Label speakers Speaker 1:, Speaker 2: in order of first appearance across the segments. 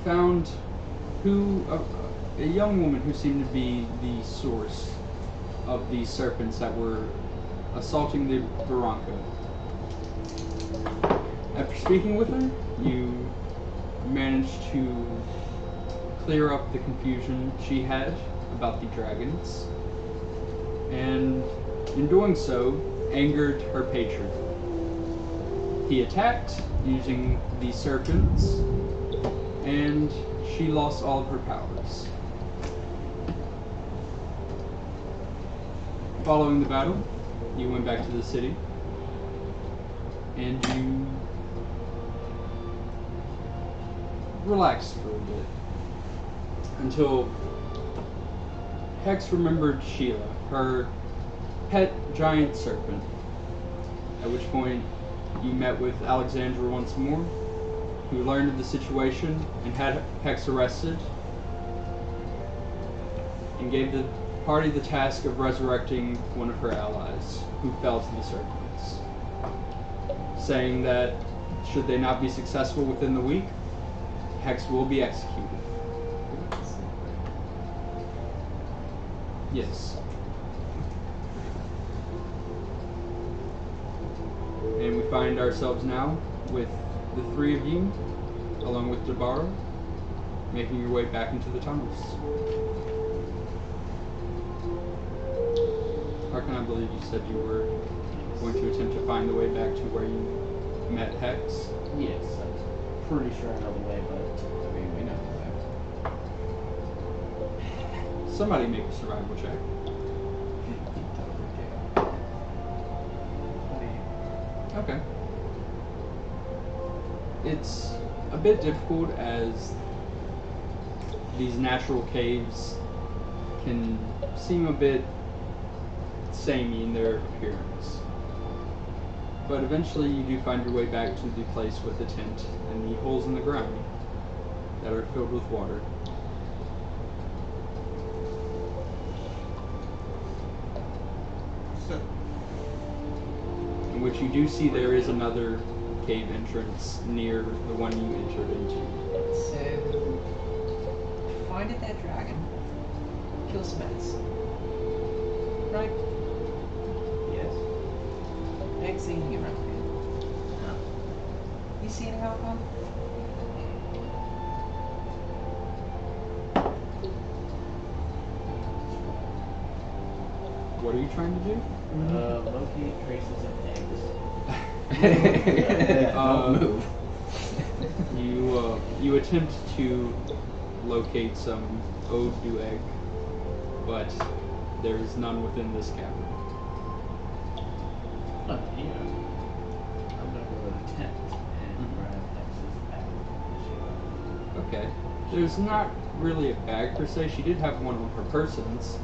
Speaker 1: found a young woman who seemed to be the source of these serpents that were assaulting the Veranka. After speaking with her, you managed to clear up the confusion she had about the dragons, and in doing so, angered her patron. He attacked using the serpents, and she lost all of her powers. Following the battle, you went back to the city, and you relaxed for a bit until Hex remembered Sheila, her pet giant serpent, at which point you met with Alexandra once more, who learned of the situation and had Hex arrested, and gave the party the task of resurrecting one of her allies, who fell to the serpents, saying that should they not be successful within the week, Hex will be executed. Yes. And we find ourselves now with the three of you, along with Jabara, making your way back into the tunnels. Harkin, I believe you said you were going to attempt to find the way back to where you met Hex.
Speaker 2: Yes, I'm pretty sure I know the way, but I mean, we know the way.
Speaker 1: Somebody make a survival check. Okay. It's a bit difficult as these natural caves can seem a bit samey in their appearance. But eventually you do find your way back to the place with the tent and the holes in the ground that are filled with water. In which you do see there is another cave entrance near the one you entered into.
Speaker 3: So, find it that dragon, kill Smiths. Right?
Speaker 2: Yes.
Speaker 3: Next thing you around here.
Speaker 2: No.
Speaker 3: You see any outcome?
Speaker 1: What are you trying to do?
Speaker 2: Locate traces of eggs.
Speaker 1: Don't move. You attempt to locate some Odu egg, but there is none within this cavern.
Speaker 2: Not here. I'm gonna go to the tent and grab Hex's bag.
Speaker 1: Okay. There's not really a bag per se. She did have one on her persons,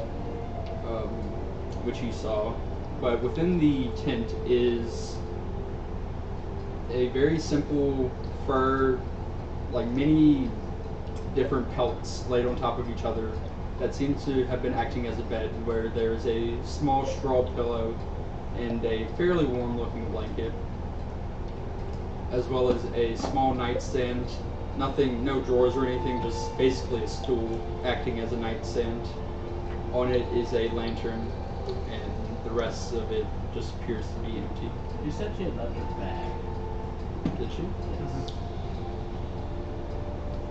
Speaker 1: which you saw, but within the tent is a very simple fur, like many different pelts laid on top of each other that seem to have been acting as a bed, where there's a small straw pillow and a fairly warm looking blanket, as well as a small nightstand. Nothing, no drawers or anything, just basically a stool acting as a nightstand. On it is a lantern, and the rest of it just appears to be empty.
Speaker 2: You said she had left her bag.
Speaker 1: Did she?
Speaker 2: Yes.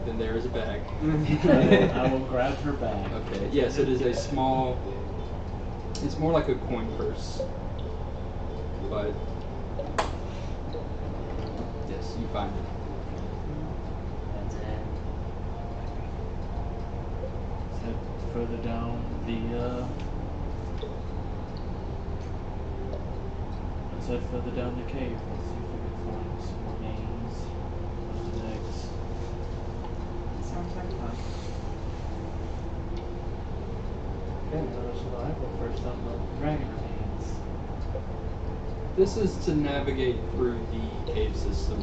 Speaker 1: Then there is a bag.
Speaker 2: I will grab her bag.
Speaker 1: Okay, yes, it is a small, it's more like a coin purse, but yes, you find it.
Speaker 2: And then head further down let's head further down the cave. Let's see if we can find some remains of the eggs.
Speaker 3: Sounds like fun.
Speaker 2: Okay, survival first on the dragon remains.
Speaker 1: This is to navigate through the cave system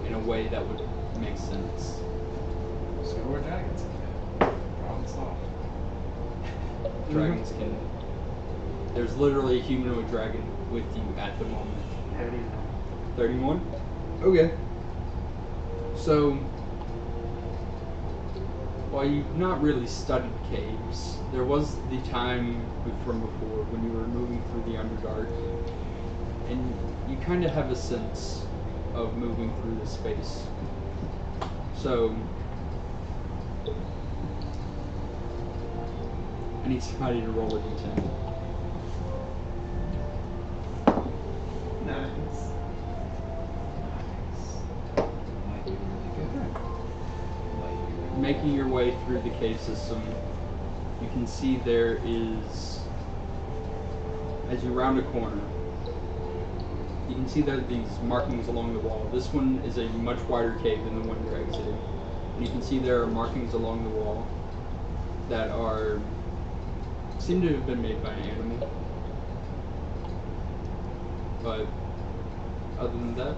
Speaker 1: in a way that would make sense.
Speaker 4: So where dragons can go. Problem solved.
Speaker 1: Dragons can. There's literally a humanoid dragon with you at the moment. 31? Okay. So, while you've not really studied caves, there was the time from before when you were moving through the Underdark, and you kind of have a sense of moving through the space. So, I need somebody to roll a d10.
Speaker 3: Nice.
Speaker 4: Might be really good. Might be really
Speaker 1: Making your way through the cave system, you can see there is, as you round a corner, you can see there are these markings along the wall. This one is a much wider cave than the one you're exiting. And you can see there are markings along the wall that seem to have been made by an animal. But other than that,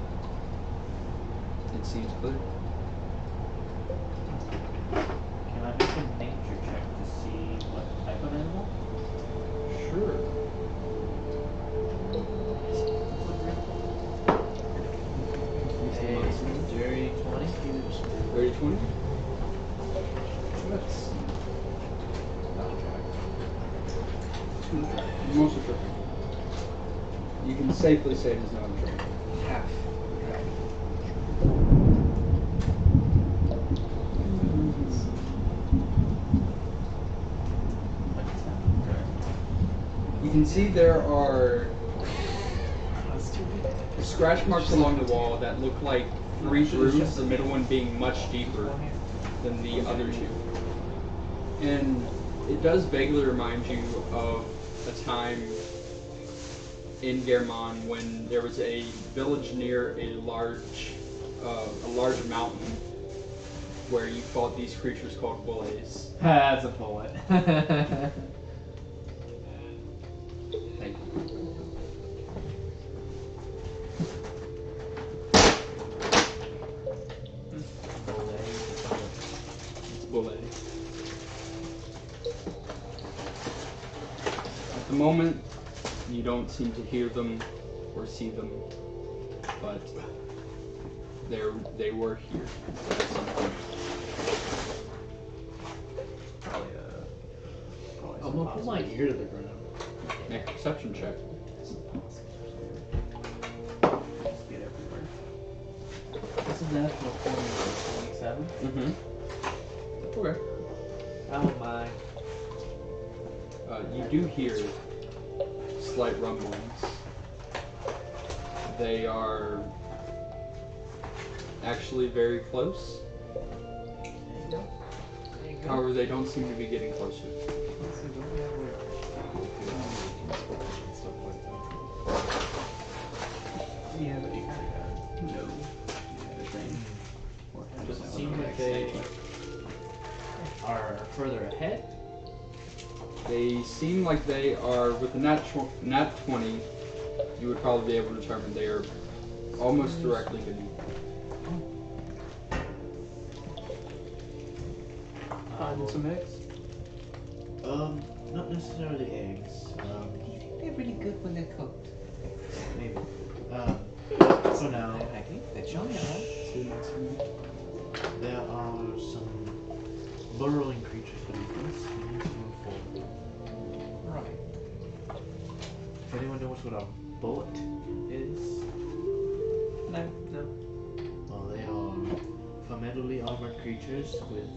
Speaker 1: it seems clear.
Speaker 2: Can I make a nature check to see what type of animal?
Speaker 1: Sure.
Speaker 2: A dirty 20.
Speaker 1: Ready, 20?
Speaker 4: That's not attractive.
Speaker 1: Most attractive. You can safely say it is not attractive.
Speaker 4: Half attractive.
Speaker 1: You can see there are
Speaker 3: That's too big.
Speaker 1: scratch marks along the wall that look like 3 grooves, the middle one being much deeper than the other 2. And it does vaguely remind you of a time in Germon when there was a village near a large mountain where you fought these creatures called bullays.
Speaker 2: That's a bullet.
Speaker 1: Thank you. It's bullay. At the moment, you don't seem to hear them or see them, but they were here at some point.
Speaker 2: I'm gonna put my ear to the ground.
Speaker 1: Make a perception check.
Speaker 2: Just get everywhere. This is national point 27.
Speaker 1: Mm-hmm. Okay.
Speaker 2: Oh my.
Speaker 1: You do hear slight rumblings. They are actually very close.
Speaker 3: There you go. There you go.
Speaker 1: However, they don't seem to be getting closer.
Speaker 3: So don't we have a-
Speaker 4: Stuff like that.
Speaker 3: Yeah, but you kind of got
Speaker 1: No.
Speaker 2: Does it seem like they are further ahead?
Speaker 1: They seem like they are, with the nat 20, you would probably be able to determine they are almost directly beneath.
Speaker 3: finding some eggs.
Speaker 2: Not necessarily eggs.
Speaker 3: They're really good when they're cooked.
Speaker 2: Maybe. So now,
Speaker 3: I think they're chunky.
Speaker 2: there are some burrowing creatures beneath us. We need to move forward.
Speaker 3: Right.
Speaker 2: If anyone knows what a bullet is,
Speaker 3: No, no.
Speaker 2: well, they are formidably armored creatures with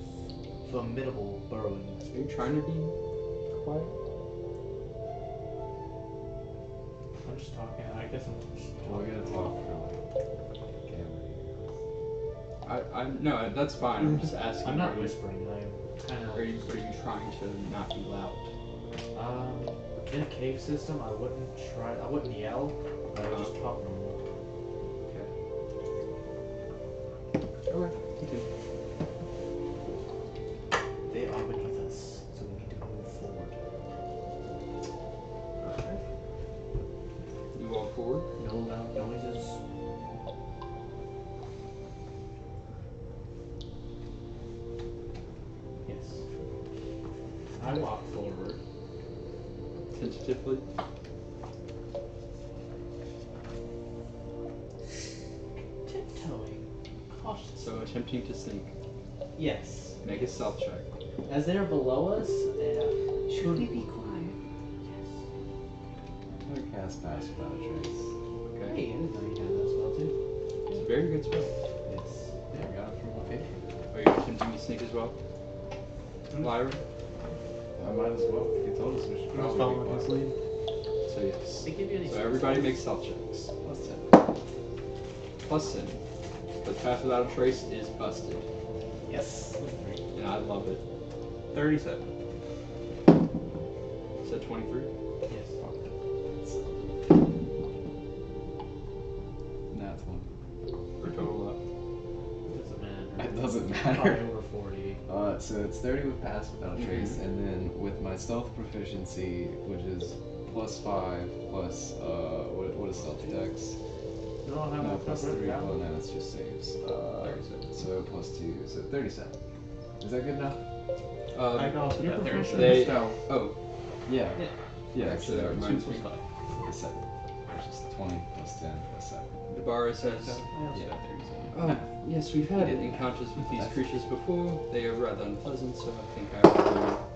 Speaker 2: formidable burrowing.
Speaker 1: Are you trying to be quiet?
Speaker 2: I'm just talking. I guess I'm just
Speaker 4: Well, we gotta talk for like camera.
Speaker 1: No, that's fine. I'm just asking.
Speaker 2: I'm not
Speaker 1: are you-
Speaker 2: whispering. I'm kind
Speaker 1: Are you trying to not be loud?
Speaker 2: In a cave system, I wouldn't yell. I would just talk normal.
Speaker 1: Okay. Continue.
Speaker 2: They are beneath us, so we need to move forward.
Speaker 1: You walk forward.
Speaker 2: No loud noises. Yes. I walk forward.
Speaker 1: Tentatively.
Speaker 2: Tiptoeing. Cautiously.
Speaker 1: So attempting to sneak.
Speaker 2: Yes.
Speaker 1: Make a stealth check.
Speaker 3: As they're below us,
Speaker 5: Should we be quiet?
Speaker 4: I'm gonna cast Pass Without a Trace.
Speaker 1: Okay.
Speaker 3: hey, I didn't know you had that spell too.
Speaker 1: It's a very good spell.
Speaker 4: It's, yeah, we got it from a patron.
Speaker 1: Are you going to continue sneak as well? Lyra?
Speaker 4: I might as well. He told us we should
Speaker 2: Just
Speaker 4: probably
Speaker 2: following
Speaker 4: be
Speaker 2: his
Speaker 4: quiet.
Speaker 2: lead.
Speaker 1: So yes.
Speaker 3: They give you any
Speaker 1: So everybody makes stealth checks.
Speaker 4: Plus 10.
Speaker 1: Plus 10. But Pass Without a Trace is busted.
Speaker 3: Yes.
Speaker 1: And I love it.
Speaker 2: 37.
Speaker 1: So 23?
Speaker 3: Yes.
Speaker 4: That's one.
Speaker 1: For total up.
Speaker 3: Doesn't matter.
Speaker 4: It doesn't
Speaker 3: Probably
Speaker 4: matter.
Speaker 3: over 40.
Speaker 4: So it's 30 with Pass Without a Trace, and then with my stealth proficiency, which is plus 5, plus, what is stealth dex?
Speaker 2: You don't have
Speaker 4: No,
Speaker 2: that
Speaker 4: plus
Speaker 2: stuff
Speaker 4: 3,
Speaker 2: written
Speaker 4: well,
Speaker 2: down?
Speaker 4: no, it's just saves.
Speaker 1: 37.
Speaker 4: So plus 2, so 37. Is that good enough?
Speaker 2: I can also
Speaker 3: You're
Speaker 2: do that.
Speaker 3: proficient
Speaker 1: They-
Speaker 2: Stealth.
Speaker 1: Oh,
Speaker 4: Yeah.
Speaker 3: Yeah.
Speaker 4: Yeah,
Speaker 1: Actually,
Speaker 4: so
Speaker 1: that reminds
Speaker 2: 2
Speaker 1: me.
Speaker 2: plus 5.
Speaker 4: plus 7. Which is 20 plus 10 plus 7.
Speaker 1: Dabara says,
Speaker 2: I also
Speaker 4: Yeah.
Speaker 2: got 37.
Speaker 1: oh, yes, we've had
Speaker 4: didn't.
Speaker 1: encounters with these
Speaker 4: That's-
Speaker 1: creatures before. They are rather unpleasant, so I think I will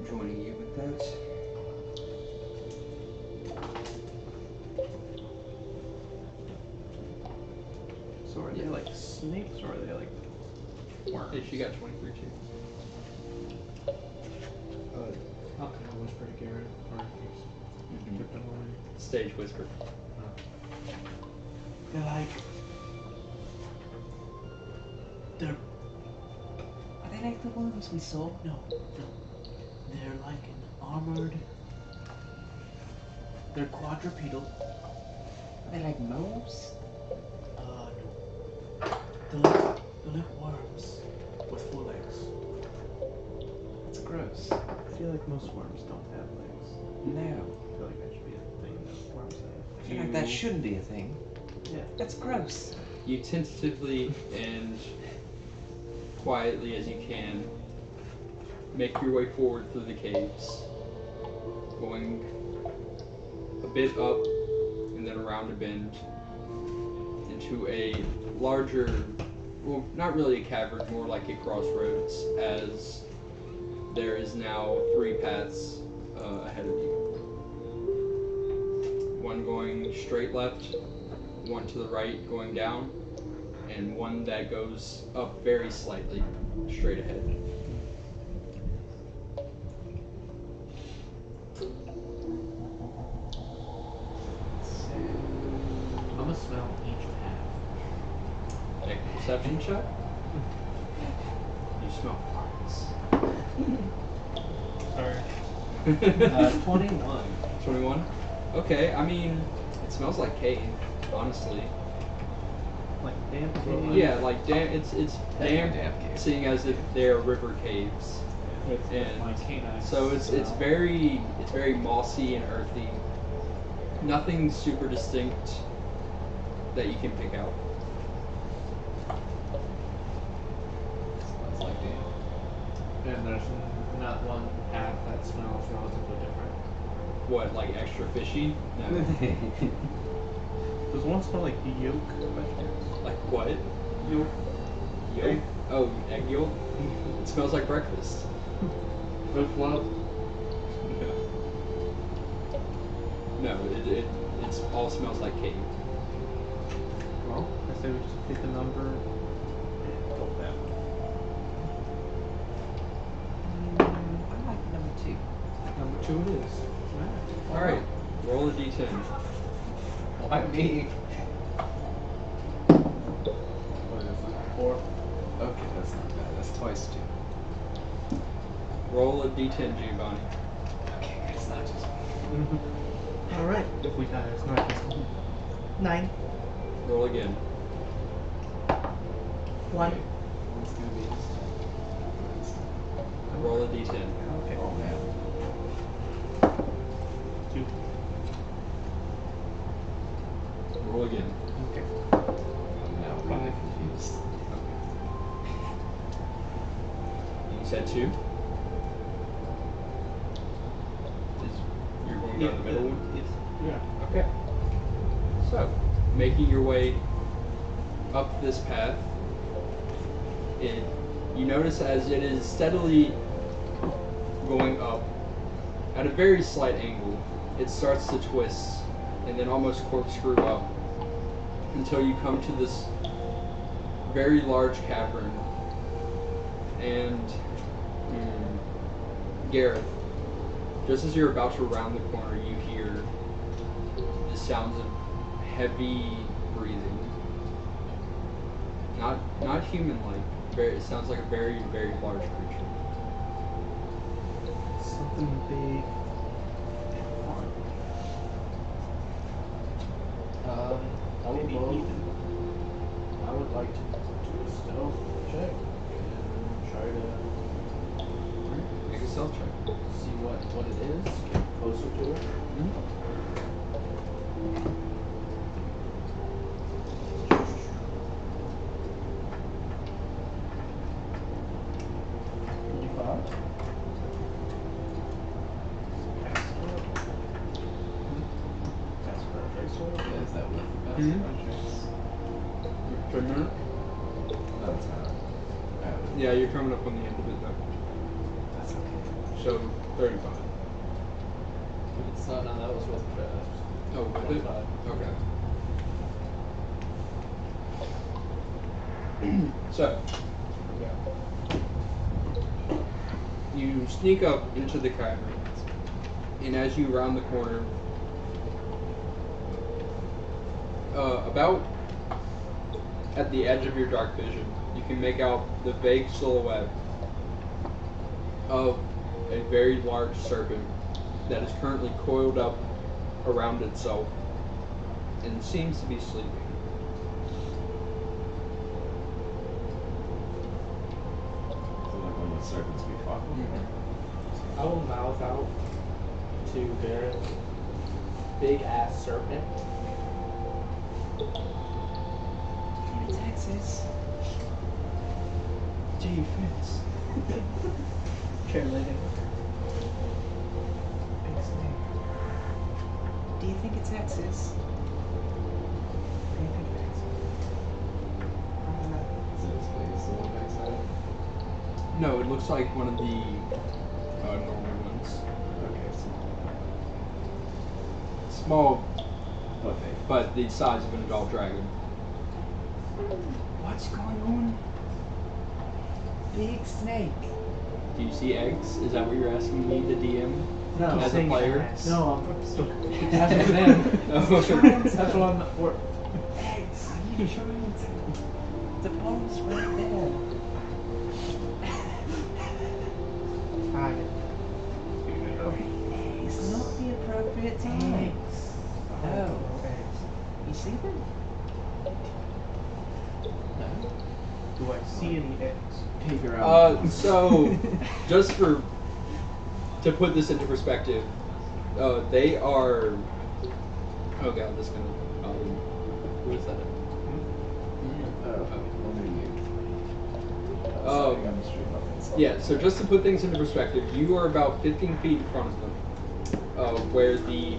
Speaker 1: be joining you with that.
Speaker 2: So are they like snakes or are they like worms?
Speaker 1: Hey, she got 23 too.
Speaker 2: I'll kind of whisper to Garrett or if he's kept them away.
Speaker 1: Stage whisper.
Speaker 2: They're like. They're.
Speaker 5: Are they like the ones we saw?
Speaker 2: No. They're like an armored. They're quadrupedal.
Speaker 5: Are they like moles?
Speaker 2: No. They're like worms with 4 legs.
Speaker 4: That's gross.
Speaker 2: I feel like most worms don't have legs.
Speaker 4: No.
Speaker 2: I feel like that should be a thing that worms have.
Speaker 5: I feel like that shouldn't be a thing.
Speaker 2: Yeah.
Speaker 5: That's gross.
Speaker 1: You tentatively and quietly as you can make your way forward through the caves, going a bit up and then around a bend into a larger, well, not really a cavern, more like a crossroads, as there is now 3 paths ahead of you. One going straight left, one to the right going down, and one that goes up very slightly straight ahead.
Speaker 2: I'm gonna smell each path.
Speaker 1: Make a perception check. You smell
Speaker 2: Sorry.
Speaker 3: 21.
Speaker 1: 21? Okay, I mean, it smells like cave, honestly.
Speaker 2: Like damp.
Speaker 1: Yeah, like it's damp,
Speaker 4: Damp cave.
Speaker 1: seeing as if they're river caves.
Speaker 2: With
Speaker 1: And
Speaker 2: my canine.
Speaker 1: So it's very mossy and earthy. Nothing super distinct that you can pick out.
Speaker 4: Smells like damn.
Speaker 2: And there's not one path that smells relatively different.
Speaker 1: What, like extra fishy? No.
Speaker 2: Does one smell like yolk?
Speaker 1: Like what?
Speaker 2: Yolk.
Speaker 1: Yolk? Oh, egg yolk? It smells like breakfast.
Speaker 2: Flip flop.
Speaker 1: No, it all smells like cave.
Speaker 2: Well, I say we just pick a number and go that way.
Speaker 5: I like number 2.
Speaker 2: Number 2 it is.
Speaker 1: Alright, roll a d10.
Speaker 5: Why me?
Speaker 4: What is it?
Speaker 2: 4.
Speaker 4: Okay, that's not bad. That's twice 2.
Speaker 1: Roll a d10, Giovanni.
Speaker 4: Okay, it's not just
Speaker 2: Alright, if we die, it's not just
Speaker 5: 9.
Speaker 1: Roll again.
Speaker 5: 1.
Speaker 4: It's gonna be
Speaker 1: Roll a d10.
Speaker 2: Okay.
Speaker 4: Oh man.
Speaker 2: 2.
Speaker 1: Roll again.
Speaker 2: Okay.
Speaker 4: I'm now really confused.
Speaker 1: You said 2? You're going down the middle one?
Speaker 2: Yeah.
Speaker 1: Okay. So, making your way up this path, it you notice as it is steadily going up at a very slight angle, it starts to twist and then almost corkscrew up until you come to this very large cavern. And Gareth, just as you're about to round the corner, you hear the sounds of heavy breathing. Not human-like. It sounds like a very, very large creature.
Speaker 2: Something big and fun. I would like to do a stealth check and try to
Speaker 1: Make a stealth check.
Speaker 2: see what it is, get closer to it.
Speaker 4: Yeah, is that with the best
Speaker 1: Mhm.
Speaker 4: contracts?
Speaker 1: For a minute?
Speaker 4: No, it's not.
Speaker 1: Yeah, you're coming up on the end of it though.
Speaker 4: That's okay.
Speaker 1: So 35.
Speaker 3: So no, that was with the
Speaker 1: Oh, with it?
Speaker 3: 25.
Speaker 1: Okay. So, you sneak up into the cavern, and as you round the corner, about at the edge of your dark vision, you can make out the vague silhouette of a very large serpent that is currently coiled up around itself and seems to be sleeping.
Speaker 4: So like one of the serpents we fought with.
Speaker 2: I will mouth out to Gareth, big ass serpent.
Speaker 5: Texas.
Speaker 1: Gee, Fitz.
Speaker 5: Translating. Do you think it's Texas? Do you think it's
Speaker 4: Is it his face on the backside?
Speaker 1: No, it looks like one of the normal ones.
Speaker 4: Okay,
Speaker 1: Small,
Speaker 4: but they.
Speaker 1: but the size of an adult dragon. What's going on?
Speaker 5: big snake?
Speaker 1: Do you see eggs? Is that what you're asking me, the DM?
Speaker 2: No,
Speaker 1: As a player?
Speaker 2: No, I'm still asking them. That's what I'm. We're,
Speaker 5: Eggs. Are you trying to? The bone's right there. Eggs, not the appropriate time. Oh. You see them? No.
Speaker 2: do I see any eggs?
Speaker 4: Peek around.
Speaker 1: So, just to put this into perspective, they are. Oh god, this is gonna. Who is that?
Speaker 4: Sorry, I'm straight up inside.
Speaker 1: Yeah, so just to put things into perspective, you are about 15 feet in front of them, where the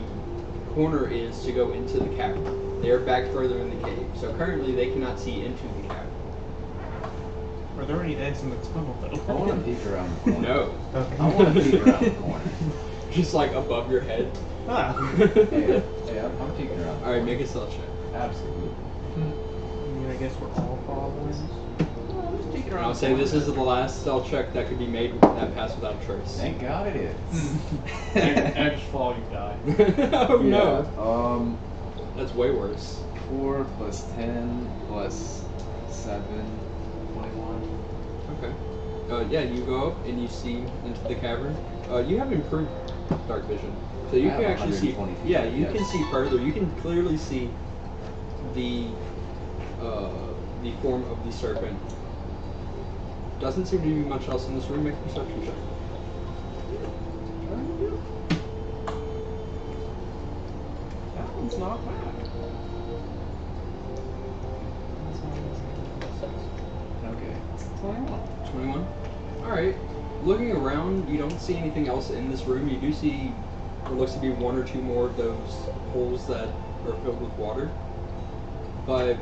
Speaker 1: corner is to go into the cavern. They are back further in the cave, so currently they cannot see into the cavern.
Speaker 2: Are there any eggs in the tunnel though?
Speaker 4: I want to peek around the corner.
Speaker 1: No.
Speaker 2: Okay.
Speaker 4: I want to peek around the corner.
Speaker 1: Just like above your head.
Speaker 2: Ah.
Speaker 4: Hey, I'm peeking around.
Speaker 1: Alright, make a stealth check.
Speaker 4: Absolutely.
Speaker 2: I mean, I guess we're all following.
Speaker 1: And I'll say this is the last stealth check that could be made that pass without trace.
Speaker 4: Thank God it is.
Speaker 2: Eggs fall, you die.
Speaker 1: Oh no.
Speaker 4: Yeah,
Speaker 1: That's way worse.
Speaker 4: 4 plus 10 plus 7, 21.
Speaker 1: Okay. Yeah, you go up and you see into the cavern. You have improved dark vision, so you
Speaker 4: I
Speaker 1: can
Speaker 4: have
Speaker 1: actually see.
Speaker 4: 120 feet,
Speaker 1: Yeah, you can
Speaker 4: yes.
Speaker 1: see further. You can clearly see the form of the serpent. Doesn't seem to be much else in this room. Make a perception check.
Speaker 2: That one's not bad.
Speaker 4: Okay.
Speaker 1: 21. Alright. Looking around, you don't see anything else in this room. You do see what looks to be one or two more of those holes that are filled with water. But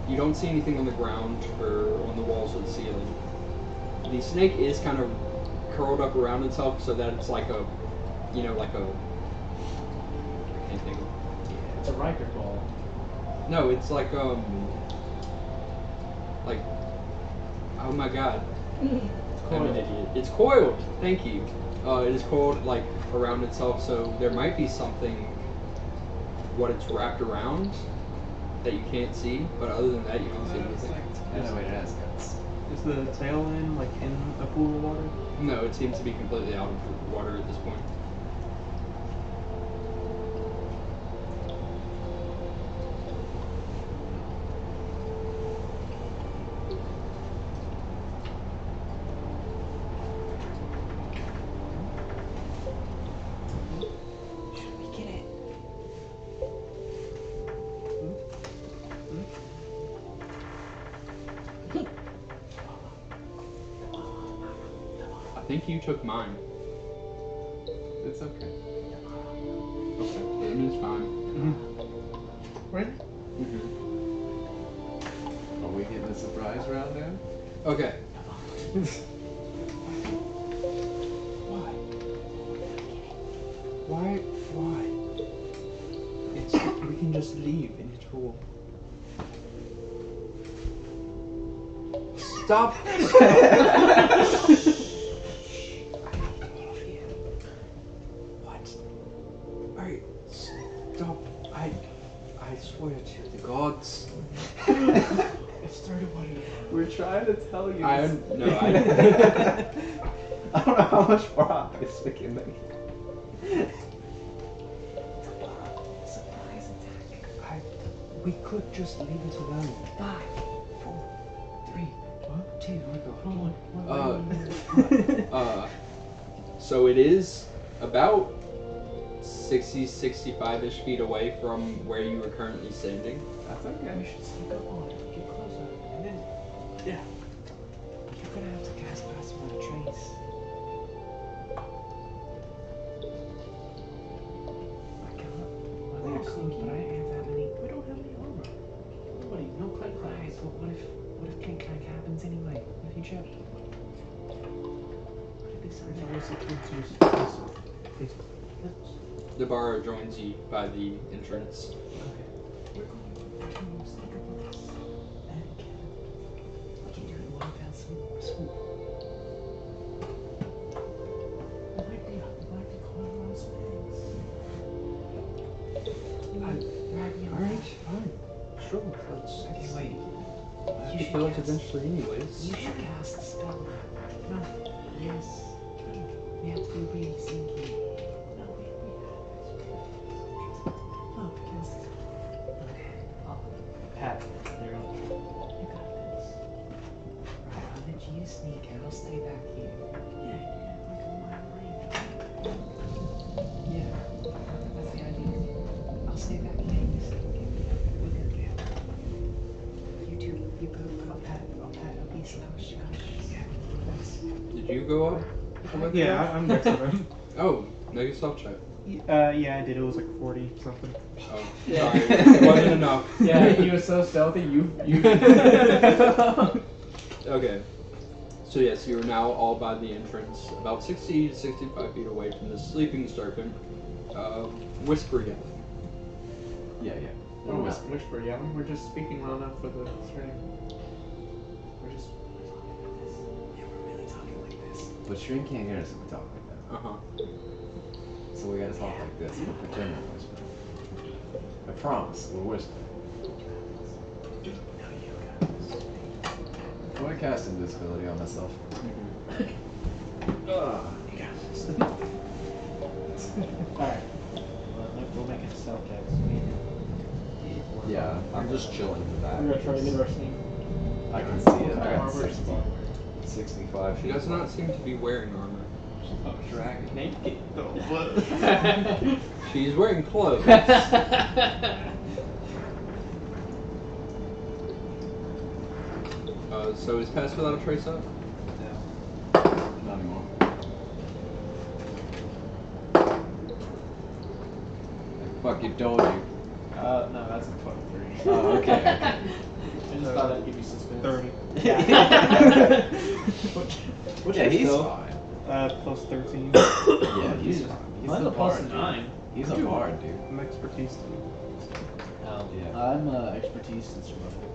Speaker 1: You don't see anything on the ground or on the walls or the ceiling. The snake is kind of curled up around itself so that it's like a, like a. I can't think of.
Speaker 2: It's a Riker ball.
Speaker 1: No, it's like oh my god, I'm an idiot. It's coiled. Thank you. It is coiled like around itself, so there might be something. What it's wrapped around that you can't see, but other than that, you don't see anything.
Speaker 4: Yeah, wait, it has guts.
Speaker 5: Is the tail in a pool of water?
Speaker 1: No, it seems to be completely out of water at this point.
Speaker 3: Should we get it?
Speaker 1: I think you took mine.
Speaker 4: It's okay.
Speaker 1: Okay, it is fine.
Speaker 2: Really?
Speaker 1: Mm-hmm.
Speaker 4: Are we getting a surprise round now?
Speaker 1: Okay. Why? It's we can just leave and it's cool. Stop! What? Stop! I swear to the gods.
Speaker 2: It's 31.
Speaker 5: We're trying to tell you.
Speaker 1: I
Speaker 5: this.
Speaker 1: I
Speaker 5: don't know how much progress we can make.
Speaker 3: Surprise attack.
Speaker 1: we could just leave it alone.
Speaker 3: 5, 4, 3, 2,
Speaker 1: So it is about 65-ish feet away from where you are currently standing.
Speaker 5: That's okay.
Speaker 3: We should sneak up on it, get closer, and then,
Speaker 5: Yeah.
Speaker 3: you're gonna have to cast Pass Without a Trace. I can't. Well, they're cool, but I don't have that many. We don't have any armor. Nobody, no clank clank. But what if clank clank happens anyway? What if you trip? What if they sound
Speaker 1: The bar joins you by the entrance.
Speaker 3: We're going to sneak up on this. And can you walk down swoop? It might be calling around space.
Speaker 1: Alright, fine. Sure, let's.
Speaker 3: Okay, wait.
Speaker 1: I have to kill it eventually, anyways.
Speaker 3: You should cast the spell. No. Yes. We have to be really sneaky. No, wait. No, because. Okay.
Speaker 2: Pat, you're on.
Speaker 3: You got this. Right, I'll let you sneak and I'll stay back here. Yeah, like a mile range. Yeah, that's the idea. I'll stay back here. You sneak. We're good. You two, you go. I'll pat. I'll be slouch. Yeah.
Speaker 1: Did you go up?
Speaker 5: Yeah, I'm next to him.
Speaker 1: Oh, make a stealth check.
Speaker 5: Yeah, I did. It was like 40 something.
Speaker 1: Oh,
Speaker 3: Yeah.
Speaker 1: sorry. It wasn't enough.
Speaker 5: Yeah, he was so stealthy. You.
Speaker 1: Okay. So yes, you are now all by the entrance, about 60 to 65 feet away from the sleeping serpent, whisper yelling.
Speaker 4: Yeah.
Speaker 5: We're not whisper yelling. We're just speaking loud enough for the stream. We're just.
Speaker 3: Yeah, we're really talking like this.
Speaker 4: But Shrin can't hear us if we talk like that.
Speaker 1: Uh-huh.
Speaker 4: So we gotta talk like this. We're pretending to whisper. I promise, we're whispering. I'm gonna cast invisibility on myself.
Speaker 2: Alright. We'll make it stealth checks.
Speaker 4: Yeah, I'm just chilling in the back.
Speaker 5: We're gonna try to get our sneak.
Speaker 4: I can see it. I got
Speaker 5: Armor.
Speaker 4: 65
Speaker 1: She
Speaker 4: feet.
Speaker 1: does not seem to be wearing armor.
Speaker 5: Oh, dragon. Naked though.
Speaker 1: She's wearing clothes. So is Pass Without a Trace up?
Speaker 4: Not anymore. I fucking told you.
Speaker 5: No, that's a 23.
Speaker 4: Oh, okay.
Speaker 5: I just thought I'd give you suspense.
Speaker 6: 30.
Speaker 5: Which
Speaker 4: Yeah,
Speaker 5: is
Speaker 4: he's
Speaker 5: still-
Speaker 4: fine.
Speaker 6: Plus 13.
Speaker 4: Yeah, he's fine. He's
Speaker 5: Mine's
Speaker 4: the
Speaker 5: a plus
Speaker 4: bard, dude.
Speaker 5: 9.
Speaker 4: He's a bard, dude.
Speaker 6: I'm expertise too.
Speaker 4: Yeah.
Speaker 2: I'm expertise and survival.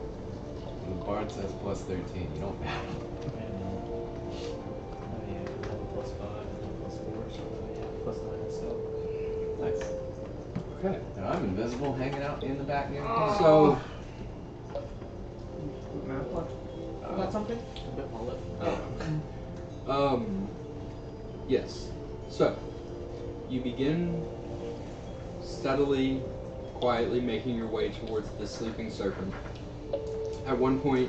Speaker 4: The bard says plus 13. You don't battle.
Speaker 2: Oh yeah, I have a plus 5 and then plus 4, so yeah, plus 9 still.
Speaker 4: Nice.
Speaker 1: Okay.
Speaker 4: And I'm invisible, hanging out in the back near the corner.
Speaker 1: So,
Speaker 6: Math left.
Speaker 5: Got something?
Speaker 2: A bit more left.
Speaker 1: yes. So, you begin steadily, quietly making your way towards the sleeping serpent. At one point,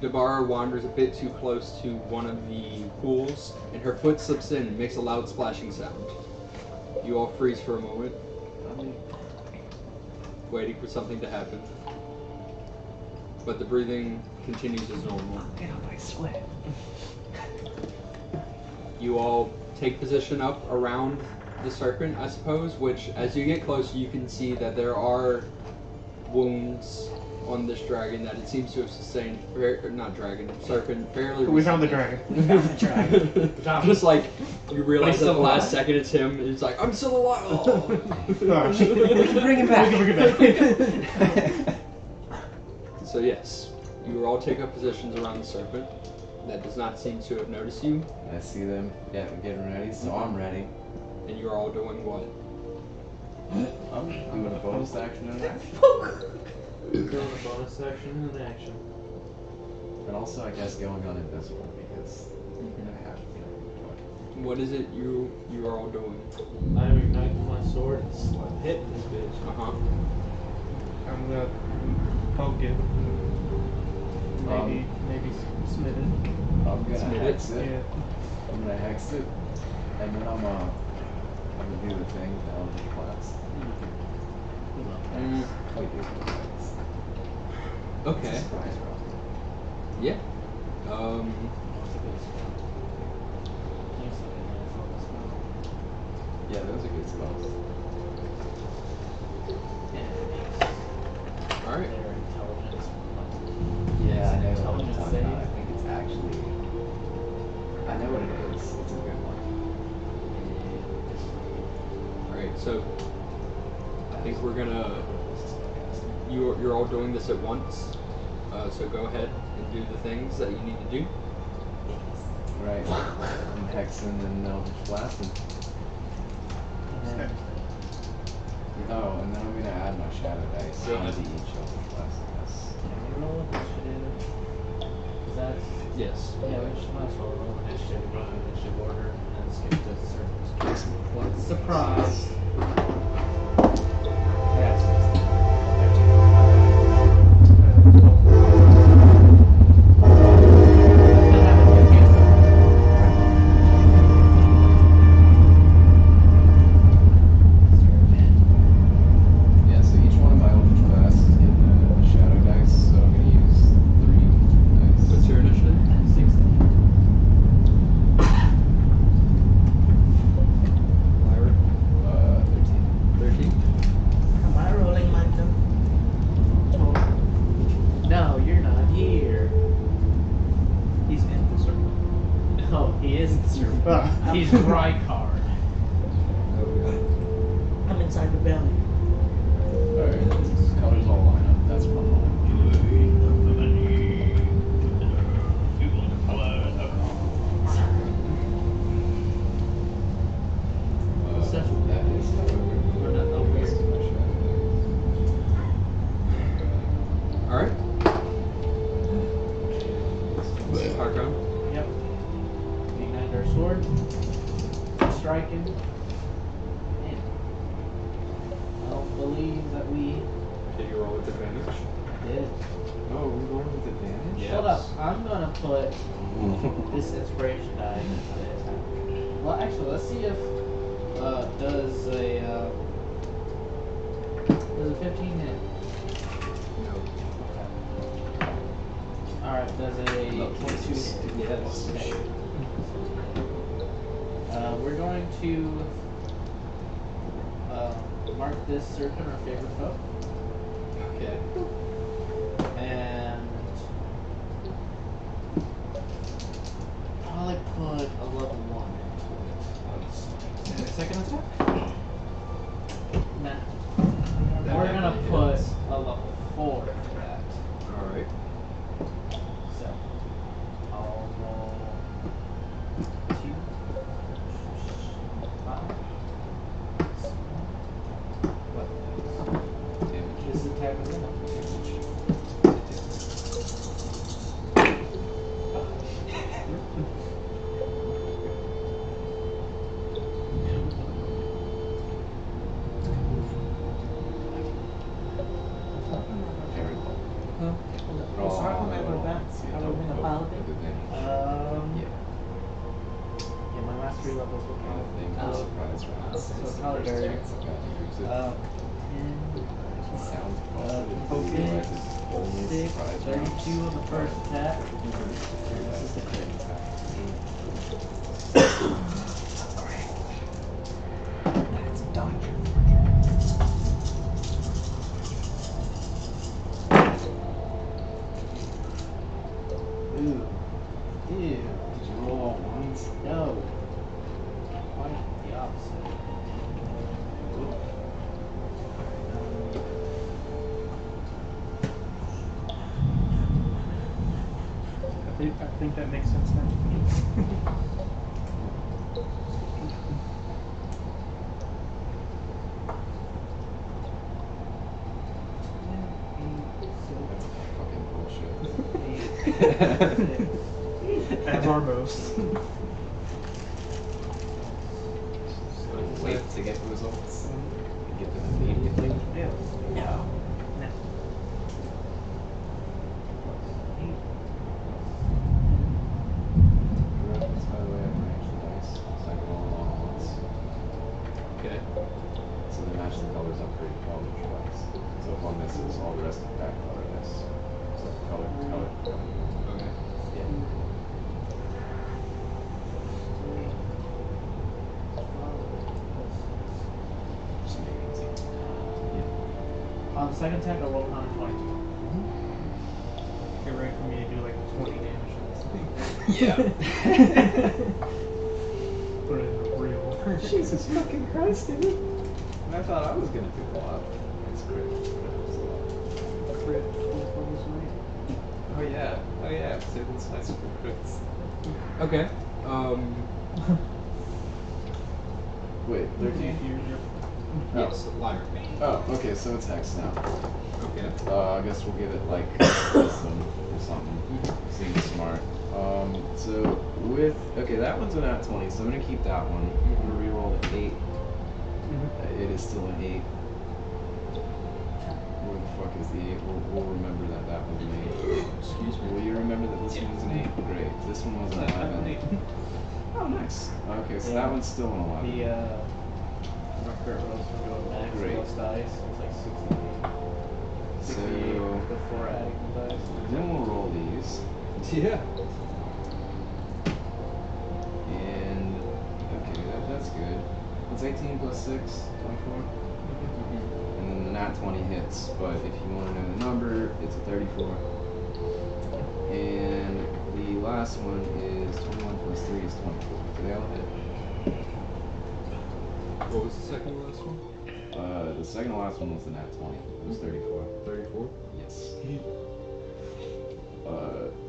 Speaker 1: Dabara wanders a bit too close to one of the pools, and her foot slips in and makes a loud splashing sound. You all freeze for a moment, waiting for something to happen. But the breathing continues as normal.
Speaker 2: Get out my sweat.
Speaker 1: You all take position up around the serpent, I suppose, which as you get closer you can see that there are wounds on this dragon that it seems to have sustained, serpent, fairly
Speaker 6: We found the
Speaker 1: recently.
Speaker 6: dragon.
Speaker 1: Just like, you realize
Speaker 5: still
Speaker 1: at the last
Speaker 5: alive?
Speaker 1: second it's him, and it's like, I'm still alive!
Speaker 6: Gosh.
Speaker 2: We can bring him back.
Speaker 6: We can bring it back.
Speaker 1: So yes, you all take up positions around the serpent. That does not seem to have noticed you,
Speaker 4: I see them getting ready, so I'm ready.
Speaker 1: and you're all doing what?
Speaker 4: I'm doing a bonus action and an action.
Speaker 2: Doing a bonus action and an action.
Speaker 4: And also, I guess, going on invisible because I have to.
Speaker 1: What is it you are all doing?
Speaker 2: I'm igniting my sword and hitting this bitch.
Speaker 1: Uh-huh.
Speaker 6: I'm gonna poke it. Maybe smite it.
Speaker 4: I'm gonna
Speaker 1: Smite
Speaker 4: hex
Speaker 1: it?
Speaker 4: it.
Speaker 6: Yeah.
Speaker 4: I'm gonna hex it, and then I'm gonna do the thing, the Eldritch Blast.
Speaker 1: Mm,
Speaker 4: We do the things.
Speaker 1: okay.
Speaker 4: Surprise roll.
Speaker 1: Yeah.
Speaker 4: Yeah, those are good spells.
Speaker 1: Alright.
Speaker 2: Their intelligence.
Speaker 4: Yeah, I know what I'm
Speaker 2: Intelligence
Speaker 4: talking about. I
Speaker 2: save.
Speaker 4: think it's actually. I know what it is. It's a good one.
Speaker 1: Alright, so I think we're gonna you're all doing this at once. So go ahead and do the things that you need to do.
Speaker 4: Right. I'm hexing and Eldritch Blasting. Oh, and then I'm gonna add my shadow dice
Speaker 1: Go ahead.
Speaker 4: onto each Eldritch Blast, I guess.
Speaker 2: Can we roll initiative? Is that...
Speaker 1: Yes.
Speaker 2: Yeah, we just might as well roll initiative, go in initiative order, and then skip to circles.
Speaker 5: Surprise.
Speaker 4: Yeah, so each one of my Eldritch Blasts is getting a shadow dice, so I'm gonna use 3 dice.
Speaker 1: What's your initiative?
Speaker 4: 13.
Speaker 1: 13.
Speaker 5: Am I rolling my
Speaker 2: No, you're not here.
Speaker 5: He's in the circle.
Speaker 2: No, he isn't, sir.
Speaker 6: Ah.
Speaker 2: He's Rykard.
Speaker 5: I'm inside the belly.
Speaker 4: Alright, colors all line up. That's what I'm rolling. That is, however,
Speaker 2: We're not over
Speaker 4: next to my shadow
Speaker 1: Alright. Harkon.
Speaker 2: Yep. Ignite our sword. Striking. Man. I don't believe that we
Speaker 1: Did you roll with advantage?
Speaker 2: did.
Speaker 4: Oh, we're going with advantage?
Speaker 1: Yes.
Speaker 2: Hold up. I'm gonna put this inspiration die into the attack. Well, actually, let's see if does a 15 hit?
Speaker 1: No.
Speaker 2: Alright, does a 22 hit?
Speaker 1: Yes.
Speaker 2: Okay. We're going to mark this serpent our favorite foe.
Speaker 1: Okay.
Speaker 2: And probably put a level 1 into it.
Speaker 5: And the second attack?
Speaker 2: Nah.
Speaker 1: That
Speaker 2: We're gonna
Speaker 1: definitely
Speaker 2: put
Speaker 1: hits.
Speaker 2: a level 4 into that.
Speaker 1: Alright.
Speaker 2: So I'll roll 2, 5. What?
Speaker 4: Damage.
Speaker 2: This attack is enough.
Speaker 4: Very low.
Speaker 5: Huh?
Speaker 4: Roll
Speaker 5: So how come I
Speaker 4: on
Speaker 5: would
Speaker 4: the-
Speaker 5: advance?
Speaker 4: see,
Speaker 5: I would
Speaker 4: don't
Speaker 5: bring a
Speaker 4: go
Speaker 5: paladin?
Speaker 4: with advantage.
Speaker 2: Yeah.
Speaker 5: Yeah, my last 3 levels will
Speaker 4: I
Speaker 5: count.
Speaker 4: think
Speaker 2: Oh.
Speaker 4: surprise round.
Speaker 2: So
Speaker 4: It's the
Speaker 2: Color
Speaker 4: first
Speaker 2: Guard.
Speaker 4: chance I've gotten to use it. It sounds awesome until you
Speaker 2: focus,
Speaker 4: realize it's only
Speaker 2: 6,
Speaker 4: surprise
Speaker 2: 32
Speaker 4: rounds.
Speaker 2: on the first attack.
Speaker 4: This is the crit attack.
Speaker 3: That's done.
Speaker 2: Ooh. Ew.
Speaker 4: Did you roll all ones?
Speaker 2: No. Quite the opposite.
Speaker 6: I think that makes sense now.
Speaker 4: That's fucking bullshit.
Speaker 6: As are most.
Speaker 4: Wait to get the results and get them immediately.
Speaker 6: Yeah.
Speaker 2: No.
Speaker 6: No.
Speaker 4: Reference, by the way, I match the dice, so I can roll them all at once.
Speaker 1: Okay.
Speaker 4: So they match the colors up for each color twice. So if one misses, all the rest of the pack color miss. So color, color, color.
Speaker 1: Okay.
Speaker 4: Yeah. Just make it easy.
Speaker 2: On the second attack, I rolled 120.
Speaker 6: Get ready for me to do like 20 damage to this thing.
Speaker 1: Yeah.
Speaker 6: Put it in the real.
Speaker 4: Jesus fucking Christ, dude. And I thought I was gonna do a lot. It's great.
Speaker 6: Crit, 24 was right.
Speaker 4: Oh yeah. Oh yeah. Save this nice for crits.
Speaker 1: Okay.
Speaker 4: Wait, 13?
Speaker 1: Yes, liar.
Speaker 4: Oh, okay, so it's hex now.
Speaker 1: Okay.
Speaker 4: I guess we'll give it like wisdom or something. Seems smart. So with okay, that one's an at 20, so I'm gonna keep that one. I'm gonna reroll the 8. It is still an 8. Where the fuck is the 8? We'll remember that that one's an 8.
Speaker 1: Excuse
Speaker 4: Will
Speaker 1: me.
Speaker 4: you remember that this one's an 8? Great. This one was an 11. Oh, nice. Okay, so that one's still an 11.
Speaker 2: The my crit rolls from going max
Speaker 4: Great.
Speaker 2: plus dice. It's like 68
Speaker 4: So
Speaker 2: before adding the dice.
Speaker 4: then we'll roll these.
Speaker 1: Yeah.
Speaker 4: And okay, that's good. It's 18 plus 6, 24. And then the nat 20 hits, but if you want to know the number, it's a 34. And the last one is 21 plus 3 is 24. Do they all hit?
Speaker 1: What was the second to last one?
Speaker 4: The second to last one was the nat 20. It was 34.
Speaker 1: 34.
Speaker 4: Yes.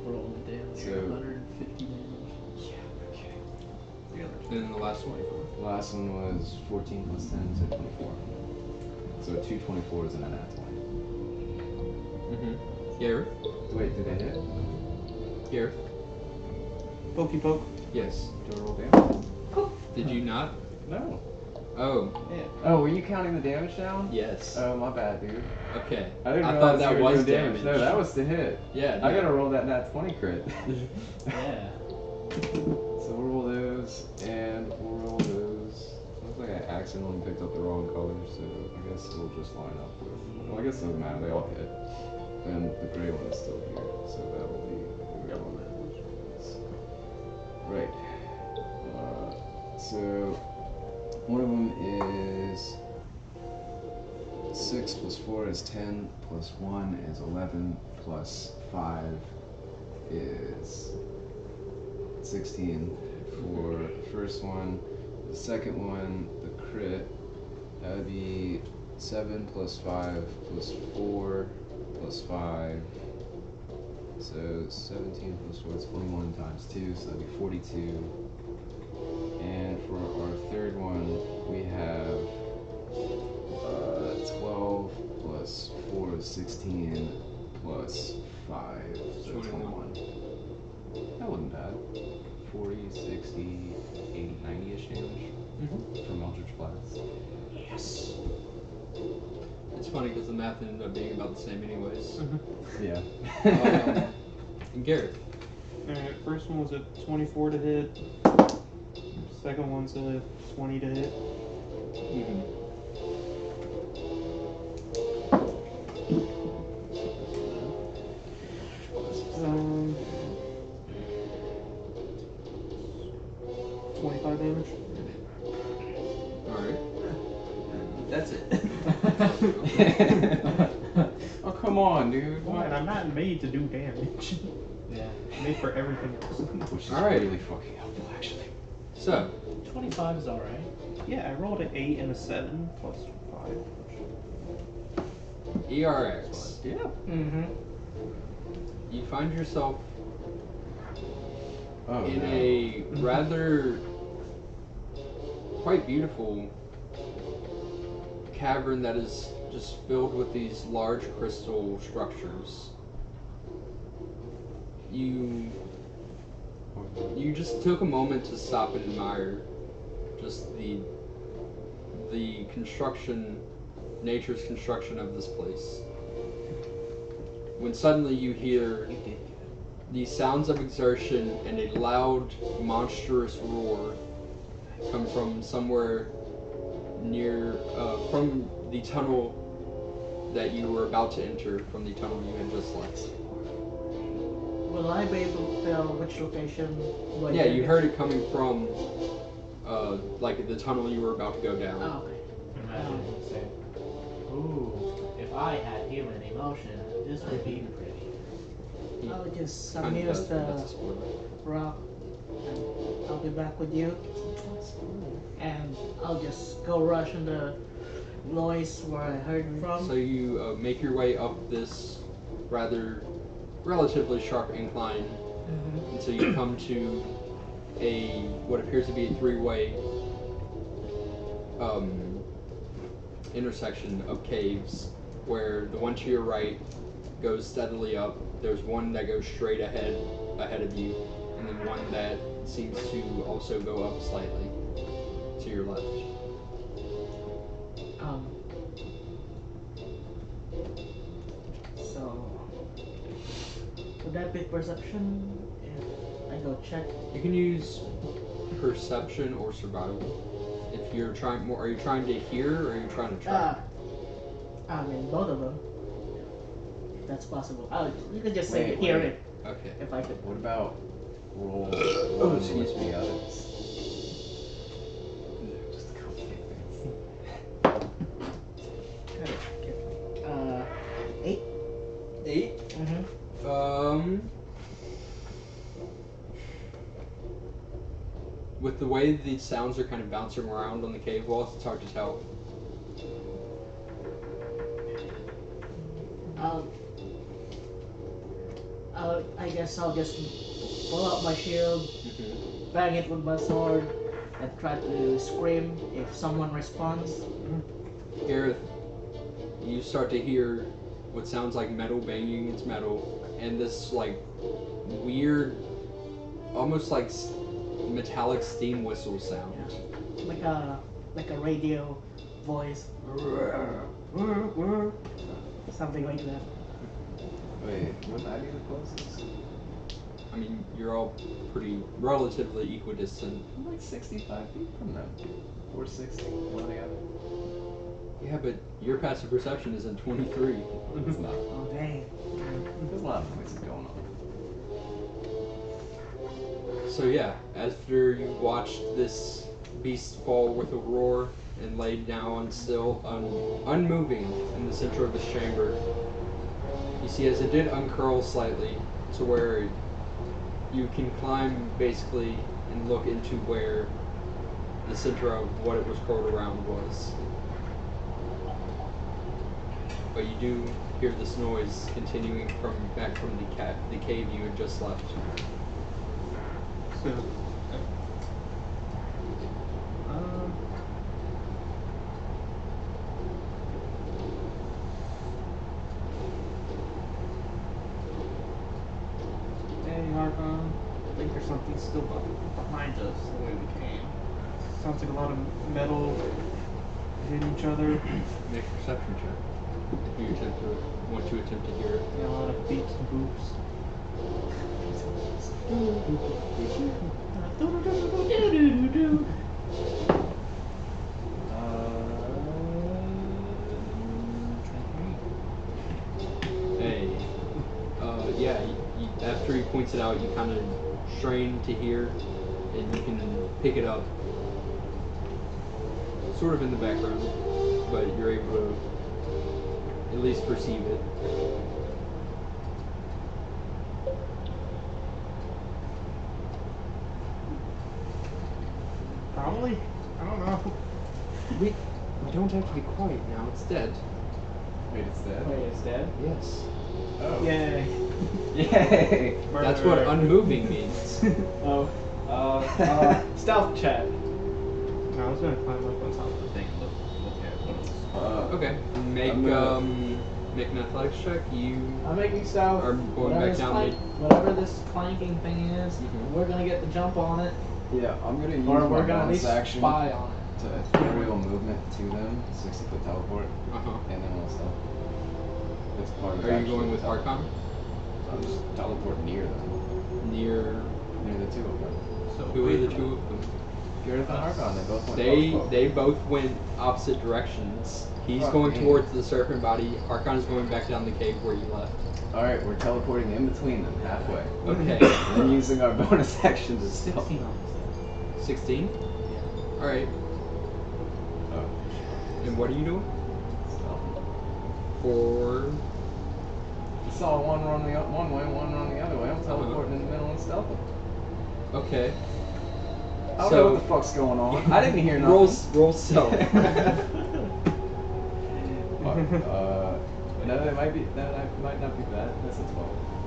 Speaker 2: Rolling damage.
Speaker 4: So-
Speaker 2: 150 damage.
Speaker 1: And then the last 24.
Speaker 4: The last one was 14 plus 10, so 24. So 2 24s and a nat 20.
Speaker 1: Mm-hmm. Gareth?
Speaker 4: Wait, did they hit?
Speaker 1: Gareth?
Speaker 6: Pokey poke.
Speaker 1: Yes.
Speaker 4: Do I roll damage?
Speaker 1: Did you not?
Speaker 4: No.
Speaker 1: Oh,
Speaker 4: Oh, were you counting the damage down?
Speaker 1: yes.
Speaker 4: Oh, my bad, dude.
Speaker 1: Okay.
Speaker 4: I didn't realize
Speaker 1: thought that
Speaker 4: you were
Speaker 1: was
Speaker 4: doing
Speaker 1: damage.
Speaker 4: No, that was the hit.
Speaker 1: Yeah.
Speaker 4: I
Speaker 1: no.
Speaker 4: gotta roll that nat 20 crit.
Speaker 2: Yeah.
Speaker 4: So we'll roll those, and we'll roll those. Looks like I accidentally picked up the wrong color, so I guess we'll just line up with. Well, I guess it doesn't matter, they all hit. And the gray one is still here, so that'll be the gray one. Right. So one of them is 6 plus 4 is 10, plus 1 is 11, plus 5 is 16 for the first one. The second one, the crit, that would be 7 plus 5 plus 4 plus 5. So 17 plus 4 is 21 times 2, so that'd be 42. And for our third one, we have 12 plus 4 is 16 plus 5, so 21. That wasn't bad. 40, 60, 80, 90-ish damage from Eldritch Blast.
Speaker 1: Yes. It's funny because the math ended up being about the same anyways.
Speaker 4: Yeah.
Speaker 1: And Gareth.
Speaker 6: Alright, first one was a 24 to hit. Second one's a 20 to hit.
Speaker 1: Mm-hmm.
Speaker 6: 25 damage.
Speaker 1: Alright.
Speaker 2: That's it.
Speaker 4: Oh, come on, dude.
Speaker 6: What? I'm not made to do damage.
Speaker 2: Yeah.
Speaker 6: I'm made for everything else.
Speaker 4: Which is
Speaker 1: Alright.
Speaker 4: really fucking helpful, actually.
Speaker 1: So,
Speaker 2: 25 is alright.
Speaker 6: Yeah, I rolled an 8 and a 7 plus 5.
Speaker 1: ERX.
Speaker 4: Yeah.
Speaker 2: Mm-hmm.
Speaker 1: You find yourself
Speaker 4: Oh,
Speaker 1: in
Speaker 4: no.
Speaker 1: a rather quite beautiful cavern that is just filled with these large crystal structures. You just took a moment to stop and admire just the construction, nature's construction of this place. When suddenly you hear the sounds of exertion and a loud, monstrous roar come from somewhere near, from the tunnel that you were about to enter, from the tunnel you had just left.
Speaker 7: Will I be able to tell which location?
Speaker 1: Yeah, you heard it coming from, like the tunnel you were about to go down.
Speaker 7: Oh, okay.
Speaker 2: Imagine him saying, ooh, if I had human emotion, this would be pretty.
Speaker 7: I'll just
Speaker 1: Kinda
Speaker 7: amuse
Speaker 1: does, but that's a
Speaker 7: the
Speaker 1: spoiler.
Speaker 7: rock, and I'll be back with you. And I'll just go rush in the noise where I heard from.
Speaker 1: So you make your way up this rather relatively sharp incline
Speaker 7: Mhm.
Speaker 1: until you come to what appears to be a three-way intersection of caves, where the one to your right goes steadily up. There's one that goes straight ahead of you, and then one that seems to also go up slightly to your left.
Speaker 7: So would that be perception if I go check?
Speaker 1: You can use perception or survival. If you're trying more, are you trying to hear or are you trying to track?
Speaker 7: I mean both of them. If that's possible. You could just say
Speaker 4: Wait,
Speaker 7: hear
Speaker 4: wait.
Speaker 7: it
Speaker 1: Okay.
Speaker 7: if I could.
Speaker 4: What about roll
Speaker 1: Oh,
Speaker 4: one
Speaker 1: excuse
Speaker 4: with
Speaker 1: me.
Speaker 4: the others? Just a couple things.
Speaker 7: 8.
Speaker 1: 8.
Speaker 7: Mm-hmm.
Speaker 1: With the way these sounds are kind of bouncing around on the cave walls, it's hard to tell.
Speaker 7: I guess I'll just pull out my shield, bang it with my sword, and try to scream if someone responds.
Speaker 1: Gareth, you start to hear what sounds like metal banging against metal, and this like weird, almost like metallic steam whistle sound.
Speaker 7: Like a radio voice. Something like that.
Speaker 4: Wait, wouldn't I be the closest?
Speaker 1: I mean, you're all pretty relatively equidistant.
Speaker 4: I'm like 65 feet from them. Or 60, one or the other.
Speaker 1: Yeah, but your passive perception is in 23.
Speaker 4: It's not.
Speaker 7: Oh dang.
Speaker 4: There's a lot of noises going on.
Speaker 1: So yeah, after you watched this beast fall with a roar and lay down still, unmoving in the center of this chamber, you see as it did uncurl slightly to where you can climb basically and look into where the center of what it was curled around was. But you do hear this noise continuing back from the cave you had just left.
Speaker 6: So, hey, Harkon.
Speaker 2: I think there's something still behind us the way we came.
Speaker 6: Sounds like a lot of metal hitting each other.
Speaker 1: Make a perception check. If you want to attempt to hear it.
Speaker 6: Yeah, a lot of beeps and boops.
Speaker 1: Hey. Yeah, after he points it out, you kind of strain to hear, and you can pick it up sort of in the background, but you're able to at least perceive it.
Speaker 6: Probably. I don't know.
Speaker 1: We don't have to be quiet now, it's dead.
Speaker 4: Wait, it's dead?
Speaker 2: Wait, it's dead?
Speaker 1: Yes.
Speaker 4: Oh.
Speaker 6: Yay.
Speaker 4: Yay!
Speaker 1: That's what unmoving means.
Speaker 2: Oh. Stealth check.
Speaker 6: No, I was gonna climb up on top of the thing.
Speaker 2: Look at what
Speaker 1: Okay. Make
Speaker 4: I'm gonna-
Speaker 1: make an athletics check. You
Speaker 2: I'm making stealth.
Speaker 1: are going
Speaker 2: Whatever
Speaker 1: back
Speaker 2: this
Speaker 1: down
Speaker 2: whatever this clanking thing is,
Speaker 1: Mhm.
Speaker 2: we're gonna get the jump on it,
Speaker 4: Yeah, I'm gonna use
Speaker 2: or
Speaker 4: my
Speaker 2: we're gonna at
Speaker 4: bonus
Speaker 2: least
Speaker 4: action
Speaker 2: spy on it.
Speaker 4: to aerial movement to them, 60-foot teleport,
Speaker 1: Uh-huh.
Speaker 4: and then we'll stop. That's part of
Speaker 1: Are you
Speaker 4: action.
Speaker 1: going with Archon?
Speaker 4: I'll just teleport near them.
Speaker 1: Near
Speaker 4: Near the two of them.
Speaker 2: So
Speaker 1: who are the two of them?
Speaker 4: Gareth and Archon, they both went
Speaker 1: They both went opposite directions. He's
Speaker 4: Fuck
Speaker 1: going
Speaker 4: me.
Speaker 1: towards the serpent body. Archon is going back down the cave where you left.
Speaker 4: Alright, we're teleporting in between them, halfway.
Speaker 1: Okay.
Speaker 4: And then using our bonus action to stealth.
Speaker 2: 16 on this.
Speaker 1: 16? Alright.
Speaker 4: Oh,
Speaker 1: And what are you doing?
Speaker 4: stealth.
Speaker 1: For
Speaker 4: You saw one run one way, one run the other way. I'm teleporting in the middle and stealthing.
Speaker 1: okay.
Speaker 4: I don't
Speaker 1: So-
Speaker 4: know what the fuck's going on. I didn't hear nothing.
Speaker 1: Roll stealth.
Speaker 4: No, that might might not be bad. That's a 12.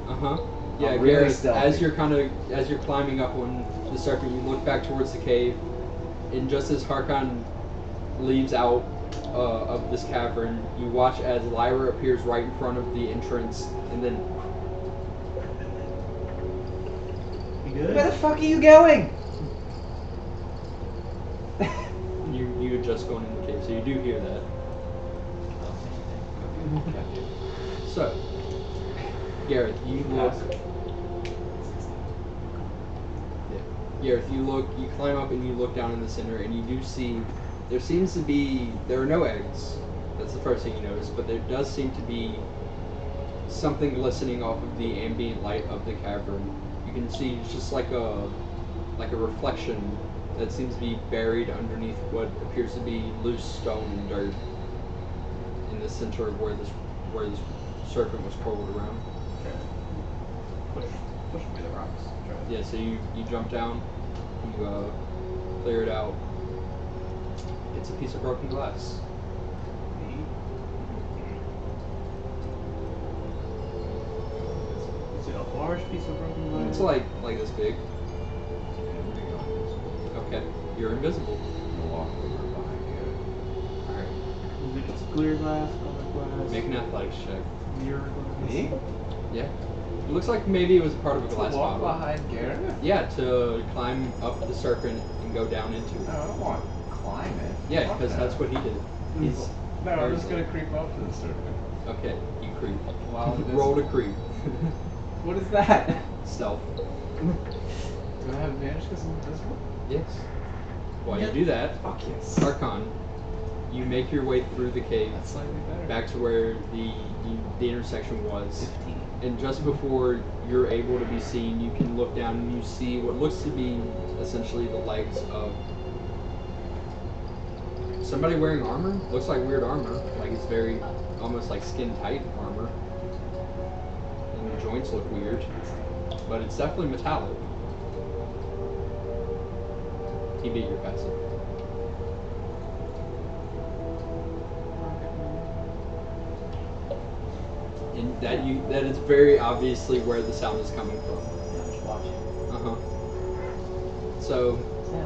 Speaker 1: Uh-huh. Yeah,
Speaker 4: I'm really
Speaker 1: Gareth,
Speaker 4: stealthy.
Speaker 1: as you're climbing up on the serpent, you look back towards the cave, and just as Harkon leaves out of this cavern, you watch as Lyra appears right in front of the entrance, and then
Speaker 6: You good?
Speaker 4: Where the fuck are you going?
Speaker 1: you had just gone in the cave, so you do hear that. So, Gareth, you look. Gareth, you climb up and you look down in the center, and you do see there are no eggs. That's the first thing you notice, but there does seem to be something glistening off of the ambient light of the cavern. You can see it's just like a reflection that seems to be buried underneath what appears to be loose stone and dirt in the center of where this serpent was coiled around.
Speaker 2: Push away the rocks.
Speaker 1: Yeah, so you jump down, you clear it out. It's a piece of broken glass.
Speaker 6: Is it a large piece of broken glass?
Speaker 1: It's like this big. Okay, you're invisible.
Speaker 4: Walk over behind you.
Speaker 1: Alright,
Speaker 6: Is it just clear glass, colored glass,
Speaker 1: make an athletics check.
Speaker 6: mirror glass?
Speaker 4: Me?
Speaker 1: Yeah. It looks like maybe it was part of a glass
Speaker 4: Walk
Speaker 1: bottle.
Speaker 4: behind Gareth?
Speaker 1: Yeah, to climb up the serpent and go down into
Speaker 4: No,
Speaker 1: it.
Speaker 4: I don't want to climb it.
Speaker 1: Yeah,
Speaker 4: Fuck
Speaker 1: because
Speaker 4: that.
Speaker 1: that's what he did. He's
Speaker 4: No, I'm just gonna creep up to the serpent.
Speaker 1: okay. You creep.
Speaker 4: While it is-
Speaker 1: Roll to creep.
Speaker 4: What is that?
Speaker 1: Stealth.
Speaker 4: Do I have advantage because I'm invisible?
Speaker 1: Yes. While you do that,
Speaker 4: Fuck yes.
Speaker 1: Archon, you make your way through the cave
Speaker 4: That's slightly better.
Speaker 1: back to where the intersection was. And just before you're able to be seen, you can look down and you see what looks to be essentially the legs of somebody wearing armor. Looks like weird armor. Like it's very almost like skin tight armor. the joints look weird, but it's definitely metallic. He beat your passive. And that is very obviously where the sound is coming from.
Speaker 7: I'm just watching.
Speaker 1: So.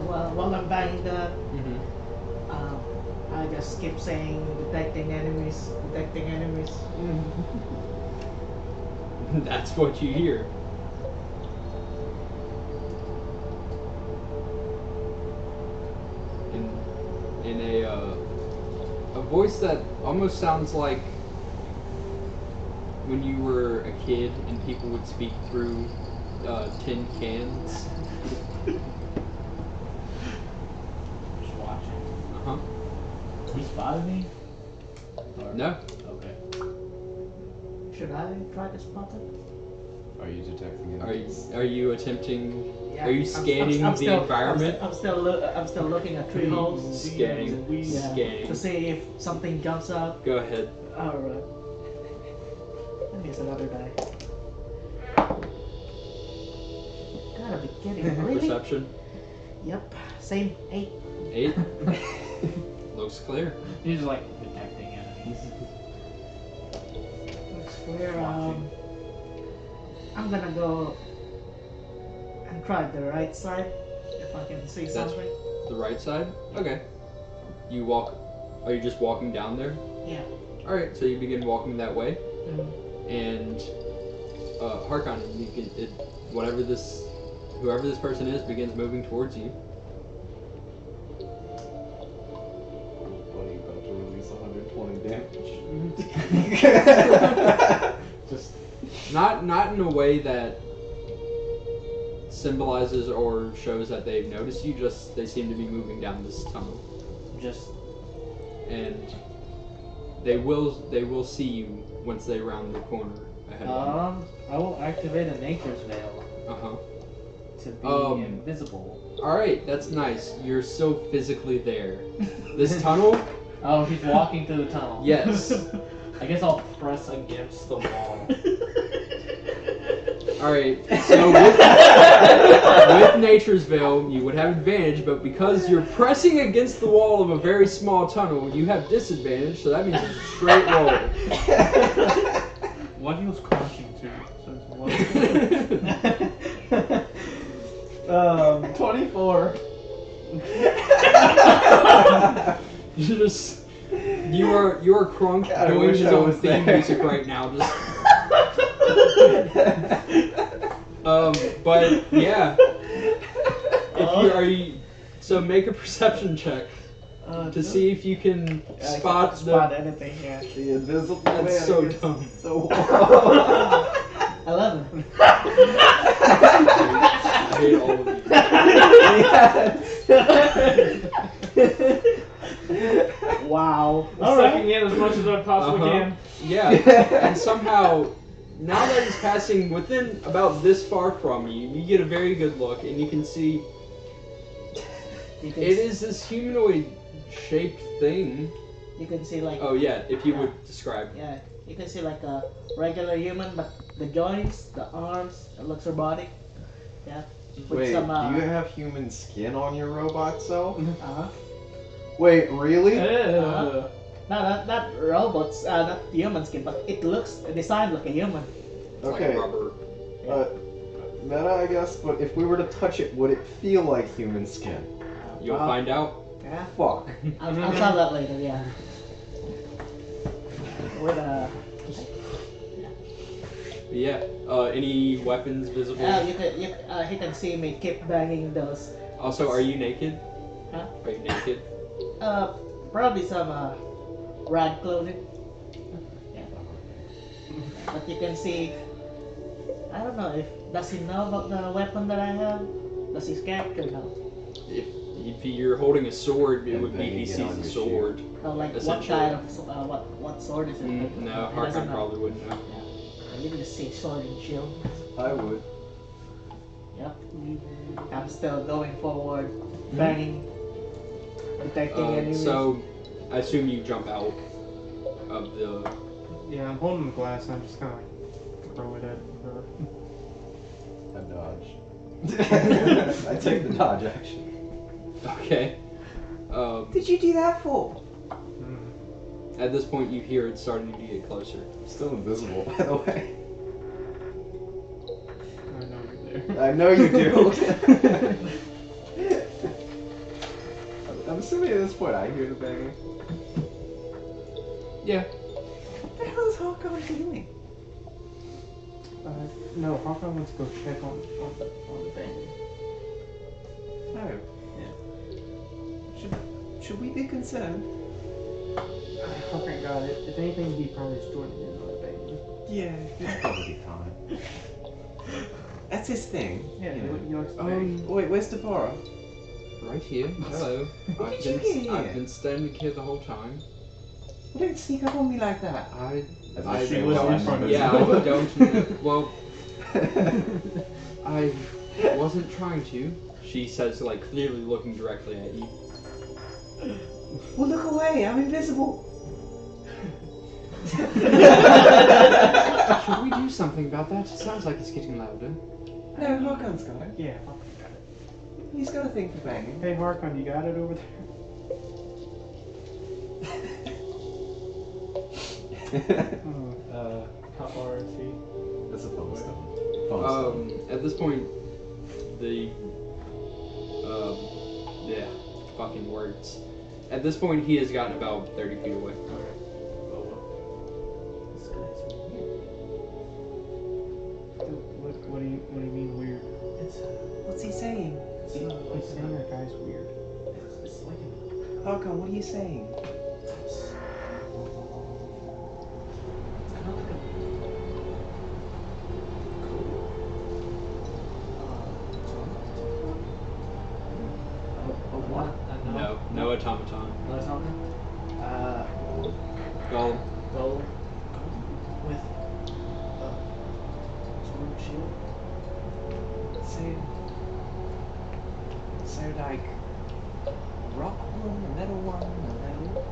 Speaker 7: While I'm banging that,
Speaker 1: Mhm.
Speaker 7: I just keep saying detecting enemies, detecting enemies.
Speaker 1: That's what you hear. In a voice that almost sounds like when you were a kid and people would speak through tin cans.
Speaker 7: Just watching. He spotted me? Or-
Speaker 1: No.
Speaker 7: Okay. Should I try to spot it?
Speaker 4: Are you detecting
Speaker 1: Are
Speaker 4: enemies?
Speaker 1: you attempting?
Speaker 7: Yeah,
Speaker 1: Are you scanning the environment?
Speaker 7: I'm still looking at tree holes.
Speaker 1: Scanning.
Speaker 7: Yeah,
Speaker 1: Scanning.
Speaker 7: to see if something jumps out.
Speaker 1: Go ahead.
Speaker 7: Alright. Let me use another die. Gotta be kidding. Really?
Speaker 1: Perception.
Speaker 7: Yep. Same. 8.
Speaker 1: 8. Looks clear.
Speaker 2: He's just like detecting enemies.
Speaker 7: Looks clear. I'm gonna go and try the right side if I can see
Speaker 1: That's-
Speaker 7: something.
Speaker 1: The right side. Okay. You walk. Are you just walking down there?
Speaker 7: Yeah.
Speaker 1: All right. So you begin walking that way,
Speaker 7: Mm.
Speaker 1: and Harkon, you can whoever this person is begins moving towards you.
Speaker 4: What are you about to release 120 damage?
Speaker 5: Just
Speaker 1: Not in a way that symbolizes or shows that they've noticed you. Just they seem to be moving down this tunnel,
Speaker 2: Just
Speaker 1: and they will see you once they round the corner ahead of you.
Speaker 2: I will activate a nature's veil to be invisible.
Speaker 1: All right, that's nice. You're still physically there. This tunnel.
Speaker 2: Oh, he's walking through the tunnel.
Speaker 1: Yes.
Speaker 2: I guess I'll press against the wall.
Speaker 1: Alright, so with Nature's Veil, you would have advantage, but because you're pressing against the wall of a very small tunnel, you have disadvantage, so that means it's a straight roll.
Speaker 6: What he was crouching to, so it's
Speaker 5: 24.
Speaker 1: You are Crunk
Speaker 5: God, I
Speaker 1: doing
Speaker 5: wish
Speaker 1: his
Speaker 5: I
Speaker 1: own
Speaker 5: was
Speaker 1: theme
Speaker 5: there.
Speaker 1: music right now. But yeah, so make a perception check to see if you can spot
Speaker 7: spot anything. Yeah.
Speaker 5: The invisible
Speaker 1: That's
Speaker 5: man
Speaker 1: so
Speaker 5: against
Speaker 1: dumb.
Speaker 5: the wall.
Speaker 7: 11.
Speaker 1: I hate all of you.
Speaker 7: Wow.
Speaker 2: I'm sucking in as much as I possibly can.
Speaker 1: Yeah, and somehow, now that he's passing within about this far from you, you get a very good look, and you can see
Speaker 7: You
Speaker 1: it
Speaker 7: can,
Speaker 1: is this humanoid-shaped thing.
Speaker 7: you can see like.
Speaker 1: Oh yeah, if you would describe.
Speaker 7: Yeah. You can see like a regular human, but the joints, the arms, it looks robotic. Yeah. With
Speaker 4: Wait,
Speaker 7: some,
Speaker 4: do you have human skin on your robot self?
Speaker 7: Uh-huh.
Speaker 4: Wait, really?
Speaker 7: Uh-huh. No, not robots, not human skin, but it looks designed like a human.
Speaker 1: It's like
Speaker 4: Okay.
Speaker 1: rubber.
Speaker 4: Meta, I guess, but if we were to touch it, would it feel like human skin?
Speaker 1: You'll find out.
Speaker 7: Yeah.
Speaker 4: Fuck.
Speaker 7: I'll tell that later. Yeah. With
Speaker 1: But yeah. Any weapons visible?
Speaker 7: he can see me keep banging those.
Speaker 1: Also, are you naked?
Speaker 7: Huh?
Speaker 1: Are you naked?
Speaker 7: Probably some rag clothing. Yeah. But you can see. I don't know if does he know about the weapon that I have? Does his character know?
Speaker 1: If you're holding a sword, it
Speaker 4: And
Speaker 1: would be
Speaker 4: then
Speaker 1: he
Speaker 4: you get
Speaker 1: sees
Speaker 4: on
Speaker 1: the
Speaker 4: your
Speaker 1: sword.
Speaker 7: No, like what
Speaker 1: Essentially.
Speaker 7: kind of what sword is it?
Speaker 1: No,
Speaker 7: He doesn't
Speaker 1: Harkon
Speaker 7: know.
Speaker 1: probably wouldn't know.
Speaker 7: Yeah. You can just see sword and shield.
Speaker 4: I would.
Speaker 7: Yep. I'm still going forward, banging, detecting enemies.
Speaker 1: So, I assume you jump out of the.
Speaker 6: yeah, I'm holding the glass. I'm just kind of throw it at her.
Speaker 4: I dodge. I take the dodge action.
Speaker 1: Okay.
Speaker 8: Did you do that for?
Speaker 1: At this point, you hear it starting to get closer.
Speaker 4: I'm still invisible, by the way.
Speaker 6: I know you're there.
Speaker 4: I know you do. I'm assuming at this point I hear the banging.
Speaker 1: Yeah.
Speaker 8: What the hell is Hawkeye doing?
Speaker 6: No, Hawkeye wants to go check on the thing.
Speaker 8: Oh. Yeah. Should we be concerned?
Speaker 6: Hawkeye got it. If anything, he probably just joined in on the thing.
Speaker 8: Yeah, he'll probably be fine. That's his thing.
Speaker 6: Yeah,
Speaker 8: you know.
Speaker 6: he likes to bang.
Speaker 8: Wait, where's Deborah?
Speaker 1: Right here. Hello.
Speaker 8: What did you get here?
Speaker 1: I've been standing here the whole time.
Speaker 8: You don't sneak up on me like that.
Speaker 1: I
Speaker 6: she was in front of you.
Speaker 1: Yeah, I don't. Well, I wasn't trying to. She says, like, clearly looking directly at you.
Speaker 8: Well, look away. I'm invisible.
Speaker 1: Should we do something about that? It sounds like it's getting louder.
Speaker 8: No, Harkon's got it.
Speaker 6: Yeah, Hawkeye got it.
Speaker 8: He's got a thing for banging.
Speaker 6: Hey, Harkon, you got it over there? How far is he?
Speaker 4: That's a fun stuff.
Speaker 1: At this point, yeah, fucking words. At this point, he has gotten about 30 feet away.
Speaker 2: This guy's weird.
Speaker 6: What do you mean weird?
Speaker 2: It's
Speaker 8: What's he saying?
Speaker 6: He's saying that guy's weird.
Speaker 2: it's like an
Speaker 8: Harkon, what are you saying?
Speaker 2: it's kind of like a
Speaker 8: What?
Speaker 1: No automaton.
Speaker 2: No automaton.
Speaker 1: Golem.
Speaker 2: Gold with sword and shield.
Speaker 8: So like, rock one, a metal one, a metal.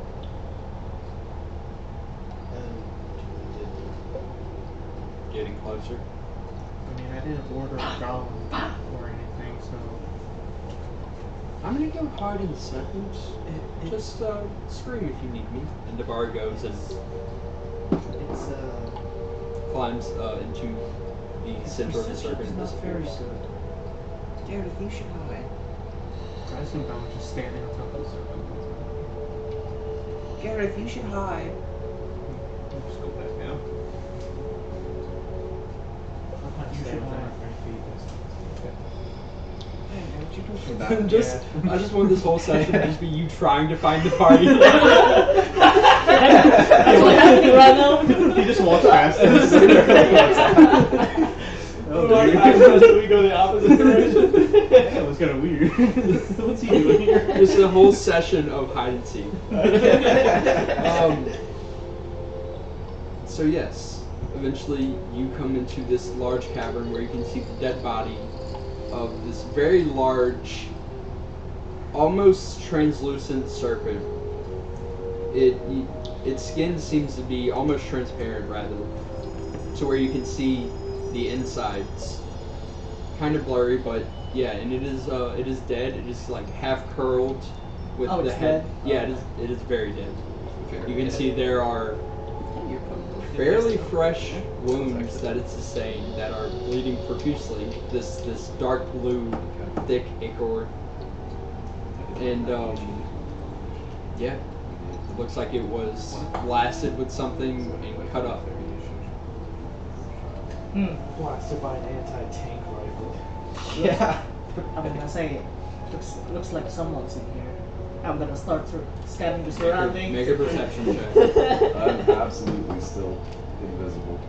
Speaker 1: Getting closer.
Speaker 6: I mean, I didn't order a golem or anything, so
Speaker 1: I'm gonna go hide in the second. Just scream if you need me. And Debar goes and
Speaker 2: It's
Speaker 1: climbs into the center of the circle and
Speaker 2: not very
Speaker 1: disappears.
Speaker 2: good.
Speaker 8: Gareth, you should hide.
Speaker 6: I assumed I was just standing on top of the circle.
Speaker 8: Gareth, you should hide.
Speaker 6: I'll just go back down.
Speaker 2: Sometimes
Speaker 6: You
Speaker 2: stay
Speaker 6: should
Speaker 2: within
Speaker 6: hide.
Speaker 2: our 3 feet.
Speaker 8: Hey, what you talking about?
Speaker 1: I just want this whole session to just be you trying to find the party.
Speaker 6: He just walks past us.
Speaker 5: We go the opposite direction.
Speaker 6: That was kind of weird. What's he doing here?
Speaker 1: Just a whole session of hide and seek. So yes, eventually you come into this large cavern where you can see the dead body of this very large, almost translucent serpent. Its skin seems to be almost transparent, rather, to where you can see the insides. Kind of blurry, but yeah, and it is dead. It is like half curled with
Speaker 7: Oh,
Speaker 1: the
Speaker 7: it's
Speaker 1: head.
Speaker 7: dead?
Speaker 1: Yeah, it is very dead. You can see there are
Speaker 8: You're probably
Speaker 1: fairly fresh wounds that it's sustained that are bleeding profusely. This dark blue, thick ichor, and yeah, it looks like it was blasted with something and cut up.
Speaker 5: Blasted by an anti-tank rifle.
Speaker 8: Yeah.
Speaker 7: I'm gonna say, looks like someone's in here. I'm gonna start scanning the surroundings.
Speaker 1: Make a perception check.
Speaker 4: I'm absolutely still invisible.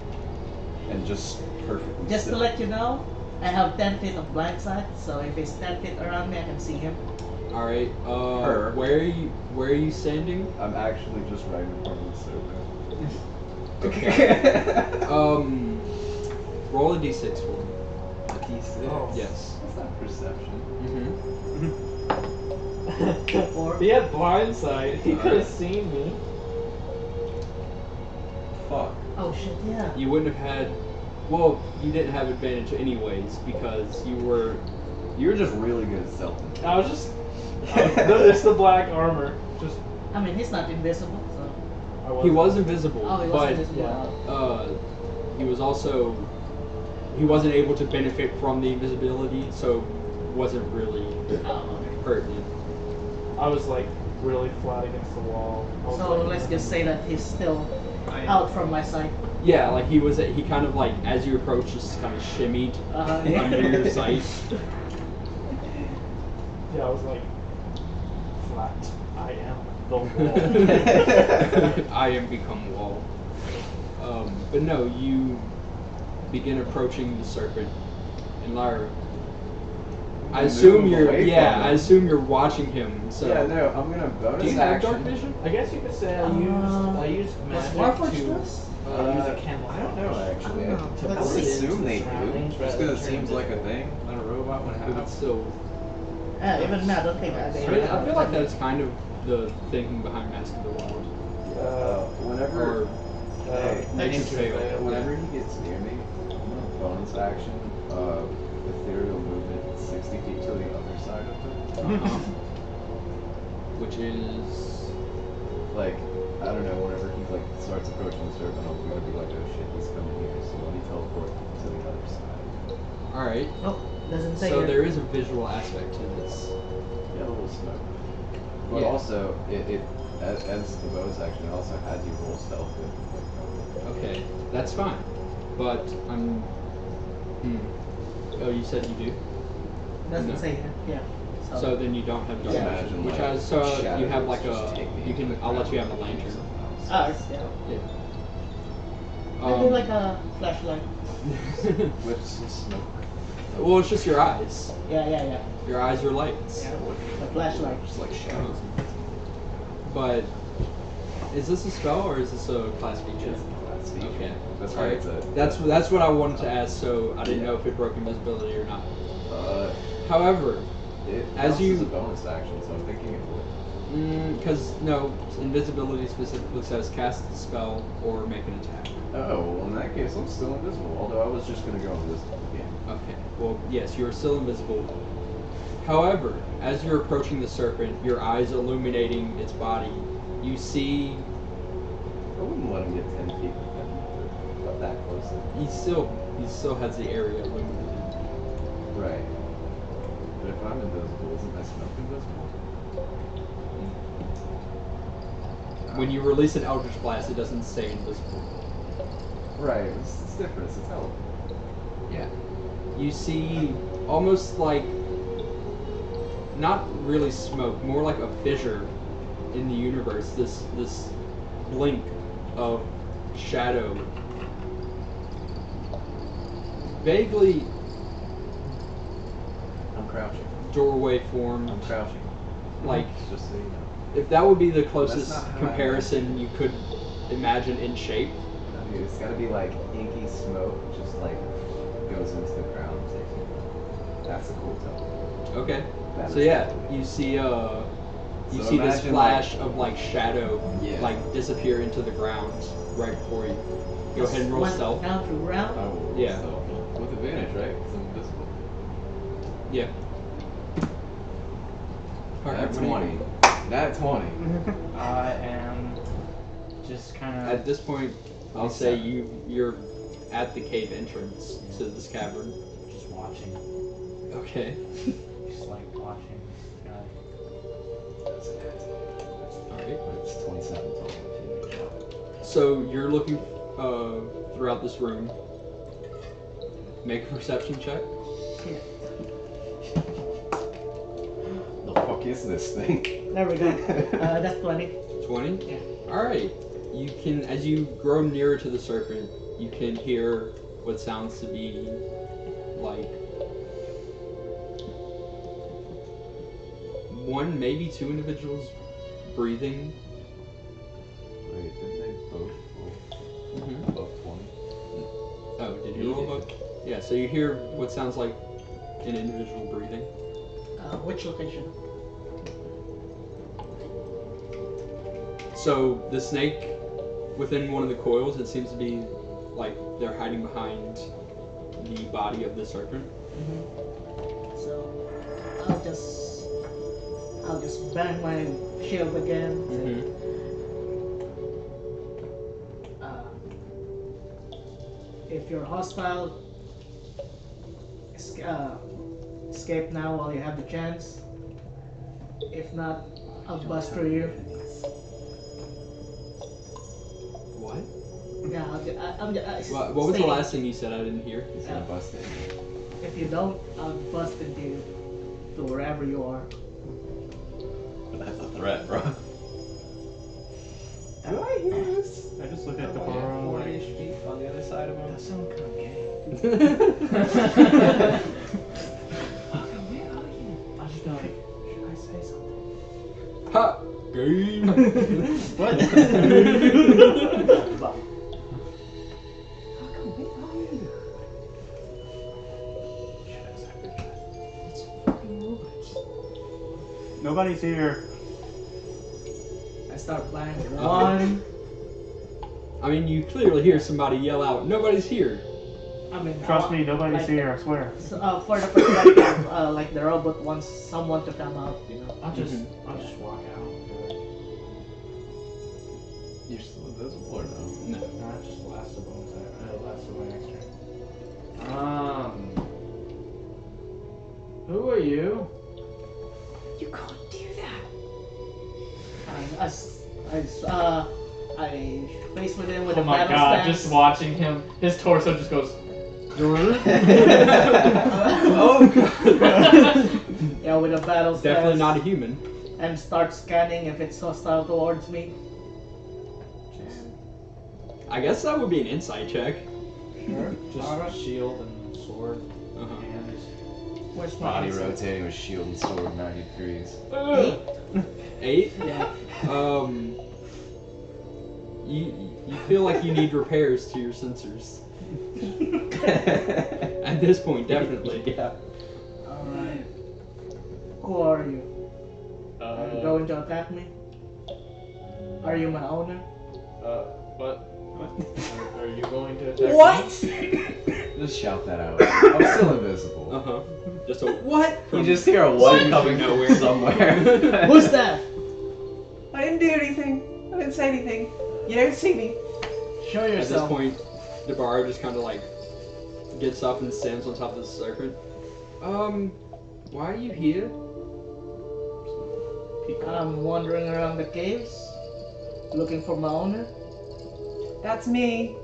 Speaker 4: And just perfectly
Speaker 7: Just to
Speaker 4: still.
Speaker 7: let you know, I have 10 feet of blind sight, so if he's 10 feet around me, I can see him.
Speaker 1: All right.
Speaker 4: Her.
Speaker 1: Where are you standing?
Speaker 4: I'm actually just right in front of the server.
Speaker 1: Okay. Roll a d6 for me.
Speaker 4: A D6.
Speaker 1: Yes.
Speaker 4: That's not perception.
Speaker 1: Mm-hmm.
Speaker 7: Or
Speaker 5: He had blindsight. He could have seen me.
Speaker 4: Fuck.
Speaker 7: oh shit, yeah.
Speaker 1: You wouldn't have had Well, you didn't have advantage anyways because you're
Speaker 4: just really good at stealth.
Speaker 6: I was just. It's the black armor. Just.
Speaker 7: I mean, he's not invisible, so.
Speaker 1: he was invisible,
Speaker 7: Oh, he
Speaker 1: but
Speaker 7: was invisible.
Speaker 1: he was also he wasn't able to benefit from the invisibility, so wasn't really
Speaker 7: Oh,
Speaker 1: hurting you.
Speaker 6: I was like really flat against the wall. I was
Speaker 7: so
Speaker 6: like,
Speaker 7: let's just say that he's still
Speaker 5: I
Speaker 7: out from my sight.
Speaker 1: Yeah, like he kind of like as you approached, just kind of shimmied under your sight.
Speaker 6: Yeah, I was like flat. I am the wall.
Speaker 1: I am become wall. But no, you begin approaching the serpent, and Lyra. I assume
Speaker 4: Move
Speaker 1: you're
Speaker 4: away from
Speaker 1: I
Speaker 4: him.
Speaker 1: assume you're watching him. So
Speaker 4: Yeah, no, I'm gonna bonus
Speaker 1: do you have
Speaker 4: action.
Speaker 1: dark vision?
Speaker 5: I guess you could say I used
Speaker 7: Was
Speaker 5: magic
Speaker 7: Warforged
Speaker 5: to
Speaker 7: us?
Speaker 5: use a candle.
Speaker 4: I don't know actually.
Speaker 7: I don't know.
Speaker 4: I
Speaker 7: Let's
Speaker 4: would
Speaker 7: see.
Speaker 4: assume they do,
Speaker 5: Surroundings
Speaker 4: just
Speaker 5: rather
Speaker 4: because it
Speaker 5: than
Speaker 4: seems
Speaker 5: turn
Speaker 4: like a thing that a robot would
Speaker 1: It would
Speaker 4: have.
Speaker 1: still.
Speaker 7: Even now, I don't think I
Speaker 1: I feel like that's kind of the thinking behind Mask of the Wild.
Speaker 4: Whenever,
Speaker 1: Or
Speaker 4: hey,
Speaker 1: Nature's Veil.
Speaker 4: whenever he gets near me, I'm gonna bonus action, ethereal movement 60 feet to the other side of him.
Speaker 1: Which is
Speaker 4: Like, I don't know, whenever he like starts approaching the serpent, I'm gonna be like, oh shit, he's coming here, so let me teleport to the other side.
Speaker 1: all right.
Speaker 7: Oh, doesn't say
Speaker 1: So
Speaker 7: here.
Speaker 1: there is a visual aspect to this.
Speaker 4: Yeah, a little smoke. But
Speaker 1: Yeah.
Speaker 4: also, it as the bonus action, it also has you roll stealth with.
Speaker 1: Okay, that's fine. But I'm. Oh, you said you do.
Speaker 7: Doesn't
Speaker 1: No.
Speaker 7: say here. Yeah.
Speaker 1: So then you don't have dark
Speaker 7: Yeah.
Speaker 1: vision,
Speaker 4: Imagine,
Speaker 1: which
Speaker 4: like,
Speaker 1: has you have
Speaker 4: shadows
Speaker 1: like
Speaker 4: just
Speaker 1: a
Speaker 4: take me
Speaker 1: you can
Speaker 4: into
Speaker 1: I'll let
Speaker 4: the
Speaker 1: you have a
Speaker 4: ground.
Speaker 1: lantern.
Speaker 7: Oh, yeah. Maybe like a flashlight.
Speaker 4: With some smoke.
Speaker 1: Well, it's just your eyes.
Speaker 7: Yeah.
Speaker 1: Your eyes are lights.
Speaker 7: A flashlight.
Speaker 4: Just like shadows.
Speaker 1: But is this a spell or is this a class feature?
Speaker 4: That's feature.
Speaker 1: Okay.
Speaker 4: That's
Speaker 1: All
Speaker 4: right.
Speaker 1: right. That's what I wanted to ask. So I didn't know if it broke invisibility or not. However,
Speaker 4: It
Speaker 1: As
Speaker 4: counts
Speaker 1: you-
Speaker 4: as a bonus action, so I'm thinking it would.
Speaker 1: because no, invisibility specifically says cast a spell or make an attack.
Speaker 4: Oh, well in that case I'm still invisible, although I was just gonna go invisible again.
Speaker 1: Okay. Well, yes, you are still invisible. However, as you're approaching the serpent, your eyes illuminating its body, you see
Speaker 4: I wouldn't let him get 10 feet but that close.
Speaker 1: he still has the area illuminated.
Speaker 4: Right. But if I'm invisible, isn't my smoke invisible?
Speaker 1: When you release an Eldritch Blast, it doesn't stay invisible.
Speaker 4: Right, it's different, it's a teleport.
Speaker 1: Yeah. You see almost like not really smoke, more like a fissure in the universe. This blink of shadow. Vaguely
Speaker 4: I'm crouching.
Speaker 1: doorway formed.
Speaker 4: I'm crouching.
Speaker 1: Like
Speaker 4: Just so you know.
Speaker 1: if that would be the closest
Speaker 4: not how I
Speaker 1: comparison you could imagine in shape.
Speaker 4: I mean, it's gotta be like inky smoke, just like goes into the ground. That's a cool teleport.
Speaker 1: Okay.
Speaker 4: That
Speaker 1: So
Speaker 4: is
Speaker 1: yeah,
Speaker 4: cool.
Speaker 1: you see
Speaker 4: So
Speaker 1: this
Speaker 4: imagine,
Speaker 1: flash
Speaker 4: like-
Speaker 1: of like shadow
Speaker 4: Yeah.
Speaker 1: like disappear into the ground right before you. Go ahead and roll
Speaker 7: One
Speaker 1: stealth.
Speaker 7: down to ground.
Speaker 4: I will roll
Speaker 1: Yeah.
Speaker 4: stealth. With advantage, right? Because I'm invisible.
Speaker 1: Yeah. Alright,
Speaker 4: Nat
Speaker 1: what do you-
Speaker 4: 20. Nat 20.
Speaker 5: I am just kind
Speaker 1: At
Speaker 5: of.
Speaker 1: this point, I'll say
Speaker 4: 27.
Speaker 1: you're at the cave entrance to this cavern.
Speaker 5: Just watching.
Speaker 1: Okay.
Speaker 5: Just like watching this guy.
Speaker 4: That's a nat.
Speaker 1: Alright.
Speaker 4: But it's 27 total if you make it.
Speaker 1: So you're looking throughout this room. Make a perception check.
Speaker 4: The fuck is this thing?
Speaker 7: There we go. That's 20.
Speaker 1: 20?
Speaker 7: Yeah.
Speaker 1: Alright. You can, as you grow nearer to the serpent, you can hear what sounds to be like one, maybe two individuals breathing.
Speaker 4: Wait, didn't they both roll
Speaker 1: Mm-hmm.
Speaker 4: above 20?
Speaker 1: Oh, did you roll above? Yeah, so you hear what sounds like an individual breathing.
Speaker 7: Which location?
Speaker 1: So the snake within one of the coils, it seems to be like they're hiding behind the body of the serpent.
Speaker 7: So I'll just bang my shield again.
Speaker 1: Mm-hmm.
Speaker 7: If you're hostile, escape now while you have the chance. If not, I'll bust through you.
Speaker 1: What?
Speaker 7: Yeah, I'm
Speaker 1: What was the last thing you said? I didn't hear.
Speaker 4: He's gonna bust it.
Speaker 7: If you don't, I'll bust into you to wherever you are.
Speaker 8: That's a threat, bro.
Speaker 5: Do I hear this?
Speaker 6: I just look at the
Speaker 5: Am I
Speaker 6: bar.
Speaker 5: 40-ish feet on the other side of him?
Speaker 8: That sound kind of gay.
Speaker 3: Where are you?
Speaker 5: I'm just like, should I say something?
Speaker 1: Ha! Game.
Speaker 7: What?
Speaker 3: Haka, where are you?
Speaker 5: Should I sacrifice?
Speaker 3: It's fucking robots.
Speaker 6: Nobody's here.
Speaker 7: I start banging.
Speaker 1: Uh-oh.
Speaker 7: One.
Speaker 1: I mean, you clearly hear somebody yell out, "Nobody's here!"
Speaker 7: I mean,
Speaker 6: Trust me, nobody's
Speaker 7: like,
Speaker 6: here, I swear.
Speaker 7: So, for the perspective, like the robot wants someone to come out, you know.
Speaker 5: I'll just walk out.
Speaker 4: You're still invisible or no?
Speaker 1: No.
Speaker 5: Nah, it's just last of bonus. Last of my next turn. Who are you?
Speaker 3: You can't do that.
Speaker 7: I face with him with
Speaker 5: Oh
Speaker 7: a
Speaker 5: my
Speaker 7: battle
Speaker 5: god,
Speaker 7: stance.
Speaker 5: just watching him, his torso just goes.
Speaker 1: Oh god!
Speaker 7: Yeah, with a battle stance.
Speaker 1: Definitely not a human.
Speaker 7: And start scanning if it's hostile towards me.
Speaker 1: I guess that would be an insight check.
Speaker 5: Sure. Just shield and sword.
Speaker 1: Uh-huh.
Speaker 5: Hands.
Speaker 7: Where's my
Speaker 4: Body
Speaker 7: insight?
Speaker 4: rotating with shield and sword 90 degrees.
Speaker 1: 8?
Speaker 7: Yeah.
Speaker 1: You feel like you need repairs to your sensors. At this point, definitely.
Speaker 8: Yeah.
Speaker 7: Alright. Who are you? Are you going to attack me? Are you my owner?
Speaker 5: What? Are you going to attack me?
Speaker 4: Just shout that out. I'm still invisible.
Speaker 1: Uh-huh. Just a what?
Speaker 8: You just hear a what coming
Speaker 1: from
Speaker 8: nowhere somewhere.
Speaker 7: Who's that?
Speaker 8: I didn't do anything. I didn't say anything. You don't see me.
Speaker 7: Show
Speaker 1: At this
Speaker 7: yourself.
Speaker 1: point, Dabara just kind of like gets up and stands on top of the serpent. Why are you here?
Speaker 7: I'm wandering around the caves, looking for my owner.
Speaker 8: That's me.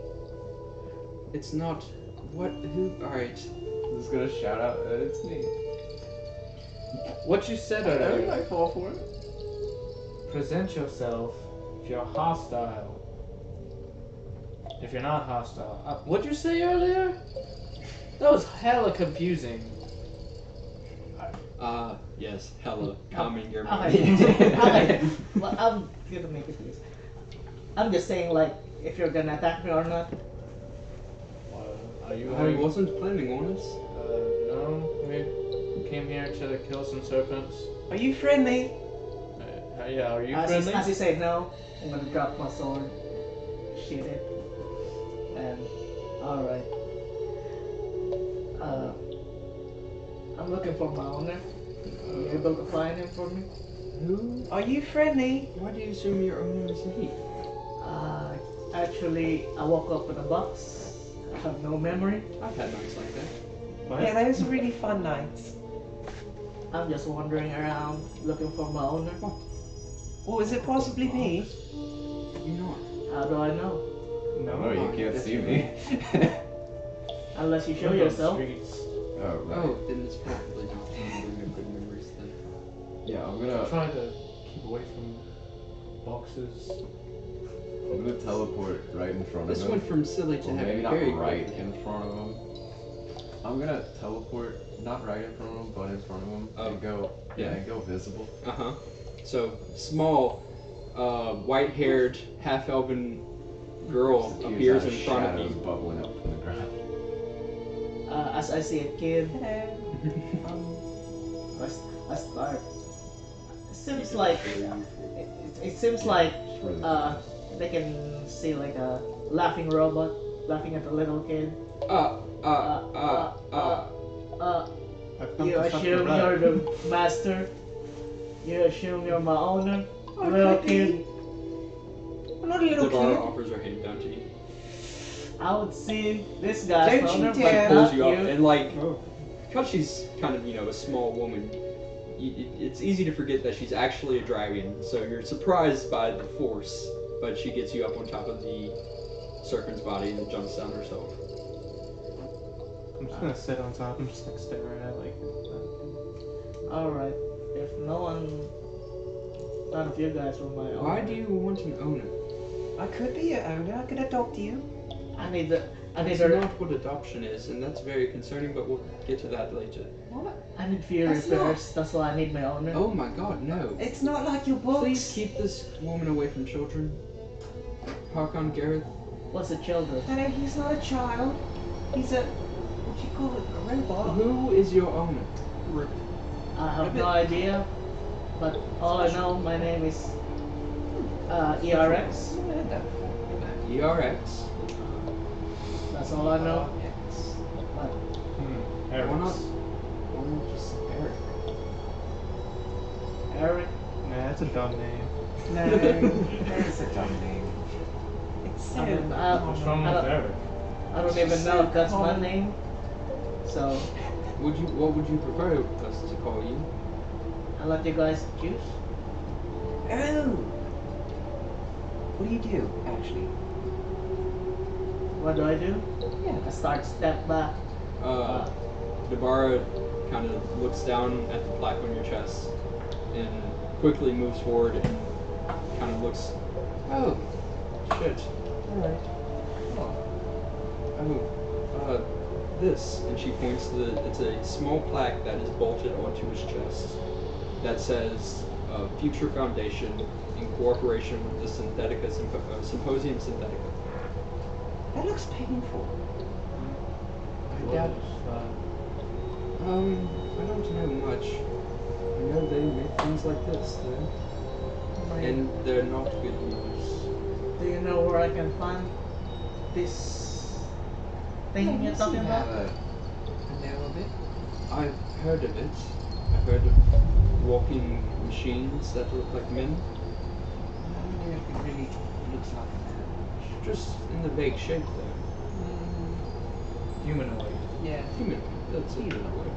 Speaker 1: It's not. What? Who? Alright.
Speaker 4: I'm just gonna shout out that it's me.
Speaker 5: What you said
Speaker 4: I
Speaker 5: earlier.
Speaker 4: might fall for it.
Speaker 5: Present yourself if you're hostile. If you're not hostile. What'd you say earlier? That was hella confusing.
Speaker 1: Yes, hella. Calming your
Speaker 7: Okay.
Speaker 1: mind.
Speaker 7: Okay. Well, I'm gonna make it easy. I'm just saying, like, if you're gonna attack me or not.
Speaker 5: Are you
Speaker 1: I
Speaker 5: going?
Speaker 1: wasn't planning on it.
Speaker 5: No. We came here to kill some serpents.
Speaker 8: Are you friendly?
Speaker 5: Yeah, are you
Speaker 7: As
Speaker 5: friendly?
Speaker 7: he say no, I'm gonna drop my sword, shoot it, and alright. I'm looking for my owner. Are you able to find him for me?
Speaker 1: Who?
Speaker 8: Are you friendly?
Speaker 1: Why do you assume your owner is me?
Speaker 7: Actually, I woke up in a box. I have no memory.
Speaker 1: I've had nights like that.
Speaker 8: Yeah, those are really fun nights.
Speaker 7: I'm just wandering around looking for my owner.
Speaker 8: Or is it possibly me?
Speaker 1: You know.
Speaker 7: How do I know?
Speaker 4: No, you can't see me.
Speaker 7: Unless you show
Speaker 5: We're on
Speaker 7: yourself.
Speaker 5: streets.
Speaker 4: Oh, right.
Speaker 1: Oh, then it's probably not remembering of good memories then.
Speaker 4: Yeah, I'm
Speaker 5: I'm
Speaker 4: gonna
Speaker 5: trying to keep away from boxes.
Speaker 4: teleport right in front of
Speaker 1: This
Speaker 4: him.
Speaker 1: went from silly to
Speaker 4: Well, maybe
Speaker 1: having
Speaker 4: not
Speaker 1: very
Speaker 4: right
Speaker 1: quickly.
Speaker 4: in front of him. I'm gonna teleport, not right in front of him, but in front of him,
Speaker 1: Oh.
Speaker 4: and go,
Speaker 1: Yeah.
Speaker 4: and go visible.
Speaker 1: Uh-huh. So, small, white-haired, half-elven girl
Speaker 4: Just use
Speaker 1: appears
Speaker 4: that
Speaker 1: in front of
Speaker 4: shadows
Speaker 1: you.
Speaker 4: bubbling up from the ground.
Speaker 7: As I see a kid,
Speaker 8: Hello.
Speaker 7: I start. It seems like it seems like
Speaker 4: Just really
Speaker 7: they can see like a laughing robot laughing at a little kid.
Speaker 6: I've come
Speaker 7: You
Speaker 6: to suck the
Speaker 7: assume
Speaker 6: blood.
Speaker 7: you're the master. You assume you're my owner.
Speaker 8: Oh,
Speaker 7: Little
Speaker 8: could
Speaker 7: kid.
Speaker 8: be. I'm not a little
Speaker 1: Devara
Speaker 8: kid.
Speaker 1: offers her hand down to you.
Speaker 7: I would see this guy's
Speaker 8: Don't you
Speaker 7: owner,
Speaker 8: dare.
Speaker 7: but
Speaker 1: Pulls
Speaker 7: not
Speaker 1: you up,
Speaker 7: you.
Speaker 1: and like,
Speaker 6: Oh.
Speaker 1: because she's kind of, a small woman, it's easy to forget that she's actually a dragon, so you're surprised by the force, but she gets you up on top of the serpent's body and jumps down herself.
Speaker 6: I'm just gonna sit on top and just like stare at it like.
Speaker 7: Alright. If no one, none of you guys were my owner.
Speaker 1: Why do you want an owner?
Speaker 8: I could be your owner. I could adopt you.
Speaker 7: I need the. I need
Speaker 1: That's
Speaker 7: the.
Speaker 1: not what adoption is, and that's very concerning, but we'll get to that later.
Speaker 8: What?
Speaker 7: I need fury
Speaker 8: That's not-
Speaker 7: first. That's why I need my owner.
Speaker 1: Oh my god, no.
Speaker 8: It's not like your books.
Speaker 1: Please keep this woman away from children. Harkon Gareth.
Speaker 7: What's the children?
Speaker 8: No, he's not a child. He's a. What do you call it? A robot.
Speaker 1: Who is your owner?
Speaker 7: I have no idea, but all I know, my name is ERX.
Speaker 1: ERX.
Speaker 7: That's all I know. But
Speaker 1: Why not? Why not just Eric?
Speaker 7: Eric,
Speaker 6: Nah, that's a dumb name.
Speaker 8: No, that's a dumb name. It's so.
Speaker 7: I mean,
Speaker 5: What's wrong with Eric?
Speaker 7: I don't even know if that's my name. So
Speaker 1: What would you prefer us to call you?
Speaker 7: I'll let you guys choose.
Speaker 8: Oh. What do you do, actually?
Speaker 7: What do I do?
Speaker 8: Yeah.
Speaker 7: I start step back.
Speaker 1: Devara kind of looks down at the plaque on your chest and quickly moves forward and kind of looks. Oh, shit.
Speaker 8: Alright.
Speaker 1: This, and she points to it's a small plaque that is bolted onto his chest that says Future Foundation in cooperation with the Synthetica Symposium Synthetica.
Speaker 8: That looks painful.
Speaker 1: I doubt. I don't know much. I know they make things like this, though. And they're not good news.
Speaker 7: Do you know where I can find this thing you're talking about?
Speaker 8: I know of it.
Speaker 1: I've heard of it. I've heard of walking machines that look like men.
Speaker 8: I don't know if it really looks like that.
Speaker 1: Just in the vague shape, though.
Speaker 5: Humanoid.
Speaker 8: Yeah.
Speaker 1: Human. That's a good word.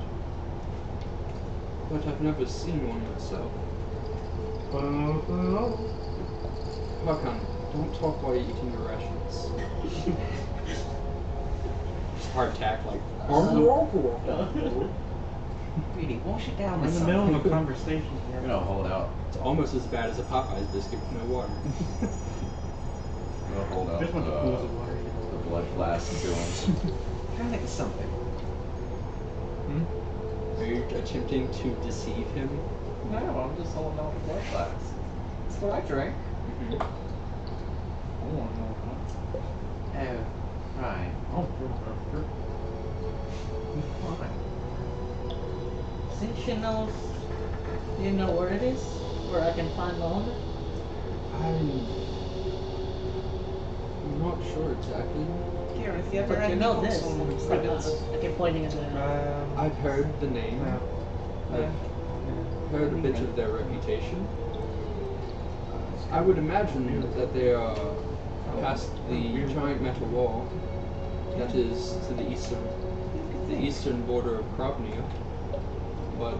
Speaker 1: But I've never seen one myself. Hakan, don't talk while you're eating your rations. Just hard tack, like.
Speaker 8: Really, wash it down
Speaker 6: We're
Speaker 8: with
Speaker 6: in the middle of a
Speaker 8: something.
Speaker 6: conversation
Speaker 4: I'm
Speaker 6: here.
Speaker 4: gonna hold out.
Speaker 1: It's almost as bad as a Popeye's biscuit with no water.
Speaker 4: I'm gonna hold out
Speaker 6: Just want the pools of water.
Speaker 4: the blood flask to him.
Speaker 8: Kind of something.
Speaker 1: Are you attempting to deceive him?
Speaker 8: No, I'm just holding out the blood flask. That's what I drank.
Speaker 1: Mm-hmm.
Speaker 5: I want to know.
Speaker 8: Oh, right. Fine.
Speaker 7: Since she knows, you know where it is? Where I can find my owner?
Speaker 1: I'm not sure exactly.
Speaker 8: Gareth, you ever
Speaker 7: But
Speaker 8: read
Speaker 7: you
Speaker 8: any
Speaker 7: know
Speaker 8: books
Speaker 7: this.
Speaker 8: on ribbons?
Speaker 7: I keep pointing at the.
Speaker 1: I've heard the name.
Speaker 6: No.
Speaker 1: I've heard a bit of their reputation. I would imagine that they are past the giant metal wall that is to the eastern border of Krovnia. But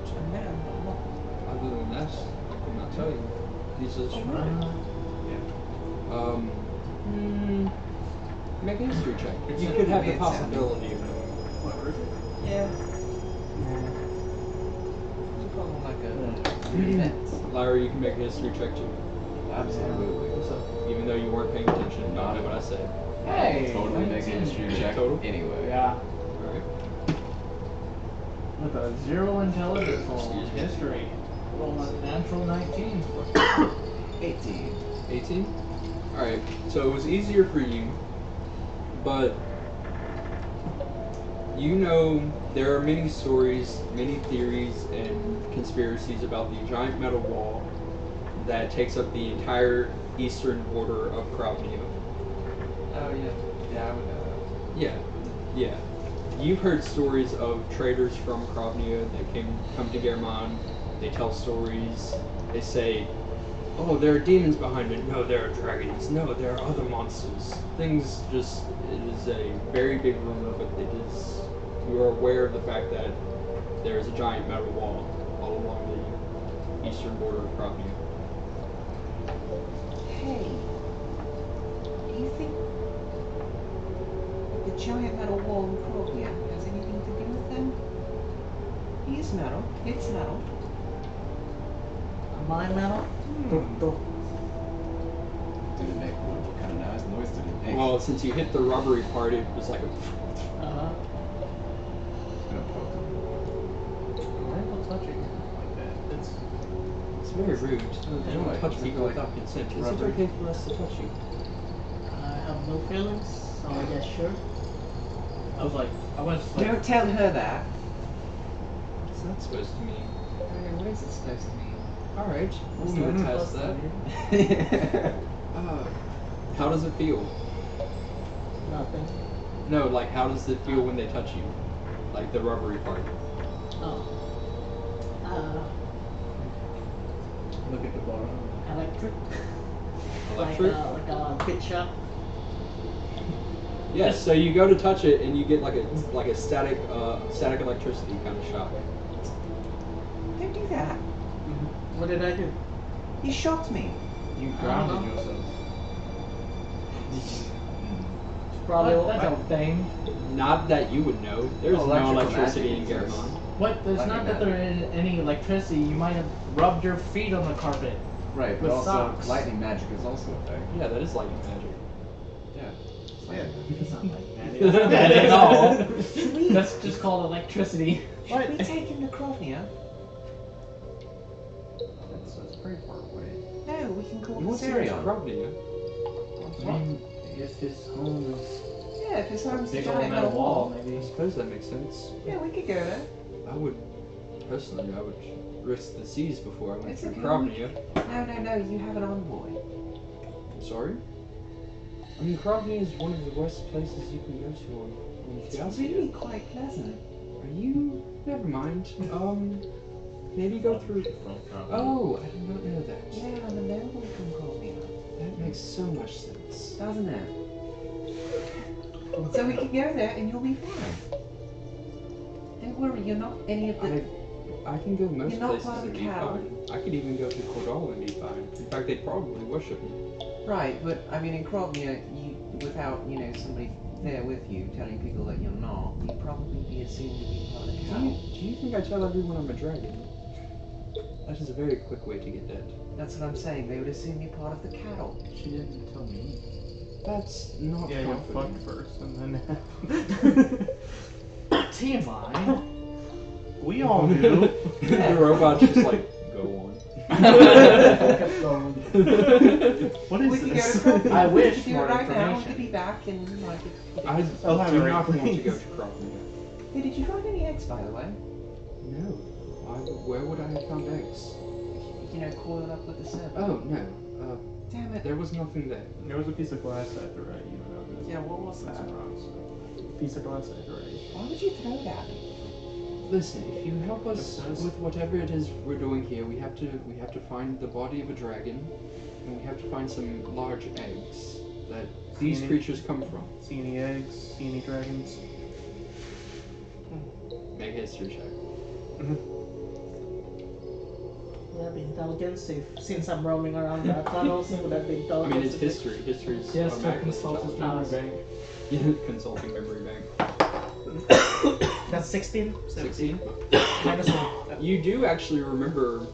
Speaker 1: other than that, I could not tell you. These are the shrines. Make a history check. You could have the possibility of knowing.
Speaker 8: Yeah. You call them like a vet.
Speaker 1: Larry, you can make a history check too.
Speaker 4: Absolutely.
Speaker 1: Even though you weren't paying attention, you know what I said.
Speaker 5: Hey!
Speaker 4: Totally make a history check
Speaker 1: Total?
Speaker 4: anyway.
Speaker 5: Yeah.
Speaker 1: Alright.
Speaker 5: With a 0 intelligence roll.
Speaker 1: Excuse me.
Speaker 5: History. Roll a natural 19.
Speaker 8: 18.
Speaker 1: 18? Alright, so it was easier for you, but you know there are many stories, many theories, and conspiracies about the giant metal wall that takes up the entire eastern border of Krovnia.
Speaker 8: Oh, yeah. Yeah, I would know
Speaker 1: Yeah, yeah. you've heard stories of traders from Krovnia that come to German. They tell stories. They say, "Oh, there are demons behind it. No, there are dragons. No, there are other monsters." Things just. It is a very big rumor, but it is. You are aware of the fact that there is a giant metal wall all along the eastern border of Krovnia.
Speaker 3: Hey, do you think the giant metal wall in Krovnia has anything to do with them? He is metal. It's metal.
Speaker 7: Am I metal?
Speaker 4: Did it make what kind of noise did it make?
Speaker 1: Well, since you hit the rubbery part, it was like a.
Speaker 7: Uh-huh.
Speaker 4: Gonna poke him.
Speaker 5: Why are you touching him like that?
Speaker 1: It's very rude.
Speaker 4: Yeah,
Speaker 1: You don't
Speaker 4: like,
Speaker 1: touch
Speaker 4: it's
Speaker 1: people
Speaker 4: like
Speaker 1: without consent. Is it
Speaker 4: rubber.
Speaker 1: okay for us to touch you?
Speaker 7: I have no feelings, so I guess sure.
Speaker 5: I was like, I went just like,
Speaker 3: Don't tell her that.
Speaker 1: What's that supposed to mean?
Speaker 3: What is it supposed to mean?
Speaker 1: Alright, we'll
Speaker 5: What's
Speaker 1: move
Speaker 5: that
Speaker 1: past
Speaker 5: supposed
Speaker 1: that. How does it feel?
Speaker 7: Nothing.
Speaker 1: No, like how does it feel when they touch you? Like the rubbery part.
Speaker 7: Oh.
Speaker 5: look at the bottom.
Speaker 7: Electric.
Speaker 1: Electric?
Speaker 7: Like a pit shock.
Speaker 1: Yes, so you go to touch it and you get like a static electricity kind of shock.
Speaker 3: Don't do that.
Speaker 7: What did I do?
Speaker 3: You shocked me.
Speaker 5: You
Speaker 7: I don't
Speaker 5: grounded
Speaker 7: know.
Speaker 5: yourself.
Speaker 7: It's probably
Speaker 5: That's a thing.
Speaker 1: Not that you would know. There's no
Speaker 4: Electrical
Speaker 1: electricity in
Speaker 4: magic
Speaker 1: Garamond.
Speaker 4: exists.
Speaker 5: What? There's
Speaker 4: Lightning
Speaker 5: not that there is any electricity. You might have rubbed your feet on the carpet.
Speaker 4: Right, but
Speaker 5: With
Speaker 4: also
Speaker 5: socks.
Speaker 4: lightning magic is also a thing.
Speaker 1: Yeah, that is lightning magic.
Speaker 4: Yeah. It's
Speaker 8: Yeah.
Speaker 4: lightning
Speaker 7: It's not like
Speaker 5: That
Speaker 7: that.
Speaker 5: ain't all.
Speaker 3: Should we,
Speaker 5: That's just called electricity.
Speaker 3: should we take him to Krovnia?
Speaker 4: It's pretty far away.
Speaker 3: No, we can call
Speaker 4: You want
Speaker 3: the
Speaker 4: to go to
Speaker 3: Sirion.
Speaker 1: Krovnia.
Speaker 5: I mean, if his home is
Speaker 3: Yeah, if his home's
Speaker 5: a
Speaker 3: the
Speaker 5: big old
Speaker 3: giant
Speaker 5: metal
Speaker 3: metal
Speaker 5: wall,
Speaker 3: wall.
Speaker 5: maybe.
Speaker 1: I suppose that makes sense.
Speaker 3: Yeah, we could go there.
Speaker 1: I would risk the seas before I went
Speaker 3: It's
Speaker 1: through
Speaker 3: okay,
Speaker 1: Krovnia.
Speaker 3: No, you have an envoy.
Speaker 1: I'm sorry? I mean, Krovnia is one of the worst places you can go to on
Speaker 3: It's
Speaker 1: Thiasia.
Speaker 3: really quite pleasant.
Speaker 1: Are you? Never mind. Maybe go through. Oh, I did not know that.
Speaker 3: Yeah, I'm a noble from Krovnia.
Speaker 1: That makes so much sense.
Speaker 3: Doesn't it? So we can go there and you'll be fine. Don't worry, you're not any of the...
Speaker 1: I can go most
Speaker 3: You're not
Speaker 1: places
Speaker 3: part of
Speaker 1: and
Speaker 3: the
Speaker 1: be
Speaker 3: cattle.
Speaker 1: fine. I could even go to Cordal and be fine. In fact, they'd probably worship me.
Speaker 3: Right, but I mean in Krovnia, without, somebody there with you telling people that you're not, you'd probably be assumed to be part of the cattle.
Speaker 1: Do you think I tell everyone I'm a dragon? That is a very quick way to get dead.
Speaker 3: That's what I'm saying, they would assume you're part of the cattle.
Speaker 5: She didn't tell me.
Speaker 1: That's not
Speaker 6: Yeah, you'll fuck
Speaker 1: confident.
Speaker 6: first and then.
Speaker 5: TMI.
Speaker 6: We all do.
Speaker 1: The robot just like, go on.
Speaker 5: Kept going.
Speaker 6: What
Speaker 3: We
Speaker 6: is
Speaker 3: could
Speaker 6: this?
Speaker 3: go to Krovnia.
Speaker 5: I
Speaker 3: We
Speaker 5: wish
Speaker 3: could do
Speaker 5: more
Speaker 3: it right now, we
Speaker 5: information.
Speaker 3: could be back in like...
Speaker 1: I
Speaker 6: I'll
Speaker 1: do
Speaker 6: have it
Speaker 1: not
Speaker 6: right,
Speaker 1: want to go
Speaker 6: please.
Speaker 1: to Krovnia.
Speaker 3: Hey, did you find any eggs, by the way?
Speaker 1: No. Where would I have found eggs?
Speaker 3: Coiled up with the serpent.
Speaker 1: Oh, no.
Speaker 3: Damn it.
Speaker 1: There was nothing there.
Speaker 6: There was a piece of glass at the right, you know.
Speaker 3: Yeah, what was
Speaker 6: Some
Speaker 3: that?
Speaker 6: rocks. Piece of glass at the right.
Speaker 3: Why would you throw it at me?
Speaker 1: Listen, if you help us
Speaker 6: Yes.
Speaker 1: with whatever it is we're doing here, we have to find the body of a dragon, and we have to find some large eggs that these
Speaker 6: Mhm.
Speaker 1: creatures come from.
Speaker 6: See any eggs? See any dragons?
Speaker 1: Make a history check.
Speaker 7: Would that be intelligence? Since I'm roaming around the tunnels, would that be
Speaker 1: I
Speaker 7: intelligence?
Speaker 1: mean, it's history. History's
Speaker 5: Yes, to
Speaker 1: automatically
Speaker 5: consult his
Speaker 1: intelligence.
Speaker 5: memory bank.
Speaker 1: Yeah, consulting memory bank.
Speaker 7: That's 16?
Speaker 1: 16.
Speaker 7: Minus 1.
Speaker 1: You do actually remember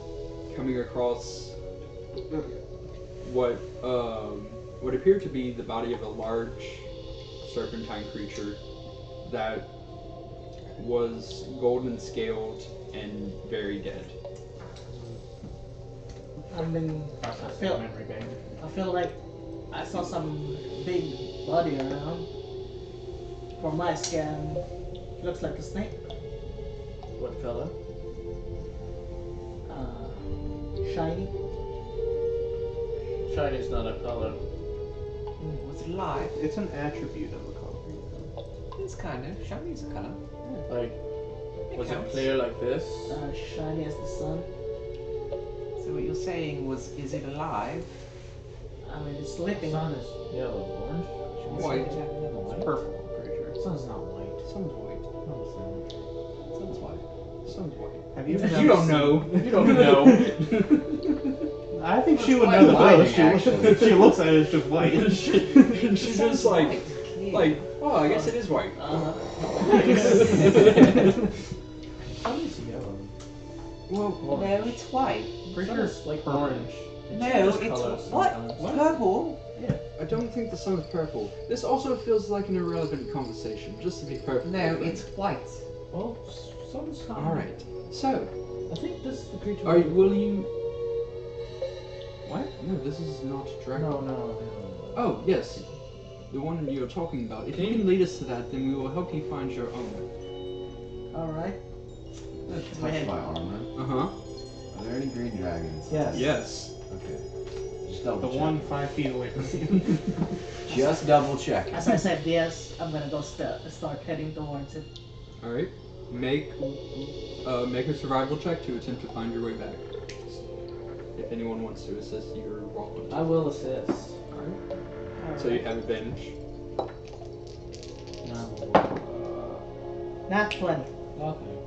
Speaker 1: coming across what appeared to be the body of a large serpentine creature that was golden scaled and very dead.
Speaker 7: I mean, I feel like I saw some big body around. From my scan, looks like a snake.
Speaker 5: What color?
Speaker 7: Shiny.
Speaker 5: Shiny's not a color.
Speaker 3: Was it alive?
Speaker 6: It's an attribute of a color.
Speaker 8: It's kind of. Shiny's a color.
Speaker 5: Like, was it
Speaker 8: counts.
Speaker 5: clear like this?
Speaker 7: Shiny as the sun.
Speaker 8: So what you're saying was, is it alive?
Speaker 7: I mean, it's
Speaker 5: The
Speaker 7: sleeping.
Speaker 5: sun is yellow, orange.
Speaker 1: White.
Speaker 8: It's
Speaker 1: Purple, I'm pretty sure.
Speaker 5: Sun's not white.
Speaker 1: Sun's white.
Speaker 5: No, it's not.
Speaker 1: Sun's white. Sun's white.
Speaker 6: Have you?
Speaker 1: You don't know.
Speaker 5: You don't know.
Speaker 6: I think she would
Speaker 8: quite
Speaker 6: know the
Speaker 8: blinding,
Speaker 6: most.
Speaker 8: actually.
Speaker 6: She looks at it as just white.
Speaker 1: She's just like, oh, I guess it is white.
Speaker 5: Sun is yellow.
Speaker 1: Well,
Speaker 8: No, it's white.
Speaker 5: Pretty sure it's like orange. It
Speaker 8: No,
Speaker 5: changes
Speaker 8: it's
Speaker 5: color
Speaker 8: what?
Speaker 5: sometimes.
Speaker 8: Purple.
Speaker 1: I don't think the sun is purple. This also feels like an irrelevant conversation, just to be perfectly
Speaker 8: No,
Speaker 1: frank.
Speaker 8: it's white.
Speaker 5: Well, sun's not.
Speaker 1: Alright, so,
Speaker 5: I think this is the creature.
Speaker 1: will you...
Speaker 5: What?
Speaker 1: No, this is not Dracula.
Speaker 5: No.
Speaker 1: Oh, yes. The one you're talking about. If you can lead us to that, then we will help you find your own.
Speaker 7: Alright.
Speaker 4: Touch my armor.
Speaker 1: Uh-huh.
Speaker 4: Are there any green dragons?
Speaker 5: Yes.
Speaker 1: Yes.
Speaker 4: Okay. Just
Speaker 6: The
Speaker 4: double check.
Speaker 6: one 5 feet away from you.
Speaker 4: Just double check.
Speaker 7: As I said, yes, I'm gonna go start heading towards it.
Speaker 1: Alright. Make a survival check to attempt to find your way back. If anyone wants to assist, you're welcome.
Speaker 5: I will assist.
Speaker 1: Alright. So you have advantage.
Speaker 7: Not 20.
Speaker 5: Okay.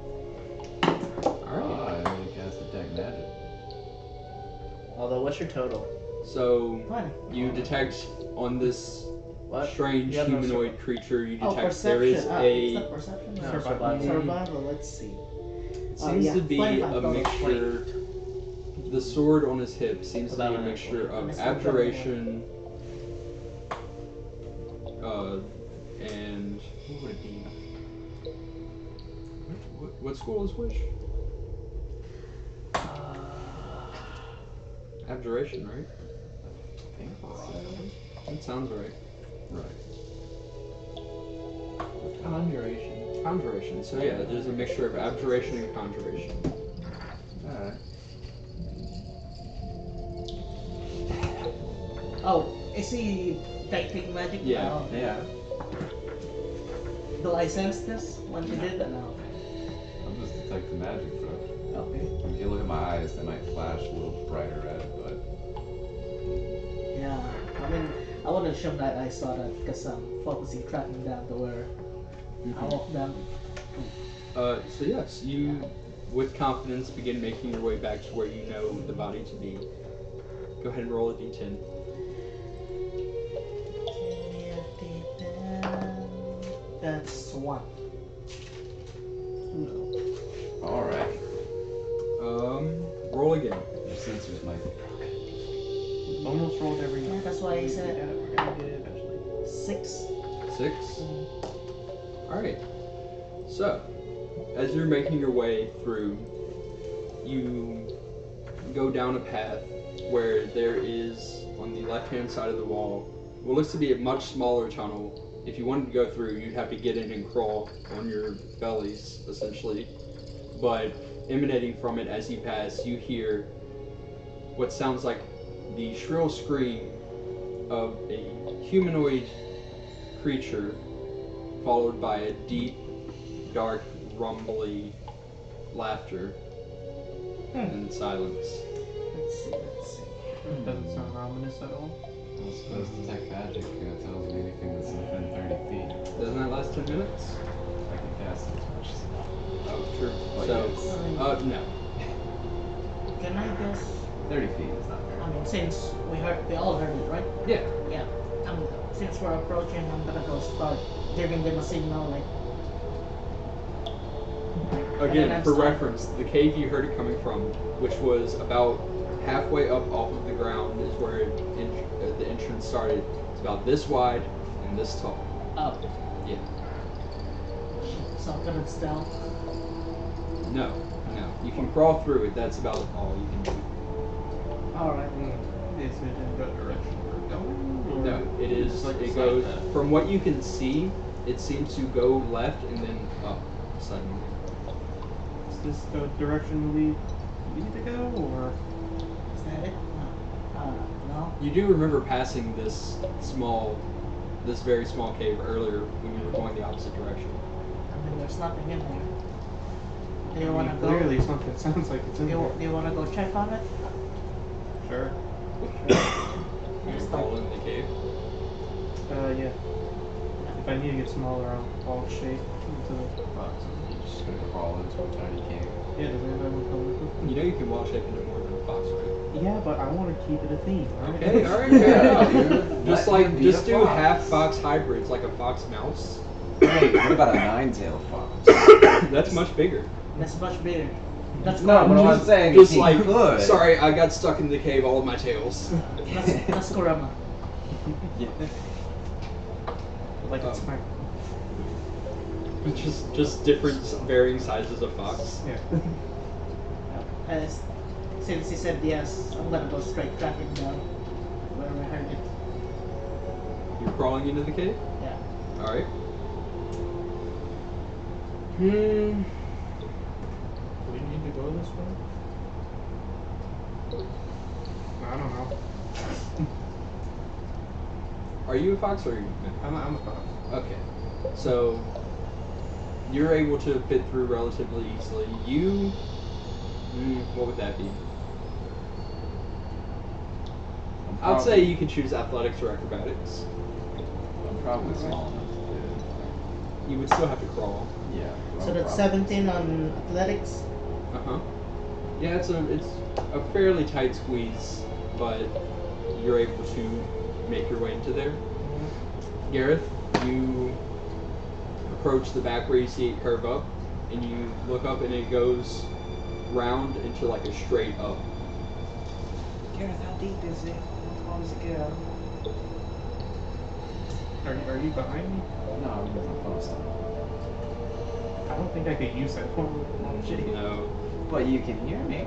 Speaker 1: Alright.
Speaker 4: I only cast detect magic.
Speaker 5: Although, what's your total?
Speaker 1: So
Speaker 7: 20.
Speaker 1: you detect on this
Speaker 5: What?
Speaker 1: strange
Speaker 5: You have no
Speaker 1: humanoid creature, you
Speaker 7: Oh,
Speaker 1: detect
Speaker 7: perception.
Speaker 1: there is
Speaker 7: Is
Speaker 1: a...
Speaker 7: that perception?
Speaker 5: No,
Speaker 6: Survival.
Speaker 7: Survival, let's see.
Speaker 1: It
Speaker 7: Oh,
Speaker 1: seems
Speaker 7: yeah,
Speaker 1: to be
Speaker 7: 25
Speaker 1: a
Speaker 7: total.
Speaker 1: mixture... The sword on his hip seems to be a
Speaker 5: About
Speaker 1: mixture of
Speaker 7: Mixed
Speaker 1: abjuration... and... What would it be? What school is which? Abjuration, right?
Speaker 4: I think so.
Speaker 1: That sounds right.
Speaker 4: Right.
Speaker 5: Conjuration.
Speaker 1: Conjuration. So yeah, there's a mixture of abjuration and conjuration.
Speaker 4: Alright.
Speaker 7: Oh, is he detecting magic?
Speaker 1: Yeah.
Speaker 7: Oh,
Speaker 4: Yeah.
Speaker 7: do I sense this when he did that? No.
Speaker 4: I'm just detecting magic, bro.
Speaker 7: Okay.
Speaker 4: If you look at my eyes, they might flash a little brighter red, but
Speaker 7: Yeah. I mean, I wouldn't assume that I saw that because I'm focusing tracking down to where I walked down.
Speaker 1: So yes, you, with confidence, begin making your way back to where you know the body to be. Go ahead and roll a d10.
Speaker 7: That's 1.
Speaker 4: alright.
Speaker 1: Roll again.
Speaker 4: Your sensors might be broken.
Speaker 6: Almost rolled every
Speaker 7: Yeah, that's why I
Speaker 6: we
Speaker 7: said-
Speaker 6: get it, we're gonna get it eventually.
Speaker 7: 6.
Speaker 1: 6. Alright. So, as you're making your way through, you go down a path where there is, on the left-hand side of the wall, what looks to be a much smaller tunnel. If you wanted to go through, you'd have to get in and crawl on your bellies, essentially. But emanating from it as you pass, you hear what sounds like the shrill scream of a humanoid creature, followed by a deep, dark, rumbly laughter and silence.
Speaker 7: Let's see.
Speaker 6: Doesn't sound ominous at all.
Speaker 4: I was supposed to detect magic. It tells me anything that's within 30 feet.
Speaker 1: Doesn't that last 10 minutes?
Speaker 4: I can cast it as much as
Speaker 1: Oh, true.
Speaker 4: But
Speaker 1: So,
Speaker 4: yes.
Speaker 1: no.
Speaker 7: Can I guess?
Speaker 4: 30 feet is not very
Speaker 7: I mean, since we all heard it, right?
Speaker 1: Yeah.
Speaker 7: Yeah. Since we're approaching, I'm gonna go start giving them a signal, like. And then
Speaker 1: Again,
Speaker 7: I'm
Speaker 1: for
Speaker 7: sorry.
Speaker 1: reference, the cave you heard it coming from, which was about halfway up off of the ground, is where the entrance started. It's about this wide and this tall.
Speaker 7: Oh.
Speaker 1: Yeah.
Speaker 7: So I'm gonna stealth.
Speaker 1: No. You can crawl through it. That's about all you can do.
Speaker 7: Alright.
Speaker 6: Is it in that direction we're going? Or
Speaker 1: No, it is.
Speaker 6: just like
Speaker 1: It
Speaker 6: a
Speaker 1: goes
Speaker 6: side path?
Speaker 1: from what you can see. It seems to go left and then up suddenly.
Speaker 6: Is this the direction we need to go, or
Speaker 7: Is that it? No. No.
Speaker 1: You do remember passing this this very small cave earlier when you were going the opposite direction.
Speaker 7: I mean, there's nothing in there. Do you
Speaker 6: I
Speaker 7: wanna
Speaker 6: mean,
Speaker 7: go?
Speaker 6: clearly something sounds like it's in there.
Speaker 7: Do you wanna go check on it?
Speaker 6: Sure.
Speaker 1: You crawl in the cave.
Speaker 6: Yeah. If I need to get smaller, I'll shape into the box.
Speaker 4: You're just gonna crawl into a tiny cave.
Speaker 6: Yeah, does anybody want to come with me?
Speaker 1: You know you can wall shape into more than a fox, right?
Speaker 6: Yeah, but I want to keep it a theme. Alright?
Speaker 1: Okay, alright, fair enough.
Speaker 4: dude.
Speaker 1: Just
Speaker 4: Let him
Speaker 1: like,
Speaker 4: be
Speaker 1: just
Speaker 4: a
Speaker 1: do
Speaker 4: fox.
Speaker 1: half fox hybrids, like a fox mouse.
Speaker 4: Hey, what about a nine-tailed fox?
Speaker 1: That's much bigger.
Speaker 7: That's much bigger. That's
Speaker 4: No,
Speaker 7: Kurama.
Speaker 4: but I'm saying
Speaker 1: Just
Speaker 4: he
Speaker 1: like,
Speaker 4: could.
Speaker 1: sorry, I got stuck in the cave, all of my tails.
Speaker 7: That's Kurama.
Speaker 4: Yeah.
Speaker 6: Like it's my.
Speaker 1: Just different varying sizes of fox.
Speaker 6: Yeah.
Speaker 7: Since he said yes, I'm gonna go straight tracking down where we heard it.
Speaker 1: You're crawling into the cave?
Speaker 7: Yeah.
Speaker 1: Alright.
Speaker 5: Do we need to go this way?
Speaker 6: I don't know.
Speaker 1: Are you a fox or are you?
Speaker 6: I'm a fox.
Speaker 1: Okay. So you're able to fit through relatively easily. You what would that be? I'd say you could choose athletics or acrobatics.
Speaker 4: I'm probably small enough to
Speaker 1: You would still have to crawl.
Speaker 4: do it. Yeah.
Speaker 7: So that's 17 on athletics.
Speaker 1: Uh-huh. Yeah, it's a fairly tight squeeze, but you're able to make your way into there. Gareth, you approach the back where you see it curve up, and you look up and it goes round into like a straight up.
Speaker 8: Gareth, how deep is it? How far does it go?
Speaker 6: Are you behind me?
Speaker 4: No, I'm with my phone still.
Speaker 6: I don't think I could use that phone.
Speaker 1: No.
Speaker 4: But you can hear me.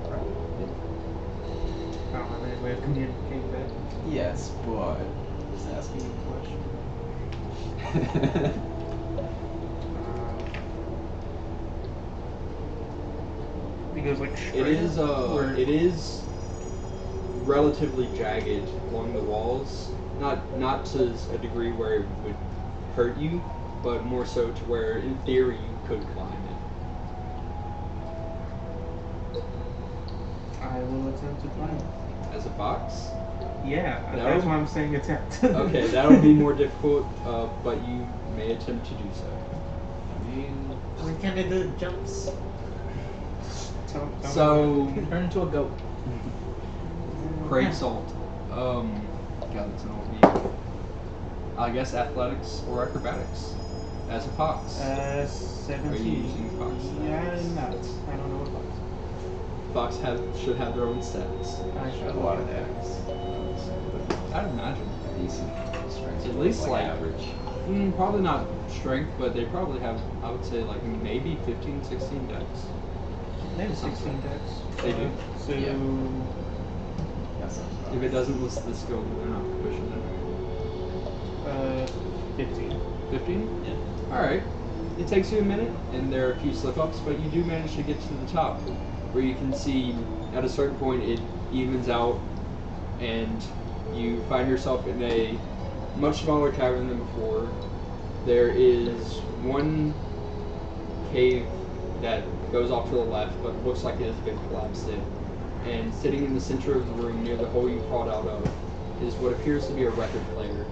Speaker 4: Right.
Speaker 6: I don't have any way of communicating that.
Speaker 4: Yes, but
Speaker 6: Just asking you a question. It goes like straight.
Speaker 1: It is relatively jagged along the walls. Not to a degree where it would hurt you, but more so to where in theory you could climb
Speaker 6: I will attempt to climb.
Speaker 1: it. As a fox?
Speaker 6: Yeah,
Speaker 1: No?
Speaker 6: that's why I'm saying attempt.
Speaker 1: Okay, that'll be more difficult, but you may attempt to do so.
Speaker 4: I mean,
Speaker 7: I mean, can they do jumps?
Speaker 6: Tell
Speaker 1: So
Speaker 5: Turn into a goat.
Speaker 1: Crave salt. God, that's an old name. I guess athletics or acrobatics. As a fox.
Speaker 6: 17.
Speaker 1: Are you using fox
Speaker 6: Yeah,
Speaker 1: stats?
Speaker 6: no, I don't know what fox.
Speaker 1: Fox should have their own stats.
Speaker 6: I
Speaker 4: a
Speaker 6: should
Speaker 4: lot of attacks.
Speaker 1: I'd imagine.
Speaker 4: Decent strength.
Speaker 1: At least like
Speaker 4: average.
Speaker 1: probably not strength, but they probably have, I would say, like maybe 15, 16 dex.
Speaker 6: They have 16 decks.
Speaker 1: They do?
Speaker 6: So,
Speaker 4: Yeah. That sounds about
Speaker 1: If it
Speaker 4: right.
Speaker 1: doesn't list the skill, they're not pushing it.
Speaker 6: 15.
Speaker 1: 15? Yeah. Alright. It takes you a minute, and there are a few slip-ups, but you do manage to get to the top, where you can see at a certain point it evens out, and you find yourself in a much smaller cavern than before. There is one cave that goes off to the left, but looks like it has been collapsed in. And sitting in the center of the room near the hole you crawled out of is what appears to be a record player.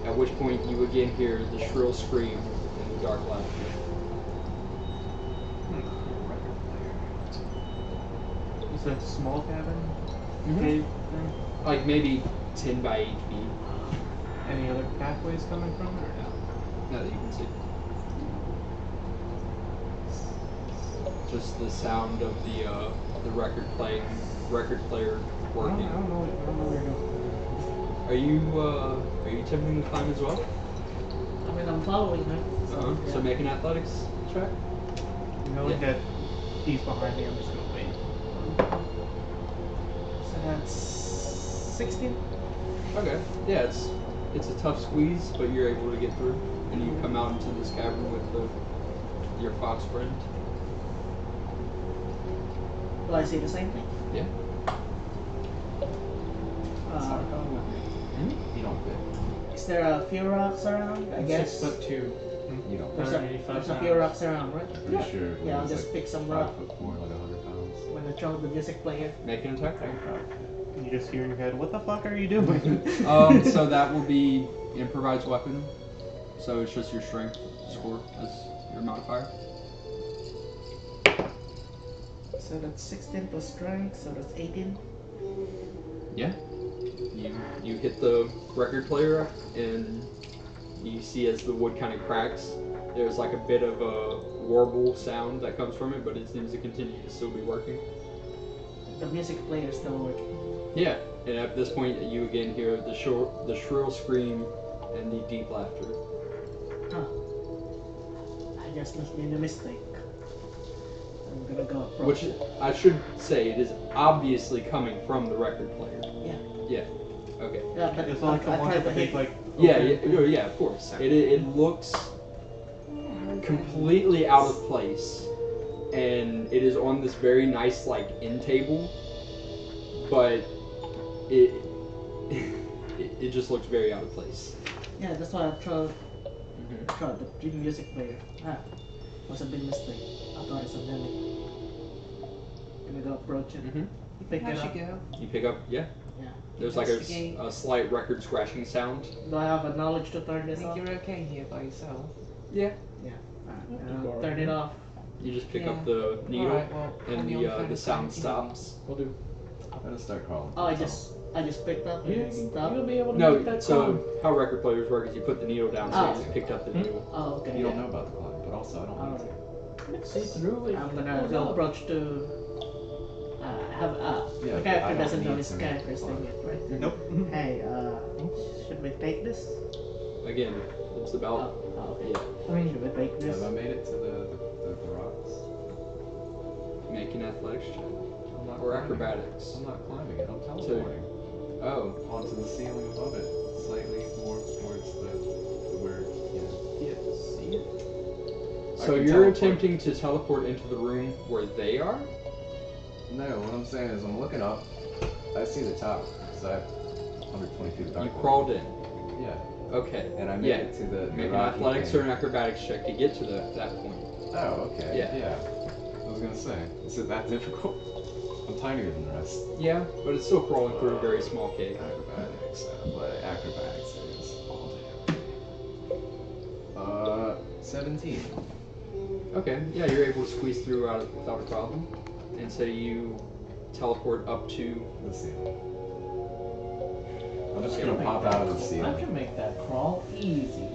Speaker 1: At which point you again hear the shrill scream and the dark laughter.
Speaker 6: You said small cabin?
Speaker 1: Mhm.
Speaker 6: Cave?
Speaker 1: Like maybe 10 by 8 feet.
Speaker 6: Any other pathways coming from it?
Speaker 1: Now that you can see. Just the sound of the record player
Speaker 6: I
Speaker 1: working.
Speaker 6: don't know where you're going.
Speaker 1: Are you attempting to climb as well?
Speaker 7: I mean, I'm following her.
Speaker 1: So
Speaker 7: yeah.
Speaker 1: make an athletics check.
Speaker 6: Knowing
Speaker 1: Yeah.
Speaker 6: that he's behind me, I'm just gonna wait.
Speaker 7: So that's 16.
Speaker 1: Okay. Yeah, it's a tough squeeze, but you're able to get through, and you come out into this cavern with your fox friend.
Speaker 7: Do I see the same thing?
Speaker 1: Yeah.
Speaker 4: It's not coming with me. You don't fit.
Speaker 7: Is there a few rocks around? I guess.
Speaker 5: 6'2".
Speaker 4: You don't.
Speaker 7: There's a,
Speaker 5: 185
Speaker 7: there's a few
Speaker 5: pounds.
Speaker 7: rocks around, right?
Speaker 4: I'm pretty sure.
Speaker 7: Yeah, I'll
Speaker 4: it's
Speaker 7: just
Speaker 4: like
Speaker 7: pick some
Speaker 4: 5'4",
Speaker 7: rock
Speaker 4: like 100 pounds.
Speaker 7: when I throw the music player.
Speaker 1: Make an attack.
Speaker 6: You just hear in your head, what the fuck are you doing?
Speaker 1: So that will be improvised weapon. So it's just your strength score as your modifier.
Speaker 7: So that's 16 plus strength, so that's 18.
Speaker 1: Yeah. You hit the record player and you see as the wood kind of cracks, there's like a bit of a warble sound that comes from it, but it seems to continue to still be working.
Speaker 7: The music player is still working.
Speaker 1: Yeah. And at this point, you again hear the shrill scream and the deep laughter.
Speaker 7: Huh. I just made a mistake. I'm gonna go approach
Speaker 1: Which
Speaker 7: it.
Speaker 1: I should say, it is obviously coming from the record player.
Speaker 7: Yeah.
Speaker 1: Yeah. Okay.
Speaker 7: Yeah, but
Speaker 6: It's like the
Speaker 7: I
Speaker 6: one
Speaker 7: tried
Speaker 6: with
Speaker 7: to
Speaker 6: the big,
Speaker 7: hit.
Speaker 6: like.
Speaker 1: Yeah,
Speaker 6: open-
Speaker 1: yeah, of course. It looks completely out of place, and it is on this very nice like end table, but it just looks very out of place.
Speaker 7: Yeah, that's why I tried the dream music player. Ah, was a big mistake. I thought it's a mimic. Gonna go approach it.
Speaker 1: Mhm.
Speaker 7: You pick
Speaker 3: How'd
Speaker 7: it
Speaker 3: you
Speaker 7: up.
Speaker 3: go?
Speaker 1: You pick up, yeah.
Speaker 7: Yeah.
Speaker 1: There's like a slight record scratching sound.
Speaker 7: Do I have a knowledge to turn
Speaker 3: I
Speaker 7: this
Speaker 3: think
Speaker 7: off?
Speaker 3: you're okay here by yourself.
Speaker 1: Yeah.
Speaker 7: Alright, turn it off.
Speaker 1: You just pick
Speaker 3: Yeah.
Speaker 1: up the needle,
Speaker 3: Alright, well,
Speaker 1: and
Speaker 3: hand me on
Speaker 1: the
Speaker 3: phone
Speaker 1: the
Speaker 3: if
Speaker 1: sound
Speaker 3: anything
Speaker 1: stops.
Speaker 5: We'll do.
Speaker 4: I'm gonna start crawling.
Speaker 7: Oh, I just picked up and it stopped.
Speaker 5: You'll be able to
Speaker 1: No,
Speaker 5: make that
Speaker 1: so
Speaker 5: climb.
Speaker 1: how record players work is you put the needle down, so
Speaker 7: Ah.
Speaker 1: you just picked up the needle.
Speaker 7: Oh, okay.
Speaker 4: You don't know about the climb, but also I don't need to.
Speaker 5: See through it.
Speaker 7: I'm gonna go approach to have
Speaker 4: Yeah,
Speaker 7: the
Speaker 4: but I
Speaker 7: character
Speaker 4: don't
Speaker 7: doesn't know
Speaker 4: need
Speaker 7: his
Speaker 4: to make
Speaker 7: character's
Speaker 4: the
Speaker 7: thing
Speaker 4: climb.
Speaker 7: yet, right?
Speaker 6: Nope.
Speaker 7: Hey, should we take this?
Speaker 1: Again, it's
Speaker 7: Oh,
Speaker 1: about
Speaker 7: okay.
Speaker 1: yeah.
Speaker 5: I mean,
Speaker 7: Should we take this?
Speaker 4: Have I made it to the rocks?
Speaker 1: Make an athletics check
Speaker 4: I'm not
Speaker 1: or
Speaker 4: climbing.
Speaker 1: acrobatics.
Speaker 4: I'm not climbing it. I'm teleporting
Speaker 1: Oh,
Speaker 4: onto the ceiling above it, slightly more towards the where you know.
Speaker 1: see it.
Speaker 4: I
Speaker 1: So
Speaker 4: can
Speaker 1: you're
Speaker 4: teleport.
Speaker 1: attempting to teleport into the room where they are?
Speaker 4: No, what I'm saying is I'm looking up. I see the top because I have 120 feet of
Speaker 1: You
Speaker 4: back.
Speaker 1: crawled in.
Speaker 4: Yeah,
Speaker 1: Okay.
Speaker 4: and I made
Speaker 1: Yeah.
Speaker 4: it to the
Speaker 1: Make an
Speaker 4: rocky
Speaker 1: athletics
Speaker 4: thing.
Speaker 1: or an acrobatics check to get to that point.
Speaker 4: Oh, okay.
Speaker 1: Yeah.
Speaker 4: I was gonna say, is it that difficult? I'm tinier than the rest.
Speaker 1: Yeah, but it's still crawling through a very small cave.
Speaker 4: Acrobatics is all day. 17.
Speaker 1: Okay, yeah, you're able to squeeze through without a problem. And so you teleport up to.
Speaker 4: The ceiling. I'm just gonna pop out of the
Speaker 5: I
Speaker 4: ceiling.
Speaker 5: can make that crawl easy.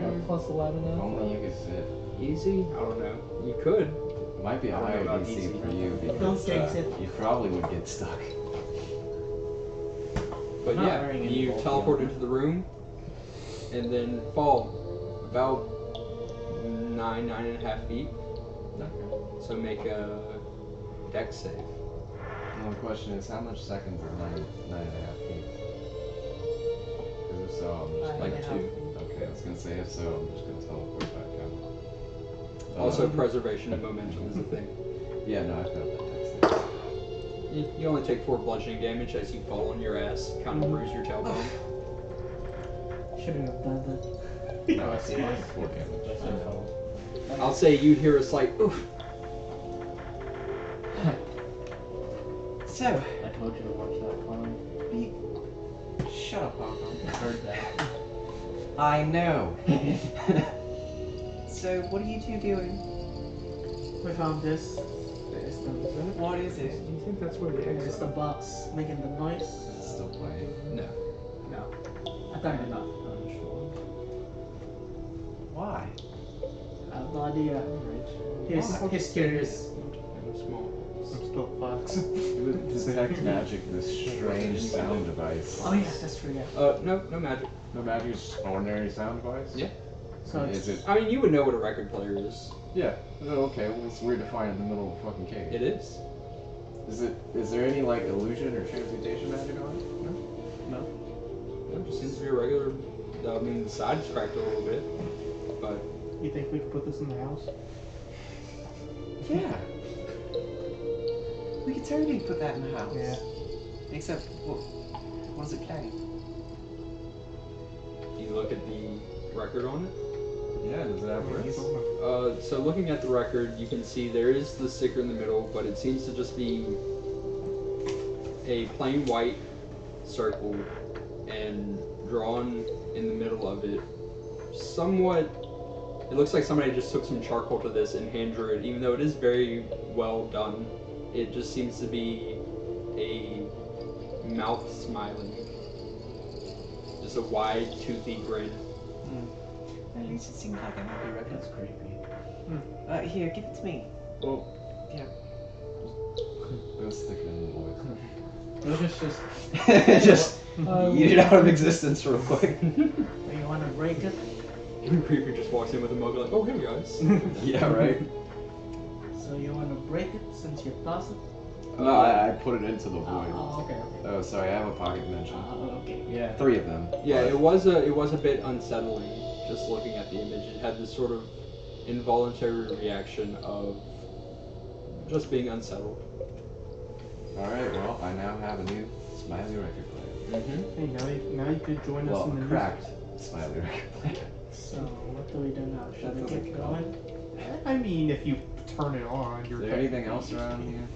Speaker 5: Got a plus 11
Speaker 4: If
Speaker 5: now.
Speaker 4: only you could fit.
Speaker 1: Easy? I don't know. You could.
Speaker 4: It might be a
Speaker 1: I don't know
Speaker 4: higher
Speaker 1: about
Speaker 4: DC
Speaker 1: easy.
Speaker 4: for you
Speaker 7: Don't
Speaker 4: because
Speaker 7: jinx it.
Speaker 4: you probably would get stuck.
Speaker 1: But
Speaker 5: Not
Speaker 1: yeah,
Speaker 5: wearing any
Speaker 1: you
Speaker 5: bulky
Speaker 1: teleport
Speaker 5: armor.
Speaker 1: into the room and then fall about 9.5 feet. So make a dex save.
Speaker 4: The only question is, how much seconds are 9.5 feet? Because if so, I'm just
Speaker 1: Like
Speaker 7: 9.5
Speaker 1: 2.
Speaker 7: feet.
Speaker 4: okay. I was gonna say if so, I'm just gonna teleport back out.
Speaker 1: Also, preservation and momentum is a thing.
Speaker 4: Yeah, no, I failed that dex
Speaker 1: You only take 4 bludgeoning damage as you fall on your ass, kind of bruise your tailbone.
Speaker 7: Shouldn't have done that.
Speaker 4: save. No, I see mine 4 damage.
Speaker 1: I'll say you hear a slight oof.
Speaker 8: So,
Speaker 5: I told you to watch that climb.
Speaker 8: shut up, Harper.
Speaker 5: I heard that.
Speaker 8: I know. So, what are you two doing?
Speaker 7: We found this. There's the,
Speaker 8: What is it?
Speaker 1: Do you think that's where the
Speaker 7: there's the box making the noise.
Speaker 4: Is it still playing?
Speaker 1: No.
Speaker 7: No. I turned it off.
Speaker 8: Why?
Speaker 7: I have no idea. He's curious.
Speaker 1: Small.
Speaker 6: I'm still a fox.
Speaker 4: Detect magic, this strange sound device.
Speaker 7: Oh yeah, that's true. Yeah.
Speaker 1: No magic.
Speaker 4: No magic, just ordinary sound device?
Speaker 1: Yeah.
Speaker 7: So it's,
Speaker 4: Is it?
Speaker 1: I mean, you would know what a record player is.
Speaker 4: Yeah. Oh, okay, well, it's weird to find in the middle of a fucking cave.
Speaker 1: It is.
Speaker 4: Is there any, like, illusion or transmutation magic on it?
Speaker 1: It just seems to be a regular. I mean, the side's cracked a little bit, but
Speaker 6: You think we could put this in the house?
Speaker 8: Yeah. We could totally put that in the house.
Speaker 6: Yeah.
Speaker 8: Except, what does it play?
Speaker 1: you look at the record on it?
Speaker 4: Yeah, does it have risks?
Speaker 1: So looking at the record, you can see there is the sticker in the middle, but it seems to just be a plain white circle, and drawn in the middle of it, somewhat, it looks like somebody just took some charcoal to this and hand drew it, even though it is very well done. It just seems to be a mouth smiling. Just a wide, toothy grin.
Speaker 8: It just seems like I might be ready.
Speaker 2: That's creepy.
Speaker 8: Here, give it to me.
Speaker 4: Well,
Speaker 8: Yeah.
Speaker 4: go stick it in the voice.
Speaker 2: Just
Speaker 8: Just eat it out of existence real quick.
Speaker 7: You want to break it?
Speaker 1: Creeper just walks in with a mug like, oh, hey guys.
Speaker 4: Yeah, right?
Speaker 7: So you want to break it since you toss it?
Speaker 4: No, I put it into the void.
Speaker 7: Oh, okay.
Speaker 4: Oh, sorry, I have a pocket dimension.
Speaker 7: Okay.
Speaker 2: yeah.
Speaker 4: 3 of them.
Speaker 1: Yeah,
Speaker 4: but-
Speaker 1: it was a bit unsettling just looking at the image. It had this sort of involuntary reaction of just being unsettled.
Speaker 4: Alright, well, I now have a new Smiley record player.
Speaker 1: Mm-hmm.
Speaker 6: Hey, now you could join us
Speaker 4: Well,
Speaker 6: in the
Speaker 4: a cracked Smiley record player.
Speaker 7: So what do we do now? Should we
Speaker 4: That's
Speaker 7: keep
Speaker 4: okay.
Speaker 7: going?
Speaker 6: I mean, if you turn it on,
Speaker 4: Is
Speaker 6: you're.
Speaker 4: there anything else around here?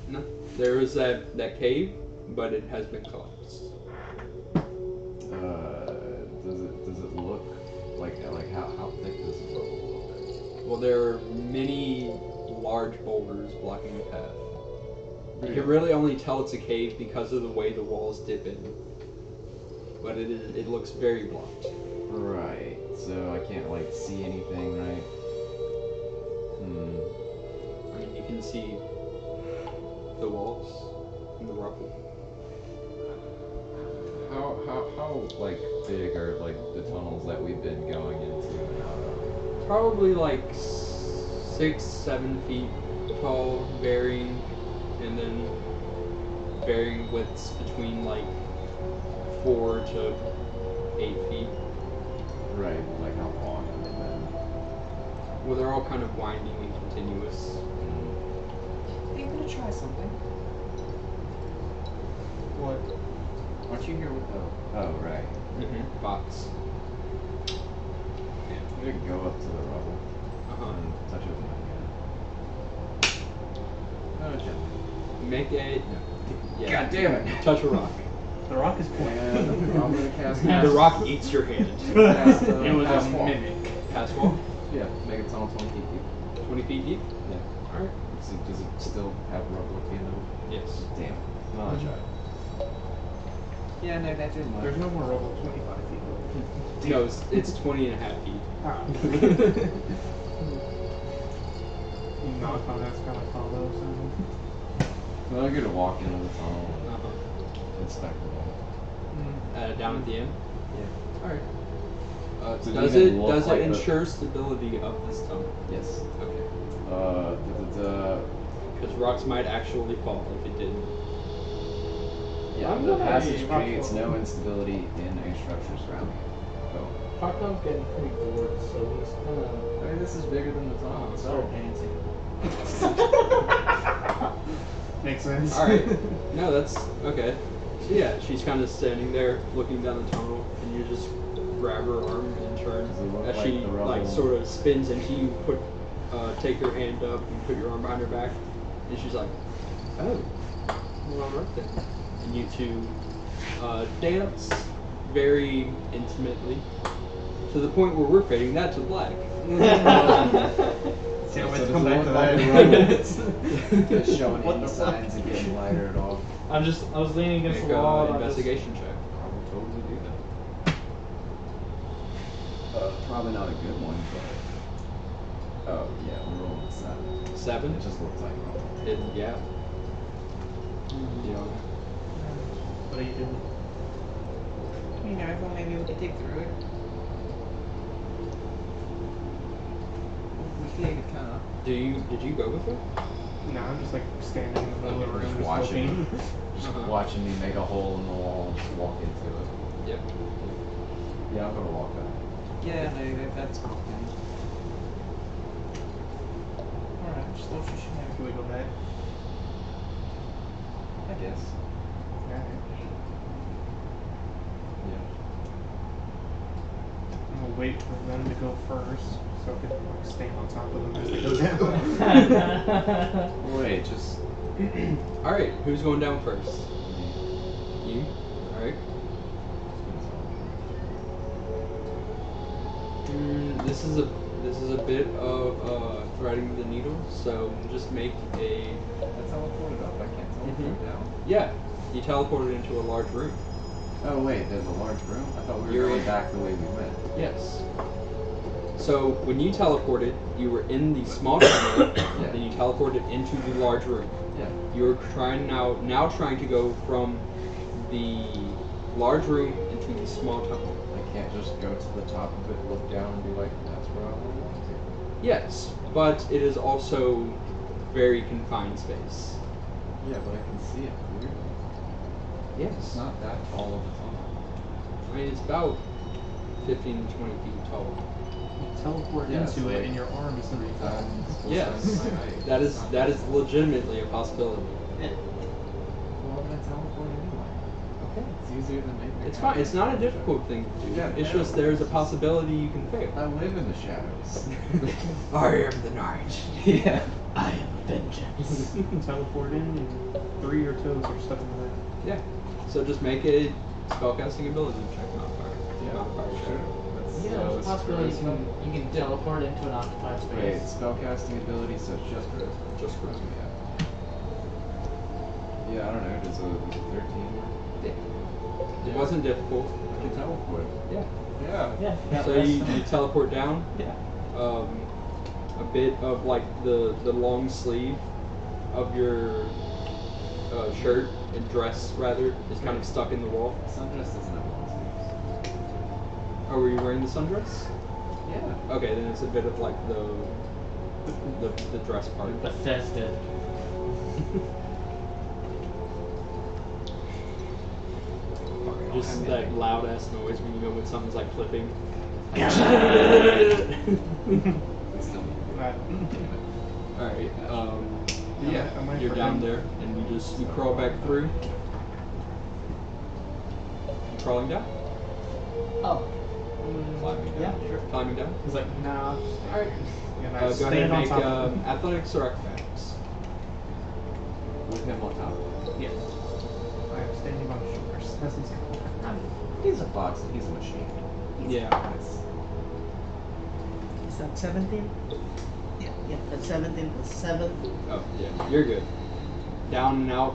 Speaker 1: There is that cave, but it has been collapsed.
Speaker 4: Does it look like how thick does the rubble look?
Speaker 1: Well, there are many large boulders blocking the path. You can really only tell it's a cave because of the way the walls dip in. But it looks very blocked.
Speaker 4: Right. So I can't see anything, right?
Speaker 1: I mean, you can see the walls and the rubble.
Speaker 4: How big are the tunnels that we've been going into now?
Speaker 1: Probably 6-7 feet tall, varying, and then varying widths between 4 to 8 feet.
Speaker 4: Right, how long have they been?
Speaker 1: Well, they're all kind of winding and continuous.
Speaker 8: Are you gonna try something?
Speaker 6: What?
Speaker 4: Aren't you here with the... Oh, right.
Speaker 1: Box.
Speaker 4: I'm gonna go up to the rubble and touch it with my hand. Oh, gently.
Speaker 1: Make a... Yeah.
Speaker 4: God damn it!
Speaker 1: Touch a rock.
Speaker 6: The rock is pointing.
Speaker 4: And I'm gonna cast
Speaker 1: The rock eats your hand.
Speaker 4: Cast,
Speaker 6: It was
Speaker 4: pass
Speaker 6: a
Speaker 4: wall.
Speaker 6: mimic.
Speaker 1: Pass wall.
Speaker 4: Yeah, make a tunnel 20 feet deep.
Speaker 1: 20 feet deep.
Speaker 4: Yeah.
Speaker 1: Alright.
Speaker 4: So does it still have rubble at the end of it?
Speaker 1: Yes.
Speaker 4: Damn it. No, I'll try.
Speaker 8: Yeah, no, that didn't
Speaker 6: There's
Speaker 8: work.
Speaker 6: no more rubble 25 feet.
Speaker 1: No, it's 20 and a half feet.
Speaker 6: You knock on that's kind of hollow sound.
Speaker 4: So I'm gonna walk into the tunnel and
Speaker 1: Uh-huh.
Speaker 4: inspect the wall.
Speaker 1: Down at the end.
Speaker 4: Yeah.
Speaker 1: Alright.
Speaker 4: Does it
Speaker 1: Does
Speaker 4: even
Speaker 1: it
Speaker 4: look
Speaker 1: does
Speaker 4: like
Speaker 1: it
Speaker 4: the-
Speaker 1: ensure stability of this tunnel?
Speaker 4: Yes.
Speaker 1: Okay. Because rocks might actually fall if it didn't.
Speaker 4: Yeah,
Speaker 6: I'm
Speaker 4: the
Speaker 6: gonna
Speaker 4: passage
Speaker 6: be
Speaker 4: creates
Speaker 6: rock
Speaker 4: no instability in a structure surrounding it. Oh.
Speaker 5: Paco's getting pretty bored, so he's kind of
Speaker 4: I mean, this is bigger than the tunnel
Speaker 5: start
Speaker 4: itself.
Speaker 5: dancing.
Speaker 6: Makes sense.
Speaker 1: Alright. No, that's okay. So yeah, she's kind of standing there looking down the tunnel, and you just grab her arm and turn
Speaker 4: Does it look
Speaker 1: as
Speaker 4: like
Speaker 1: she
Speaker 4: the rubble-
Speaker 1: sort of spins into you. Take your hand up and put your arm behind her back, and she's like, "Oh, well, alright then." And you two dance very intimately to the point where we're fading that to black.
Speaker 6: Can't wait
Speaker 4: So
Speaker 6: to
Speaker 4: does
Speaker 6: come
Speaker 4: it
Speaker 6: back
Speaker 4: look
Speaker 6: to
Speaker 4: like
Speaker 6: that.
Speaker 4: the rubble is showing
Speaker 5: What
Speaker 4: any
Speaker 5: the
Speaker 4: signs of getting lighter at all?
Speaker 5: I was leaning against
Speaker 1: Make
Speaker 5: the wall.
Speaker 1: an
Speaker 5: And I just,
Speaker 1: investigation check.
Speaker 4: I will totally do that. Probably not a good one, but... Oh, yeah, we're rolling a 7.
Speaker 1: 7.
Speaker 4: It just looks like rubble.
Speaker 1: Yeah. Yeah.
Speaker 5: what are you doing?
Speaker 8: You know, well, maybe we could dig through it. We figured kind of.
Speaker 1: Did you go with her?
Speaker 6: No, I'm just standing in the middle of the room,
Speaker 4: Just
Speaker 6: just
Speaker 4: watching.
Speaker 6: looking.
Speaker 4: Just watching me make a hole in the wall and just walk into it.
Speaker 1: Yep.
Speaker 4: Yeah, I'm gonna walk back.
Speaker 8: Yeah, no, that's okay. Alright, just thought you should know.
Speaker 6: Can we go back?
Speaker 4: I guess.
Speaker 6: Alright.
Speaker 4: Yeah.
Speaker 6: wait for them to go first, so I can like, stand on top of them as they go down.
Speaker 4: Wait, just.
Speaker 1: All right, who's going down first? You. All right. This is a bit of threading the needle, so just make a.
Speaker 4: I teleported up. I can't teleport down.
Speaker 1: Yeah, you teleported into a large room.
Speaker 4: Oh wait, there's a large room. I thought we were
Speaker 1: You're
Speaker 4: going
Speaker 1: in-
Speaker 4: back the way we went.
Speaker 1: Yes. So when you teleported, you were in the small tunnel,
Speaker 4: Yeah.
Speaker 1: then you teleported into the large room.
Speaker 4: Yeah.
Speaker 1: You're trying now trying to go from the large room into the small tunnel.
Speaker 4: I can't just go to the top of it, look down, and be like, that's where I want to.
Speaker 1: Yes, but it is also very confined space.
Speaker 4: Yeah, but I can see it clearly. It's
Speaker 1: Yes.
Speaker 4: not that tall of a tunnel.
Speaker 1: I mean, it's about 15 to 20 feet tall.
Speaker 6: Teleport
Speaker 4: Yeah,
Speaker 6: into
Speaker 4: so,
Speaker 6: it,
Speaker 4: like,
Speaker 6: and your arm is 3 times.
Speaker 1: Yes,
Speaker 4: my height.
Speaker 1: that
Speaker 4: It's
Speaker 1: is
Speaker 4: not
Speaker 1: legitimately a possibility.
Speaker 4: Well, I'm gonna teleport anyway.
Speaker 1: Okay.
Speaker 4: It's easier than making it
Speaker 1: It's fine. It's not a difficult thing to do.
Speaker 4: Yeah,
Speaker 1: It's
Speaker 4: no.
Speaker 1: just there's a possibility you can fail.
Speaker 4: I live in the shadows.
Speaker 1: I am the night.
Speaker 4: Yeah.
Speaker 7: I am vengeance.
Speaker 6: Teleport in, and 3 of your toes are stuck in the back.
Speaker 1: Yeah. So just make a spellcasting ability check modifier.
Speaker 4: Yeah,
Speaker 1: Modifier
Speaker 4: sure.
Speaker 1: check.
Speaker 5: Yeah, there's a possibility you can teleport into an occupied
Speaker 4: Wait,
Speaker 5: space.
Speaker 4: spellcasting ability, so it's just charisma.
Speaker 1: Just charisma.
Speaker 4: Yeah, I don't know. Does a 13 work?
Speaker 1: It wasn't difficult.
Speaker 4: I can teleport.
Speaker 1: Yeah.
Speaker 4: Yeah.
Speaker 5: Yeah.
Speaker 1: So you teleport down.
Speaker 4: Yeah.
Speaker 1: A bit of like the long sleeve of your shirt and dress rather is kind of stuck in the wall.
Speaker 4: Sundress doesn't have long
Speaker 1: Oh, were you wearing the sundress?
Speaker 4: sleeves. Yeah.
Speaker 1: Okay, then it's a bit of like the dress part.
Speaker 5: Bethesda.
Speaker 1: Just that loud ass noise when you know when something's like flipping.
Speaker 4: It's still
Speaker 6: Right.
Speaker 1: Alright,
Speaker 6: Yeah, am I
Speaker 1: you're
Speaker 6: for
Speaker 1: down
Speaker 6: him?
Speaker 1: there and you crawl back through. You crawling down?
Speaker 7: Oh,
Speaker 1: Climbing down.
Speaker 7: yeah, sure.
Speaker 1: Climbing down?
Speaker 6: He's like, nah.
Speaker 1: Alright.
Speaker 6: And I
Speaker 1: Go ahead
Speaker 6: stand
Speaker 1: and
Speaker 6: on
Speaker 1: make
Speaker 6: top of him.
Speaker 1: athletics or acrobatics.
Speaker 4: with him on top.
Speaker 6: Yes. I am standing on his shoulders as he's going.
Speaker 4: He's a fox and he's a machine.
Speaker 1: Yeah.
Speaker 7: Is that 17? Yeah, that's 17 plus 7.
Speaker 1: Oh, yeah, you're good. Down and out,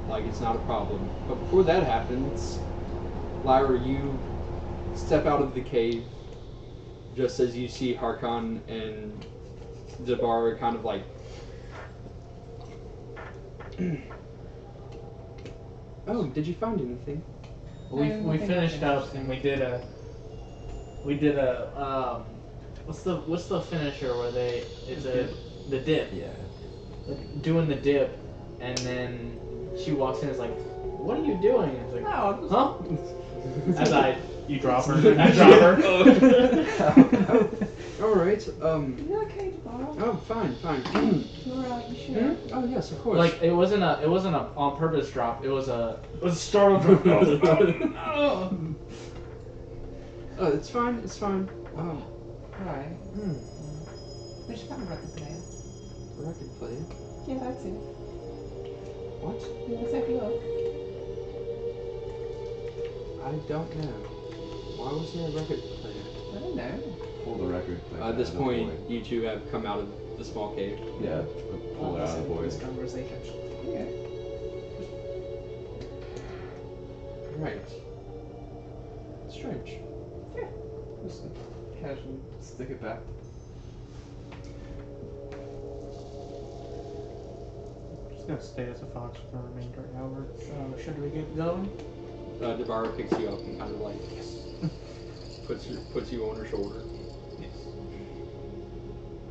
Speaker 1: like it's not a problem. But before that happens, Lyra, you step out of the cave just as you see Harkon and Zabar kind of like. Oh, did you find anything?
Speaker 5: We finished up and we did a what's the finisher where it's the dip.
Speaker 4: Yeah.
Speaker 5: Like, doing the dip, and then she walks in and is like, what are you doing? And it's like, huh? As you drop her. I drop her.
Speaker 1: Alright,
Speaker 3: You okay, Deborah?
Speaker 1: oh, fine.
Speaker 3: You're right, you sure?
Speaker 1: Oh, yes, of course.
Speaker 5: Like it wasn't a on purpose drop. It was a startle drop.
Speaker 1: Oh, it's fine.
Speaker 3: Right. We should find a record player.
Speaker 1: Record player.
Speaker 3: Yeah, that's it.
Speaker 1: What?
Speaker 3: Yeah, let's take a look.
Speaker 1: I don't know. Why was there a record player?
Speaker 3: I don't know.
Speaker 4: Pull the record.
Speaker 1: At this point, you two have come out of the small cave.
Speaker 4: Yeah. Pull it out of the boys.
Speaker 7: Conversation.
Speaker 3: Okay.
Speaker 1: Right. Strange.
Speaker 4: Just casually stick it back.
Speaker 6: Just gonna stay as a fox for the remainder of the hour.
Speaker 7: So, should we get going?
Speaker 1: Debarra picks you up and kind of like puts you on her shoulder.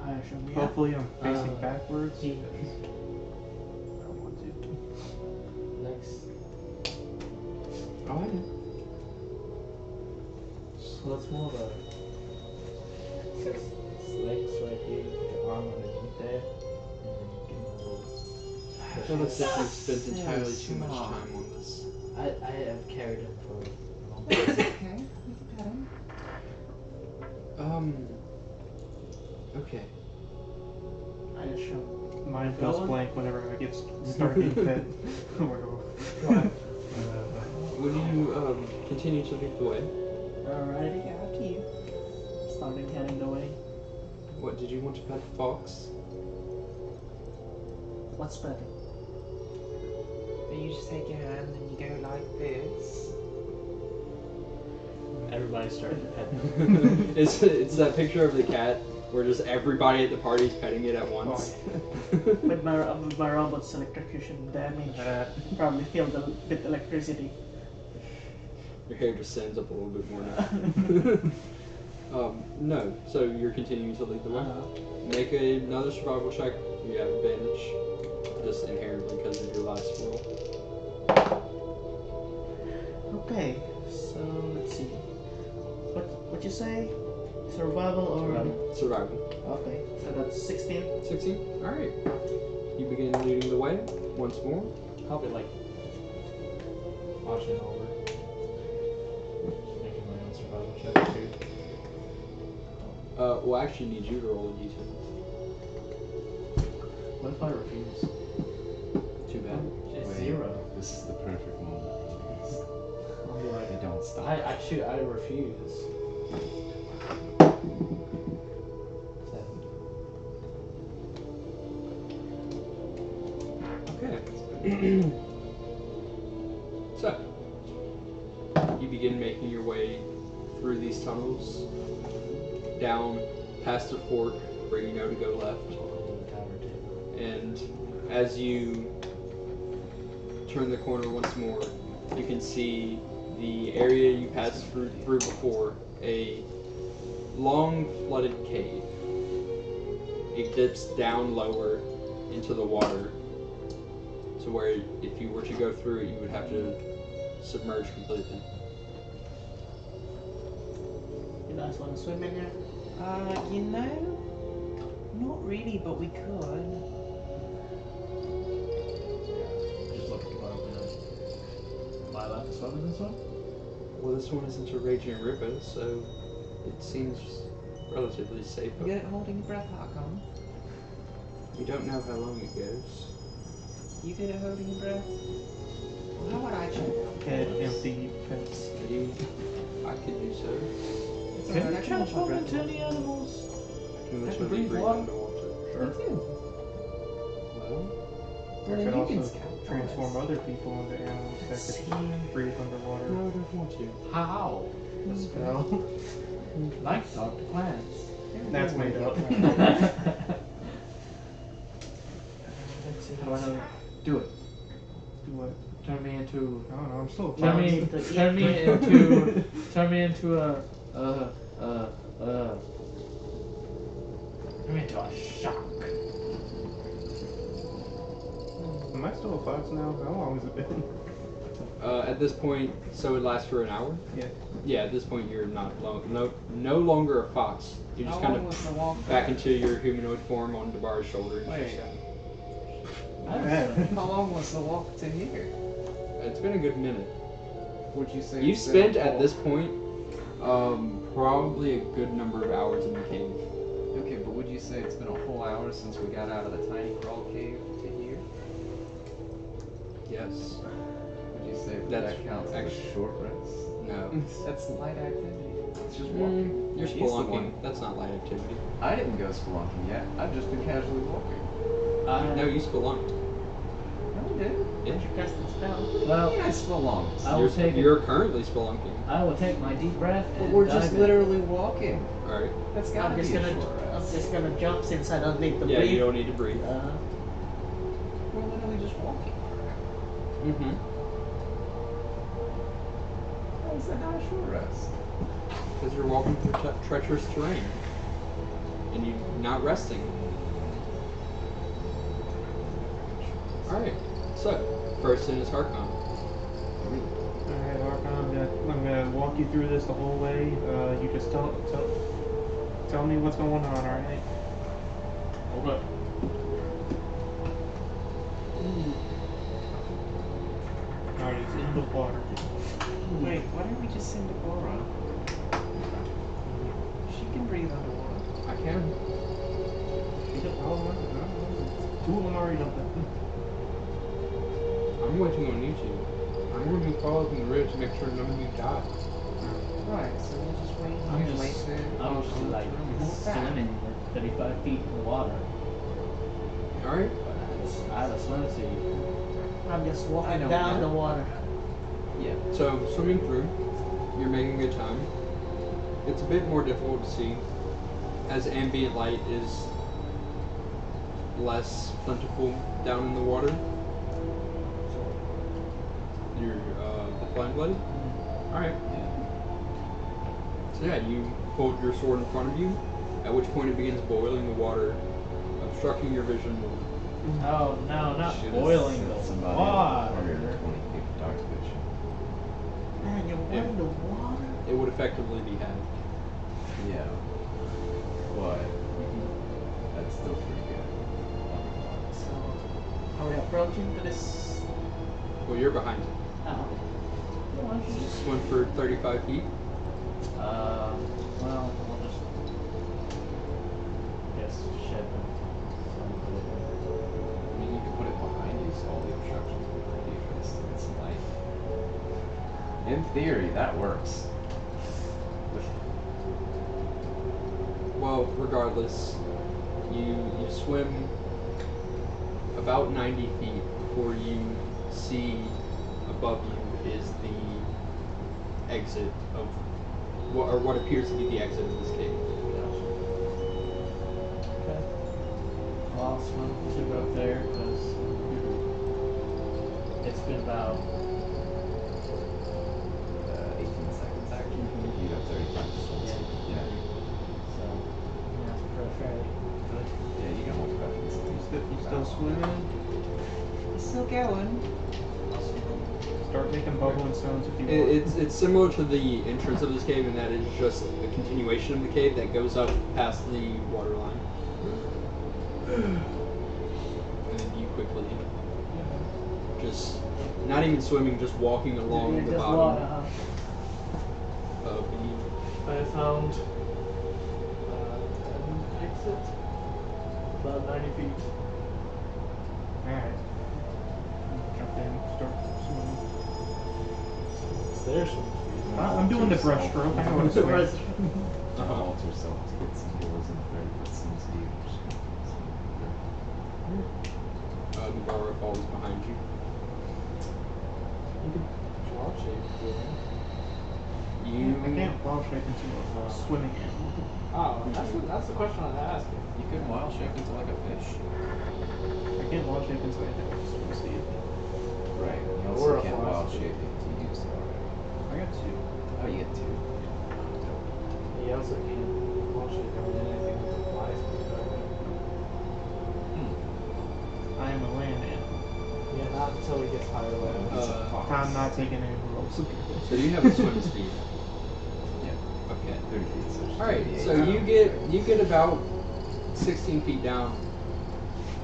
Speaker 7: I shall be
Speaker 6: Hopefully I'm facing
Speaker 5: Uh,
Speaker 6: backwards.
Speaker 5: he-
Speaker 6: because I don't want to.
Speaker 5: Next.
Speaker 1: Oh, I know.
Speaker 5: So let's move over. Six legs right here, the arm underneath there, and then give him a little.
Speaker 1: I feel as if we've spent entirely too much
Speaker 4: small.
Speaker 1: time on this.
Speaker 5: I have carried him for a long time.
Speaker 3: Okay, you can pet him.
Speaker 1: Okay.
Speaker 7: I assume.
Speaker 6: Mine goes
Speaker 7: Going?
Speaker 6: blank whenever I get start getting fed.
Speaker 1: Will you continue to lead the way?
Speaker 7: Alrighty, after you. Starting heading the way.
Speaker 1: What did you want to pet the fox?
Speaker 7: What's better?
Speaker 3: But you just take your hand and you go like this.
Speaker 5: Everybody started to pet.
Speaker 1: It's that picture of the cat where just everybody at the party is petting it at once.
Speaker 7: With my robot's electrocution damage, probably filled with electricity.
Speaker 1: Your hair just stands up a little bit more now. No, so you're continuing to lead the way. Make another survival check. You have advantage, just inherently because of your last roll.
Speaker 7: Okay, so let's see. What you say? Survival or
Speaker 1: Survival.
Speaker 7: Okay, so that's 16.
Speaker 1: 16. All right. You begin leading the way once more.
Speaker 5: I'll be like watching over, making my own survival check too.
Speaker 1: We'll actually need you to roll a d10.
Speaker 5: What if I refuse?
Speaker 1: Too bad.
Speaker 5: It's
Speaker 4: Wait,
Speaker 5: 0.
Speaker 4: This is the perfect moment.
Speaker 5: I'll be like,
Speaker 4: They don't stop.
Speaker 5: I refuse. 7.
Speaker 1: Okay. So, you begin making your way through these tunnels, down past a fork where you know to go left, and as you turn the corner once more, you can see the area you passed through before, a long flooded cave. It dips down lower into the water, to where if you were to go through it, you would have to submerge completely.
Speaker 7: You guys want to swim in there?
Speaker 3: You know, not really, but we could.
Speaker 5: Just look at the bottom now. Am I allowed to swim in this one?
Speaker 1: Well, this one isn't a raging river, so it seems relatively safe.
Speaker 3: You good at holding your breath, Archon?
Speaker 1: You don't know how long it goes.
Speaker 3: You good at holding your breath? Well, how would I check out?
Speaker 6: Head empty fence.
Speaker 1: I could do so.
Speaker 3: It's
Speaker 5: Can
Speaker 3: alright,
Speaker 5: you
Speaker 3: I can hold my
Speaker 5: transform
Speaker 3: breath.
Speaker 5: into any animals?
Speaker 1: I can
Speaker 5: I can
Speaker 1: literally
Speaker 5: breathe
Speaker 1: breathe
Speaker 5: water.
Speaker 1: underwater.
Speaker 3: Me too.
Speaker 1: Well,
Speaker 6: I
Speaker 3: Well, then
Speaker 6: could
Speaker 3: you
Speaker 6: also
Speaker 3: can scout for
Speaker 6: transform
Speaker 3: us.
Speaker 6: other people into animals that could breathe underwater.
Speaker 1: no, I don't want to.
Speaker 5: How?
Speaker 6: A spell.
Speaker 5: Like to talk to plants.
Speaker 6: That's made up.
Speaker 5: How do I know? Do it.
Speaker 6: Do what?
Speaker 5: Turn me into.
Speaker 6: I don't know. I'm still a
Speaker 5: Turn me into a into a shark.
Speaker 6: Am I still a fox now? How long has it been?
Speaker 1: At this point, so it lasts for an hour?
Speaker 6: Yeah.
Speaker 1: Yeah, at this point you're no longer a fox. You just
Speaker 3: How
Speaker 1: kind
Speaker 3: long was the walk
Speaker 1: of back
Speaker 3: back?
Speaker 1: into your humanoid form on Debar's shoulder. And
Speaker 3: Wait.
Speaker 6: Yeah.
Speaker 3: How long was the walk to here?
Speaker 1: It's been a good minute.
Speaker 4: Would you say
Speaker 1: You
Speaker 4: it's been
Speaker 1: spent
Speaker 4: a
Speaker 1: at
Speaker 4: whole-
Speaker 1: this point probably a good number of hours in the cave.
Speaker 4: Okay, but would you say it's been a whole hour since we got out of the tiny crawl cave to here?
Speaker 1: Yes.
Speaker 4: Would you say
Speaker 1: That's
Speaker 4: that counts as a
Speaker 1: actually-
Speaker 4: short rest?
Speaker 1: No.
Speaker 3: That's light activity.
Speaker 4: It's just walking.
Speaker 1: You're
Speaker 4: He's the one.
Speaker 1: spelunking. That's not light activity.
Speaker 4: I didn't go spelunking yet. I've just been casually walking.
Speaker 1: No, you spelunked.
Speaker 4: No, I didn't.
Speaker 1: Yeah.
Speaker 7: You cast the spell.
Speaker 5: Well,
Speaker 4: I spelunked.
Speaker 5: I will take it.
Speaker 1: You're currently spelunking.
Speaker 5: I will take my deep breath
Speaker 4: But
Speaker 5: and
Speaker 4: we're
Speaker 5: dive
Speaker 4: just
Speaker 5: in.
Speaker 4: literally walking.
Speaker 1: Alright.
Speaker 4: That's gotta
Speaker 7: I'm
Speaker 4: be
Speaker 7: just
Speaker 4: a
Speaker 7: gonna
Speaker 4: short rest.
Speaker 7: jump since I don't need to
Speaker 1: Yeah,
Speaker 7: breathe.
Speaker 1: you don't need to breathe.
Speaker 4: We're literally just walking.
Speaker 1: Mm-hmm.
Speaker 4: How is that not a short rest?
Speaker 1: Because you're walking through treacherous terrain. And you're not resting. Alright. So, first in is Harkon.
Speaker 6: Alright, Archon, I'm gonna walk you through this the whole way. You just tell me what's going on, alright?
Speaker 5: Okay.
Speaker 6: Alright, it's in the water.
Speaker 3: Wait, why don't we just send Deborah? She
Speaker 8: can breathe underwater.
Speaker 1: I can.
Speaker 6: Two of them already done that.
Speaker 1: I'm waiting on you two. I'm going to be following the ridge to make sure none of you die.
Speaker 8: Right, so we'll just wait
Speaker 2: I'm
Speaker 8: here,
Speaker 2: just-
Speaker 8: wait there.
Speaker 2: I'm just like swimming like 35 feet in the water.
Speaker 1: Alright?
Speaker 2: I have a swimsuit.
Speaker 7: I'm just
Speaker 8: I
Speaker 7: walking
Speaker 8: don't
Speaker 7: down
Speaker 8: know.
Speaker 7: the water.
Speaker 8: Yeah.
Speaker 1: So, swimming through, you're making good time. It's a bit more difficult to see, as ambient light is less plentiful down in the water. You're blind blooded? Alright. So yeah, you hold your sword in front of you, at which point it begins boiling the water, obstructing your vision more.
Speaker 5: Oh no, not
Speaker 8: Should've
Speaker 5: boiling
Speaker 8: sent
Speaker 5: the
Speaker 8: somebody
Speaker 5: water.
Speaker 8: 120 feet dark vision.
Speaker 7: Man, you're
Speaker 1: Yeah.
Speaker 7: in the water.
Speaker 1: It would effectively be halved.
Speaker 8: Yeah. But that's still pretty good.
Speaker 7: So, are we approaching to this?
Speaker 1: Well, you're behind it.
Speaker 7: Oh.
Speaker 1: You just swim for 35 feet.
Speaker 2: Well, we'll just guess shed them.
Speaker 8: I mean, you can put it behind you so all the obstructions are behind you for this light. In theory, that works.
Speaker 1: Well, regardless, you swim about 90 feet before you see above you is the exit of what appears to be the exit of this cave.
Speaker 2: Okay. Well, I'll swim to up there because it's been about
Speaker 8: 18 seconds actually. You have 35 seconds. Yeah.
Speaker 2: so yeah, it's fairly good.
Speaker 8: Yeah, you can hold back this
Speaker 6: You still swimming?
Speaker 8: Still going.
Speaker 6: Start making bubbling sounds if you want.
Speaker 1: It's similar to the entrance of this cave in that it's just a continuation of the cave that goes up past the water line. And then you quickly, just not even swimming, just walking along
Speaker 7: You're
Speaker 1: the
Speaker 7: just
Speaker 1: bottom
Speaker 7: water, huh?
Speaker 1: of the.
Speaker 5: I found an exit about 90 feet.
Speaker 6: Alright. Jump in, start swimming.
Speaker 5: It's their swim speed.
Speaker 6: I'm doing the breaststroke. I know what to swim.
Speaker 8: Halt yourself to get some doors in the very first things you
Speaker 1: Navarro falls behind you.
Speaker 5: You could draw shape to it.
Speaker 6: I can't wild shape into a swimming animal.
Speaker 5: Oh, that's the question I was asking.
Speaker 8: You could wild shape into like a fish.
Speaker 6: I can't wild shape into anything. I just want to see it.
Speaker 8: Right. You
Speaker 5: Or
Speaker 8: also
Speaker 5: a
Speaker 8: can't wild
Speaker 5: philosophy.
Speaker 8: shape into use already.
Speaker 6: I got two.
Speaker 8: Oh, you get two.
Speaker 5: He also can't wall shape into anything with a fly speed, right?
Speaker 6: I am a land animal.
Speaker 5: Yeah, not until he gets higher level.
Speaker 6: I'm not taking any rolls.
Speaker 1: So you have a swim speed.
Speaker 8: Yeah.
Speaker 1: Okay.
Speaker 8: 30 feet. So
Speaker 1: All right.
Speaker 8: 38.
Speaker 1: So you get about 16 feet down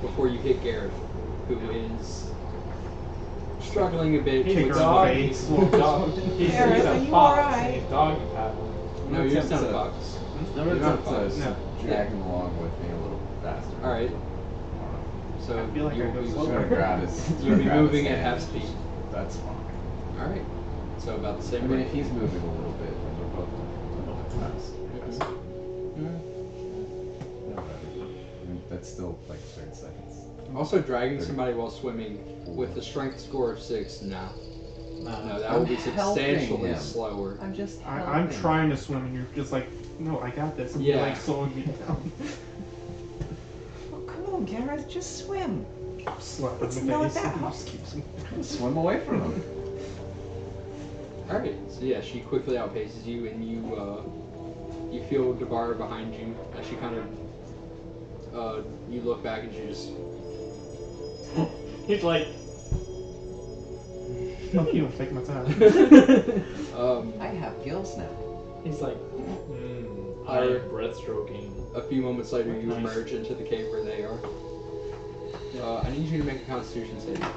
Speaker 1: before you hit Garrett, who is struggling a bit.
Speaker 6: Kick
Speaker 1: with
Speaker 6: her in the
Speaker 1: dog.
Speaker 6: face.
Speaker 5: He's
Speaker 8: Garrett,
Speaker 5: a
Speaker 8: are you
Speaker 5: fox.
Speaker 8: alright?
Speaker 5: He's doggy paddling.
Speaker 1: No, you're
Speaker 8: Attempt
Speaker 1: not a
Speaker 8: to-
Speaker 1: fox.
Speaker 8: I'm
Speaker 1: You're
Speaker 8: gonna
Speaker 1: not a
Speaker 8: attempt
Speaker 1: fox.
Speaker 8: to
Speaker 6: No.
Speaker 8: drag him along with me a little faster.
Speaker 1: All right. So
Speaker 6: I feel like I
Speaker 1: you'll
Speaker 6: go
Speaker 1: be
Speaker 6: slower.
Speaker 8: Just gonna grab his.
Speaker 1: You'll be
Speaker 8: grab his
Speaker 1: moving at
Speaker 8: hand.
Speaker 1: half speed.
Speaker 8: That's fine.
Speaker 1: All right. So about the
Speaker 8: I
Speaker 1: same
Speaker 8: mean,
Speaker 1: rate.
Speaker 8: if he's moving a little bit, then we're both moving a little bit fast.
Speaker 1: Mhm.
Speaker 8: No better. I mean, that's still like 30 seconds.
Speaker 1: Also, dragging somebody while swimming with a strength score of 6, no, that will be
Speaker 8: I'm helping
Speaker 1: substantially
Speaker 8: him.
Speaker 1: slower.
Speaker 8: I'm just.
Speaker 6: I'm trying to swim and you're just like, no, I got this. And
Speaker 1: Yeah.
Speaker 6: you're like slowing me down.
Speaker 8: Oh, come on, Gareth, just swim.
Speaker 6: Slap
Speaker 8: It's
Speaker 6: in the
Speaker 8: not
Speaker 6: face.
Speaker 8: that hard. Swim away from him.
Speaker 1: All right. So yeah, she quickly outpaces you, and you feel Debar behind you as she kind of you look back and she just
Speaker 5: He's like,
Speaker 6: Fuck you, take my time.
Speaker 8: I have gills now.
Speaker 5: he's like, I
Speaker 1: Alright.
Speaker 5: am breaststroking.
Speaker 1: a few moments later you
Speaker 5: Nice.
Speaker 1: emerge into the cave where they are. I need you to make a Constitution saving throw.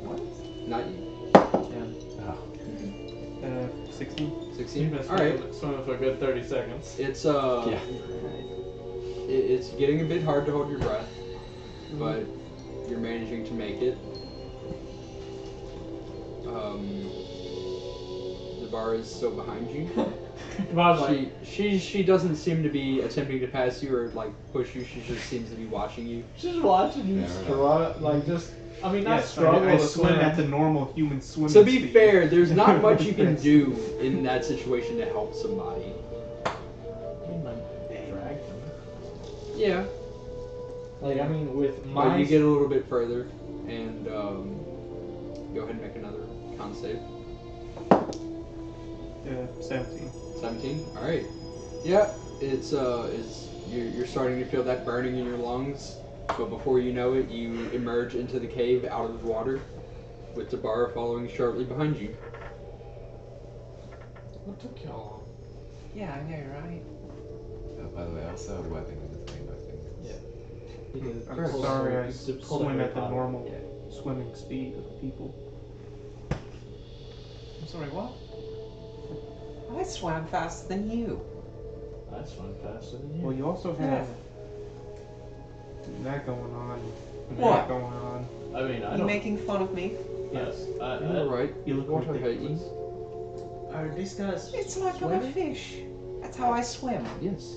Speaker 8: What?
Speaker 1: Not you.
Speaker 8: Oh.
Speaker 6: 16.
Speaker 1: 16.
Speaker 5: Been
Speaker 1: All right.
Speaker 5: Swimming for a good 30 seconds.
Speaker 1: It's
Speaker 8: Yeah.
Speaker 1: it's getting a bit hard to hold your breath, but you're managing to make it. The bar is still behind you.
Speaker 5: Bob's like,
Speaker 1: She doesn't seem to be attempting to pass you or like push you. She just seems to be watching you.
Speaker 5: she's watching you
Speaker 8: Yeah, right.
Speaker 5: struggle, like just, I mean, not
Speaker 6: Yes,
Speaker 5: struggle
Speaker 6: I
Speaker 5: to
Speaker 6: swim at the normal human swimming
Speaker 1: To be
Speaker 6: speed.
Speaker 1: fair, there's not much you can
Speaker 6: Yes.
Speaker 1: do in that situation to help somebody.
Speaker 5: You might drag them.
Speaker 1: Yeah.
Speaker 5: Like, I mean, with my.
Speaker 1: But you get a little bit further, and go ahead and make another con save.
Speaker 6: 17.
Speaker 1: 17. All right. Yeah, it's you're starting to feel that burning in your lungs, but before you know it, you emerge into the cave out of the water, with the bar following shortly behind you.
Speaker 5: What took y'all
Speaker 8: Yeah, I know, right? By the way, I also have webbing in between my fingers.
Speaker 5: long?
Speaker 6: I'm sorry, I
Speaker 5: Pull
Speaker 6: swim at the
Speaker 5: out.
Speaker 6: normal
Speaker 1: Yeah.
Speaker 6: swimming speed of people.
Speaker 8: I'm sorry, what? I swam faster than you.
Speaker 5: I swim faster than you.
Speaker 6: Well, you also have that going on. and
Speaker 8: What?
Speaker 6: That going on.
Speaker 5: I mean, I
Speaker 8: Are you
Speaker 5: don't.
Speaker 8: making fun of me?
Speaker 5: Yes.
Speaker 1: You're right.
Speaker 6: You look
Speaker 1: Water
Speaker 6: ridiculous.
Speaker 7: Are these guys
Speaker 8: It's like I'm a fish. That's how I swim.
Speaker 1: Yes.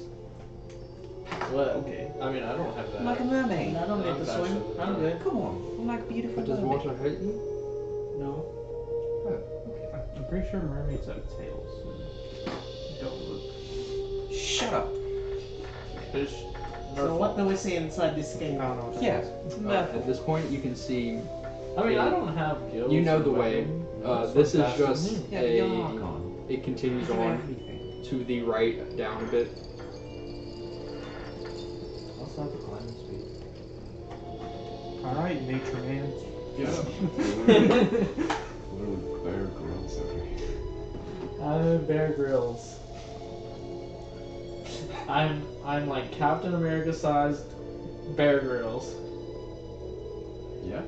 Speaker 5: Well,
Speaker 6: Okay.
Speaker 5: I mean, I don't have that.
Speaker 8: I'm like a mermaid.
Speaker 7: I don't need to
Speaker 5: faster
Speaker 7: swim.
Speaker 5: than
Speaker 7: I'm
Speaker 5: you.
Speaker 7: good.
Speaker 8: Come on. I'm like a beautiful
Speaker 1: But does
Speaker 8: mermaid.
Speaker 1: water hurt you?
Speaker 7: No.
Speaker 6: I'm pretty sure mermaids have tails. Don't look.
Speaker 8: Shut up.
Speaker 5: Fish.
Speaker 7: So what do we see inside this
Speaker 6: I
Speaker 7: cave?
Speaker 6: don't know what that
Speaker 8: Yeah.
Speaker 6: is.
Speaker 8: It's
Speaker 1: At this point, you can see.
Speaker 5: I mean, I don't have gills.
Speaker 1: You know
Speaker 5: or
Speaker 1: the way.
Speaker 5: webbing.
Speaker 1: This is
Speaker 5: Faster than
Speaker 1: just
Speaker 5: you.
Speaker 8: Yeah, but you're not gone.
Speaker 1: It continues
Speaker 8: You do
Speaker 1: on
Speaker 8: everything.
Speaker 1: to the right, down a bit.
Speaker 5: Also have the climbing speed.
Speaker 6: Alright, nature man.
Speaker 8: Literally Bear Grylls over here.
Speaker 5: I'm Bear Grylls. I'm like Captain America sized Bear Grylls.
Speaker 8: Yeah?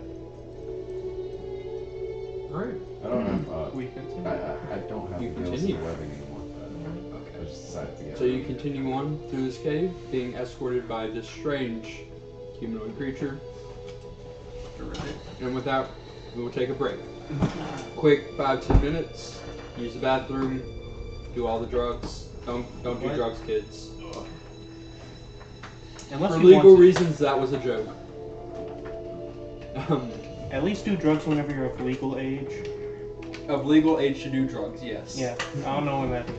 Speaker 1: Alright.
Speaker 8: I don't have,
Speaker 6: We continue.
Speaker 8: I don't have
Speaker 1: You
Speaker 8: gills
Speaker 1: continue.
Speaker 8: or webbing anymore, but I
Speaker 1: Okay.
Speaker 8: just decided to get
Speaker 1: So
Speaker 8: rid
Speaker 1: you
Speaker 8: of it.
Speaker 1: continue on through this cave, being escorted by this strange humanoid creature. And with that, we will take a break. Quick 5-10 minutes. Use the bathroom. Do all the drugs. Don't do
Speaker 6: What?
Speaker 1: drugs, kids.
Speaker 6: Unless
Speaker 1: For
Speaker 6: you
Speaker 1: legal
Speaker 6: want to,
Speaker 1: reasons, that was a joke.
Speaker 6: at least do drugs whenever you're of legal age.
Speaker 1: Of legal age to do drugs, yes.
Speaker 6: Yeah, I don't know when that is.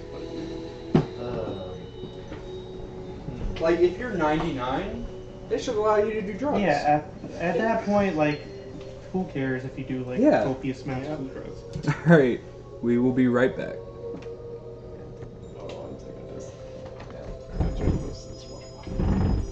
Speaker 1: Like if you're 99, they should allow you to do drugs.
Speaker 6: Yeah, at that point, like, who cares if you do like
Speaker 1: Yeah.
Speaker 6: copious amounts of drugs?
Speaker 1: All right. We will be right back.
Speaker 8: Oh, I'm taking this. Yeah. I enjoyed this SpongeBob.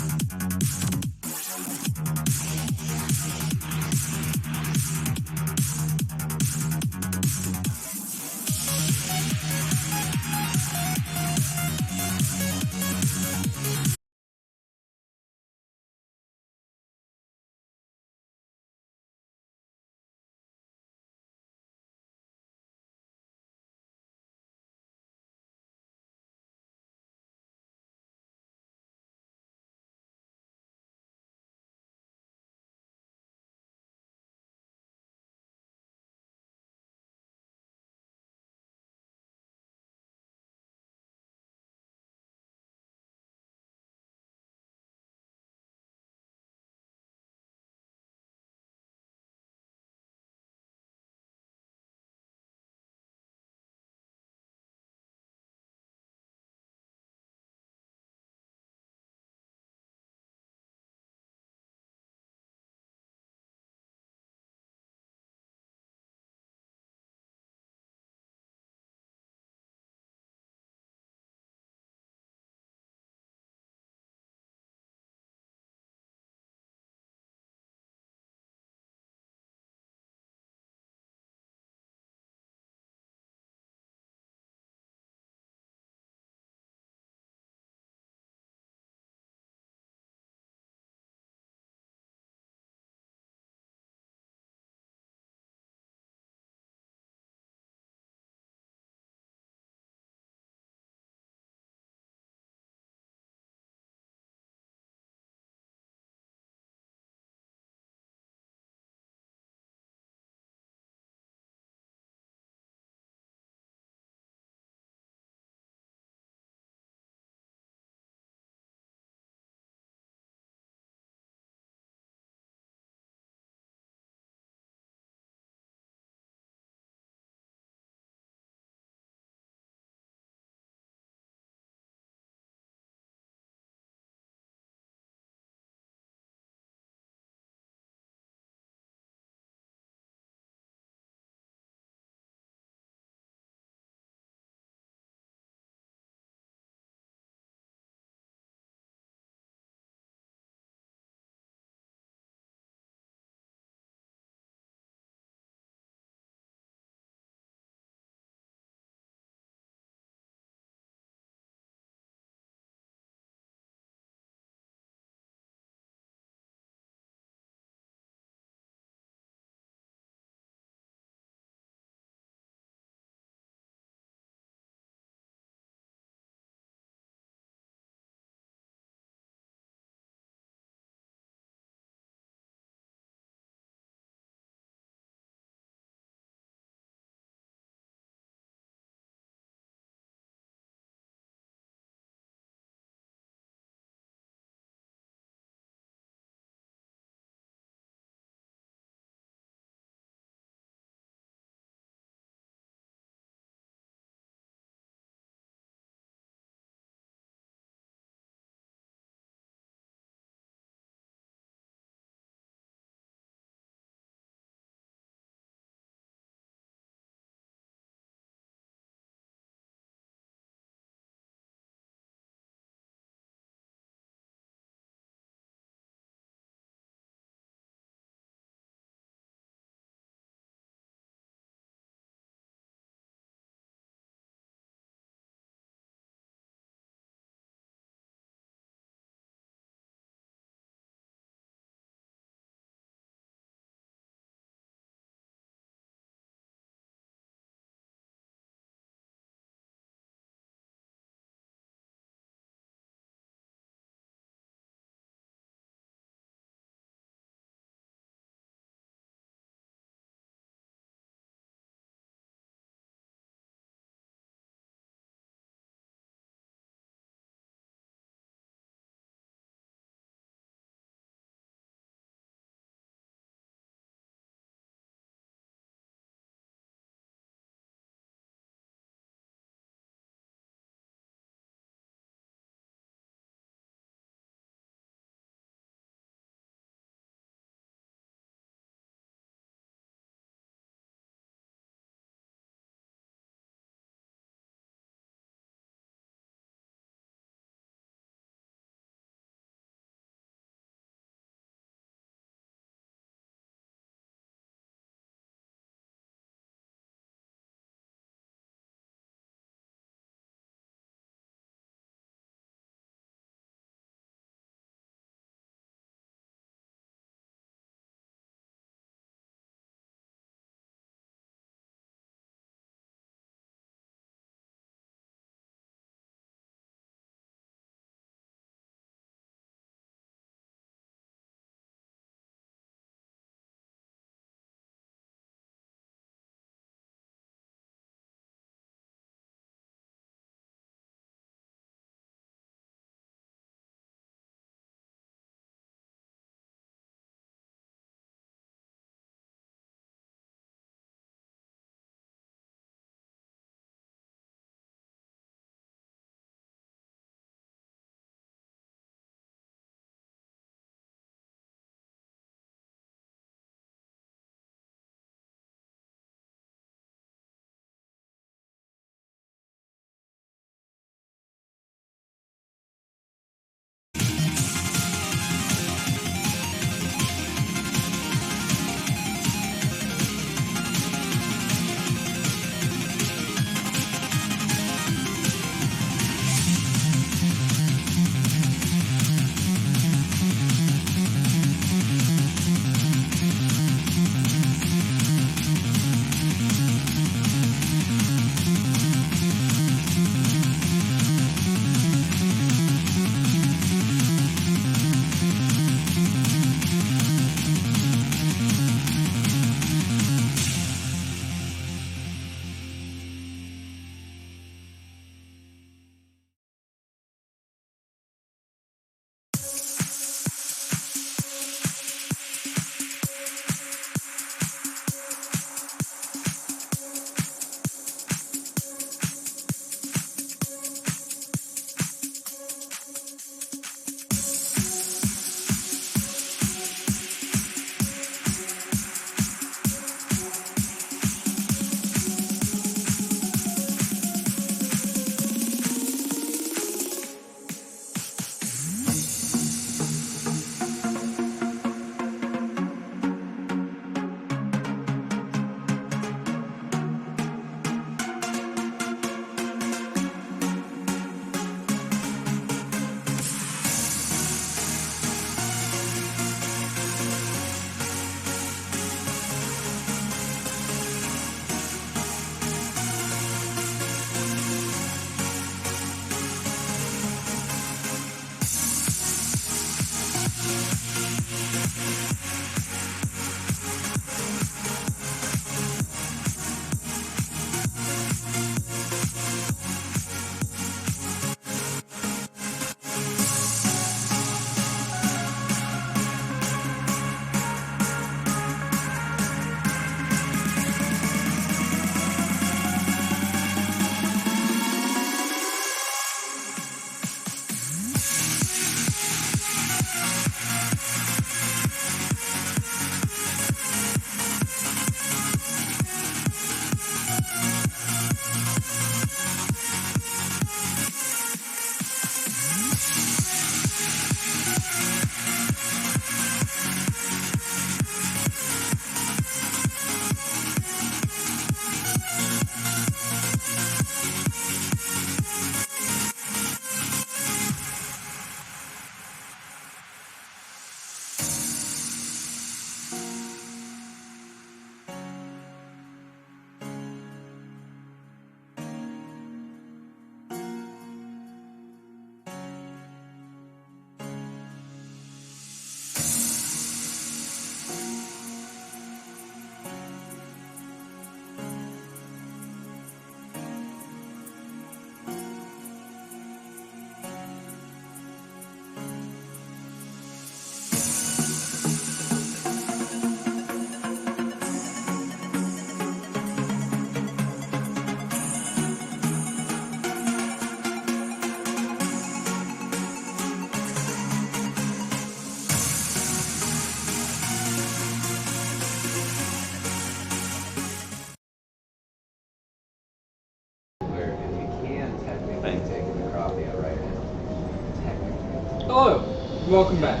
Speaker 1: Hello, welcome back.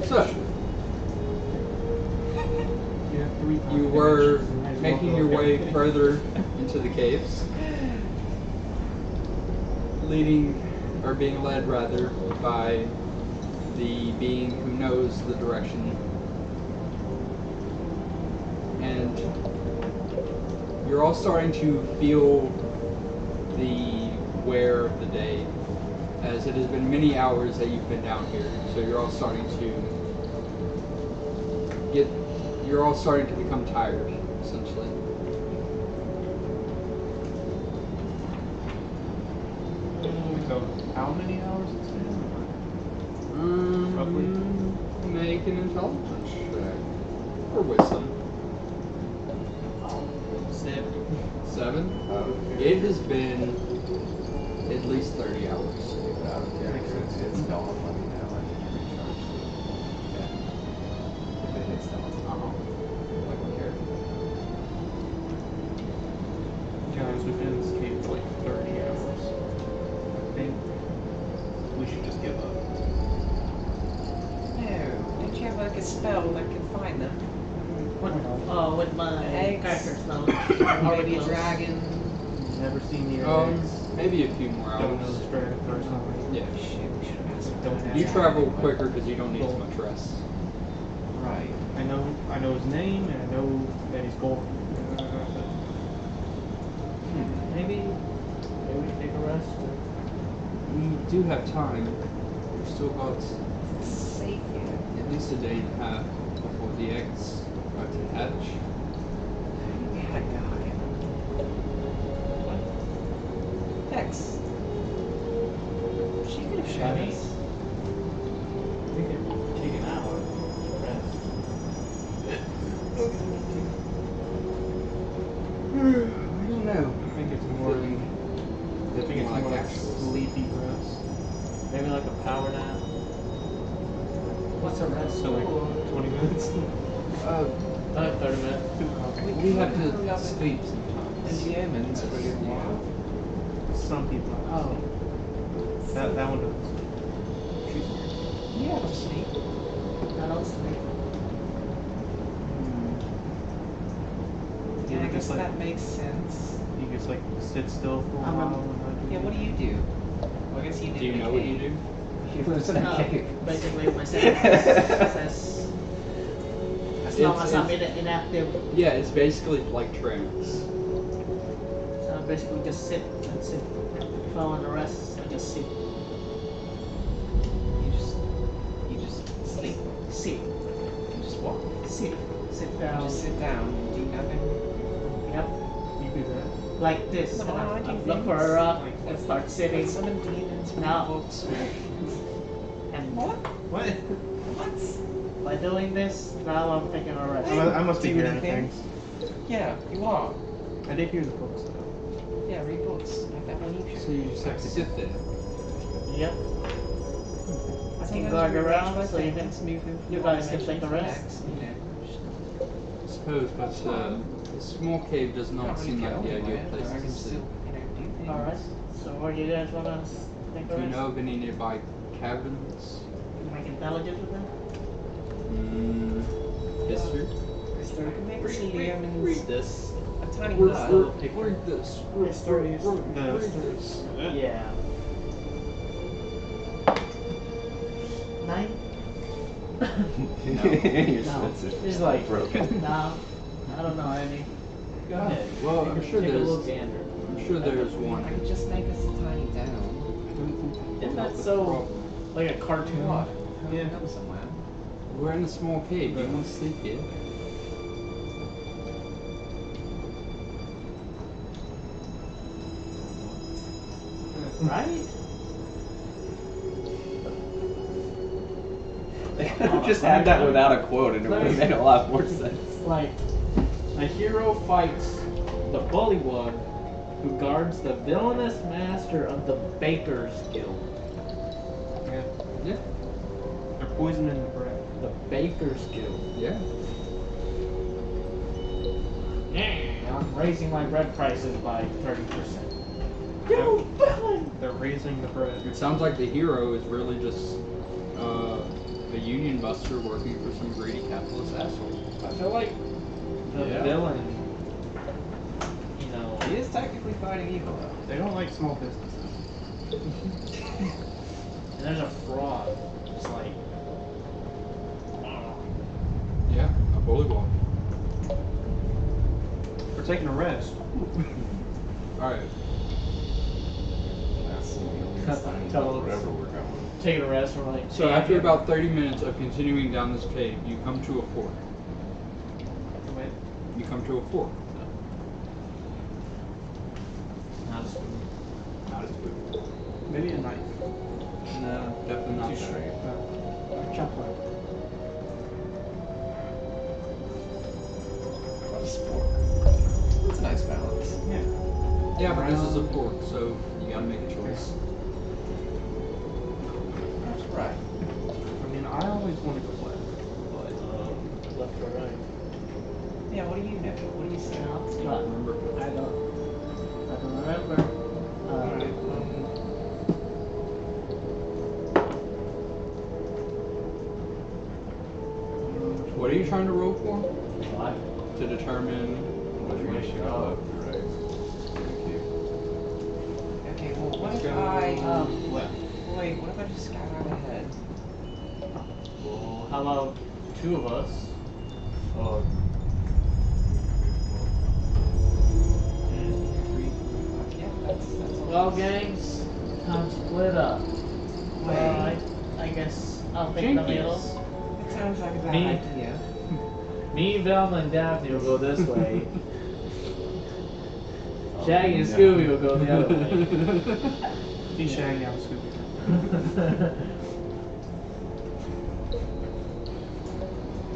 Speaker 1: So, you were making your way further into the caves, being led rather, by the being who knows the direction. And you're all starting to feel the wear of the day, as it has been many hours that you've been down here. So you're all starting to become tired, essentially.
Speaker 6: So, how many hours it's been? Roughly?
Speaker 1: Make an intelligence check. Or wisdom. 7? It has been at least 30 hours.
Speaker 8: Yeah,
Speaker 6: Makes sense.
Speaker 8: it's dawn. Let me know. I need to recharge. Yeah. If it hits dawn. Like my character.
Speaker 6: John's within this cave for like 30 hours. I think we should just give up.
Speaker 3: No, don't you have like a spell that can find them?
Speaker 7: With my
Speaker 3: Eggs.
Speaker 7: character's knowledge.
Speaker 3: Already a dragon.
Speaker 6: Never seen the eggs.
Speaker 1: Maybe a few more
Speaker 6: Don't know
Speaker 1: hours.
Speaker 6: this dragon personally.
Speaker 1: Yeah.
Speaker 3: Shit, we should have asked
Speaker 6: Don't
Speaker 3: him.
Speaker 1: You travel quicker because you don't need as much rest.
Speaker 8: Right.
Speaker 6: I know his name and I know that he's golden.
Speaker 5: Maybe we take a rest.
Speaker 1: We do have time. We've still got
Speaker 3: Safe here.
Speaker 1: at least a day and a half before the eggs are to hatch.
Speaker 3: Yeah, God. Hex. She could have shown us.
Speaker 5: We could take an hour rest.
Speaker 1: I don't know.
Speaker 6: I think it's more like sleepy rest.
Speaker 5: Maybe like a power nap.
Speaker 3: What's a rest?
Speaker 6: So like 20 minutes.
Speaker 5: 30 minutes.
Speaker 1: We have to sleep sometimes.
Speaker 8: And the Yemen's pretty wild.
Speaker 6: Some people.
Speaker 3: Oh.
Speaker 6: That one doesn't.
Speaker 3: You don't sleep.
Speaker 7: I don't sleep.
Speaker 3: Yeah, I
Speaker 6: just
Speaker 3: guess
Speaker 6: like-
Speaker 3: that makes sense.
Speaker 6: You just like sit still for a
Speaker 7: I'm
Speaker 6: while.
Speaker 7: a-
Speaker 6: and not
Speaker 3: Yeah, what do you do? Well, I guess you
Speaker 1: Do you know what you do?
Speaker 8: He lives in a cave.
Speaker 7: Basically, my sentence says as long as I'm inactive,
Speaker 1: Yeah, it's basically like trance.
Speaker 7: so I basically just sit and sit. If I want to rest, I just sit.
Speaker 3: You just sleep.
Speaker 7: Sit.
Speaker 3: You just walk.
Speaker 7: Sit. Sit
Speaker 3: You
Speaker 7: down.
Speaker 3: just sit down and do nothing.
Speaker 7: Yep.
Speaker 6: You do that.
Speaker 7: Like this.
Speaker 3: No,
Speaker 7: And
Speaker 3: I
Speaker 7: I
Speaker 3: do
Speaker 7: look for a
Speaker 3: things.
Speaker 7: rock and start sitting.
Speaker 3: Summon demons, read
Speaker 7: Now.
Speaker 3: books.
Speaker 7: And
Speaker 3: What?
Speaker 6: What?
Speaker 3: What?
Speaker 7: by doing this, now I'm taking a rest.
Speaker 6: I must be
Speaker 3: Do
Speaker 6: hearing
Speaker 3: anything?
Speaker 6: things.
Speaker 3: Yeah, you are.
Speaker 6: I did hear the books though.
Speaker 3: Yeah, read books. Like that one you
Speaker 1: So you just have to sit there.
Speaker 7: Yep. I can guard around so you can. You guys can take a rest.
Speaker 1: I suppose, but the small cave does not seem like the ideal place to sleep.
Speaker 7: Alright. So where do you guys want to take a
Speaker 1: Do you
Speaker 7: rest?
Speaker 1: know of any nearby caverns?
Speaker 7: Make intelligence with them?
Speaker 1: History?
Speaker 3: Read
Speaker 1: Read this.
Speaker 3: a tiny
Speaker 1: Read
Speaker 3: hut.
Speaker 1: this.
Speaker 7: History is-
Speaker 1: Read this.
Speaker 7: Yeah. 9?
Speaker 8: Your
Speaker 7: No.
Speaker 8: senses
Speaker 5: He's like,
Speaker 8: broken.
Speaker 7: No. I don't know any.
Speaker 5: go ahead.
Speaker 1: Well,
Speaker 5: Take
Speaker 1: I'm
Speaker 5: a-
Speaker 1: sure
Speaker 5: take a
Speaker 1: there's-
Speaker 5: look, Andrew.
Speaker 1: I'm sure there's
Speaker 3: I
Speaker 1: one.
Speaker 3: could just make us a tiny town.
Speaker 5: Isn't that so like a cartoon?
Speaker 3: What?
Speaker 6: Yeah.
Speaker 3: Go somewhere.
Speaker 1: We're in a small cave. Do you want to sleep here?
Speaker 7: Right?
Speaker 8: They could have just had that without a quote and it would have made a lot more sense.
Speaker 7: Like,
Speaker 5: A hero fights the bullywug who guards the villainous master of the Baker's Guild.
Speaker 6: Yeah.
Speaker 1: Yeah.
Speaker 6: They're poisoning the bread.
Speaker 5: The Baker's Guild.
Speaker 1: Yeah.
Speaker 5: Yeah, I'm raising my bread prices by 30%.
Speaker 7: you villain!
Speaker 6: They're raising the bread.
Speaker 1: It sounds like the hero is really just a union buster working for some greedy capitalist asshole.
Speaker 5: I feel like the
Speaker 8: Yeah.
Speaker 5: villain, you know,
Speaker 8: He is technically fighting evil though.
Speaker 6: They don't like small businesses.
Speaker 5: and there's a frog. It's like,
Speaker 1: Yeah, a volleyball.
Speaker 6: We're taking a rest.
Speaker 1: Alright.
Speaker 8: That's the only sign
Speaker 5: Tell
Speaker 8: of
Speaker 5: us.
Speaker 8: wherever we're going.
Speaker 5: taking a rest from like.
Speaker 1: So after about 30 minutes of continuing down this cave, you come to a fork.
Speaker 6: Wait.
Speaker 1: You come to a fork.
Speaker 5: Not a spoon.
Speaker 1: Not a spoon.
Speaker 6: Maybe a knife.
Speaker 1: No, definitely not
Speaker 6: Too
Speaker 1: that.
Speaker 6: straight. Chocolate.
Speaker 8: What a sport. It's a nice balance.
Speaker 6: Yeah.
Speaker 1: Yeah, but this is a fork, so you gotta make a choice.
Speaker 8: That's right.
Speaker 6: I mean, I always want to go left, but
Speaker 5: Left or right?
Speaker 8: Yeah, what do you know? What do you say?
Speaker 7: No,
Speaker 1: I don't remember.
Speaker 7: I don't remember.
Speaker 8: Alright,
Speaker 1: What are you trying to roll for?
Speaker 5: Why?
Speaker 1: To determine
Speaker 8: which way should go? Left or right? Okay, well, what if I,
Speaker 6: left.
Speaker 8: wait, what if I just scout out ahead?
Speaker 5: Well, how about two of us? Or
Speaker 8: Yeah, that's
Speaker 5: well, gangs, time to split up.
Speaker 7: Well, I guess I'll take the middle.
Speaker 8: It sounds like a bad
Speaker 5: Me?
Speaker 8: idea.
Speaker 5: Me, Velma, and Daphne will go this way. Shaggy and Scooby will go the other way.
Speaker 6: He's Shaggy, I'm Scooby.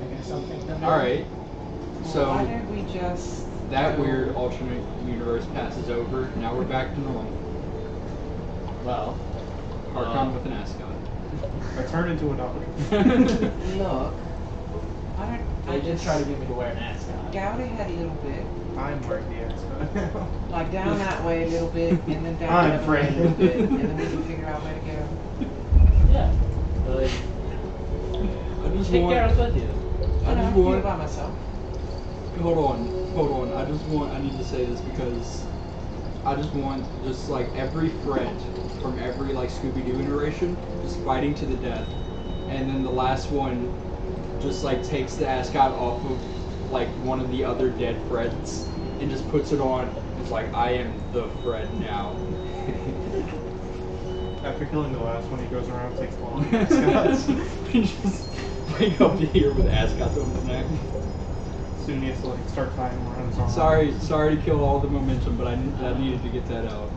Speaker 7: I guess I'll take the middle.
Speaker 1: Alright,
Speaker 8: Why
Speaker 1: so
Speaker 8: don't we just
Speaker 1: that
Speaker 8: go-
Speaker 1: weird alternate universe passes over. Now we're back to normal.
Speaker 5: well,
Speaker 1: Harkon with an ascot.
Speaker 6: I turn into a dog.
Speaker 8: Look, I
Speaker 5: they did
Speaker 8: just
Speaker 5: try to get me to wear an ascot.
Speaker 8: scout ahead a little bit,
Speaker 6: I'm wearing the ascot now.
Speaker 8: like down that way a little bit, and then down
Speaker 6: I'm
Speaker 8: that way a
Speaker 6: afraid.
Speaker 8: little bit, and then we can figure out where to go.
Speaker 5: Yeah. But
Speaker 1: I just
Speaker 5: take
Speaker 1: want.
Speaker 5: Gareth with you.
Speaker 8: I
Speaker 1: I
Speaker 8: don't have
Speaker 1: just
Speaker 8: to do it
Speaker 1: want.
Speaker 8: by myself.
Speaker 1: Hold on. I need to say this because I just want just like every friend from every like Scooby-Doo iteration just fighting to the death, and then the last one just like takes the ascot off of like one of the other dead friends and just puts it on. It's like I am the Fred now.
Speaker 6: After killing the last one, he goes around and takes all the ascots.
Speaker 1: We just wake up here with ascots on his neck.
Speaker 6: Soon he has to like start tying them around his arm.
Speaker 1: Sorry to kill all the momentum, but I needed to get that out.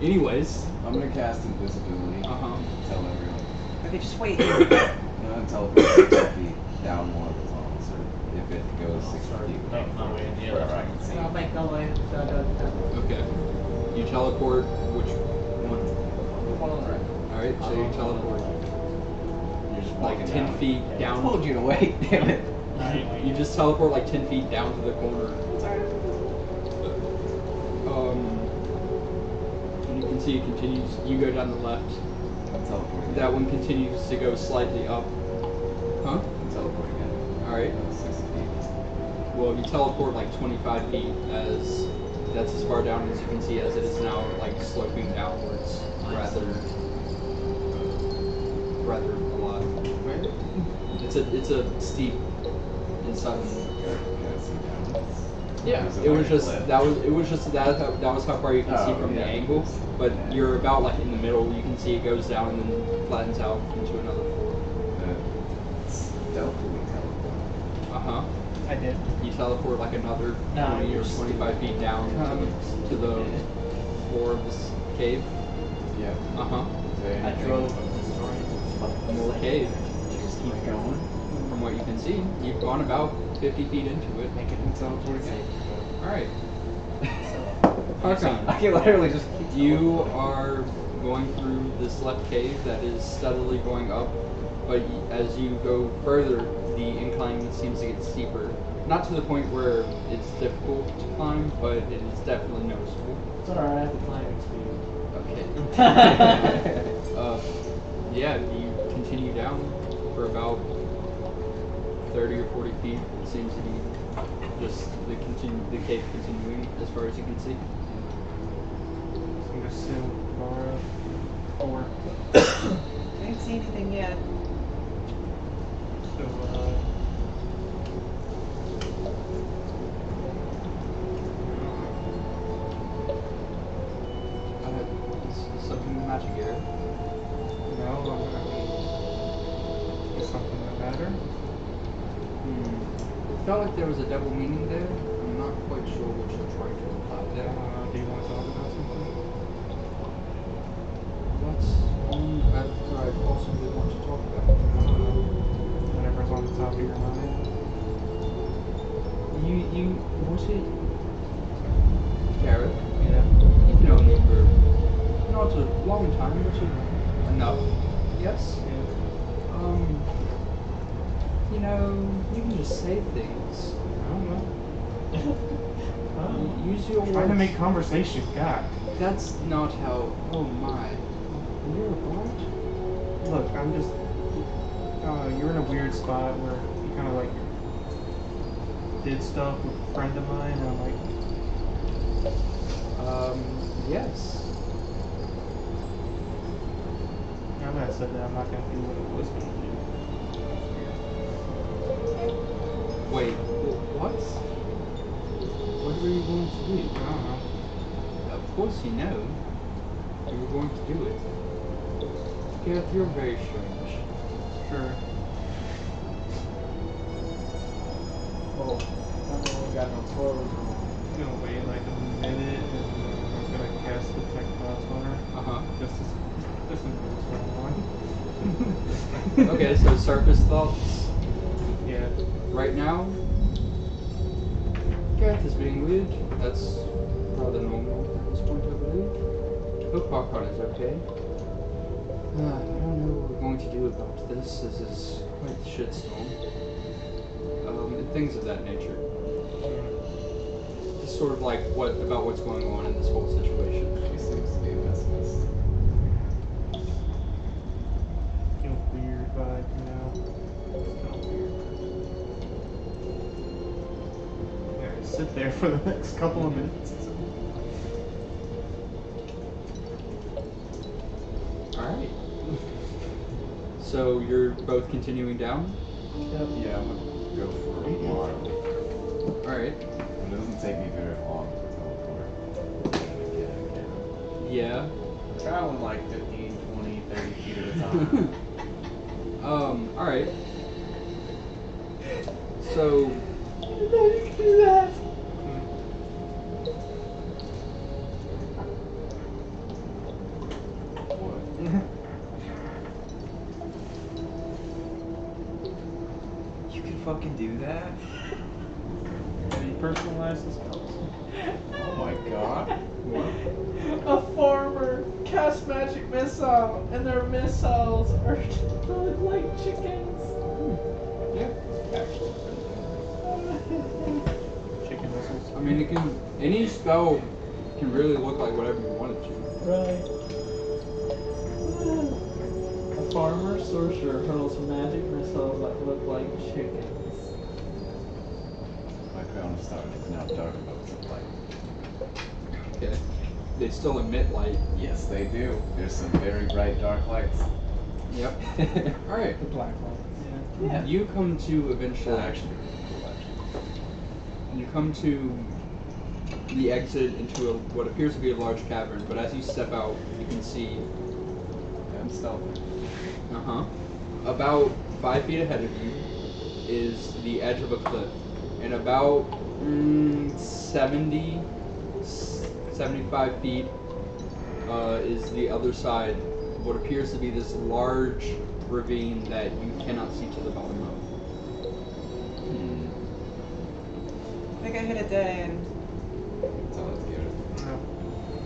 Speaker 1: Anyways,
Speaker 8: I'm gonna cast invisibility. Tell everyone. Okay, just wait. I'm gonna teleport 60 feet down one of the tunnels, or if it goes 60 feet.
Speaker 5: Make my way in the other
Speaker 8: Wherever I can see.
Speaker 7: I'll make the way.
Speaker 1: okay. You teleport which one?
Speaker 8: One on the right.
Speaker 1: Alright, so you teleport
Speaker 8: You're just
Speaker 1: like
Speaker 8: walking
Speaker 1: 10
Speaker 8: down.
Speaker 1: feet
Speaker 8: I
Speaker 1: down.
Speaker 8: told you to wait, damn it.
Speaker 1: You just teleport like 10 feet down to the corner. And you can see it continues. You go down the left.
Speaker 8: I'm teleporting.
Speaker 1: That one continues to go slightly up. Huh?
Speaker 8: I'm teleporting in.
Speaker 1: Alright.
Speaker 8: 60 feet.
Speaker 1: Well, you teleport like 25 feet as that's as far down as you can see as it is now like sloping downwards rather a lot. It's a steep and sudden. Yeah, it was just that was how far you can see from the angle, but you're about like in the middle. You can see it goes down and then flattens out into another floor.
Speaker 8: Stealthily teleport.
Speaker 6: I did.
Speaker 1: You teleport like another 20 or 25 feet down to the floor of this cave.
Speaker 8: Yeah.
Speaker 5: I drove
Speaker 1: More cave. Just keep going. From what you can see, you've gone about 50 feet into it.
Speaker 8: Make it and teleport again.
Speaker 1: Alright.
Speaker 8: I
Speaker 1: Harkon,
Speaker 8: can literally just keep
Speaker 1: you are going through this left cave that is steadily going up, but as you go further, the incline seems to get steeper. Not to the point where it's difficult to climb, but it is definitely noticeable.
Speaker 5: It's alright, I have the climbing speed.
Speaker 1: Okay. Yeah, you continue down for about 30 or 40 feet. It seems to be just the cave continuing as far as you can see.
Speaker 6: I'm just sitting with Mara. Or
Speaker 3: I didn't see anything yet.
Speaker 6: so
Speaker 1: Is something the magic area?
Speaker 6: no, I mean, is something the matter?
Speaker 1: It felt like there was a double meaning there. I'm not quite sure what you're trying to imply there.
Speaker 6: Do you want to talk about something?
Speaker 1: What's on that I possibly want to talk about?
Speaker 6: Whatever's on the top of your mind.
Speaker 1: Was it Garrett?
Speaker 6: Yeah.
Speaker 1: You've known me for not a long time, but enough. Yes? You know, you can just say things.
Speaker 6: I don't know.
Speaker 1: Use your words.
Speaker 6: Trying to make conversation, God.
Speaker 1: That's not how. Oh my. You're a bard?
Speaker 6: Look, I'm just. You're in a weird spot where you kind of like did stuff with a friend of mine, and I'm like,
Speaker 1: Yes.
Speaker 6: now that I said that, I'm not gonna do what I was gonna do.
Speaker 1: Wait, what? What were you going to do?
Speaker 6: I don't know.
Speaker 1: Of course you know. You were going to do it. Gareth, you're very strange.
Speaker 6: Sure.
Speaker 5: Oh, I don't got no clothes on.
Speaker 6: I'm gonna wait like a minute, and I'm gonna cast Detect Thoughts on her.
Speaker 1: Uh-huh.
Speaker 6: Just to know what's going on.
Speaker 1: Okay, so surface thoughts.
Speaker 6: Yeah.
Speaker 1: Right now, Gareth is being weird. That's rather normal at this point, I believe. Hope Popcorn is okay. I don't know what we're going to do about this. This is quite the shitstorm. And things of that nature. Just sort of like about what's going on in this whole situation.
Speaker 8: She seems to be a pessimist.
Speaker 6: Feel weird vibe, you know.
Speaker 8: Kind of weird.
Speaker 6: Yeah, sit there for the next couple of minutes.
Speaker 1: Alright. So you're both continuing down?
Speaker 8: Yeah, I'm gonna go for a while.
Speaker 1: Alright.
Speaker 8: It doesn't take me very long to teleport.
Speaker 1: Yeah.
Speaker 8: I'm traveling like 15, 20, 30 feet at a time.
Speaker 1: Alright. So
Speaker 5: You can do that.
Speaker 8: What? You can fucking do that?
Speaker 6: Have you personalized the spells?
Speaker 8: Oh my god.
Speaker 5: A farmer casts magic missile, and their missiles are look like chickens.
Speaker 1: yeah.
Speaker 6: Chicken missiles.
Speaker 1: I mean, any spell can really look like whatever you want it to.
Speaker 5: Right. A farmer sorcerer hurls magic missiles that look like chickens.
Speaker 8: My crown of stars is now dark modes of light.
Speaker 1: Okay. They still emit light.
Speaker 8: Yes, they do. There's some very bright dark lights.
Speaker 1: Yep. Alright.
Speaker 5: The black one.
Speaker 1: Yeah. You come to eventually.
Speaker 8: Actually, cool, actually.
Speaker 1: You come to the exit into what appears to be a large cavern, but as you step out, you can see.
Speaker 8: I'm stealthy.
Speaker 1: About 5 feet ahead of you is the edge of a cliff, and about 75 feet is the other side, what appears to be this large ravine that you cannot see to the bottom of.
Speaker 3: I think I hit a dead end.
Speaker 8: So let's get it.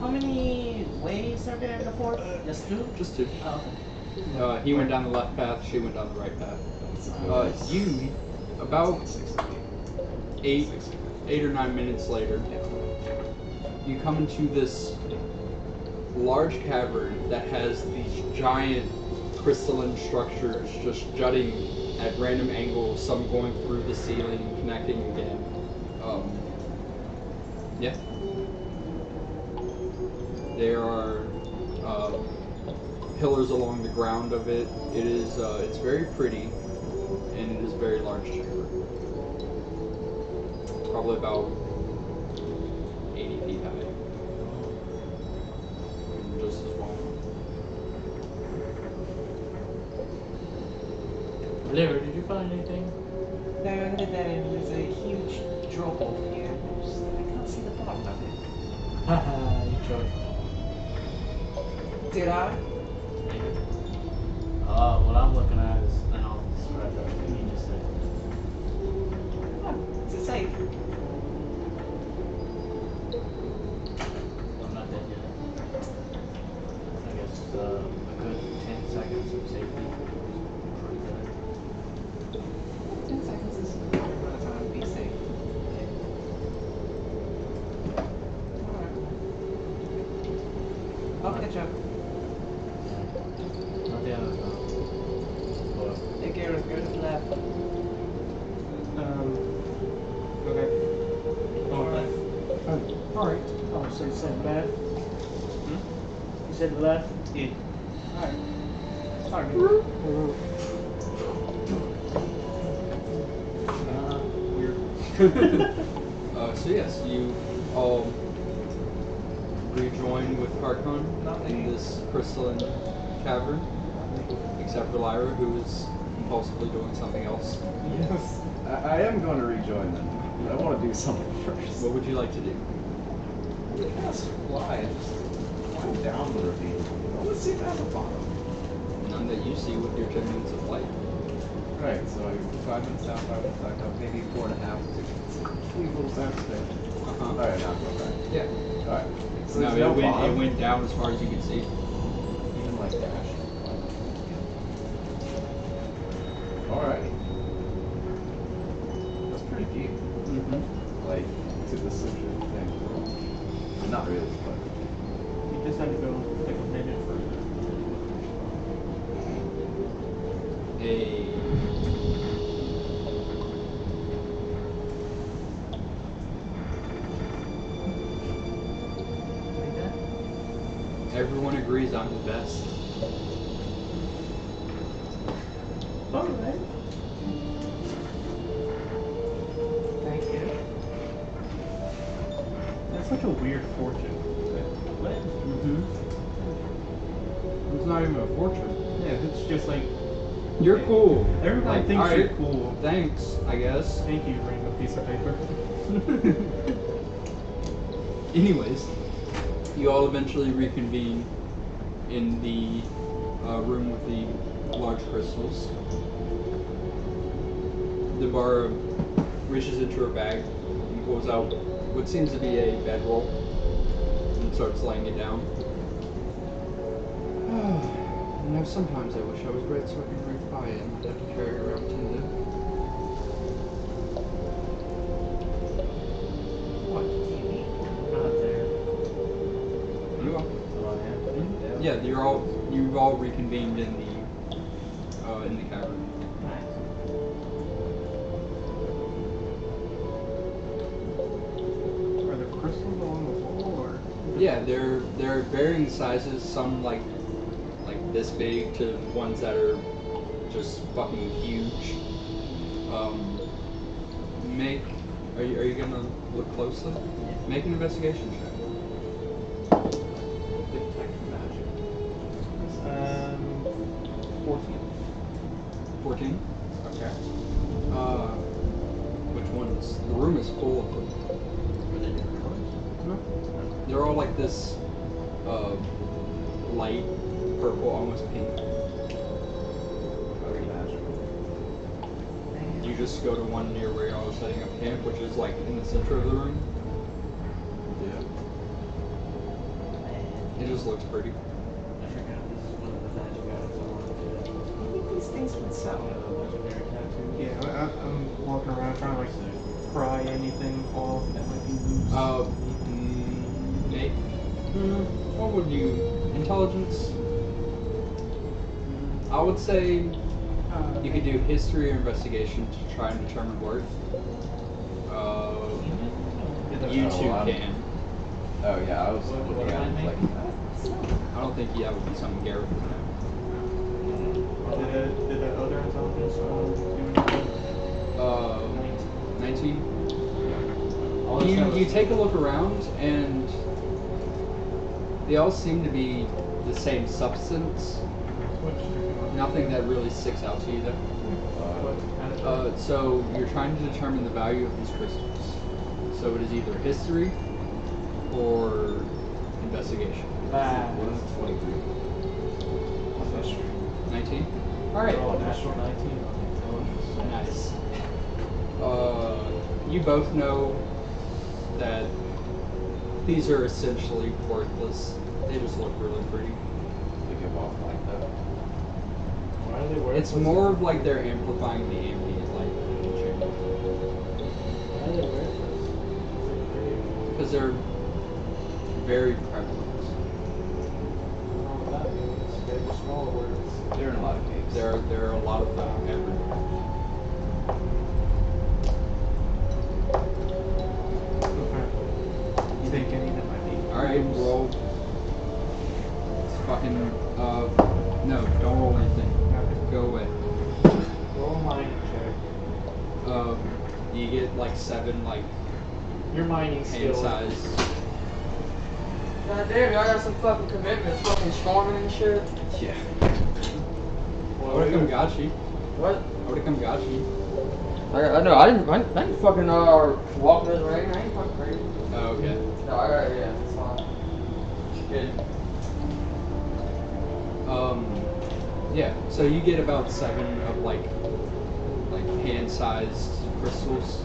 Speaker 7: How many ways are there in the fort? Just two?
Speaker 1: Just to.
Speaker 7: Oh, okay.
Speaker 1: He went down the left path, she went down the right path.
Speaker 8: Suppose
Speaker 1: You, about
Speaker 8: it's only 60 feet.
Speaker 1: 8 or 9 minutes later, you come into this large cavern that has these giant crystalline structures just jutting at random angles, some going through the ceiling and connecting again. Yeah. There are pillars along the ground of it. It is it's very pretty, and it is a very large chamber. Probably about 80 feet high. Just as long.
Speaker 5: Liver, did you find anything?
Speaker 7: No, I headed that in. There's a huge drop off here. I can't see the bottom of it.
Speaker 5: Haha, you chose.
Speaker 7: Did I?
Speaker 5: What I'm looking at is, and I'll describe everything you just said.
Speaker 7: Oh, is it safe?
Speaker 5: I'm not dead yet. I guess a good 10 seconds of safety. Pretty good.
Speaker 7: 10 seconds is a good amount of time to be safe. Alright. I'll catch up.
Speaker 5: Not the other time.
Speaker 7: Hey Gareth, go to the left.
Speaker 6: Okay.
Speaker 7: Alright.
Speaker 6: Alright. Oh, so you said left? You said left?
Speaker 7: Yeah.
Speaker 6: Alright. Sorry. Weird.
Speaker 1: So yes, you all rejoin with Harkon in this crystalline cavern, except for Lyra, who is impulsively doing something else.
Speaker 8: Yes. I am going to rejoin them, but I want to do something first.
Speaker 1: What would you like to do?
Speaker 8: Just fly. Just climb down the ravine. I want to see down the bottom.
Speaker 1: None that you see with your 10 minutes of flight.
Speaker 8: Right, so 5 minutes down, 5 minutes back up, maybe 4.5. Sweet little sound stay. Alright, now go back.
Speaker 1: Yeah.
Speaker 8: Alright. So
Speaker 1: No,
Speaker 8: there's no
Speaker 1: it
Speaker 8: bottom?
Speaker 1: went down as far as you could see.
Speaker 8: Even like dash. Alright. That's pretty deep. Like, to the center of the thing. Not really, but.
Speaker 6: You just had to go like a minute further.
Speaker 1: Everyone agrees I'm the best.
Speaker 6: Alright.
Speaker 7: Thank you.
Speaker 6: That's such a weird fortune. What?
Speaker 1: It's not even a fortune.
Speaker 6: Yeah, it's just like
Speaker 1: You're cool.
Speaker 6: everybody
Speaker 1: Like,
Speaker 6: thinks
Speaker 1: alright,
Speaker 6: you're cool.
Speaker 1: Thanks, I guess.
Speaker 6: Thank you, bring a piece of paper.
Speaker 1: Anyways, you all eventually reconvene in the room with the large crystals. Deborah reaches into her bag and pulls out what seems to be a bedroll and starts laying it down. You know, sometimes I wish I was red so I could breathe by it and not have to carry it around Tinder.
Speaker 7: What do you mean?
Speaker 5: Not there.
Speaker 1: You are.
Speaker 5: Oh, yeah.
Speaker 1: Yeah, you've all reconvened in the cavern.
Speaker 7: Nice.
Speaker 6: Are there crystals along the wall or?
Speaker 1: Yeah, they're varying sizes. Some like this big to ones that are just fucking huge. Are you gonna look closely?
Speaker 7: Yeah.
Speaker 1: Make an investigation check.
Speaker 8: Detect magic.
Speaker 6: 14.
Speaker 1: 14. Okay. Which ones? The room is full of them.
Speaker 5: Were they different colors?
Speaker 1: No. They're all like this light purple, almost pink.
Speaker 8: Very magical.
Speaker 1: You just go to one near where y'all are setting up camp, which is like in the center of the room.
Speaker 8: Yeah.
Speaker 1: It just looks pretty.
Speaker 5: I forgot this is one of the magic items I wanted to
Speaker 7: I think these things would sell.
Speaker 5: legendary tattoo.
Speaker 6: Yeah, I'm walking around trying to like pry anything off that might be loose.
Speaker 1: Make what would you, intelligence? I would say you could do history or investigation to try and determine worth. You two can.
Speaker 8: Oh yeah, I was looking at it like.
Speaker 1: I don't think that would be something Garrett would know.
Speaker 6: Did the other intelligence do anything?
Speaker 1: 19. You take a look around, and they all seem to be the same substance. Nothing that really sticks out to you, though. So you're trying to determine the value of these crystals. So it is either history or investigation.
Speaker 8: What is 23?
Speaker 1: 19. All right.
Speaker 5: Natural 19 on intelligence.
Speaker 1: Nice. You both know that these are essentially worthless. They just look really pretty.
Speaker 8: They give off like that.
Speaker 5: Why are they worthless?
Speaker 1: It's more of like they're amplifying the ambient light in the chamber.
Speaker 5: Why are they worthless?
Speaker 1: Because they're very prevalent.
Speaker 5: I don't know what that means. Big or small words.
Speaker 8: They're in a lot of caves.
Speaker 1: There are a lot of them everywhere.
Speaker 6: Okay. You think any that might be?
Speaker 1: Alright, roll. It's fucking, no, don't roll anything. Go away.
Speaker 5: Roll a mining check.
Speaker 1: You get like 7, like,
Speaker 5: Your mining
Speaker 1: hand
Speaker 5: skills.
Speaker 1: size.
Speaker 9: God damn, y'all got some fucking commitment, fucking storming and shit.
Speaker 8: Yeah.
Speaker 1: I would've come got you.
Speaker 9: What?
Speaker 1: I would've come got you.
Speaker 9: I know, I didn't fucking walk this way. I ain't fucking crazy.
Speaker 1: Oh, okay.
Speaker 9: No, yeah, it's fine. Just kidding.
Speaker 1: Yeah, so you get about 7 of like hand-sized crystals.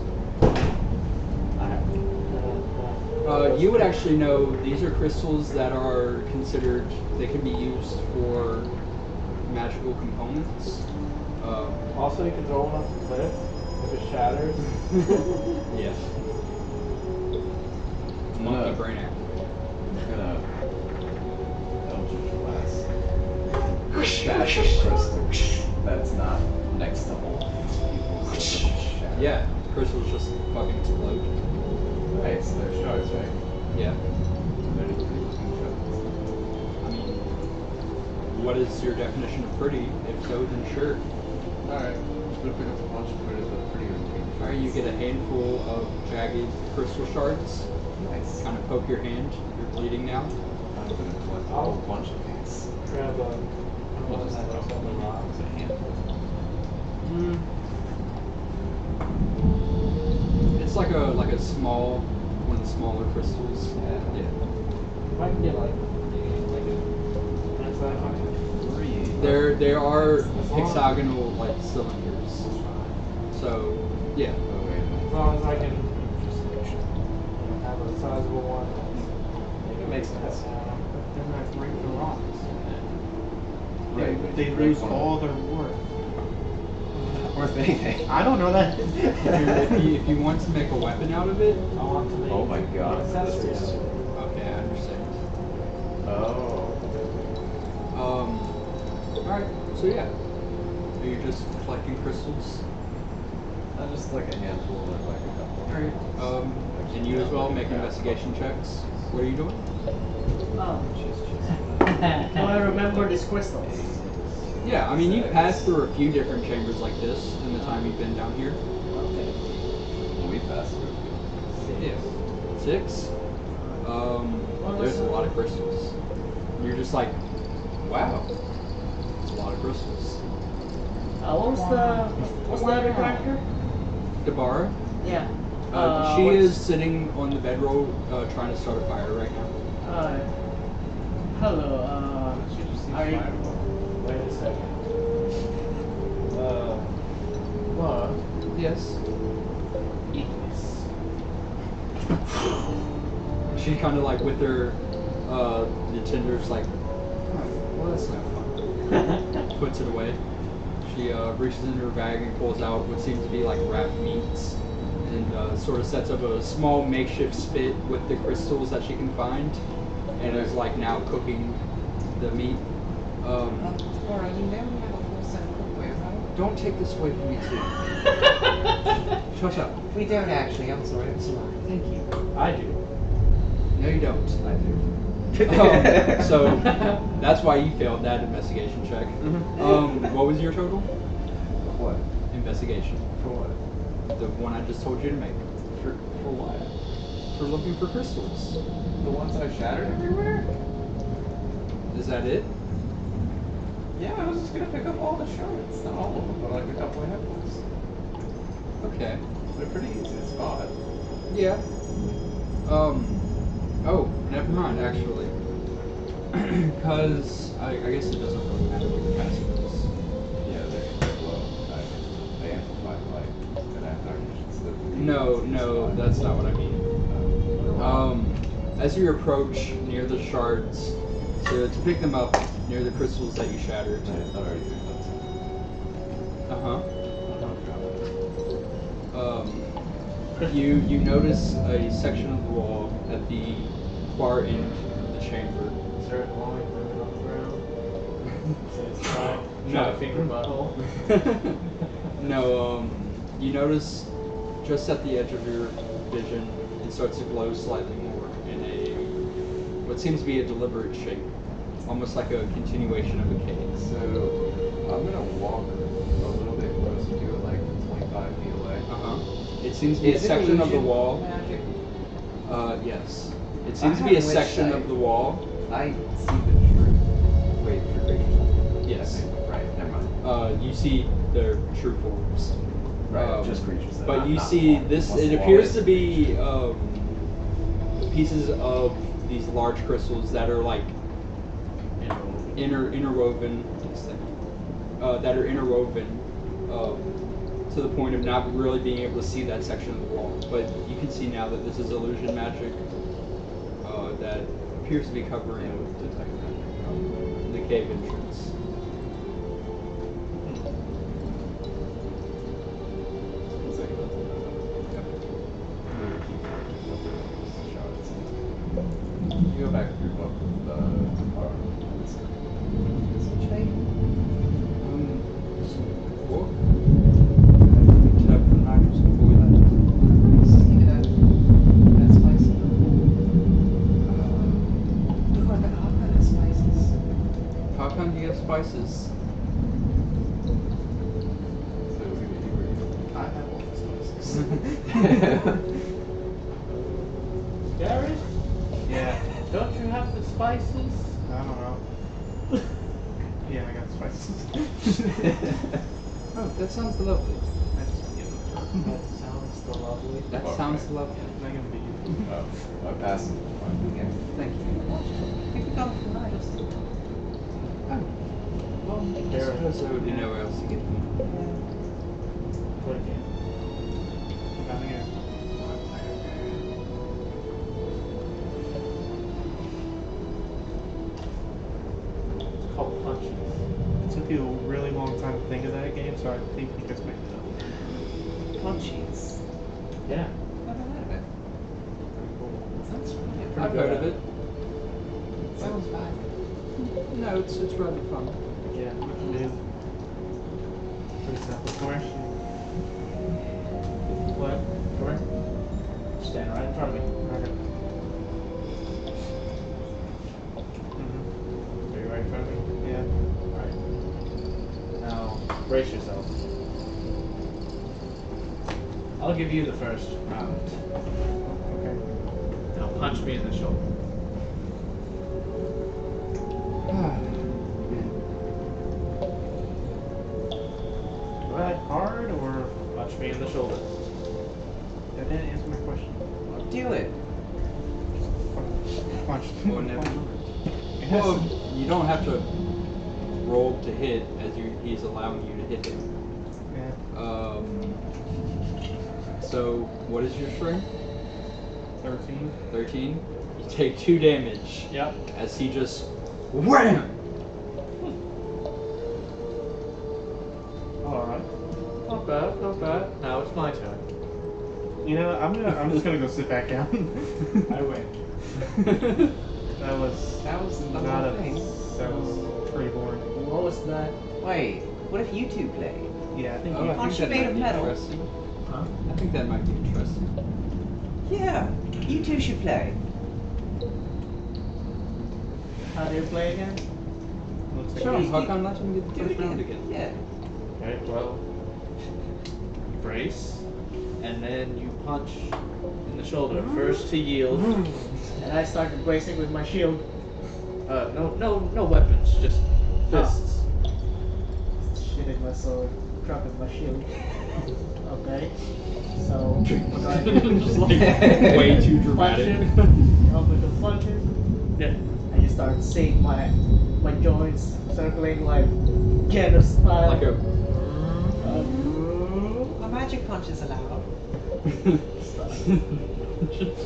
Speaker 1: You would actually know these are crystals that are considered, they can be used for magical components.
Speaker 5: Also, you can throw one off the cliff if it shatters.
Speaker 1: Yeah.
Speaker 8: No.
Speaker 1: Monkey brain act.
Speaker 8: I'm gonna Eldritch Blast. Shatter crystal. That's not next to all people. So shatter.
Speaker 1: Yeah, crystals just fucking explode.
Speaker 8: Right, so they're shards, right?
Speaker 1: Yeah.
Speaker 8: They're just pretty looking shards.
Speaker 1: I mean, what is your definition of pretty? If so, then sure.
Speaker 8: Alright, just gonna pick up a bunch of critters that are prettier than me.
Speaker 1: Alright, you get a handful of jagged crystal shards.
Speaker 8: Nice.
Speaker 1: Kind of poke your hand. You're bleeding now.
Speaker 8: I'm gonna collect a whole bunch of these.
Speaker 5: Grab a.
Speaker 8: We'll just
Speaker 5: on the rock.
Speaker 8: it's a handful.
Speaker 1: It's like a small, one of the smaller crystals.
Speaker 8: Yeah.
Speaker 5: If I can get like
Speaker 1: There are hexagonal like cylinders. So yeah.
Speaker 8: Oh, wait a minute.
Speaker 5: as long as I can have a sizable one.
Speaker 8: It makes sense.
Speaker 6: They're gonna break the rocks.
Speaker 8: Right, but
Speaker 6: They
Speaker 8: if you break
Speaker 6: lose
Speaker 8: one of
Speaker 6: all their worth.
Speaker 8: worth anything.
Speaker 6: I don't know that.
Speaker 1: If you want to make a weapon out of it,
Speaker 5: I want to make
Speaker 8: Oh my god.
Speaker 5: accessories.
Speaker 8: This is-
Speaker 1: okay, I understand.
Speaker 8: Oh.
Speaker 1: Alright, so yeah. Are you just collecting crystals?
Speaker 8: Not just like a handful, but like a couple.
Speaker 1: Alright. And you as well, make investigation checks. What are you doing?
Speaker 7: Oh.
Speaker 8: Just
Speaker 7: Do I remember these crystals?
Speaker 1: Yeah, I mean you've passed through a few different chambers like this in the time you've been down here.
Speaker 7: Okay.
Speaker 8: we passed through.
Speaker 1: Yeah. 6? There's a lot of crystals. You're just like, wow. It's a lot of crystals.
Speaker 7: What's the other character?
Speaker 1: Dabara,
Speaker 7: Yeah.
Speaker 1: she
Speaker 7: what's-
Speaker 1: is sitting on the bedroll trying to start a fire right now.
Speaker 7: Hello. Are you?
Speaker 5: Wait a second. What?
Speaker 1: Yes.
Speaker 7: Ignis.
Speaker 1: She kind of like with her, the tinder's like, well, that's not fun. Puts it away. She reaches into her bag and pulls out what seems to be like wrapped meats, and sort of sets up a small makeshift spit with the crystals that she can find, and is like now cooking the meat.
Speaker 3: Alright, you never have a full set of cookware, right?
Speaker 1: Don't take this away from me too. Shut up.
Speaker 3: We don't actually, I'm sorry.
Speaker 1: Thank you.
Speaker 5: I do.
Speaker 1: No, you don't.
Speaker 8: I do.
Speaker 1: So that's why you failed that investigation check. What was your total?
Speaker 8: What?
Speaker 1: Investigation.
Speaker 8: For what?
Speaker 1: The one I just told you to make.
Speaker 8: For what?
Speaker 1: For looking for crystals.
Speaker 8: The ones I shattered everywhere?
Speaker 1: Is that it?
Speaker 8: Yeah, I was just gonna pick up all the shards. Not all of them, but like a couple of headphones.
Speaker 1: Okay.
Speaker 8: They're pretty easy to spot.
Speaker 1: Yeah. Oh, never mind, actually. Because I guess it doesn't really matter what your passive is.
Speaker 8: Yeah, they're slow. They amplify light. And I should
Speaker 1: No, that's not what I mean. As you approach near the shards, to pick them up near the crystals that you shattered.
Speaker 8: I already picked up some.
Speaker 1: You notice a section of the wall at the far end of the chamber.
Speaker 5: Is there a glowing ribbon on the ground? Says try
Speaker 1: No.
Speaker 5: to finger butthole.
Speaker 1: No, you notice just at the edge of your vision, it starts to glow slightly more in what seems to be a deliberate shape, almost like a continuation of a cave.
Speaker 8: So, I'm gonna walk a little bit closer to it, like 25 feet away.
Speaker 1: It seems to be a
Speaker 8: Is it
Speaker 1: section of the
Speaker 8: illusion
Speaker 1: wall.
Speaker 8: magic?
Speaker 1: Yes. It seems to
Speaker 8: have
Speaker 1: be a
Speaker 8: witch
Speaker 1: section
Speaker 8: sight.
Speaker 1: of the wall.
Speaker 8: I see the truth. Wait, for creatures.
Speaker 1: Yes.
Speaker 8: Right, never mind.
Speaker 1: You see their true forms.
Speaker 8: Right, just creatures. That
Speaker 1: But
Speaker 8: not-
Speaker 1: you
Speaker 8: not
Speaker 1: see
Speaker 8: wall.
Speaker 1: this.
Speaker 8: Unless
Speaker 1: It
Speaker 8: the wall
Speaker 1: appears
Speaker 8: is-
Speaker 1: to be pieces of these large crystals that are like interwoven. That are interwoven to the point of not really being able to see that section of the wall. But you can see now that this is illusion magic that appears to be covering the cave entrance.
Speaker 8: You go back through what the car.
Speaker 1: How come you have spices?
Speaker 8: So we can
Speaker 2: I have all the spices.
Speaker 5: Gary?
Speaker 6: Yeah,
Speaker 5: Don't you have the spices?
Speaker 6: I don't know. Yeah, I got the spices.
Speaker 1: Oh, that sounds lovely.
Speaker 6: I just give them.
Speaker 5: That sounds so lovely.
Speaker 1: That
Speaker 8: Okay.
Speaker 1: sounds lovely.
Speaker 6: I'm not gonna be you.
Speaker 8: I passed them.
Speaker 1: Thank you. Well, I suppose there would be nowhere else to get them.
Speaker 5: Put it in.
Speaker 6: Down here.
Speaker 5: It's called punches.
Speaker 6: It took you a really long time to think of that game, so I think you just made it up.
Speaker 7: Punchies.
Speaker 5: Yeah.
Speaker 1: I've heard of it.
Speaker 3: Sounds bad.
Speaker 1: No, it's rather fun.
Speaker 5: Yeah.
Speaker 6: Yeah. Pretty simple question. What?
Speaker 5: Come here. Stand right in front of me.
Speaker 6: Okay.
Speaker 5: Are you right in front of me?
Speaker 6: Yeah.
Speaker 5: Alright. Now, brace yourself. I'll give you the first round.
Speaker 6: Okay.
Speaker 5: Now punch me in the shoulder.
Speaker 6: Do I hard or
Speaker 5: Punch me in the shoulder.
Speaker 6: that didn't answer my question?
Speaker 8: Do it.
Speaker 6: Punch.
Speaker 1: Well, never mind.
Speaker 6: Yes.
Speaker 1: Well, you don't have to roll to hit as he's allowing you to hit him.
Speaker 6: Yeah.
Speaker 1: So, what is your strength?
Speaker 6: 13.
Speaker 1: 13? You take 2 damage
Speaker 5: Yep.
Speaker 1: as he just wham!
Speaker 6: Alright.
Speaker 5: Not bad, not bad. Now it's my turn.
Speaker 6: You know, I'm just gonna go sit back down.
Speaker 5: I win.
Speaker 6: That was
Speaker 8: That was the
Speaker 6: not
Speaker 8: whole
Speaker 6: a.
Speaker 8: thing.
Speaker 6: That was pretty boring.
Speaker 7: What was that?
Speaker 8: Wait, what if you two play?
Speaker 6: Yeah, I think
Speaker 1: Oh,
Speaker 6: you.
Speaker 1: I
Speaker 8: Aren't
Speaker 1: think
Speaker 8: you
Speaker 1: that
Speaker 8: made
Speaker 1: might
Speaker 8: of
Speaker 1: be
Speaker 8: metal?
Speaker 1: interesting.
Speaker 7: Huh?
Speaker 1: I think that might be interesting.
Speaker 8: Yeah, you two should play.
Speaker 7: How do you play again?
Speaker 6: Looks like
Speaker 1: Sure,
Speaker 6: you-
Speaker 1: how come let him get the
Speaker 8: Do it
Speaker 1: first round
Speaker 8: again.
Speaker 1: again?
Speaker 8: Yeah.
Speaker 5: Okay, well, you brace, and then you punch in the shoulder. First to yield.
Speaker 7: And I started bracing with my shield.
Speaker 5: No weapons, just fists.
Speaker 7: Shitting my sword, dropping my shield. Okay. So, what do I do?
Speaker 1: Just like way too
Speaker 7: Punch
Speaker 1: dramatic.
Speaker 7: him. Help me to punch him.
Speaker 5: Yeah.
Speaker 7: I just start seeing my joints circling like Genos style.
Speaker 1: Like a.
Speaker 8: A magic punch is allowed.
Speaker 7: And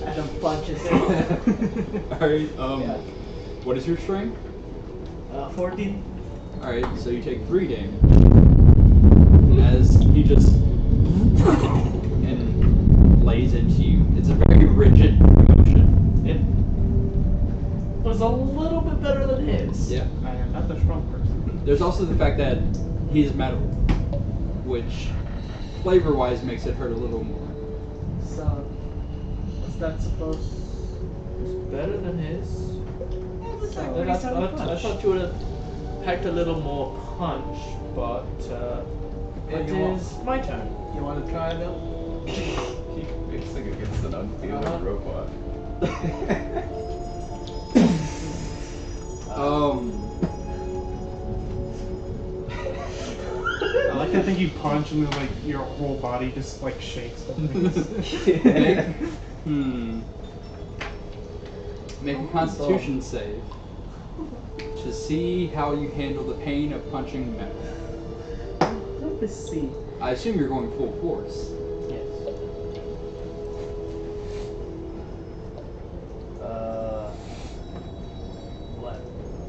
Speaker 7: then punches him.
Speaker 1: Alright,
Speaker 7: Yeah.
Speaker 1: what is your strength?
Speaker 7: 14.
Speaker 1: Alright, so you take 3 damage. As he just. and lays into you. It's a very rigid motion.
Speaker 5: It was a little bit better than his.
Speaker 1: Yeah.
Speaker 6: I am not the strong person.
Speaker 1: There's also the fact that he's metal, which flavor wise makes it hurt a little more.
Speaker 7: So, what's that supposed?
Speaker 5: It's better than his.
Speaker 7: So,
Speaker 5: I thought you would have packed a little more punch, but it
Speaker 7: you want-
Speaker 5: is my turn.
Speaker 7: you want to try though?
Speaker 8: He thinks like against an unfeeling robot.
Speaker 6: I like to think you punch and then like your whole body just like shakes.
Speaker 1: Make a Constitution save to see how you handle the pain of punching metal.
Speaker 7: Let me see.
Speaker 1: I assume you're going full force.
Speaker 5: Yes.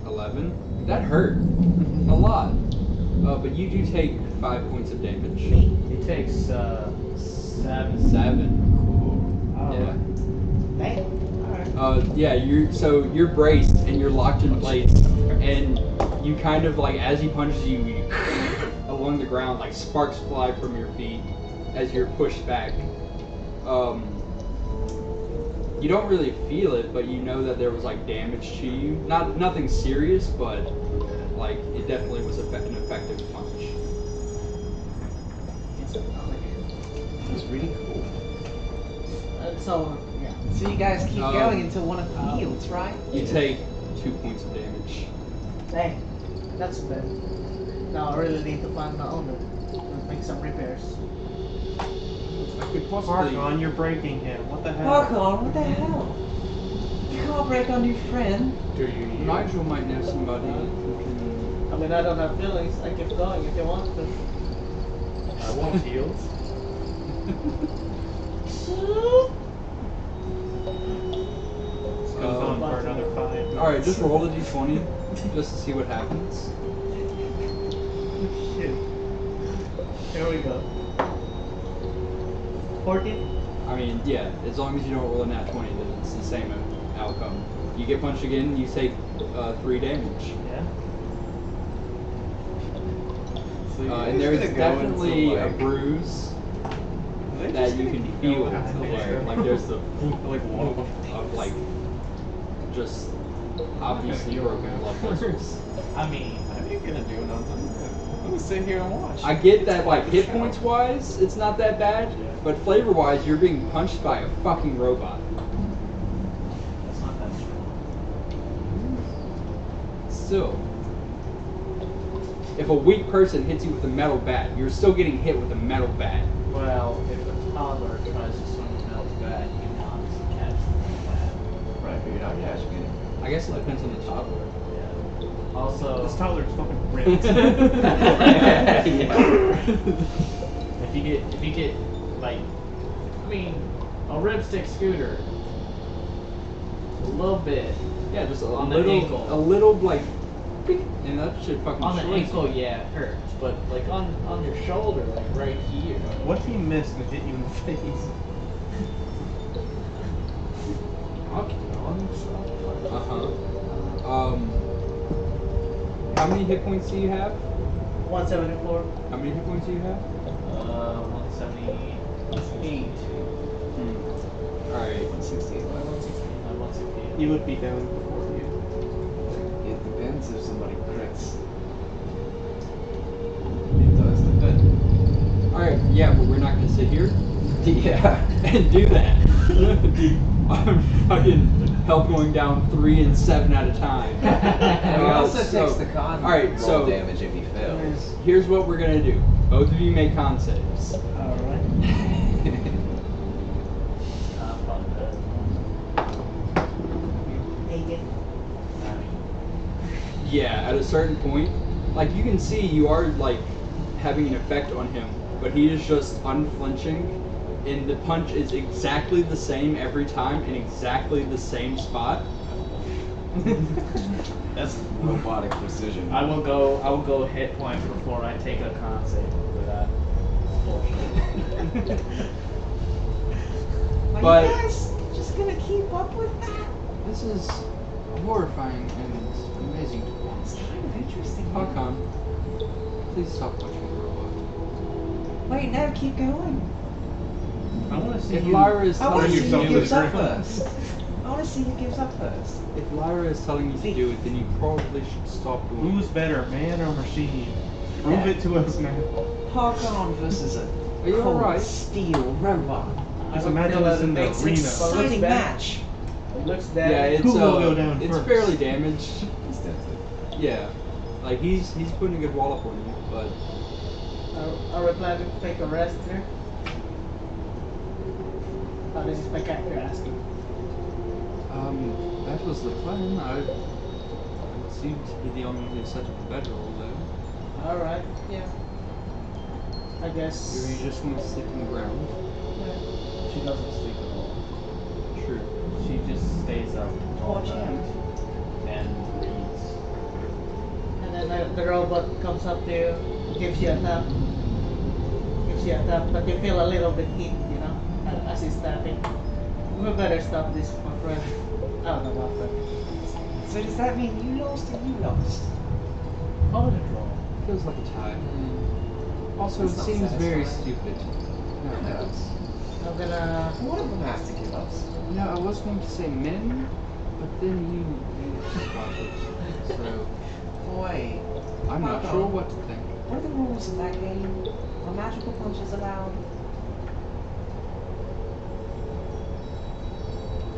Speaker 1: 11. That hurt a lot. But you do take 5 points of damage.
Speaker 5: He takes 7.
Speaker 1: 7. Cool.
Speaker 5: Oh.
Speaker 1: Yeah.
Speaker 7: Dang.
Speaker 1: Yeah, you're braced and you're locked in place, and you kind of like as he punches you, you along the ground, like sparks fly from your feet as you're pushed back. You don't really feel it, but you know that there was like damage to you. Nothing serious, but like it definitely was an effective punch.
Speaker 8: That's really cool.
Speaker 7: So, yeah.
Speaker 8: So you guys keep going until one of the yields, right?
Speaker 1: You take 2 points of damage.
Speaker 7: Dang. That's bad. Now I really need to find my owner and make some repairs.
Speaker 1: I could possibly.
Speaker 6: Archon, you're breaking him. What the hell?
Speaker 8: Archon, what the hell? You can't break on your friend.
Speaker 5: Do you yield?
Speaker 1: Nigel might know somebody who can.
Speaker 7: I mean, I don't have feelings. I keep going if you want to.
Speaker 5: I won't yield.
Speaker 6: This goes on for another 5.
Speaker 1: Alright, just roll the d20 just to see what happens.
Speaker 7: Shit. Here we go. 14?
Speaker 1: I mean, yeah, as long as you don't roll a nat 20, then it's the same outcome. You get punched again, you take 3 damage.
Speaker 5: Yeah.
Speaker 8: So you're
Speaker 1: And
Speaker 8: just
Speaker 1: there's
Speaker 8: gonna go
Speaker 1: definitely
Speaker 8: into,
Speaker 1: a
Speaker 8: like-
Speaker 1: bruise
Speaker 8: They're
Speaker 1: that
Speaker 8: just
Speaker 1: you
Speaker 8: gonna
Speaker 1: can
Speaker 8: keep
Speaker 1: feel
Speaker 8: going until,
Speaker 1: there.
Speaker 8: like-
Speaker 1: Like there's the
Speaker 8: like one
Speaker 1: of like just obviously broken blood vessels.
Speaker 5: I mean,
Speaker 8: I ain't gonna do nothing. I'm gonna sit here and watch.
Speaker 1: I get that like hit points wise, it's not that bad, but flavor wise, you're being punched by a fucking robot.
Speaker 5: that's not that strong.
Speaker 1: Still. If a weak person hits you with a metal bat, you're still getting hit with a metal bat.
Speaker 5: Well, if a toddler tries to swing a metal bat, you can obviously catch the
Speaker 8: Right, but you're not catching it.
Speaker 1: I guess it depends on the toddler.
Speaker 5: bat. Yeah. Also,
Speaker 6: This toddler's fucking ripped.
Speaker 5: if you get like, I mean, a ripstick scooter, a little bit
Speaker 1: Yeah, just a
Speaker 5: On the
Speaker 1: little,
Speaker 5: ankle.
Speaker 1: a little like, beep, and that shit fucking
Speaker 5: on the
Speaker 1: destroys
Speaker 5: ankle,
Speaker 1: you.
Speaker 5: yeah, it hurts, but like on your shoulder, like right here.
Speaker 6: What if he missed and hit you in the face?
Speaker 1: Okay, well, How many hit points do you have?
Speaker 7: 174.
Speaker 1: How many hit points do you have?
Speaker 5: 178.
Speaker 1: Alright.
Speaker 8: 168 left.
Speaker 5: 168.
Speaker 6: You would be down before you.
Speaker 8: It depends if somebody crits. It does depend.
Speaker 1: Alright, yeah, but we're not gonna sit here
Speaker 8: Yeah.
Speaker 1: and do that. I'm fucking health going down 3 and 7 at a time.
Speaker 8: He also
Speaker 1: so-
Speaker 8: takes the con
Speaker 1: alright,
Speaker 8: roll
Speaker 1: so-
Speaker 8: damage if he fails.
Speaker 1: Here's what we're gonna do. Both of you make con saves.
Speaker 7: Alright.
Speaker 1: Yeah, at a certain point, like you can see you are like having an effect on him, but he is just unflinching, and the punch is exactly the same every time in exactly the same spot.
Speaker 8: That's robotic precision.
Speaker 5: I will go hit point before I take a con save for that bullshit.
Speaker 3: Are
Speaker 1: But-
Speaker 3: you guys just gonna keep up with that?
Speaker 1: This is horrifying and amazing to
Speaker 3: It's
Speaker 1: watch.
Speaker 3: kind of interesting.
Speaker 1: Hakon, please stop watching the robot.
Speaker 3: Wait, no, keep going.
Speaker 6: I want to see
Speaker 1: If
Speaker 6: you.
Speaker 1: Lyra is
Speaker 3: I want
Speaker 1: telling
Speaker 3: to
Speaker 1: you
Speaker 3: see
Speaker 1: to
Speaker 3: who
Speaker 1: do
Speaker 3: gives
Speaker 1: it,
Speaker 3: up first. I want to see who gives up first.
Speaker 1: if Lyra is telling you to do it, then you probably should stop doing
Speaker 6: Who's
Speaker 1: it.
Speaker 6: better, man or machine? Prove
Speaker 3: Yeah.
Speaker 6: it to us now.
Speaker 3: Hakon versus a
Speaker 1: Are you
Speaker 3: cold
Speaker 1: alright?
Speaker 3: steel robot.
Speaker 6: Just
Speaker 2: I would
Speaker 6: imagine
Speaker 2: feel
Speaker 6: this
Speaker 2: that
Speaker 6: in
Speaker 2: it
Speaker 6: the
Speaker 2: makes
Speaker 6: arena.
Speaker 3: Exciting
Speaker 2: bad.
Speaker 3: match.
Speaker 2: It looks bad.
Speaker 1: Yeah, it's
Speaker 6: Who will go down
Speaker 1: it's
Speaker 6: first?
Speaker 1: fairly damaged.
Speaker 8: He's tempted.
Speaker 1: Yeah, like he's putting a good wallop on you, but
Speaker 2: Are we planning to take a rest here? Oh, this is my character asking.
Speaker 1: that was the plan. I seem to be the only one who set up the bedroll though.
Speaker 2: Alright, yeah. I guess.
Speaker 1: Or you just want to sleep on the ground?
Speaker 5: She doesn't sleep at all.
Speaker 1: True.
Speaker 5: She just stays up all
Speaker 3: Watch
Speaker 5: night
Speaker 3: out.
Speaker 5: and reads.
Speaker 2: And then the robot comes up to you, gives you a tap. Gives you a tap, but you feel a little bit heat, you know, as he's tapping. We better stop this, my friend. I don't know, my friend.
Speaker 3: So does that mean you lost or you lost?
Speaker 5: Call it a draw.
Speaker 1: Feels like a tie. Also,
Speaker 3: That's
Speaker 1: it
Speaker 3: not
Speaker 1: seems very
Speaker 3: satisfying.
Speaker 1: stupid.
Speaker 8: Yes.
Speaker 2: I'm gonna.
Speaker 3: One of them has to give up.
Speaker 1: No, I was going to say men, but then you stopped it. So
Speaker 3: Boy,
Speaker 1: I'm not
Speaker 3: Hakon.
Speaker 1: sure what to think.
Speaker 3: what are the rules of that game? Are magical punches allowed?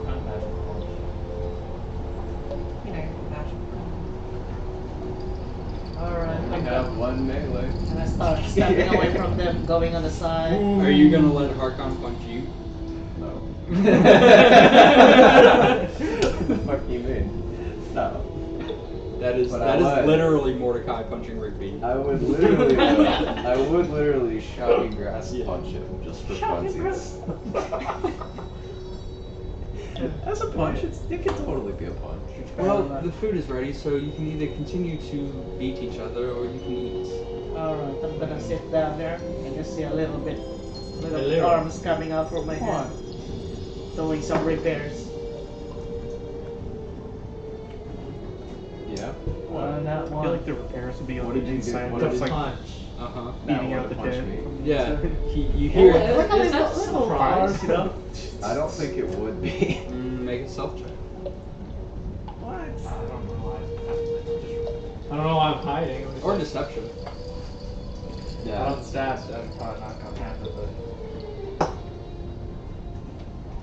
Speaker 5: I'm magical punch.
Speaker 3: You know, magical punch.
Speaker 2: Alright,
Speaker 8: I
Speaker 2: I'm
Speaker 8: have
Speaker 2: gonna.
Speaker 8: one melee.
Speaker 2: And I start stepping away from them, going on the side.
Speaker 1: Are you gonna let Harkon punch you?
Speaker 8: No. Fuck you mean? No.
Speaker 1: That is
Speaker 8: But I would.
Speaker 1: literally Mordecai punching Rigby.
Speaker 8: I would literally shocking grass punch him just for funsies. That's a punch. It can totally be a punch.
Speaker 1: Well, the food is ready, so you can either continue to beat each other or you can eat.
Speaker 2: Alright, I'm gonna sit down there and just see a little bit, little
Speaker 5: little.
Speaker 2: arms coming out from my head, doing some repairs.
Speaker 8: Yeah.
Speaker 2: That
Speaker 6: I feel
Speaker 2: one.
Speaker 6: like the repairs would be on
Speaker 8: What
Speaker 6: the
Speaker 8: did you do?
Speaker 6: inside,
Speaker 8: What
Speaker 6: just
Speaker 8: did
Speaker 6: like
Speaker 5: punch.
Speaker 1: Uh huh.
Speaker 6: eating
Speaker 8: Now
Speaker 6: out the
Speaker 8: punch
Speaker 6: dead.
Speaker 8: me.
Speaker 6: from the
Speaker 1: Yeah.
Speaker 6: inside.
Speaker 1: You hear
Speaker 5: Yeah,
Speaker 1: it.
Speaker 2: Look at
Speaker 5: is
Speaker 2: his
Speaker 5: that
Speaker 2: little
Speaker 5: surprise?
Speaker 2: arms, you know?
Speaker 8: I don't think it would be.
Speaker 1: Make a self check.
Speaker 8: What?
Speaker 5: I don't know why. I don't know why I'm hiding. It was
Speaker 1: Or
Speaker 5: like-
Speaker 1: deception.
Speaker 5: I don't stab. I'm probably not gonna handle it.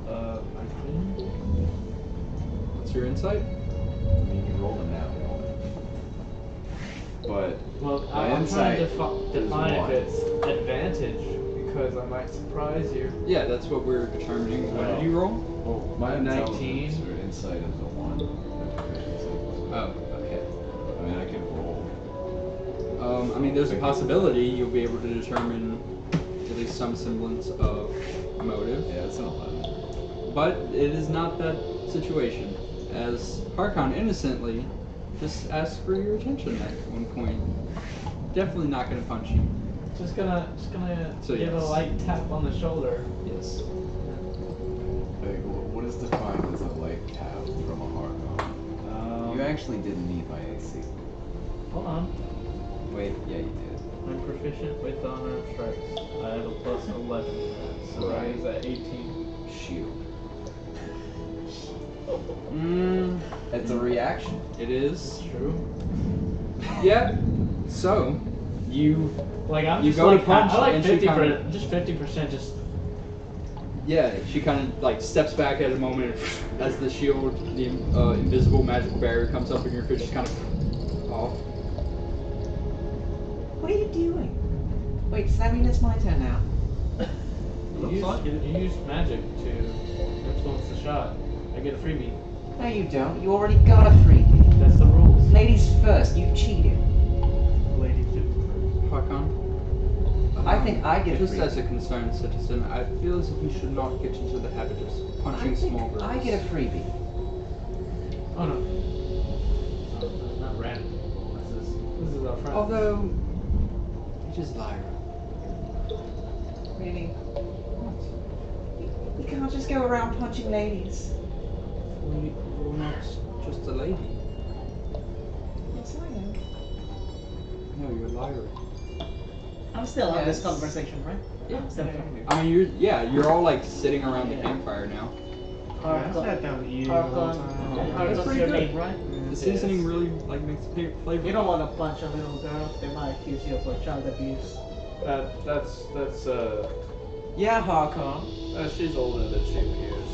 Speaker 5: 19.
Speaker 1: What's your insight?
Speaker 8: I mean, you rolled a nat one. But
Speaker 5: Well,
Speaker 8: My
Speaker 5: I'm trying to
Speaker 8: insight is
Speaker 5: define if
Speaker 8: one.
Speaker 5: it's advantage because I might surprise you.
Speaker 1: Yeah, that's what we're determining. What
Speaker 8: Oh.
Speaker 1: did you roll?
Speaker 8: well, my
Speaker 5: 19.
Speaker 8: intelligence or insight is a 1.
Speaker 1: Oh, okay.
Speaker 8: I mean, I could roll.
Speaker 1: I mean, there's a possibility you'll be able to determine at least some semblance of motive.
Speaker 8: Yeah, it's an 11.
Speaker 1: But it is not that situation, as Harkon innocently just asked for your attention at one point. Definitely not going to punch you.
Speaker 5: Just gonna
Speaker 1: So
Speaker 5: give
Speaker 1: yes.
Speaker 5: a light tap on the shoulder.
Speaker 1: Yes.
Speaker 8: Like, what What is defined as a light tab from a Harkon? You actually didn't need my AC.
Speaker 5: Hold on.
Speaker 8: Wait, yeah, you did.
Speaker 5: I'm proficient with unarmed strikes. I have a plus 11 in that, so that
Speaker 8: Right.
Speaker 5: is at 18.
Speaker 8: Shield. It's a reaction.
Speaker 1: It is.
Speaker 5: True.
Speaker 1: Yeah. So, you
Speaker 5: Like I'm
Speaker 1: You
Speaker 5: just
Speaker 1: go to
Speaker 5: like
Speaker 1: punch
Speaker 5: I like
Speaker 1: and she
Speaker 5: 50%, just 50%. Just
Speaker 1: yeah, she kind of like steps back at a moment as the shield, the invisible magical barrier comes up, and your fish is kind of off.
Speaker 3: What are you doing? Wait, does that mean it's my turn now?
Speaker 5: you use magic to influence the shot. I get a freebie.
Speaker 3: No, you don't. You already got a freebie.
Speaker 5: That's the rules.
Speaker 3: Ladies first. You cheated.
Speaker 6: Ladies do
Speaker 1: Hakon?
Speaker 3: I think I get a
Speaker 1: Just
Speaker 3: freebie.
Speaker 1: as a concerned citizen, I feel as if you should not get into the habit of punching
Speaker 3: I think
Speaker 1: small girls.
Speaker 3: I get a freebie.
Speaker 5: Oh no. No, not random. This is our friend.
Speaker 1: Although, it is Lyra.
Speaker 3: Really? You can't just go around punching ladies.
Speaker 1: You're not just a lady.
Speaker 3: Yes, I am.
Speaker 1: No, you're Lyra.
Speaker 2: I'm still on this
Speaker 3: Yes.
Speaker 2: conversation, right?
Speaker 1: Yeah.
Speaker 2: I'm still
Speaker 1: I mean, you're all like sitting around the campfire now.
Speaker 6: Yeah, I sat down with you all the
Speaker 2: Harkon.
Speaker 6: time.
Speaker 1: That's
Speaker 2: Harkon's
Speaker 1: pretty
Speaker 2: your
Speaker 1: good.
Speaker 2: name, right?
Speaker 1: The seasoning really like makes the flavor.
Speaker 2: You don't want to punch a little girl. They might accuse you of child abuse.
Speaker 5: That's
Speaker 3: Yeah, Harkon.
Speaker 5: she's older than she appears.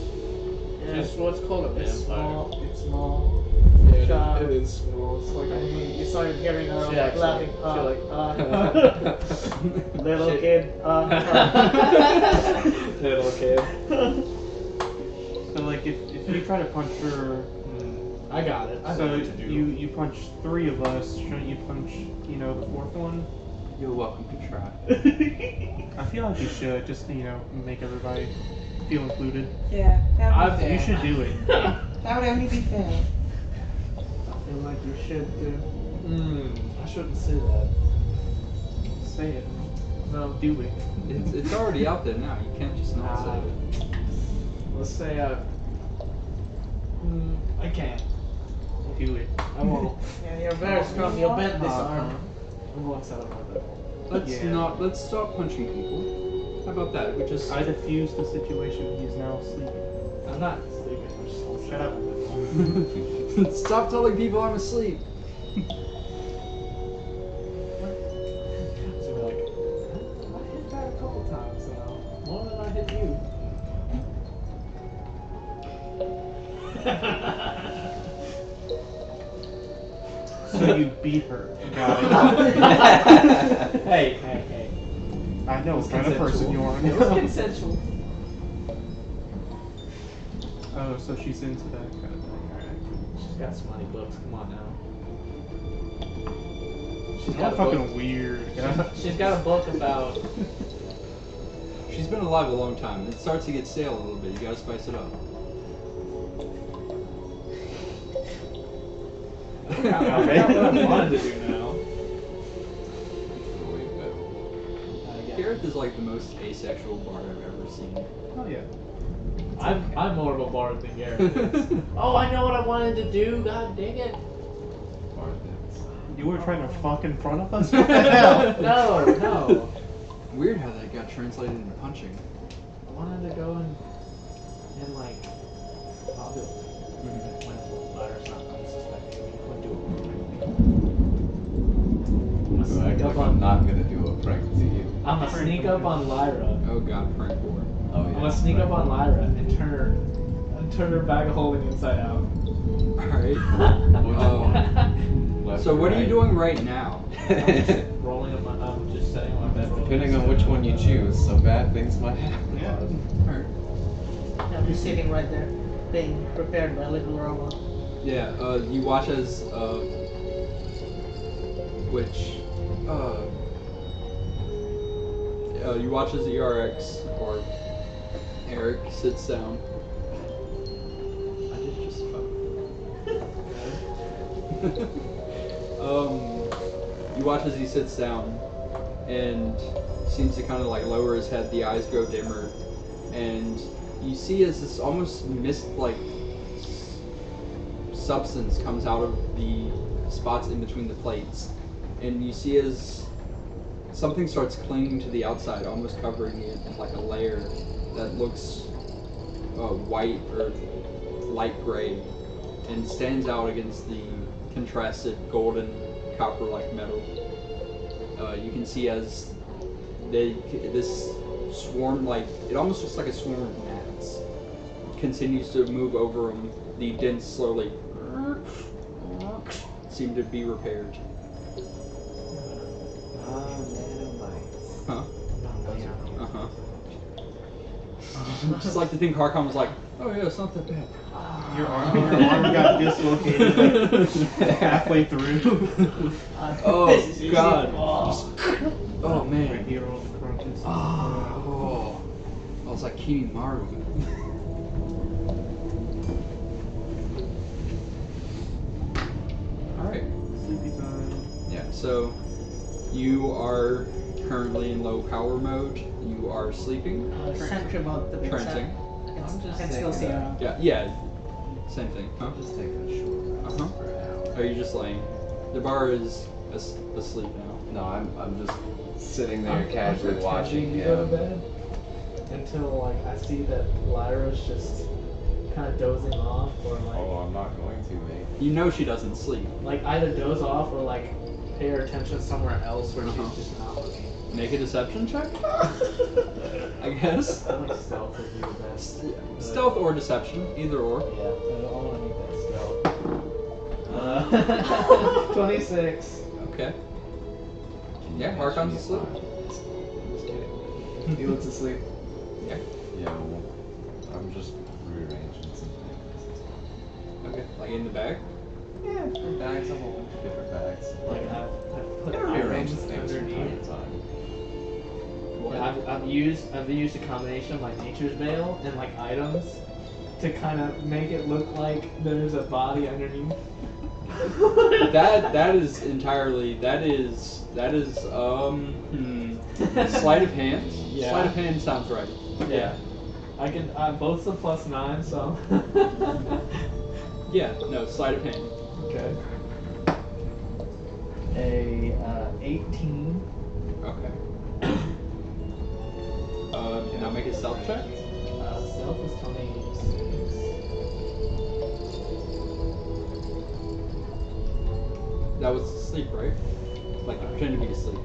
Speaker 2: Yeah.
Speaker 5: She's what's called a
Speaker 2: It's
Speaker 5: vampire.
Speaker 2: small. It's small.
Speaker 5: Yeah,
Speaker 2: Child.
Speaker 5: it is small. It's like
Speaker 2: And you started hearing her
Speaker 5: She acts
Speaker 2: laughing.
Speaker 5: like-
Speaker 2: Little
Speaker 5: She-
Speaker 2: kid.
Speaker 5: little kid.
Speaker 6: So like if you try to punch her,
Speaker 5: I got it. I know
Speaker 6: so
Speaker 5: what to do.
Speaker 6: you punch 3 of us, shouldn't you punch, the 4th one?
Speaker 1: You're welcome to try.
Speaker 6: I feel like you should, just make everybody feel included.
Speaker 3: Yeah, that would be
Speaker 6: You
Speaker 3: fair.
Speaker 6: should do it.
Speaker 3: That would only be fair.
Speaker 2: I feel like you should do.
Speaker 5: I shouldn't say that.
Speaker 6: Say it.
Speaker 5: No, do it.
Speaker 1: It's already out there now. You can't just not say it.
Speaker 5: Let's say I can't.
Speaker 6: Do it.
Speaker 5: I won't.
Speaker 2: Yeah, you're very strong. You bent this arm.
Speaker 5: I'm going to set up my bed.
Speaker 1: Let's stop punching people. How about that? We just
Speaker 6: I diffused the situation. He's now sleeping.
Speaker 5: I'm not sleeping. I'm just
Speaker 6: Shut up.
Speaker 1: stop telling people I'm asleep.
Speaker 5: So you're like, I hit that a couple times now. More than I hit you.
Speaker 6: So you beat her. Got it.
Speaker 5: hey.
Speaker 6: I know
Speaker 5: It was
Speaker 6: what kind of person you are.
Speaker 5: It was consensual.
Speaker 6: Oh, so she's into that kind of thing. Alright.
Speaker 5: She's got some money books. Come on now. She's
Speaker 6: You're
Speaker 5: got a book.
Speaker 6: fucking weird.
Speaker 5: She's got a book about.
Speaker 1: She's been alive a long time. It starts to get stale a little bit. You gotta spice it up.
Speaker 5: I forgot what I wanted to do now.
Speaker 1: Gareth is like the most asexual bard I've ever seen.
Speaker 6: Oh yeah.
Speaker 5: I'm more of a bard than Garrett is. Oh, I know what I wanted to do. God dang it.
Speaker 6: You were trying to fuck in front of us? What the hell?
Speaker 5: No.
Speaker 1: Weird how that got translated into punching.
Speaker 5: I wanted to go and like rob it. When Lyra's not unsuspecting me. When do it.
Speaker 8: So I guess I'm not gonna do a prank to you.
Speaker 5: I'm gonna sneak up on Lyra.
Speaker 1: Oh god, prank war.
Speaker 8: Oh yeah.
Speaker 5: I'm gonna sneak up on Lyra and turn her bag of holding inside out.
Speaker 1: Alright.
Speaker 8: Left
Speaker 1: So
Speaker 8: or
Speaker 1: what are you
Speaker 8: right?
Speaker 1: doing right now?
Speaker 5: Rolling up I'm just setting on my bed.
Speaker 8: Depending on which one you choose, some bad things might happen.
Speaker 6: Yeah.
Speaker 1: Alright.
Speaker 2: I'm just sitting right there, being prepared by little robot.
Speaker 1: Yeah, you watch as, you watch as ERX, or Eric, sits down. I did just fuck. You watch as he sits down, and seems to kind of like lower his head, the eyes go dimmer, and you see as this almost mist-like substance comes out of the spots in between the plates, and you see as something starts clinging to the outside, almost covering it in like a layer that looks white or light gray, and stands out against the contrasted golden copper-like metal. You can see as this swarm, like it almost looks like a swarm of gnats, continues to move over them. The dents slowly seem to be repaired. Huh? Uh-huh. Just like to think Harkon was like, oh yeah, it's not that bad.
Speaker 6: Your arm got dislocated like, halfway through.
Speaker 1: Oh god. Oh
Speaker 6: Right
Speaker 1: man.
Speaker 6: here on the crunches.
Speaker 1: Oh. I was like Kimaru. Alright.
Speaker 6: Sleepy time.
Speaker 1: Yeah, so you are currently in low power mode. You are sleeping.
Speaker 2: Sentry mode to be
Speaker 1: Trancing.
Speaker 2: I can still see around.
Speaker 1: Yeah. Same thing, huh?
Speaker 8: I'm just taking a short rest
Speaker 1: Uh-huh.
Speaker 8: for an hour.
Speaker 1: Are you just laying? The bar is asleep now.
Speaker 8: No, I'm just sitting there
Speaker 5: I'm
Speaker 8: casually
Speaker 5: pretending
Speaker 8: watching
Speaker 5: to go to
Speaker 8: him.
Speaker 5: bed until like I see that Lyra's just kind of dozing off, or like
Speaker 4: Oh, I'm not going to, mate.
Speaker 1: You know she doesn't sleep.
Speaker 5: like either doze off or like pay her attention somewhere else where
Speaker 1: Uh-huh.
Speaker 5: she's just not looking.
Speaker 1: Make a deception check? I guess.
Speaker 5: I think stealth would be the best.
Speaker 1: Stealth or deception, either or.
Speaker 5: Yeah, I want to need that stealth. 26.
Speaker 1: Okay.
Speaker 8: Can you
Speaker 1: Yeah,
Speaker 8: match
Speaker 1: Harkon's
Speaker 8: me
Speaker 1: asleep.
Speaker 8: up? Just kidding. He looks asleep.
Speaker 1: Yeah.
Speaker 8: Yeah, well, I'm just rearranging some things.
Speaker 1: Okay. Like in the bag?
Speaker 8: Yeah, different bags, a whole bunch of different bags.
Speaker 5: Like I've put
Speaker 8: Gotta rearrange
Speaker 5: items
Speaker 8: things from time
Speaker 5: underneath.
Speaker 8: to time.
Speaker 5: Yeah, I've used a combination of like Nature's Veil and like items to kind of make it look like there's a body underneath.
Speaker 1: That is entirely sleight of hand.
Speaker 5: Yeah.
Speaker 1: Sleight of hand sounds right.
Speaker 5: Yeah. I can both's a +9, so.
Speaker 1: Yeah, no, sleight of hand.
Speaker 5: Okay. A 18.
Speaker 1: Okay. Now make a stealth check.
Speaker 5: Stealth is 26.
Speaker 1: That was sleep, right? Like pretend to be asleep.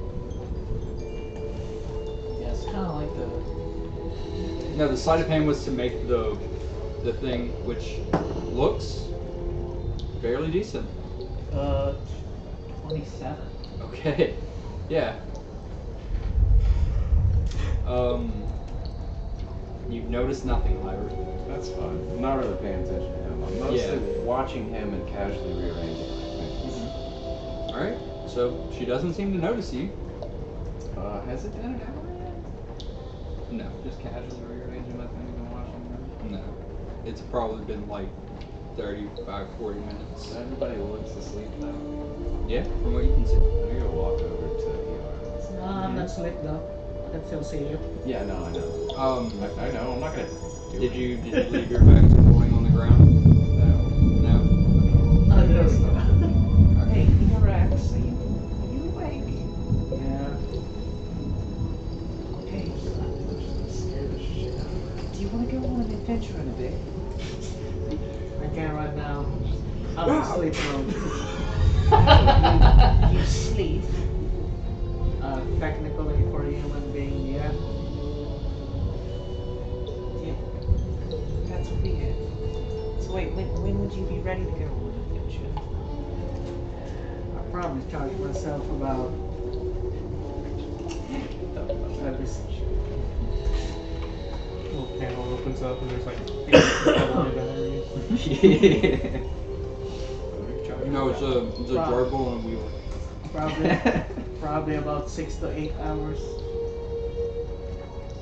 Speaker 5: Yeah, it's kind of like the.
Speaker 1: No, the sleight of hand was to make the thing which looks fairly decent.
Speaker 5: 27.
Speaker 1: Okay. Yeah. You've noticed nothing, Lyra.
Speaker 8: That's fine. I'm not really paying attention to him. I'm mostly watching him and casually rearranging my things.
Speaker 1: Alright, so she doesn't seem to notice you.
Speaker 8: Has it been an hour yet?
Speaker 1: No.
Speaker 8: Just casually rearranging my things and watching him.
Speaker 1: No. It's probably been like 35, 40 minutes.
Speaker 8: So everybody looks asleep though.
Speaker 1: Yeah, from what you can see.
Speaker 8: I'm gonna walk over to ER.
Speaker 2: No, I'm not asleep though. I can still see you.
Speaker 8: Yeah, no, I know. I know. I'm not gonna do
Speaker 1: Did
Speaker 8: it.
Speaker 1: you leave your bags holding on the ground?
Speaker 8: No.
Speaker 1: No?
Speaker 2: Oh, there's no.
Speaker 3: Hey, Rex, are you awake?
Speaker 2: Yeah.
Speaker 3: Okay.
Speaker 8: Scare the shit out of her.
Speaker 3: Do you want to go on an adventure in a bit?
Speaker 2: I can't right now. I'm in sleep mode.
Speaker 3: You sleep.
Speaker 2: Technically for a human being, yeah.
Speaker 3: That's weird. So wait, when would you be ready to go on an adventure?
Speaker 2: I probably charge myself about every
Speaker 6: Little panel opens up and there's like 8 batteries.
Speaker 1: No, it's a doorbell and a wheel.
Speaker 2: probably about 6 to 8 hours.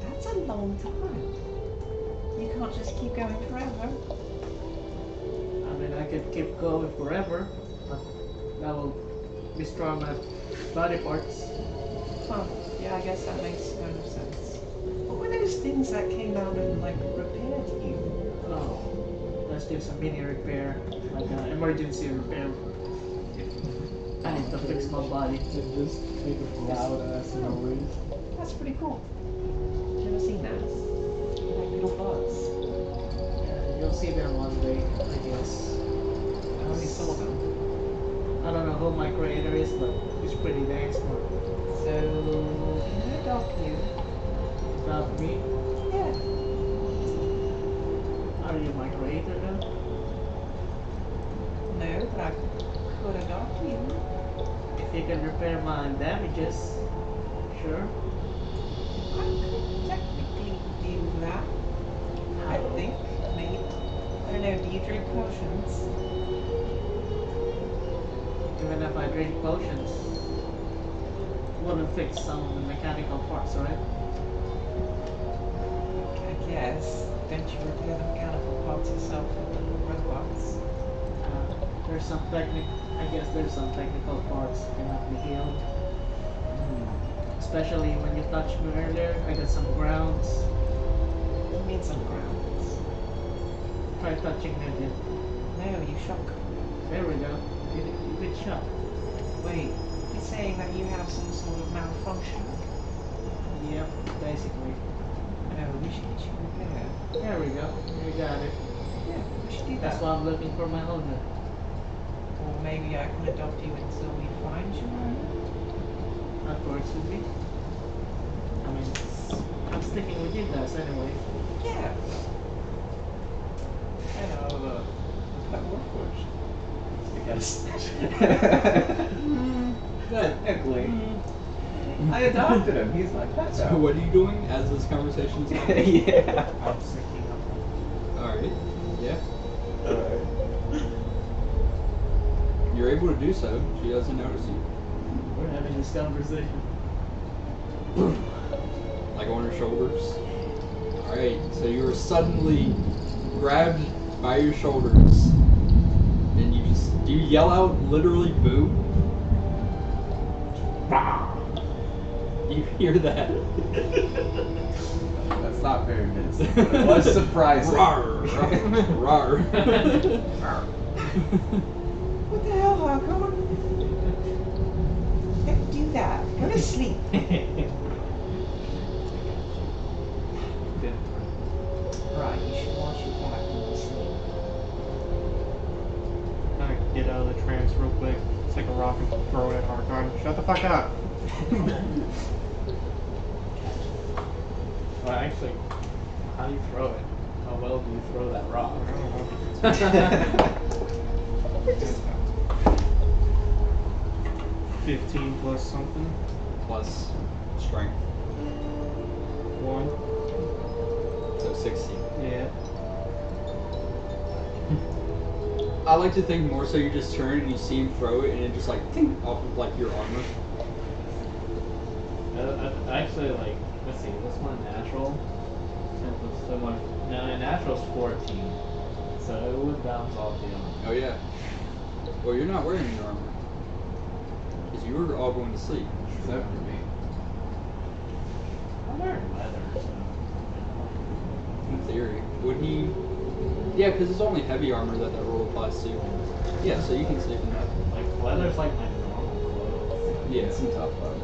Speaker 3: That's a long time. You can't just keep going forever.
Speaker 2: I mean, I could keep going forever, but that will destroy my body parts.
Speaker 3: Huh. Yeah, I guess that makes kind of sense. What were those things that came out and like repaired you?
Speaker 2: Oh, that's just a mini repair, like an emergency repair. I need to fix my body.
Speaker 4: And just make a loud ass noise.
Speaker 3: That's pretty cool. Never seen that. Like little bugs.
Speaker 2: Yeah, you'll see them one day, I guess.
Speaker 3: I only saw them.
Speaker 2: I don't know who my creator is, but he's pretty dang smart.
Speaker 3: So, can I adopt you?
Speaker 2: Not me.
Speaker 3: Yeah.
Speaker 2: Are you my creator then?
Speaker 3: No, but I could adopt you.
Speaker 2: If you can repair my damages, sure.
Speaker 3: I could technically do that. I think, maybe. I don't know, do you drink potions?
Speaker 2: Even if I drink potions, wouldn't fix some of the mechanical parts, right?
Speaker 3: I guess. Don't you repair the mechanical parts yourself with the robots?
Speaker 2: There's some I guess there's some technical parts that cannot be healed. Especially when you touched me earlier, I got some grounds.
Speaker 3: You mean some grounds?
Speaker 2: Try touching me again.
Speaker 3: No, you shock.
Speaker 2: There we go. You good shot.
Speaker 3: Wait, you're saying that you have some sort of malfunction?
Speaker 2: Yep, basically.
Speaker 3: No, we should get you repaired.
Speaker 2: There we go. You got it.
Speaker 3: Yeah, we should do
Speaker 2: That's
Speaker 3: that.
Speaker 2: why I'm looking for my owner.
Speaker 3: Or maybe I can adopt you until we find your owner?
Speaker 2: That works with me. I mean, I'm sticking with you guys anyway.
Speaker 3: Yeah. And I'll,
Speaker 8: That workforce. Because technically, I adopted him. He's my pet.
Speaker 1: So what are you doing as this conversation is happening?
Speaker 8: Yeah.
Speaker 6: I'm syncing up.
Speaker 1: Alright. Yeah.
Speaker 8: Alright.
Speaker 1: You're able to do so. She doesn't notice you.
Speaker 2: We're having this conversation.
Speaker 1: Like on her shoulders. Alright, so you were suddenly grabbed by your shoulders. And do you yell out literally boo? You hear that?
Speaker 8: That's not very menacing, but it was surprising.
Speaker 1: Rawr. Rawr.
Speaker 3: what the hell, Harkon? Don't do that. Go to sleep. Right, you should watch your back when you sleep.
Speaker 6: I get out of the trance real quick, take a rock and throw it at Harkon. Shut the fuck up!
Speaker 5: Well, actually, how do you throw it? How well do you throw that rock?
Speaker 6: I don't know. 15 plus something.
Speaker 1: Plus strength.
Speaker 6: 1.
Speaker 1: So 16.
Speaker 6: Yeah.
Speaker 1: I like to think more so you just turn and you see him throw it and it just like ting off of like your armor.
Speaker 5: Actually, like, let's see, what's my natural? So my natural's 14, so it would bounce off the armor.
Speaker 1: Oh yeah. Well, you're not wearing your armor. Because you were all going to sleep.
Speaker 8: Except for me.
Speaker 5: I'm wearing leather, so.
Speaker 1: In theory. Would he... Yeah, because it's only heavy armor that rule applies to. Yeah, so you can sleep in that.
Speaker 5: Like, leather's like my normal clothes.
Speaker 1: Yeah.
Speaker 8: Some tough love.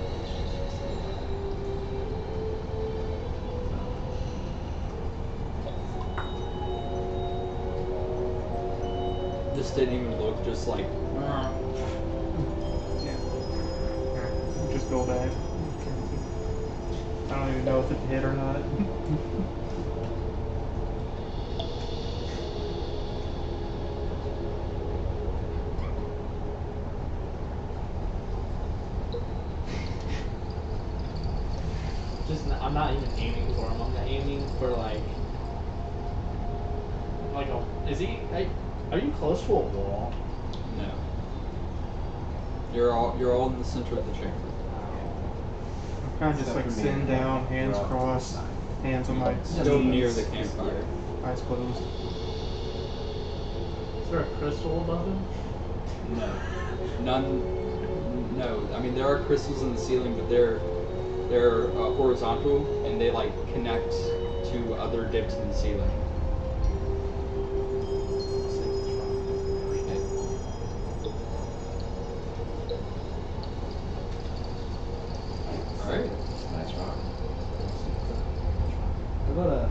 Speaker 1: Just didn't even look, just like...
Speaker 6: Just go back. I don't even know if it hit or not.
Speaker 5: I'm not even aiming for him. I'm aiming for like a. Is he? Are you close to a wall?
Speaker 1: No. You're all in the center of the chamber.
Speaker 6: Kind of just like
Speaker 8: Except for me.
Speaker 6: sitting down, hands
Speaker 8: We're all
Speaker 6: crossed, hands on my
Speaker 1: Still
Speaker 6: knees,
Speaker 1: near the campfire.
Speaker 6: eyes closed.
Speaker 5: Is there a crystal above him?
Speaker 1: No. None. No. I mean, there are crystals in the ceiling, but they're They're horizontal, and they like connect to other dips in the ceiling. Alright.
Speaker 8: Nice rock.
Speaker 5: I gotta.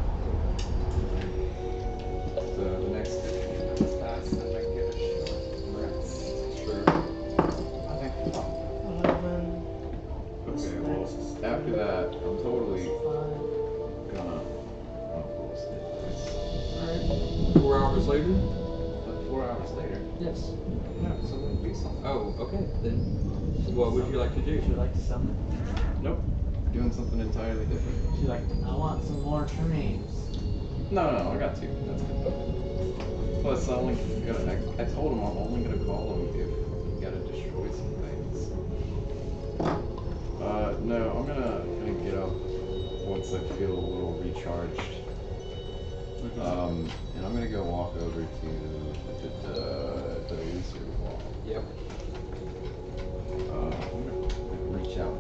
Speaker 8: So the next 15 minutes pass, and I give a short rest.
Speaker 1: Sure.
Speaker 5: Okay.
Speaker 2: 11.
Speaker 8: Okay, well, after that, I'm totally gonna. Oh,
Speaker 1: Alright. 4 hours later?
Speaker 8: but 4 hours later.
Speaker 1: Yes.
Speaker 8: No, so I'm gonna do something.
Speaker 1: Oh, okay. Then what would you like to do?
Speaker 5: Would you like to summon?
Speaker 8: Nope. Doing something entirely different.
Speaker 5: She's like, I want some more trains.
Speaker 8: No, I got two. That's good. Plus, I told him I'm only gonna call him if we gotta destroy some things. No, I'm gonna get up once I feel a little recharged. And I'm gonna go walk over to the illusory wall.
Speaker 1: Yep.
Speaker 8: I'm gonna reach out.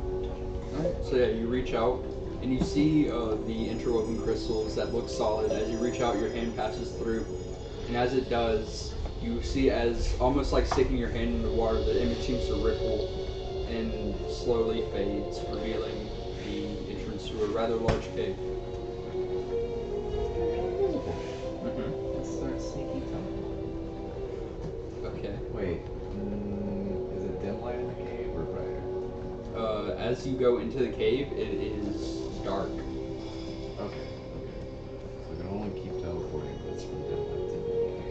Speaker 1: Alright, so yeah, you reach out and you see the interwoven crystals that look solid. As you reach out, your hand passes through, and as it does, you see as almost like sticking your hand in the water, the image seems to ripple and slowly fades, revealing the entrance to a rather large cave.
Speaker 8: Let's start sneaky tunnel.
Speaker 1: Okay.
Speaker 8: Wait, is it dim light in the cave or brighter?
Speaker 1: As you go into the cave, it is dark.
Speaker 8: Okay. So I can only keep teleporting if it's from dim light to dim light.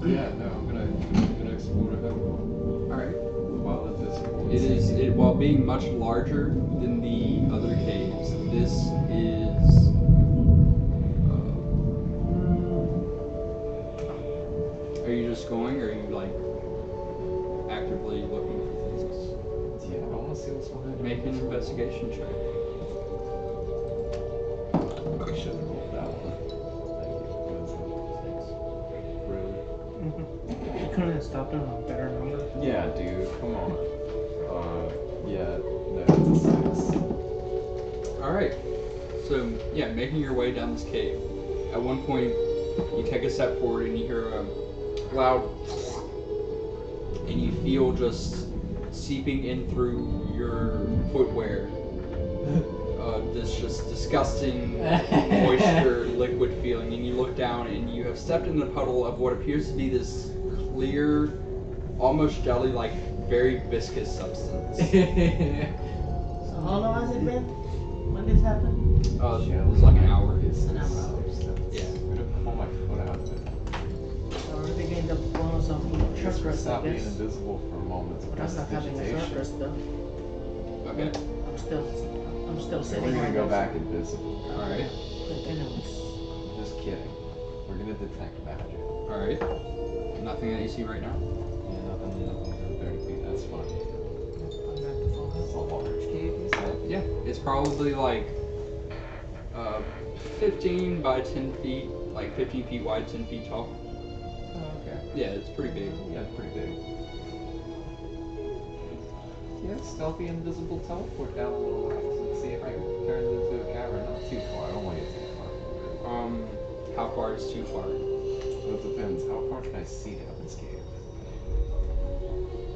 Speaker 8: Yeah, no, I'm gonna explore it.
Speaker 1: Alright.
Speaker 8: While at this point.
Speaker 1: While being much larger than the other caves, this is are you just going, or are you like actively looking for things?
Speaker 8: Yeah, I wanna see what's behind it.
Speaker 1: Make an investigation check.
Speaker 8: I should have rolled that one. Thank you. Really?
Speaker 6: You couldn't have stopped on a better number.
Speaker 8: Yeah, dude, come on. Yeah, no, it's a 6.
Speaker 1: Alright. So yeah, making your way down this cave. At one point you take a step forward and you hear a loud and you feel just seeping in through your footwear. This just disgusting moisture liquid feeling, and you look down and you have stepped in a puddle of what appears to be this clear, almost jelly-like, very viscous substance.
Speaker 2: So how long has it been when this happened?
Speaker 1: It was like an hour.
Speaker 2: An hour.
Speaker 1: Yeah.
Speaker 8: I'm gonna pull my foot out of it.
Speaker 2: So we're getting the bonus of short rest, I
Speaker 8: Stop being
Speaker 2: guess.
Speaker 8: invisible for moments of
Speaker 2: But I'm not having a short
Speaker 8: prestidigitation.
Speaker 2: rest though.
Speaker 1: Okay.
Speaker 2: I'm still
Speaker 8: So
Speaker 2: sitting
Speaker 8: we're gonna
Speaker 2: right
Speaker 8: go
Speaker 2: now.
Speaker 8: back invisible.
Speaker 1: Alright.
Speaker 2: Anyways.
Speaker 8: Just kidding. We're gonna detect magic.
Speaker 1: Alright. Nothing that you see right now?
Speaker 8: Yeah, nothing within 30 feet. That's fine.
Speaker 2: I'm back to full
Speaker 8: It's a large cave, you said?
Speaker 1: Yeah. It's probably like 15 by 10 feet, like 15 feet wide, 10 feet tall.
Speaker 8: Oh, okay.
Speaker 1: Yeah, it's pretty big.
Speaker 8: Yeah, it's pretty big. Yeah, stealthy invisible teleport down a little ways and see if it turns into a cavern. Not too far. I don't want to get too far.
Speaker 1: How far is too far?
Speaker 8: Well, it depends. How far can I see down this cave?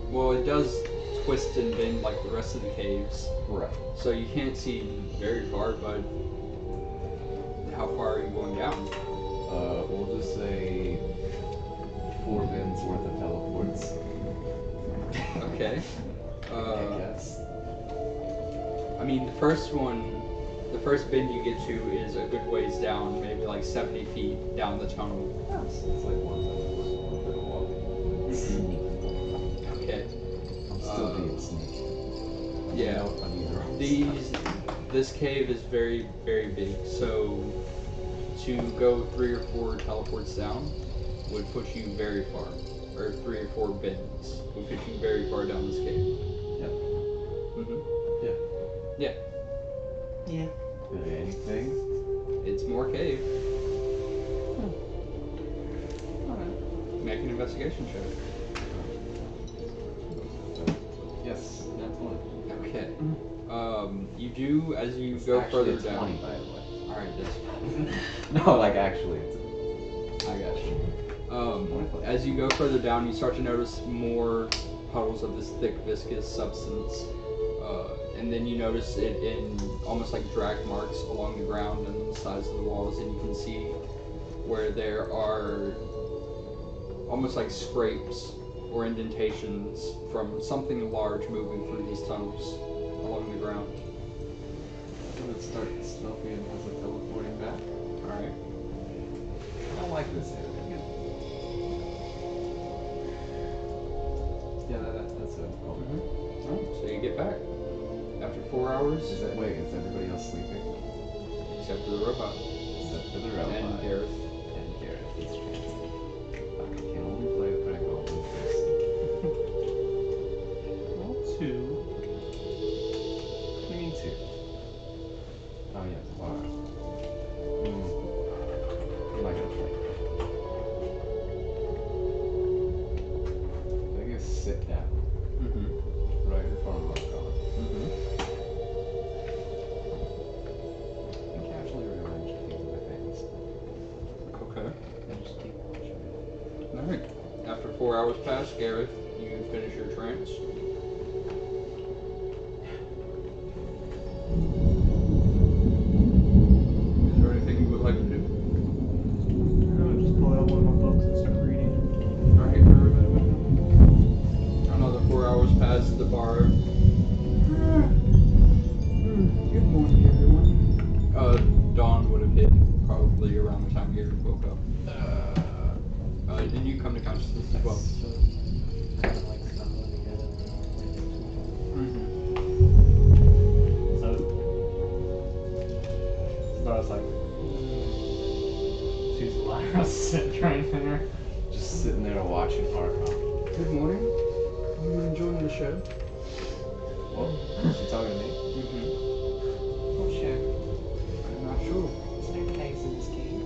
Speaker 1: Well, it does twist and bend like the rest of the caves,
Speaker 8: Right.
Speaker 1: so you can't see very far, but how far are you going down?
Speaker 8: We'll just say 4 bins worth of teleports.
Speaker 1: Okay.
Speaker 8: I guess.
Speaker 1: I mean, the first bend you get to is a good ways down, maybe like 70 feet down the tunnel.
Speaker 8: It's like one bit of walking.
Speaker 1: Okay.
Speaker 8: I'm still being sneaky.
Speaker 1: Yeah. This cave is very, very big, so to go 3 or 4 teleports down would put you very far, or 3 or 4 bends would put you very far down this cave.
Speaker 8: Yep.
Speaker 1: Mhm.
Speaker 8: Yeah.
Speaker 1: Yeah.
Speaker 2: Yeah.
Speaker 8: Anything?
Speaker 1: It's more cave. Make an investigation check. You do as you
Speaker 8: It's
Speaker 1: go
Speaker 8: actually
Speaker 1: further
Speaker 8: a 20,
Speaker 1: down.
Speaker 8: by the way.
Speaker 1: Alright, that's
Speaker 8: No, like actually, it's
Speaker 1: I got you. As you go further down, you start to notice more puddles of this thick, viscous substance. And then you notice it in almost like drag marks along the ground and the sides of the walls, and you can see where there are almost like scrapes or indentations from something large moving through these tunnels along the ground.
Speaker 4: Let's start stealthy and has a teleporting back.
Speaker 1: Alright.
Speaker 8: I don't like this area.
Speaker 4: Yeah, that's it.
Speaker 1: Alright, so you get back. After 4 hours,
Speaker 8: Is everybody else sleeping?
Speaker 1: except for the robot.
Speaker 8: Except for the robot.
Speaker 1: And Gareth.
Speaker 8: And Gareth is translated. I can only play with Red Goblin first.
Speaker 6: Well, 2.
Speaker 8: What do you mean 2? Oh yeah, tomorrow. I'm not gonna play. I guess sit down
Speaker 1: Mm-hmm.
Speaker 8: right in front of Archon.
Speaker 1: Mm-hmm.
Speaker 8: And casually rearrange a few of my things.
Speaker 1: Okay.
Speaker 8: And just keep watching.
Speaker 1: Alright. After 4 hours pass, Gareth, you finish your trance. Is there anything you would like to do?
Speaker 6: I'll just pull out one of my books and start reading.
Speaker 1: Alright. Another 4 hours pass at the bar. Good morning, everyone. Dawn would have hit probably around the time Gareth woke up. Did you come to consciousness as well?
Speaker 5: Kind of like stumbling together.
Speaker 1: Mm-hmm.
Speaker 5: So I was like, she's alive. I was sitting right there.
Speaker 8: Just sitting there watching Archon.
Speaker 1: Good morning. Are you enjoying the show?
Speaker 8: Well, is she talking to me?
Speaker 1: Mm-hmm.
Speaker 8: Oh, sure.
Speaker 1: I'm not sure.
Speaker 8: Is there caves in this cave?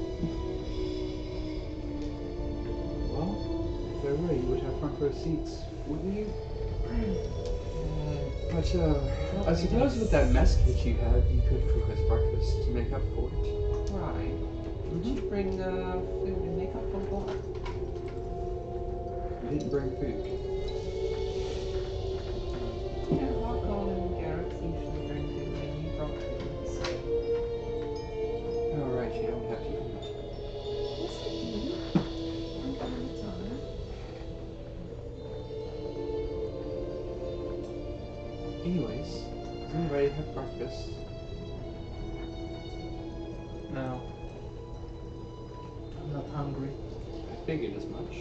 Speaker 1: Well, if there were, you would have front row seats, wouldn't you? But, I suppose with that mess kit you have, you could cook us breakfast to make up for it.
Speaker 8: Right. Did you bring food and makeup from what?
Speaker 1: You didn't bring food.
Speaker 8: Yeah, Archon and Gareth usually bring food and you brought food, so.
Speaker 1: Oh, right, you don't have to eat.
Speaker 8: Yes, I do. From time to time.
Speaker 1: Anyways, does anybody have breakfast?
Speaker 6: No.
Speaker 2: I'm not hungry.
Speaker 1: I figured as much.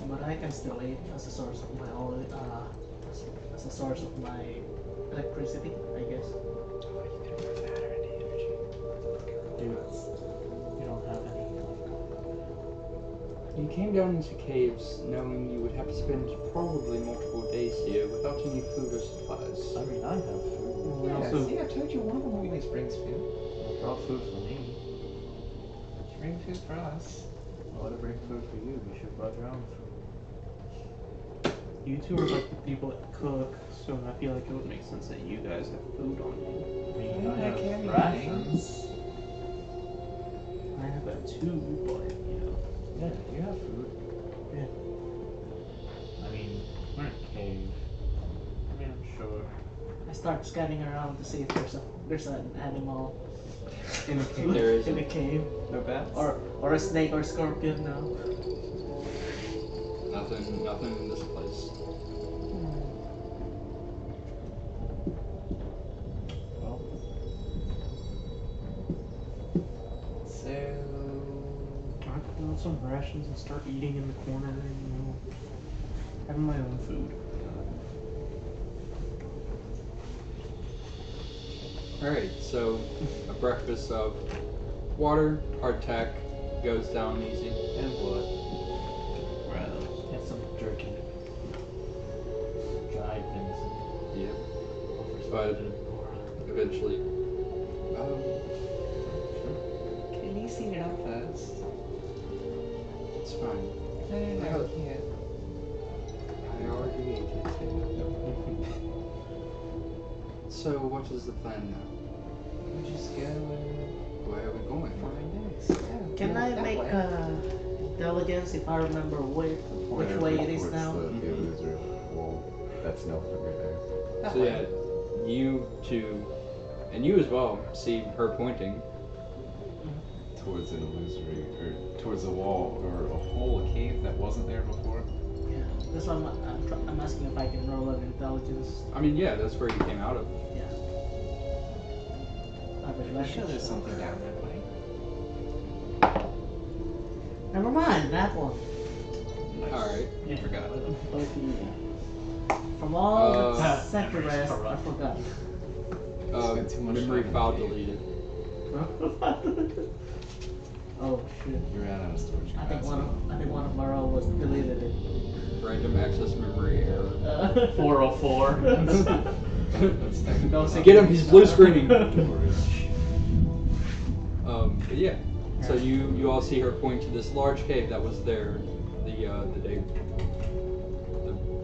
Speaker 2: But I can still eat as a source of my own, as a source of my electricity, I guess.
Speaker 5: Dude, you don't have any.
Speaker 1: You came down into caves knowing you would have to spend probably multiple days here without any food or supplies.
Speaker 5: I mean, I have food.
Speaker 6: We
Speaker 8: Yeah,
Speaker 6: also
Speaker 8: see, I told you one of them always brings food.
Speaker 5: I brought food for me.
Speaker 8: You bring food for us.
Speaker 5: Why would I bring food for you? You should have brought your own food.
Speaker 6: you two are like the people that cook, so I feel like it would make sense that you guys have food on you.
Speaker 5: I mean,
Speaker 8: Yeah,
Speaker 5: I have
Speaker 8: carry
Speaker 5: rations.
Speaker 6: I have that too, but you know.
Speaker 5: Yeah, you have food.
Speaker 6: Yeah.
Speaker 5: I mean, we're in a cave. I mean, I'm sure.
Speaker 2: I start scanning around to see if there's an animal
Speaker 6: In a cave.
Speaker 1: There is.
Speaker 2: in a cave,
Speaker 8: No bats?
Speaker 2: or a snake or scorpion. No.
Speaker 1: Nothing in this place.
Speaker 5: Well,
Speaker 8: So.
Speaker 6: I pull out some rations and start eating in the corner, you know. Having my own food.
Speaker 1: Alright, so a breakfast of water, hardtack, goes down easy.
Speaker 8: And what?
Speaker 5: and some jerky. Dried venison.
Speaker 1: Yep.
Speaker 5: Overspotted and
Speaker 1: Eventually.
Speaker 8: Can you see it up first?
Speaker 1: It's fine.
Speaker 8: No, I can't.
Speaker 1: I already ate it. So what is the plan now?
Speaker 8: We just go
Speaker 1: Where are we going?
Speaker 8: find this. Yeah,
Speaker 7: Can
Speaker 8: go
Speaker 7: I
Speaker 8: that
Speaker 7: make
Speaker 8: way.
Speaker 7: intelligence if I remember which way it is
Speaker 8: towards
Speaker 7: now?
Speaker 8: The illusory wall. That's no longer there.
Speaker 1: So yeah, you two, and you as well, see her pointing.
Speaker 8: Towards an illusory, or towards a wall, or a hole, a cave that wasn't there before.
Speaker 7: Yeah, that's why I'm asking if I can roll an intelligence.
Speaker 1: I mean, yeah, that's where you came out of.
Speaker 7: Yeah.
Speaker 8: I'm sure there's something down that way.
Speaker 7: Never mind, that one.
Speaker 1: Alright, you forgot.
Speaker 7: From all the
Speaker 1: Uh,
Speaker 7: second rest, I
Speaker 5: corrupt.
Speaker 7: forgot.
Speaker 8: Spent too much
Speaker 1: Memory
Speaker 8: time
Speaker 1: file
Speaker 8: in the cave.
Speaker 1: deleted.
Speaker 7: Oh shit.
Speaker 8: You ran out of storage
Speaker 7: I think
Speaker 8: capacity.
Speaker 7: one of my roll was deleted it.
Speaker 1: Random access memory error.
Speaker 5: 404.
Speaker 8: That's technically
Speaker 7: Don't
Speaker 8: not
Speaker 7: say-
Speaker 1: Get him, he's blue screening.
Speaker 8: storage.
Speaker 1: But yeah, so you all see her point to this large cave that was there the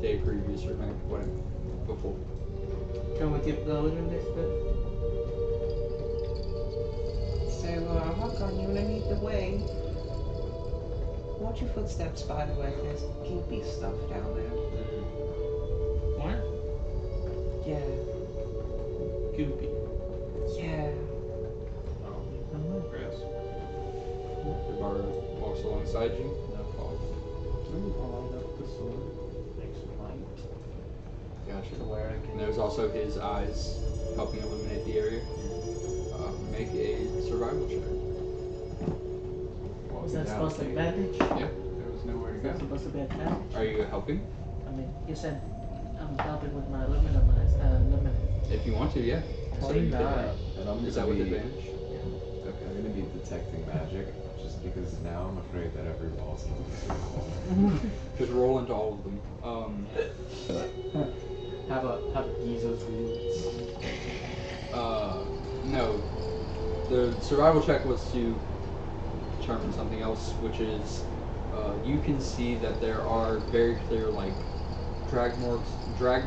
Speaker 1: day previous or whatever before.
Speaker 7: Can we keep going in this bit?
Speaker 8: So, Hawk on, you wanna lead the way? Watch your footsteps, by the way. There's goopy stuff down there.
Speaker 5: What?
Speaker 8: Yeah.
Speaker 5: Goopy.
Speaker 8: Yeah.
Speaker 1: The bar walks alongside you. No pause. Gotcha.
Speaker 5: Where I
Speaker 1: And
Speaker 5: can.
Speaker 1: there's also his eyes helping illuminate the area. Make a survival check.
Speaker 7: Is that supposed to be advantage?
Speaker 1: Yeah.
Speaker 8: There was nowhere to
Speaker 7: Is
Speaker 8: go.
Speaker 7: that supposed to be advantage?
Speaker 1: Are you helping?
Speaker 7: I mean, you said I'm helping with my luminate.
Speaker 1: If you want to, yeah. So
Speaker 5: Probably
Speaker 1: you
Speaker 5: not.
Speaker 1: can-
Speaker 8: And I'm
Speaker 1: Is
Speaker 8: gonna
Speaker 1: that with
Speaker 8: be,
Speaker 1: advantage?
Speaker 8: Okay, I'm gonna be detecting magic, just because now I'm afraid that every wall's an illusory wall.
Speaker 1: Just roll into all of them.
Speaker 5: Have Giza's roots.
Speaker 1: No. The survival check was to determine something else, which is you can see that there are very clear like drag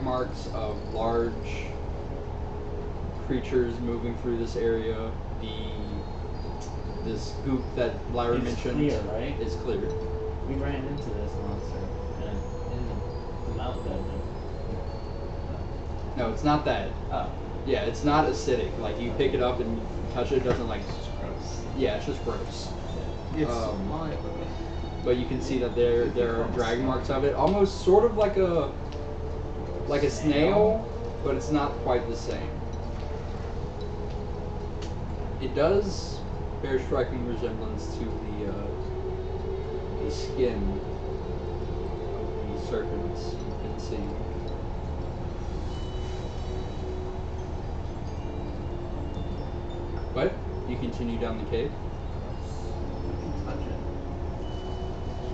Speaker 1: marks of large creatures moving through this area. This goop that Lyra
Speaker 5: It's
Speaker 1: mentioned
Speaker 5: clear, right?
Speaker 1: is clear.
Speaker 5: We ran into this monster in the mountain dungeon.
Speaker 1: No, it's not that.
Speaker 5: Oh.
Speaker 1: Yeah, it's not acidic. Like you pick it up and you touch it, it doesn't like.
Speaker 8: It's gross.
Speaker 1: Yeah, it's just gross.
Speaker 7: It's
Speaker 1: Um, But you can see that there are drag marks of it, almost sort of like a snail, but it's not quite the same. It does bear striking resemblance to the skin of the serpents you can see. But you continue down the cave.
Speaker 5: Touch it.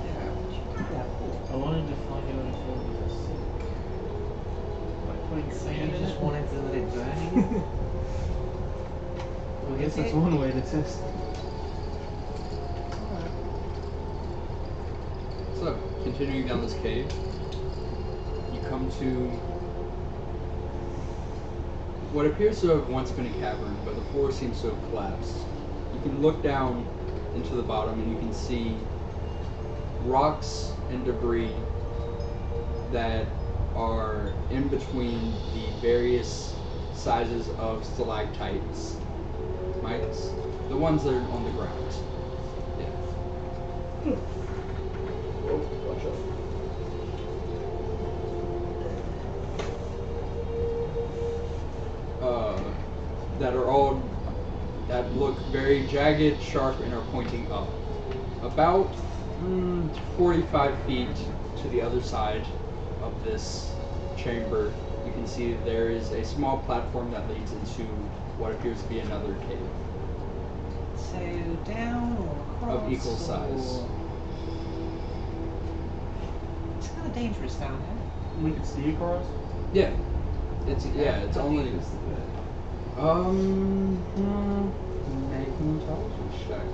Speaker 8: Yeah, what you do that for?
Speaker 5: I wanted to find out if it was acidic. By putting
Speaker 8: So
Speaker 5: sand
Speaker 8: you
Speaker 5: in
Speaker 8: just
Speaker 5: it.
Speaker 8: wanted to let it burn you?
Speaker 6: Well, I guess that's one way to test it.
Speaker 1: So, continuing down this cave, you come to what appears to have once been a cavern, but the floor seems to have collapsed. You can look down into the bottom and you can see rocks and debris that are in between the various sizes of stalactites. Mites? The ones that are on the ground. Yeah. That are all that look very jagged, sharp, and are pointing up. About 45 feet to the other side of this chamber, you can see there is a small platform that leads into what appears to be another cave.
Speaker 8: So down or across?
Speaker 1: Of equal size.
Speaker 8: or- It's kind of dangerous down there.
Speaker 6: We can see across.
Speaker 1: Yeah. It's
Speaker 8: How
Speaker 1: only
Speaker 8: deep is the pit?
Speaker 1: make an intelligence check.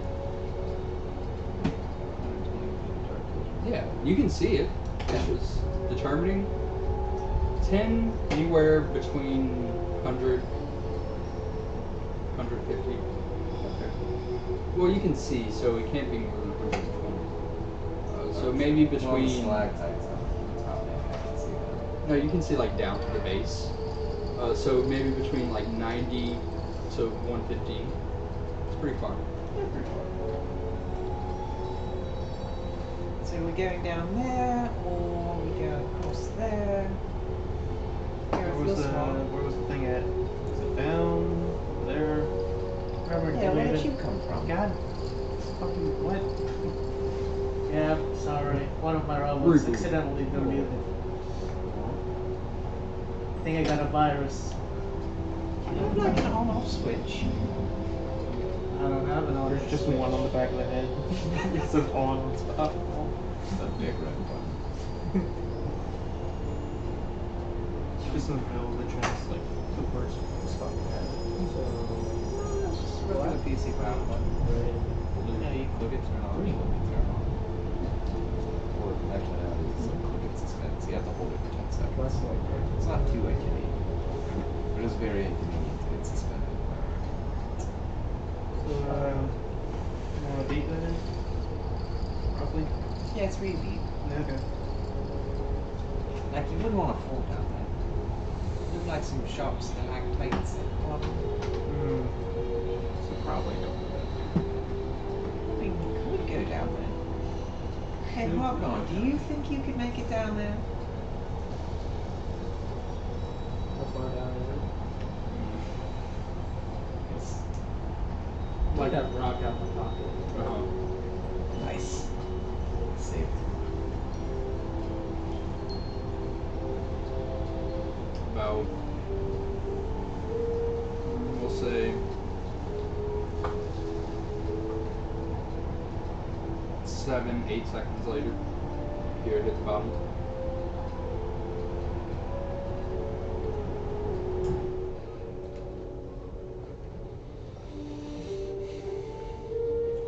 Speaker 8: 120 feet dark vision.
Speaker 1: Yeah, you can see it. It's just determining. 10, anywhere between 100, 150.
Speaker 8: Okay.
Speaker 1: Well, you can see, so it can't be more than 120. So maybe
Speaker 8: Well, the
Speaker 1: between.
Speaker 8: stalactites on the top, maybe I can see that.
Speaker 1: No, you can see like down to the base. So maybe between like 90 to 115. It's pretty far.
Speaker 3: So we're going down there, or we go across there. Here it feels small.
Speaker 6: Where was the thing at? Was it down there?
Speaker 2: Wherever
Speaker 3: Yeah, where did
Speaker 2: deleted.
Speaker 3: you come from?
Speaker 6: God, fucking what?
Speaker 2: Yeah, sorry. One of my robots
Speaker 1: Reboot.
Speaker 2: accidentally deleted. I think I got a virus.
Speaker 3: You have like an on-off switch.
Speaker 2: I don't have an
Speaker 6: There's just one on the back of the head. It says on top.
Speaker 8: The big red button.
Speaker 6: It's just in the middle of the chest, like the worst spot to have it.
Speaker 3: It's just a regular PC power button.
Speaker 8: Yeah, you click it, turn on, click it, turn on. Or actually, no, it's like click it, suspend. So you have to hold it for 10 seconds. It's not too inconvenient. But it's very inconvenient to get suspended.
Speaker 6: So, you want to beat that in? Roughly?
Speaker 3: Yeah, it's really deep.
Speaker 6: Okay.
Speaker 8: Like, you wouldn't want to fall down there. Look like some sharp stalactites at the bottom. So probably don't do that.
Speaker 3: I mean, we could go down there. Hey, Harkon, do you think you could make it down there?
Speaker 5: How far down is it?
Speaker 8: It's
Speaker 5: Like that rock out my pocket.
Speaker 8: nice. Safe.
Speaker 1: About, we'll say, 7, 8 seconds later, here it hit the bottom.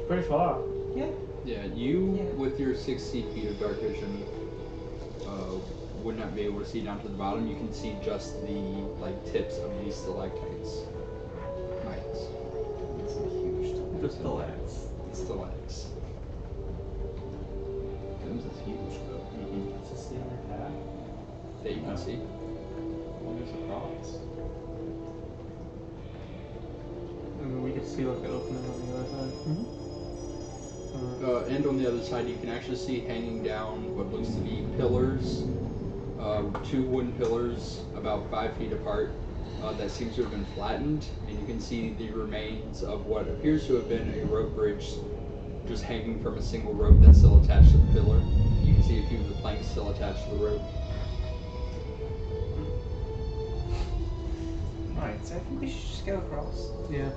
Speaker 5: Pretty far.
Speaker 3: Yeah.
Speaker 1: Yeah, you
Speaker 3: Yeah.
Speaker 1: with your 60 feet of dark vision would not be able to see down to the bottom. You can see just the tips of these stalactites. Mites.
Speaker 8: It's a huge stuff.
Speaker 6: The stalactites.
Speaker 1: Stalactites.
Speaker 8: Them's is huge though.
Speaker 5: It's a ceiling path.
Speaker 1: That you can see.
Speaker 8: Well, there's a cross.
Speaker 6: And we could see like the opening on the other side.
Speaker 1: And on the other side, you can actually see hanging down what looks to be pillars. 2 wooden pillars about 5 feet apart that seems to have been flattened, and you can see the remains of what appears to have been a rope bridge just hanging from a single rope that's still attached to the pillar. You can see a few of the planks still attached to the rope.
Speaker 3: Right, so I think we should just go across.
Speaker 6: Yeah.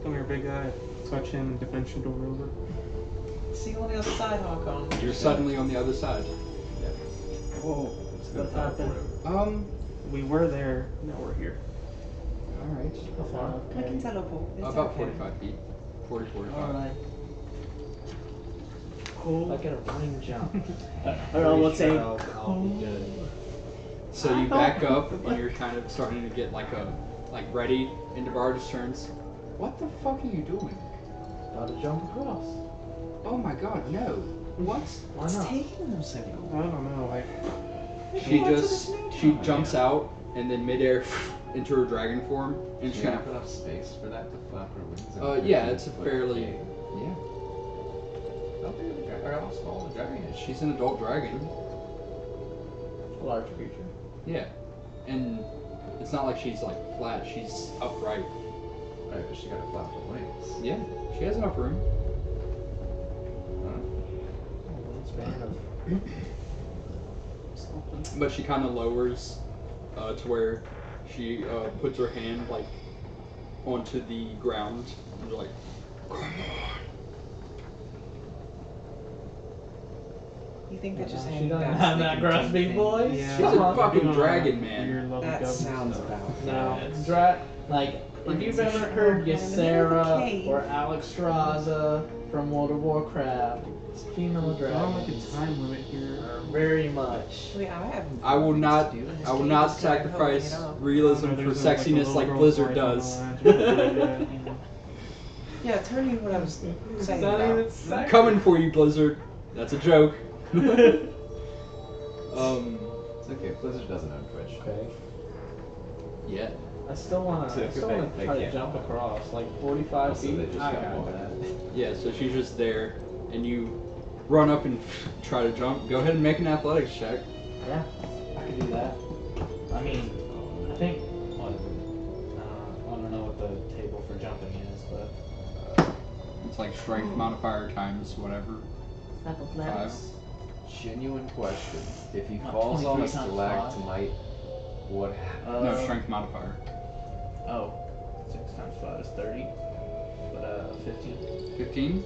Speaker 6: Come here, big guy. Touch him and dimension door over.
Speaker 3: See you on the other side, Harkon.
Speaker 1: You're suddenly on the other side.
Speaker 8: Whoa. It's gonna
Speaker 2: What happened?
Speaker 6: We were there, now we're here.
Speaker 1: Alright.
Speaker 5: How far?
Speaker 3: We can teleport. It's
Speaker 1: About
Speaker 3: okay.
Speaker 1: 45 feet. 40, 45.
Speaker 2: Alright.
Speaker 5: Like at a running jump.
Speaker 2: Or I would say,
Speaker 5: I'll be good.
Speaker 1: So you back up and you're kind of starting to get ready, and Devar just turns. What the fuck are you doing?
Speaker 5: Gotta jump across.
Speaker 1: Oh my god, no. What?
Speaker 5: Why
Speaker 3: It's
Speaker 5: not?
Speaker 3: taking them so long.
Speaker 6: I don't know, like,
Speaker 1: She jumps out and then midair into her dragon form and
Speaker 8: Do
Speaker 1: she
Speaker 8: you have enough space for that to flap her wings?
Speaker 1: yeah, it's a fairly
Speaker 8: Yeah. How big of a dragon? Or how small the dragon is?
Speaker 1: she's an adult dragon.
Speaker 5: A large creature.
Speaker 1: Yeah. And it's not like she's flat, she's upright.
Speaker 8: Right, but she gotta flap her wings.
Speaker 1: Yeah. She has enough room.
Speaker 5: Wingspan of
Speaker 1: But she kinda lowers to where she puts her hand onto the ground and you're like, come on.
Speaker 3: You think they're just
Speaker 5: She
Speaker 3: hanging
Speaker 5: doesn't
Speaker 3: back
Speaker 5: have
Speaker 3: so they
Speaker 5: that
Speaker 3: can
Speaker 5: grasping
Speaker 3: jump
Speaker 5: voice.
Speaker 6: yeah.
Speaker 1: She's a fucking dragon, man.
Speaker 6: Weird level
Speaker 3: That
Speaker 6: government
Speaker 3: sounds
Speaker 6: stuff.
Speaker 3: about
Speaker 5: No,
Speaker 6: Yeah.
Speaker 5: if you've
Speaker 3: It's a
Speaker 5: ever heard
Speaker 3: shrine in the middle of
Speaker 5: Ysera
Speaker 3: a cave.
Speaker 5: or Alexstrasza from World of Warcraft, it's a female
Speaker 6: There's not like
Speaker 5: dragon.
Speaker 6: a time limit here.
Speaker 5: very much.
Speaker 3: Wait, I have.
Speaker 1: I will not. I will not sacrifice realism for sexiness like Blizzard does.
Speaker 3: Yeah, turn you what I was saying
Speaker 5: It's not
Speaker 3: about.
Speaker 5: even sex.
Speaker 1: Coming for you, Blizzard. That's a joke.
Speaker 8: It's okay. Blizzard doesn't own Twitch.
Speaker 5: Okay.
Speaker 1: Yeah.
Speaker 5: I still wanna.
Speaker 8: So
Speaker 5: I still wanna
Speaker 8: they
Speaker 5: try to
Speaker 8: can't.
Speaker 5: jump across like 45
Speaker 8: Also,
Speaker 5: feet.
Speaker 8: they just
Speaker 5: I
Speaker 8: got
Speaker 5: got
Speaker 8: one.
Speaker 5: that.
Speaker 1: Yeah. So she's just there, and you run up and try to jump. Go ahead and make an athletics check.
Speaker 5: Yeah, I can do that. I mean, I think. What is it? I don't know what the table for jumping is, but
Speaker 1: It's like strength modifier times whatever.
Speaker 2: That athletics.
Speaker 8: Genuine question. If he
Speaker 2: What,
Speaker 8: falls on a
Speaker 2: 23 times
Speaker 8: stalagmite, what happens?
Speaker 1: No, strength modifier.
Speaker 5: Oh, 6 times 5 is 30. But 15.
Speaker 1: 15.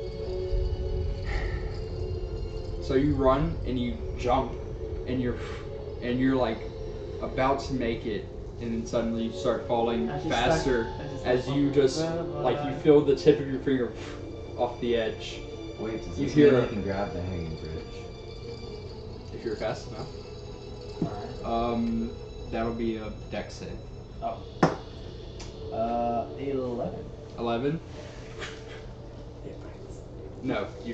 Speaker 1: So you run and you jump, and you're like about to make it, and then suddenly you start falling
Speaker 2: As you
Speaker 1: faster
Speaker 2: start-
Speaker 1: as you just like you feel the tip of your finger off the edge.
Speaker 8: Wait, does
Speaker 1: You
Speaker 8: this
Speaker 1: hear
Speaker 8: mean
Speaker 1: a-
Speaker 8: you can grab the hanging bridge?
Speaker 1: If you're fast enough.
Speaker 5: Alright.
Speaker 1: That'll be a dex save.
Speaker 5: Oh. 11.
Speaker 1: 11. No, you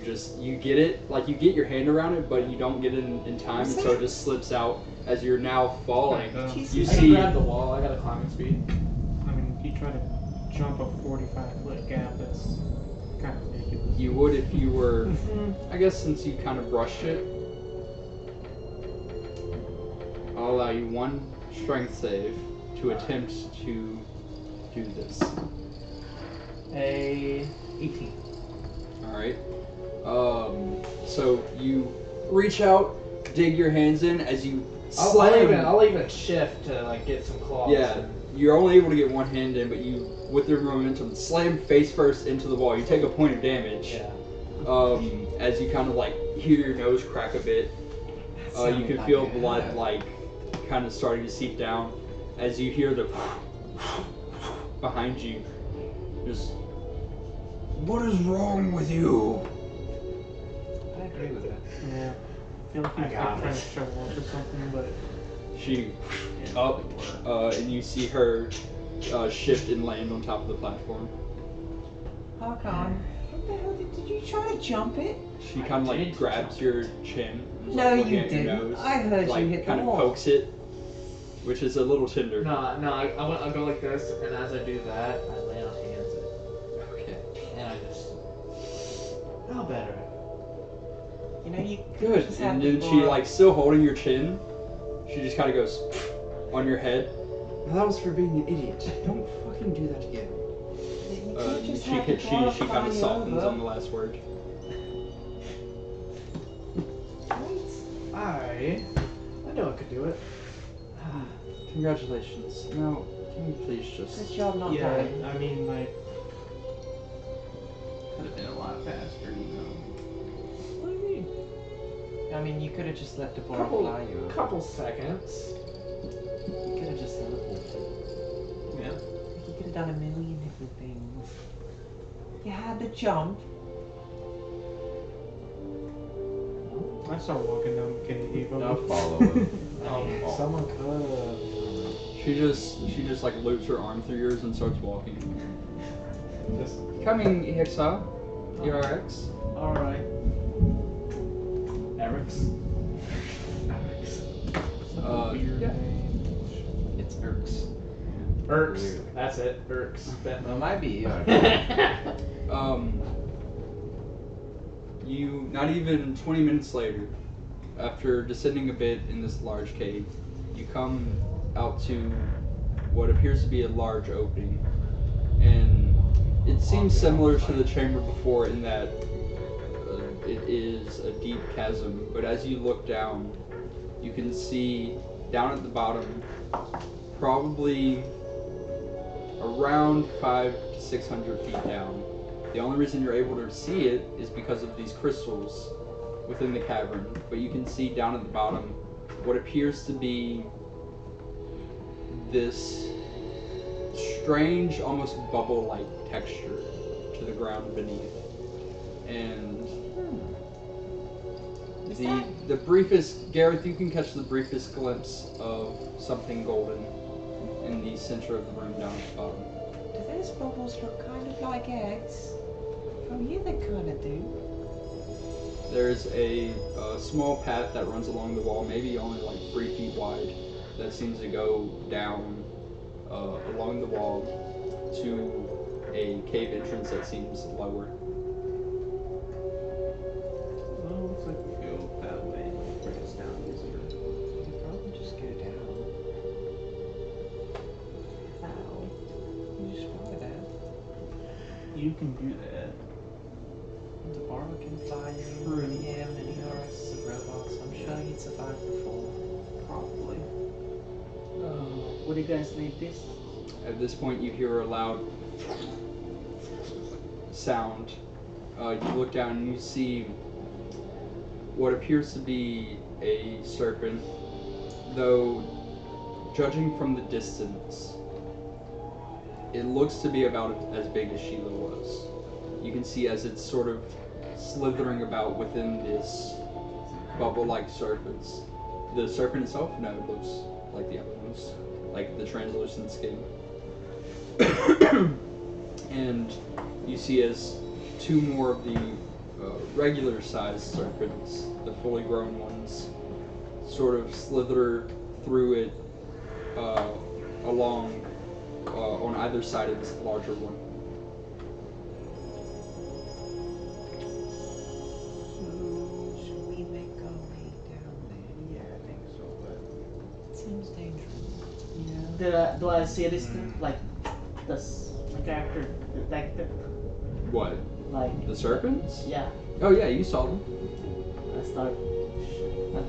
Speaker 1: get it, like you get your hand around it, but you don't get it in time, and so it just slips out as you're now falling. You
Speaker 5: I can
Speaker 1: see,
Speaker 5: grab the wall. I got a climbing speed.
Speaker 6: I mean, if you try to jump a 45-foot gap, that's kind of ridiculous.
Speaker 1: you would if you were, I guess since you kind of rushed it, I'll allow you one strength save to attempt to do this.
Speaker 5: A 18.
Speaker 1: Alright. So you reach out, dig your hands in as you slam.
Speaker 5: I'll even shift to like get some claws.
Speaker 1: Yeah, you're only able to get one hand in, but you, with your momentum, slam face first into the wall. You take a point of damage.
Speaker 5: Yeah.
Speaker 1: As you kind of like hear your nose crack a bit. You can feel blood like kind of starting to seep down as you hear the behind you. Just, what is wrong with you?
Speaker 8: I agree with that.
Speaker 6: Yeah. I feel like
Speaker 5: I
Speaker 6: he's
Speaker 5: got
Speaker 6: like trying
Speaker 5: it.
Speaker 6: to show off or something, but
Speaker 1: She up, and you see her shift and land on top of the platform.
Speaker 3: Hakan, what the hell did you try to jump it?
Speaker 1: She kind of like grabs your chin.
Speaker 3: No,
Speaker 1: looking
Speaker 3: you
Speaker 1: at your
Speaker 3: didn't.
Speaker 1: nose,
Speaker 3: I heard
Speaker 1: like,
Speaker 3: you hit the
Speaker 1: kind of
Speaker 3: wall.
Speaker 1: pokes it, which is a little tender.
Speaker 5: No, I'll go like this, and as I do that, I lay on hands,
Speaker 1: Okay.
Speaker 5: and I just. How better?
Speaker 3: You know, you
Speaker 1: Good.
Speaker 3: just have
Speaker 1: And then
Speaker 3: people-
Speaker 1: she, like, still holding your chin, she just kind of goes on your head. That was for being an idiot. Don't fucking do that again.
Speaker 3: you can't just
Speaker 1: She
Speaker 3: have
Speaker 1: kind
Speaker 3: people
Speaker 1: of
Speaker 3: fly you
Speaker 1: softens
Speaker 3: over.
Speaker 1: on the last word.
Speaker 5: I know I could do it.
Speaker 1: Congratulations. Now, can you please
Speaker 3: Good
Speaker 1: just...
Speaker 3: job not
Speaker 6: yeah,
Speaker 3: dying.
Speaker 6: I mean, like,
Speaker 1: Could have been a lot faster, you know.
Speaker 5: What do you mean?
Speaker 3: I mean, you could have just let the ball fly you over.
Speaker 5: Couple seconds.
Speaker 3: You could have just teleported.
Speaker 5: Yeah.
Speaker 3: You could have done a million different things. You had the jump.
Speaker 6: I start walking down the cave.
Speaker 8: Now follow him.
Speaker 5: Someone could.
Speaker 1: She just like loops her arm through yours and starts walking.
Speaker 5: Just.
Speaker 1: Coming, EXA. ERX.
Speaker 5: Alright. Eric's.
Speaker 6: Weird
Speaker 1: Yeah.
Speaker 6: name.
Speaker 8: It's Irks.
Speaker 5: Erks.
Speaker 8: Clearly.
Speaker 5: That's it. Erks.
Speaker 8: Well, it might be. Yeah.
Speaker 1: You, not even 20 minutes later, after descending a bit in this large cave, you come out to what appears to be a large opening. And it seems similar to the chamber before in that it is a deep chasm, but as you look down, you can see down at the bottom, probably around 500 to 600 feet down. The only reason you're able to see it is because of these crystals within the cavern, but you can see down at the bottom what appears to be this strange, almost bubble-like texture to the ground beneath. And
Speaker 3: Is
Speaker 1: The
Speaker 3: that?
Speaker 1: the briefest, Gareth, you can catch the briefest glimpse of something golden in the center of the room down at the bottom.
Speaker 3: Do those bubbles look kind of like eggs? Oh yeah, they kind of do.
Speaker 1: There's a small path that runs along the wall, maybe only like 3 feet wide, that seems to go down along the wall to a cave entrance that seems lower.
Speaker 6: Well, looks like we go that way. Bring us down easier.
Speaker 3: We could probably just go down. How? You just fly down.
Speaker 6: You can do that.
Speaker 5: The Barba can fly in.
Speaker 6: True.
Speaker 5: Yeah, many races of robots. I'm sure he'd survive before.
Speaker 6: Probably.
Speaker 2: What do you guys need this?
Speaker 1: At this point, you hear a loud sound. You look down and you see what appears to be a serpent, though, judging from the distance, it looks to be about as big as Sheila was. You can see as it's sort of slithering about within this bubble-like surface. The serpent itself, no, it looks like the other ones, like the translucent skin. And you see as 2 more of the regular-sized serpents, the fully grown ones, sort of slither through it along on either side of this larger one.
Speaker 3: So, should we make our way down there? Yeah, I think so, but it seems dangerous.
Speaker 2: Do I see this thing? Like, does my character detect it?
Speaker 1: What?
Speaker 2: Like,
Speaker 1: The serpents?
Speaker 2: yeah.
Speaker 1: Oh yeah, you saw them.
Speaker 2: I start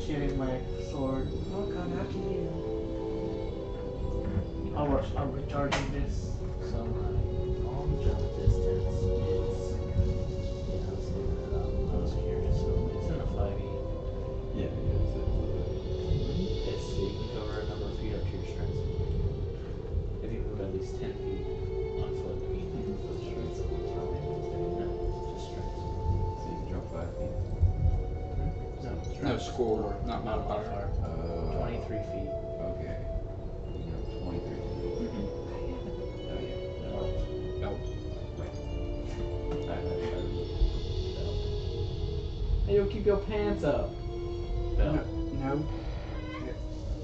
Speaker 2: shooting my sword.
Speaker 3: Rock on after you.
Speaker 2: I'm recharging this.
Speaker 5: So my arm jump distance is, yeah, I was looking it up. I was curious. So it's in the 5e.
Speaker 4: Yeah,
Speaker 5: It's so you can cover a number of feet up to your strength. If you move at least 10 feet on foot, I mean, with strength. No, just strength.
Speaker 4: so you can jump 5 feet.
Speaker 5: No, strength.
Speaker 1: No, score, not modifier.
Speaker 5: modifier. 23 feet.
Speaker 4: Okay. You know, 23 feet. Oh yeah.
Speaker 1: Belt.
Speaker 5: Hey, yo, keep your pants up. Bell.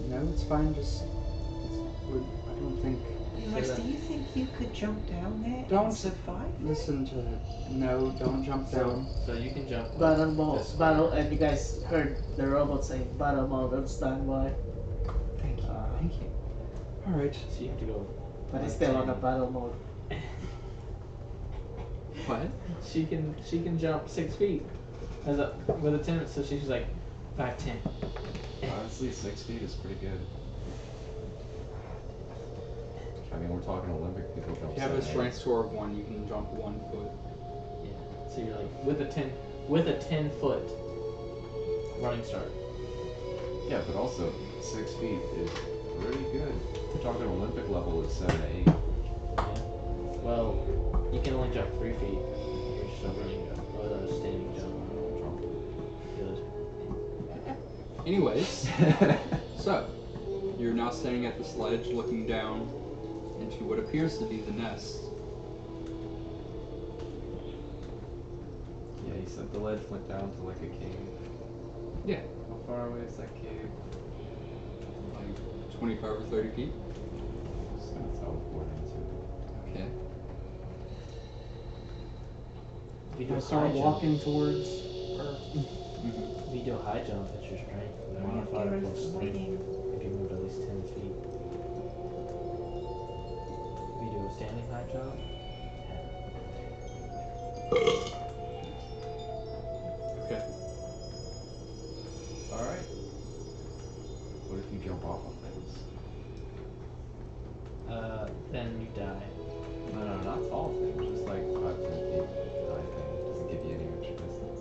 Speaker 1: No, it's fine. Just, I don't think.
Speaker 3: Max, do you think you could jump down there
Speaker 1: Don't
Speaker 3: and survive?
Speaker 1: Listen to no. Don't jump down.
Speaker 5: So you can jump.
Speaker 2: Battle mode.
Speaker 5: this way.
Speaker 2: Battle, and you guys heard the robot say battle mode on standby.
Speaker 3: Thank you.
Speaker 1: Thank you. All right.
Speaker 5: So you have to go.
Speaker 2: But it's still on the battle mode.
Speaker 1: What?
Speaker 5: She can jump 6 feet as a with a 10. So she's like 5'10".
Speaker 4: Honestly, 6 feet is pretty good. I mean, we're talking Olympic people jump
Speaker 1: If you have a
Speaker 4: 7, 8.
Speaker 1: strength score of 1, you can jump 1 foot.
Speaker 5: Yeah. So you're like with a 10 foot running start.
Speaker 4: Yeah, but also 6 feet is pretty good. We're talking Olympic level is 7 to 8.
Speaker 5: Yeah. Well, you can only jump 3 feet. You're just a running jump or a standing jump. Good.
Speaker 1: Anyways, so you're now standing at the sledge, looking down into what appears to be the nest.
Speaker 4: Yeah, you said the ledge went down to like a cave.
Speaker 1: Yeah,
Speaker 4: How far away is that cave?
Speaker 1: like 25 or 30 feet.
Speaker 4: Just gonna teleport into it.
Speaker 1: Okay.
Speaker 5: If you do
Speaker 6: I
Speaker 5: a
Speaker 6: start
Speaker 5: high jump,
Speaker 6: walking towards her.
Speaker 5: if you do a high jump, it's your strength. The
Speaker 3: Hurry up,
Speaker 5: modifier
Speaker 3: Gareth,
Speaker 5: plus
Speaker 3: I'm
Speaker 5: 3.
Speaker 3: waiting.
Speaker 5: If you move at least 10 feet. If you do a standing high jump, 10.
Speaker 1: Okay.
Speaker 4: Alright. What if you jump off of things?
Speaker 5: Then you die.
Speaker 4: No, not tall things, just like 5, 10 feet high thing. Doesn't give you any extra distance.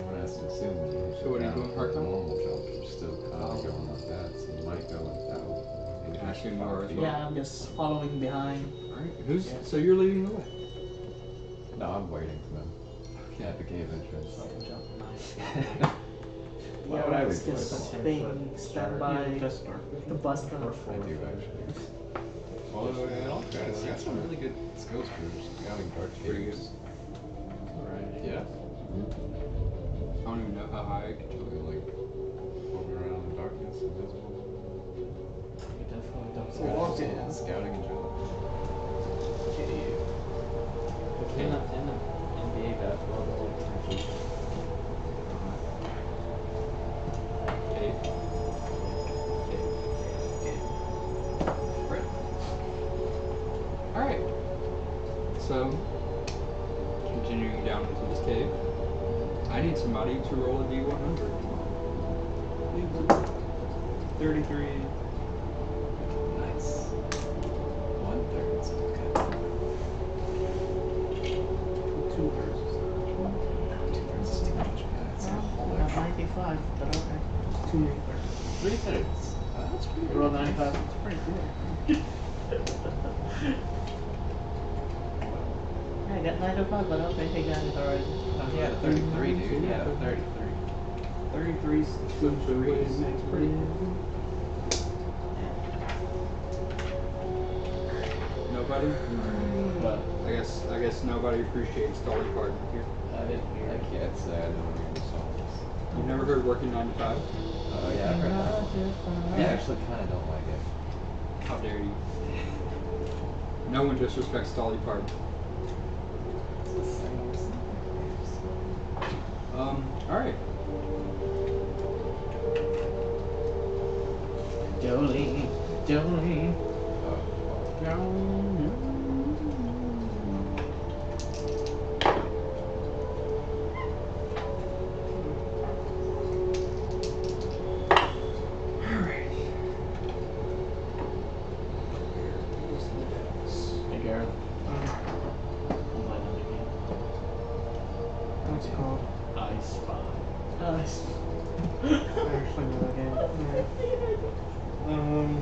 Speaker 4: One has to assume when you
Speaker 1: So what are you doing,
Speaker 4: for a
Speaker 1: Harkon?
Speaker 4: normal jump, you're still kind of going like that, so you might go like that. Maybe
Speaker 1: I
Speaker 4: just
Speaker 1: assume you
Speaker 4: 5
Speaker 1: are as
Speaker 4: feet.
Speaker 1: well.
Speaker 2: Yeah, I'm just following behind.
Speaker 1: All right. Who's?
Speaker 2: Yeah.
Speaker 1: So you're leading the way.
Speaker 4: No, I'm waiting for them. At the cave entrance. Why
Speaker 2: Yeah,
Speaker 4: would I
Speaker 2: it's
Speaker 4: record
Speaker 2: just
Speaker 4: that?
Speaker 2: being standby
Speaker 6: Just start.
Speaker 2: the bus stop.
Speaker 4: I do actually. Although in all fairness, got some really good skills for scouting dark
Speaker 1: Pretty
Speaker 4: caves.
Speaker 5: Alright.
Speaker 4: Yeah.
Speaker 1: I don't even know how high I could
Speaker 4: So we like moving around in darkness, invisible.
Speaker 5: You definitely don't
Speaker 2: So walk
Speaker 5: scratch
Speaker 2: it.
Speaker 5: it.
Speaker 4: Scouting and general. Okay.
Speaker 5: If you're not in the NBA basketball, they're like 10 feet.
Speaker 1: Cave. Cave. Right. Alright. So, continuing down into this cave, I need somebody to roll a D100.
Speaker 6: 33.
Speaker 4: Nice. 1/3. Okay.
Speaker 6: 2/3.
Speaker 4: 2/3 is too much, guys.
Speaker 2: Not 95, but okay.
Speaker 6: 2 3.
Speaker 4: 3/3. That's pretty
Speaker 2: You
Speaker 4: good.
Speaker 2: roll 95, it's pretty good. I got 95, but okay, he got it already.
Speaker 4: He had a 33, dude. He had a 33.
Speaker 6: 33 's 2 3s. That's pretty good.
Speaker 1: Nobody?
Speaker 5: But
Speaker 1: I guess nobody appreciates Dolly Parton here.
Speaker 5: I didn't hear
Speaker 4: I
Speaker 5: it.
Speaker 4: can't say I don't hear the songs.
Speaker 1: You've never heard Working 9 to 5?
Speaker 4: Yeah, I've heard that one. I actually kind of don't like it.
Speaker 1: How dare you? No one disrespects Dolly Parton.
Speaker 4: It's the same song.
Speaker 1: Alright.
Speaker 5: Jolene, Jolene. Hey Gareth, I'm playing another game.
Speaker 6: What's it called?
Speaker 5: I Spy.
Speaker 2: Nice.
Speaker 6: I actually know that game. Alright.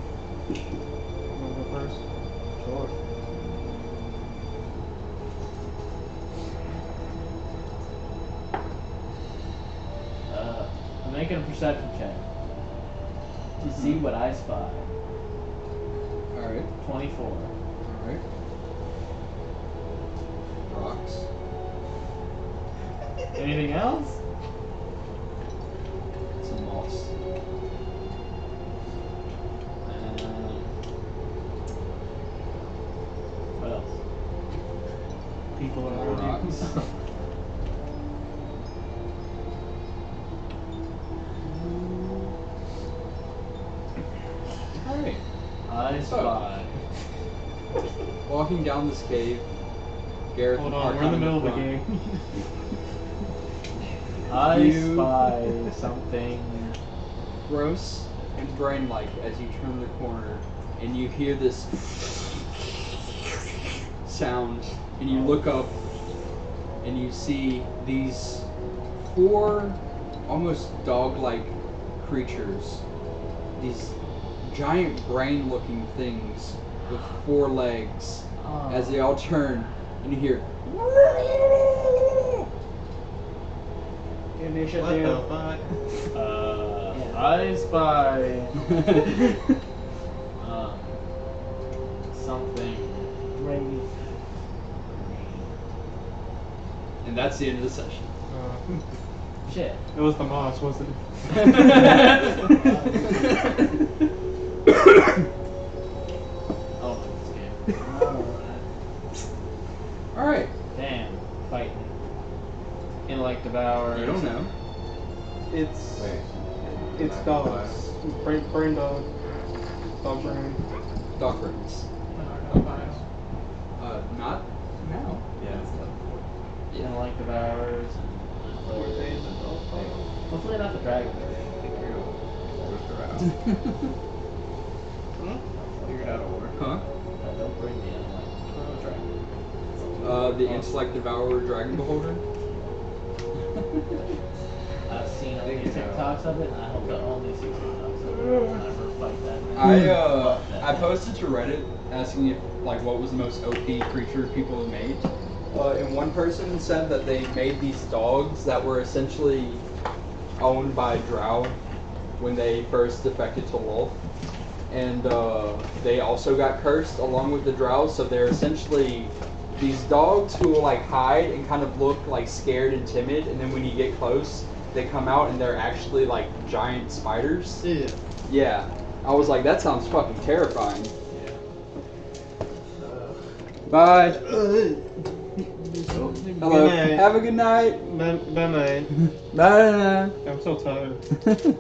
Speaker 6: Wanna go first?
Speaker 5: Sure. I'm making a perception check to see what I spy.
Speaker 1: Alright.
Speaker 5: 24.
Speaker 1: Alright. Rocks.
Speaker 5: Anything else?
Speaker 1: Some moss.
Speaker 5: What else?
Speaker 6: People
Speaker 1: More
Speaker 6: around
Speaker 1: rocks.
Speaker 6: you.
Speaker 1: Alright.
Speaker 5: I spy.
Speaker 1: Walking down this cave, Gareth
Speaker 6: Hold
Speaker 1: and
Speaker 6: on, we're in the
Speaker 1: Archon
Speaker 6: middle of the
Speaker 1: front.
Speaker 6: game.
Speaker 5: I
Speaker 1: You-
Speaker 5: spy something.
Speaker 1: Gross and brain-like as you turn the corner and you hear this sound and you look up and you see these 4 almost dog-like creatures, these giant brain-looking things with 4 legs as they all turn and you hear
Speaker 2: Initiative.
Speaker 6: What the fuck?
Speaker 5: I spy something.
Speaker 2: Rainy.
Speaker 1: and that's the end of the session.
Speaker 5: Shit.
Speaker 6: It was the moss, wasn't it?
Speaker 5: Oh, this game.
Speaker 1: Alright,
Speaker 5: Damn. Fighting. Intellect devour.
Speaker 1: you don't know.
Speaker 6: It's
Speaker 4: Wait.
Speaker 6: it's dogs. Brain dog. Dog brain.
Speaker 1: Dog brains. Not now.
Speaker 4: Yeah, it's not.
Speaker 5: Intellect devours. Hopefully not the dragon.
Speaker 4: Worked her out. Figured out a word.
Speaker 1: Huh?
Speaker 5: Don't bring me intellect. Dragon.
Speaker 1: The Intellect Devourer Dragon Beholder.
Speaker 5: I've seen only TikToks of it, and I hope to only see TikToks of it. I'll never fight that.
Speaker 1: I posted to Reddit asking if like what was the most OP creature people have made, And one person said that they made these dogs that were essentially owned by Drow when they first defected to Lolth. And they also got cursed along with the Drow, so they're essentially these dogs who will like hide and kind of look like scared and timid, and then when you get close, they come out and they're actually like giant spiders.
Speaker 2: Yeah.
Speaker 1: Yeah. I was like, that sounds fucking terrifying. Bye. Hello.
Speaker 2: night.
Speaker 1: Have a good night.
Speaker 6: Bye, bye.
Speaker 1: Bye.
Speaker 6: I'm so tired.